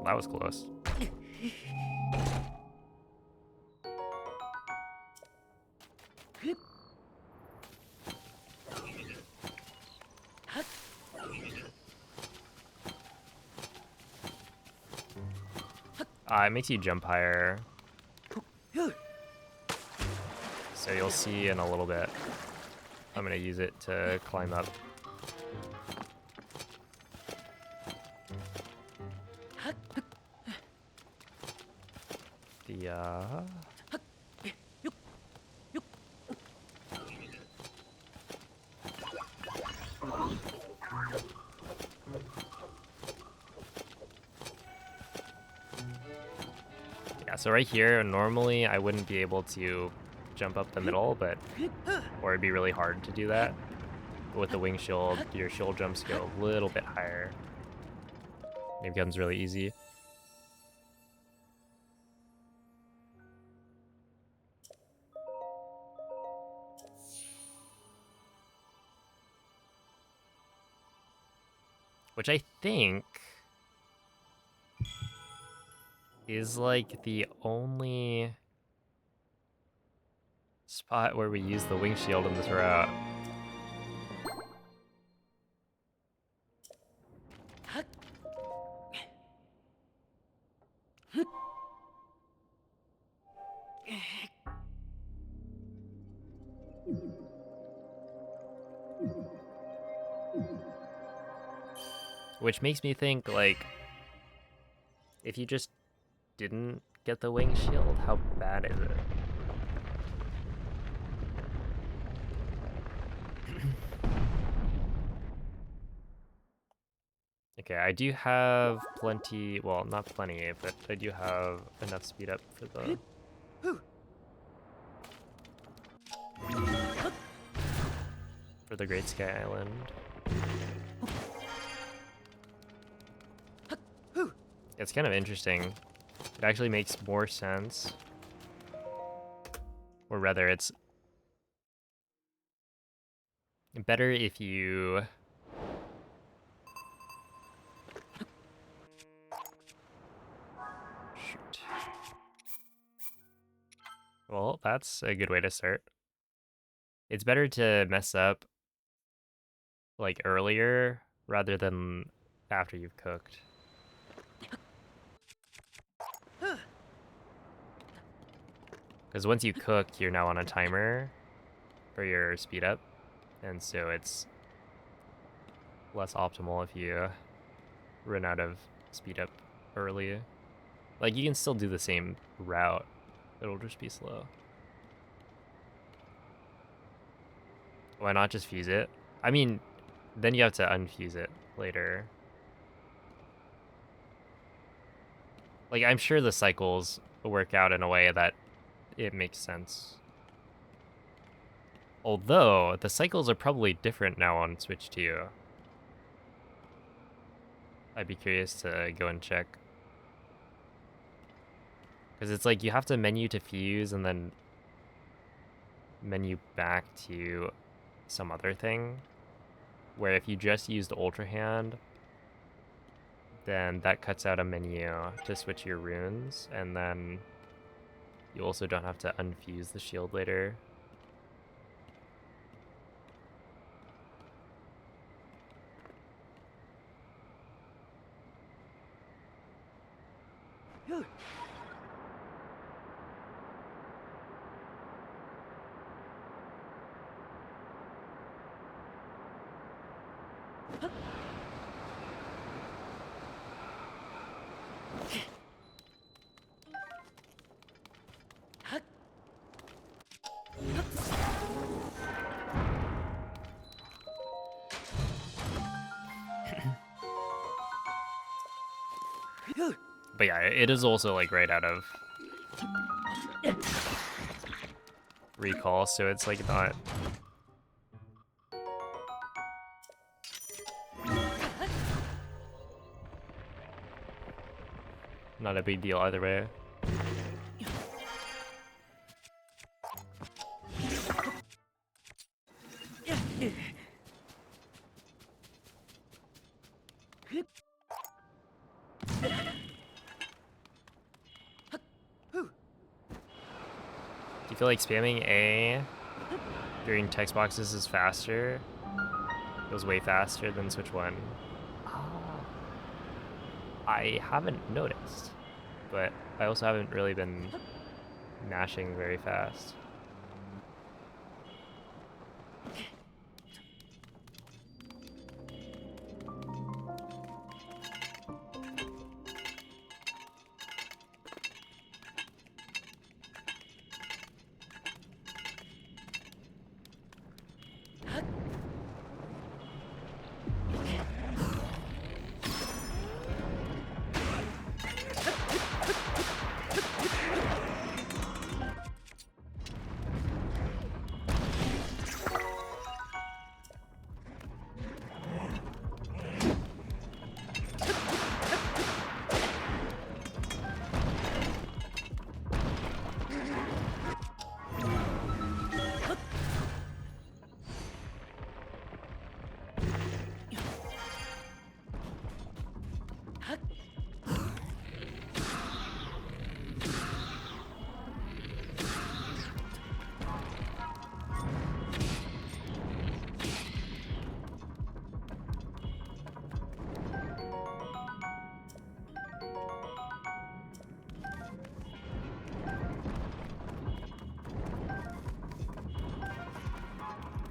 [SPEAKER 1] That was close. It makes you jump higher. So you'll see in a little bit. I'm gonna use it to climb up. The yeah, so right here, normally I wouldn't be able to jump up the middle, or it'd be really hard to do that. But with the wing shield, your shield jumps go a little bit higher. It becomes really easy. Which I think is like the only spot where we use the wing shield in this route. Which makes me think, like, if you just didn't get the wing shield, how bad is it? Okay, I do have plenty, well, not plenty, but I do have enough speed up for the Great Sky Island. It's kind of interesting. It actually makes more sense. Or rather, it's better if you shoot. Well, that's a good way to start. It's better to mess up like earlier rather than after you've cooked. Because once you cook, you're now on a timer for your speed up, and so it's less optimal if you run out of speed up early. Like, you can still do the same route, it'll just be slow. Why not just fuse it? I mean, then you have to unfuse it later. Like, I'm sure the cycles work out in a way that it makes sense. Although, the cycles are probably different now on Switch 2. I'd be curious to go and check. Because it's like you have to menu to fuse and then menu back to some other thing. Where if you just used Ultra Hand, then that cuts out a menu to switch your runes, and then you also don't have to unfuse the shield later. But yeah, it is also like right out of recall, so it's like not a big deal either way. Do you feel like spamming A during text boxes is faster? Feels way faster than Switch 1. I haven't noticed, but I also haven't really been mashing very fast.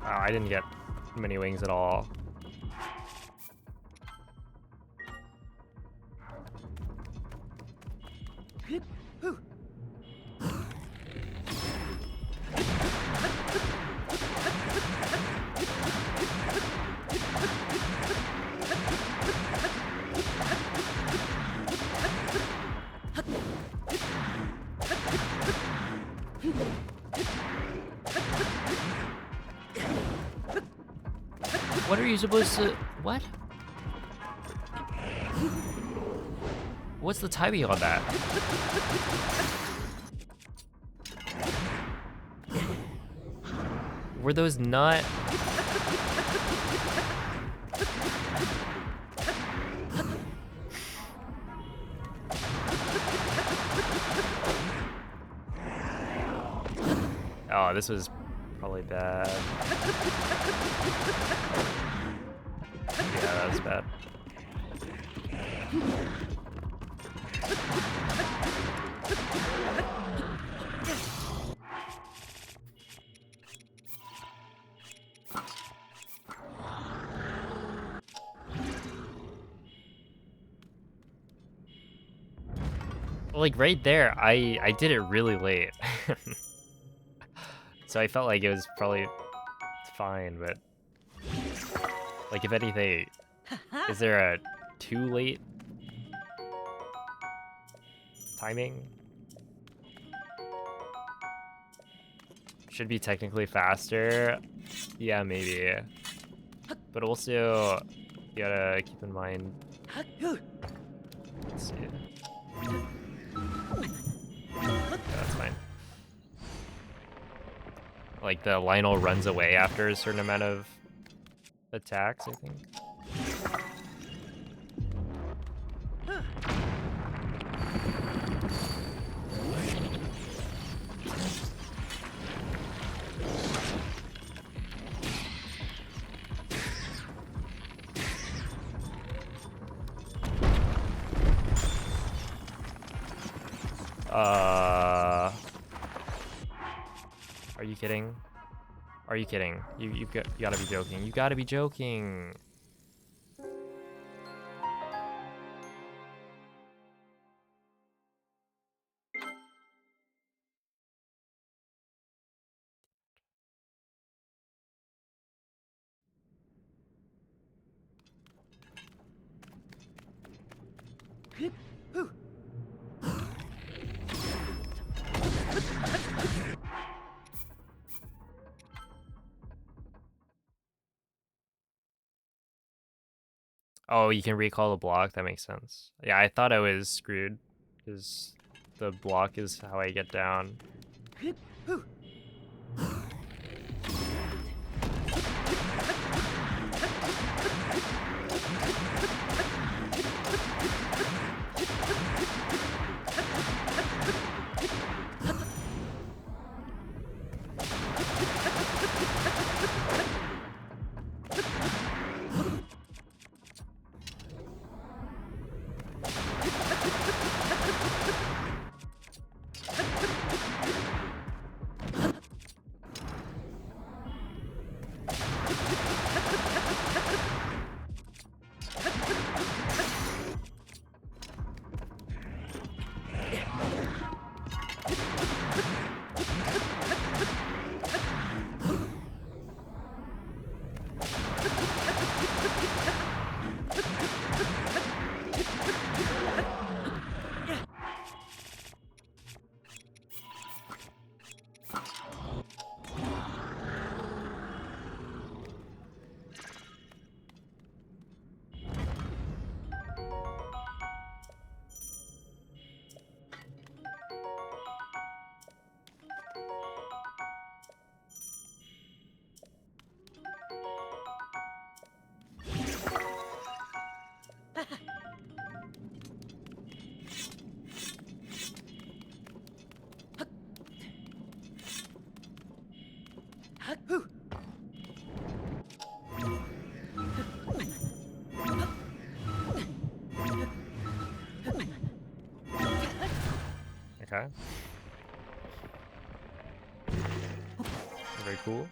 [SPEAKER 1] I didn't get many wings at all. What are you supposed to... What? What's the timing on that? Were those not... Oh, this was probably bad. Yeah, that was bad. Like right there, I did it really late. So I felt like it was probably fine, but Like, if anything, is there a too late timing? Should be technically faster. Yeah, maybe. But also, you gotta keep in mind. Let's see. Yeah, that's fine. Like, the Lionel runs away after a certain amount of attacks, I think. Are you kidding? Are you kidding? You gotta be joking. You gotta be joking. Oh, you can recall the block? That makes sense. Yeah, I thought I was screwed because the block is how I get down. Okay. Very cool.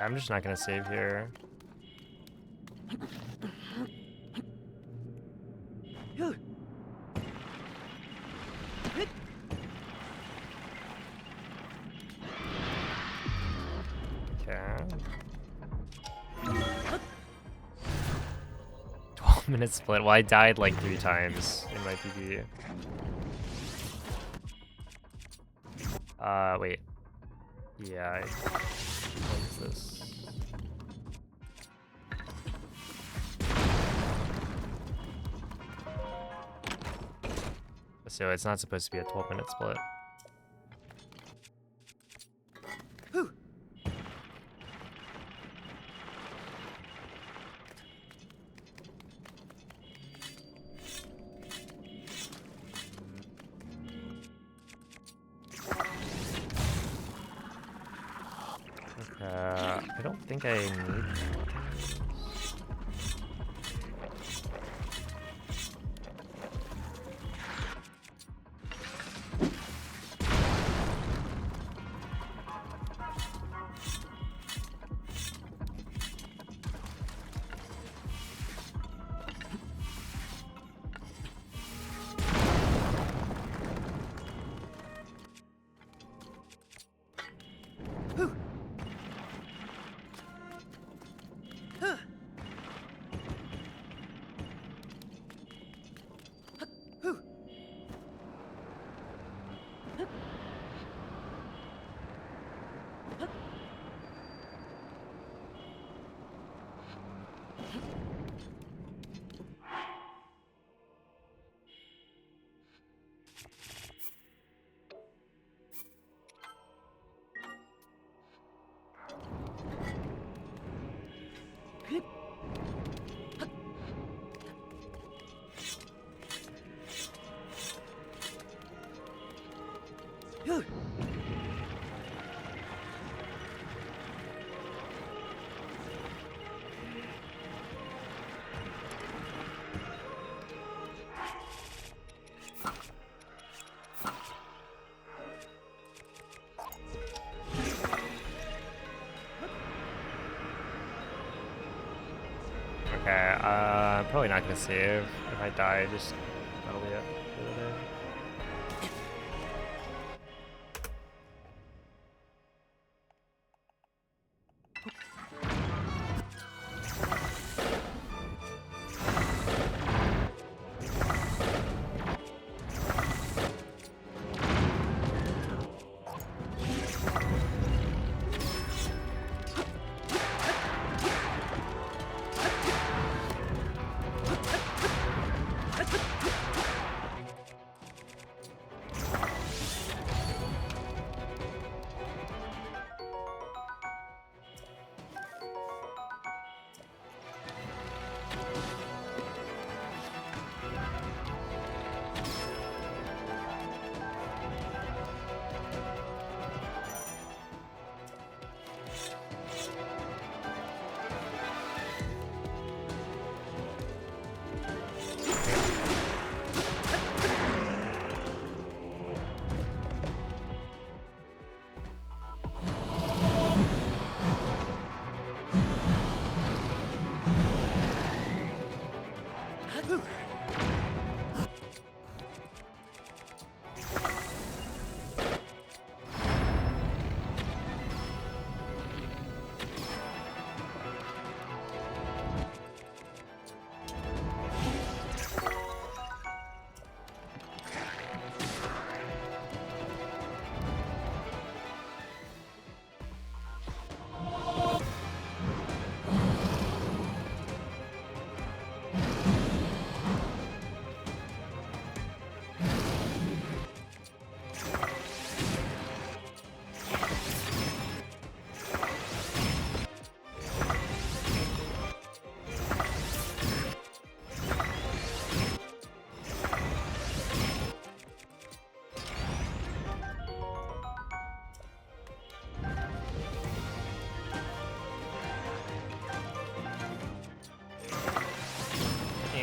[SPEAKER 1] I'm just not gonna save here. Okay. 12-minute split. Well, I died like 3 times in my PB. Wait. Yeah, what is this? So it's not supposed to be a 12-minute split. I don't think I need. Okay, probably not gonna save. If I die, just that'll be it for the day.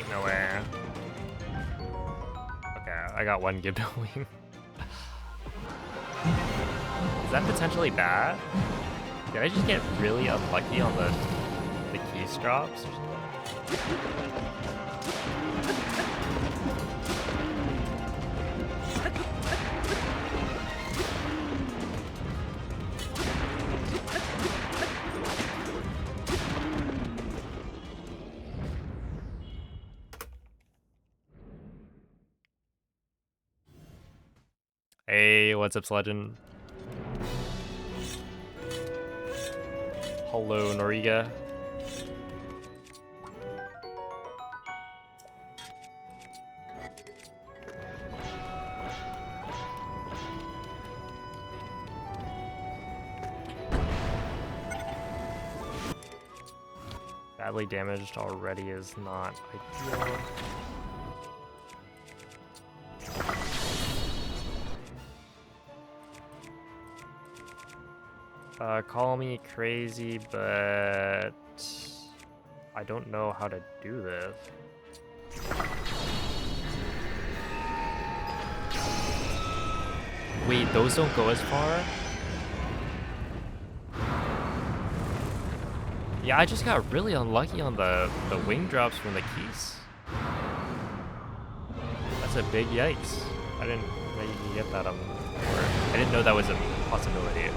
[SPEAKER 1] No way. Okay, I got one Gibdo wing. Is that potentially bad? Did I just get really unlucky on the keys drops? Hey, what's up, Sledgen? Hello, Noriga. Badly damaged already is not ideal. Call me crazy, but I don't know how to do this. Wait, those don't go as far? Yeah, I just got really unlucky on the wing drops from the keys. That's a big yikes. I didn't know you could get that on board. I didn't know that was a possibility.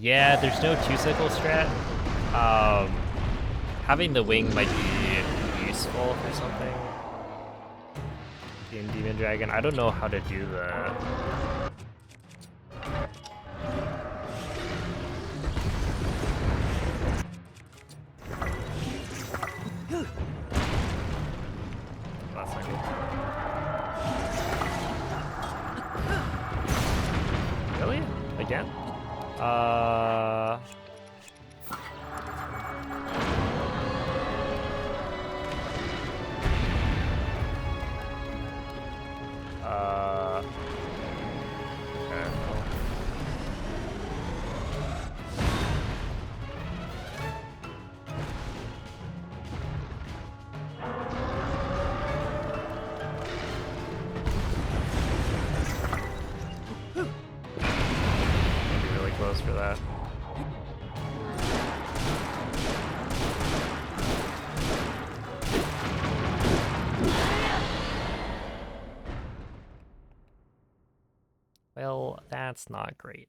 [SPEAKER 1] Yeah, there's no two-cycle strat. Having the wing might be useful for something. In Demon Dragon, I don't know how to do that. That's not good. Really? Again? Okay. Be really close for that. Well, that's not great.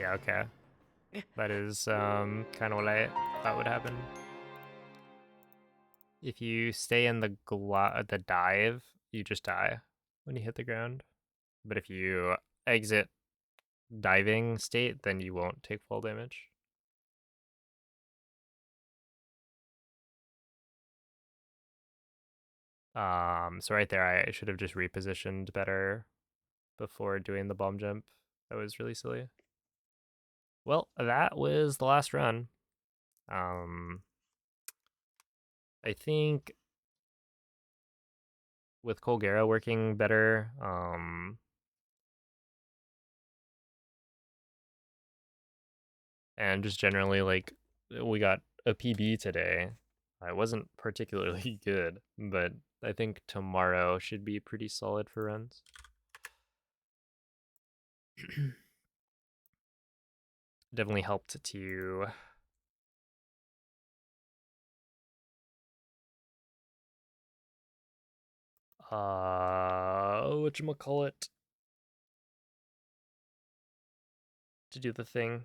[SPEAKER 1] Yeah, okay. That is kind of what I thought would happen. If you stay in the dive, you just die when you hit the ground. But if you exit diving state, then you won't take fall damage. So right there, I should have just repositioned better before doing the bomb jump. That was really silly. Well, that was the last run. Um, I think with Colgera working better, and just generally like we got a PB today. I wasn't particularly good, but I think tomorrow should be pretty solid for runs. Definitely helped to whatchamacallit, to do the thing.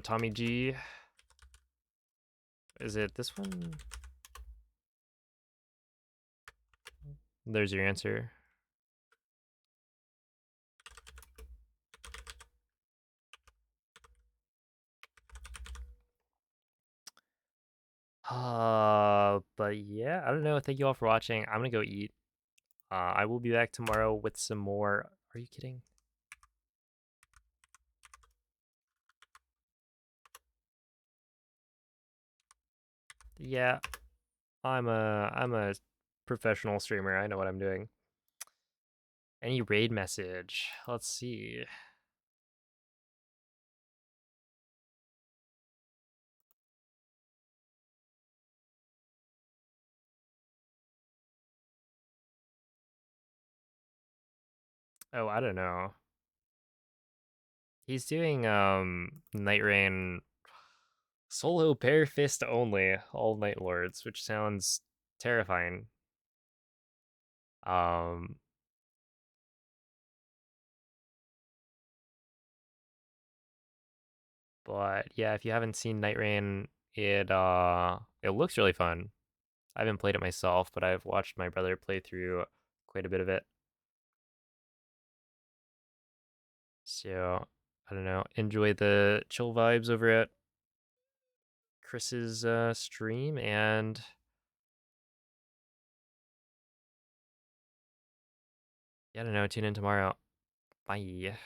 [SPEAKER 1] Tommy G, is it this one? There's your answer. But yeah, I don't know. Thank you all for watching. I'm gonna go eat. I will be back tomorrow with some more. Are you kidding? Yeah, I'm a professional streamer. I know what I'm doing. Any raid message? Let's see. Oh, I don't know. He's doing Night Rain solo pair fist only, all Night Lords, which sounds terrifying. Um but yeah, if you haven't seen Night Rain, it looks really fun. I haven't played it myself, but I've watched my brother play through quite a bit of it. So I don't know. Enjoy the chill vibes over at Chris's stream, and yeah, I don't know. Tune in tomorrow. Bye.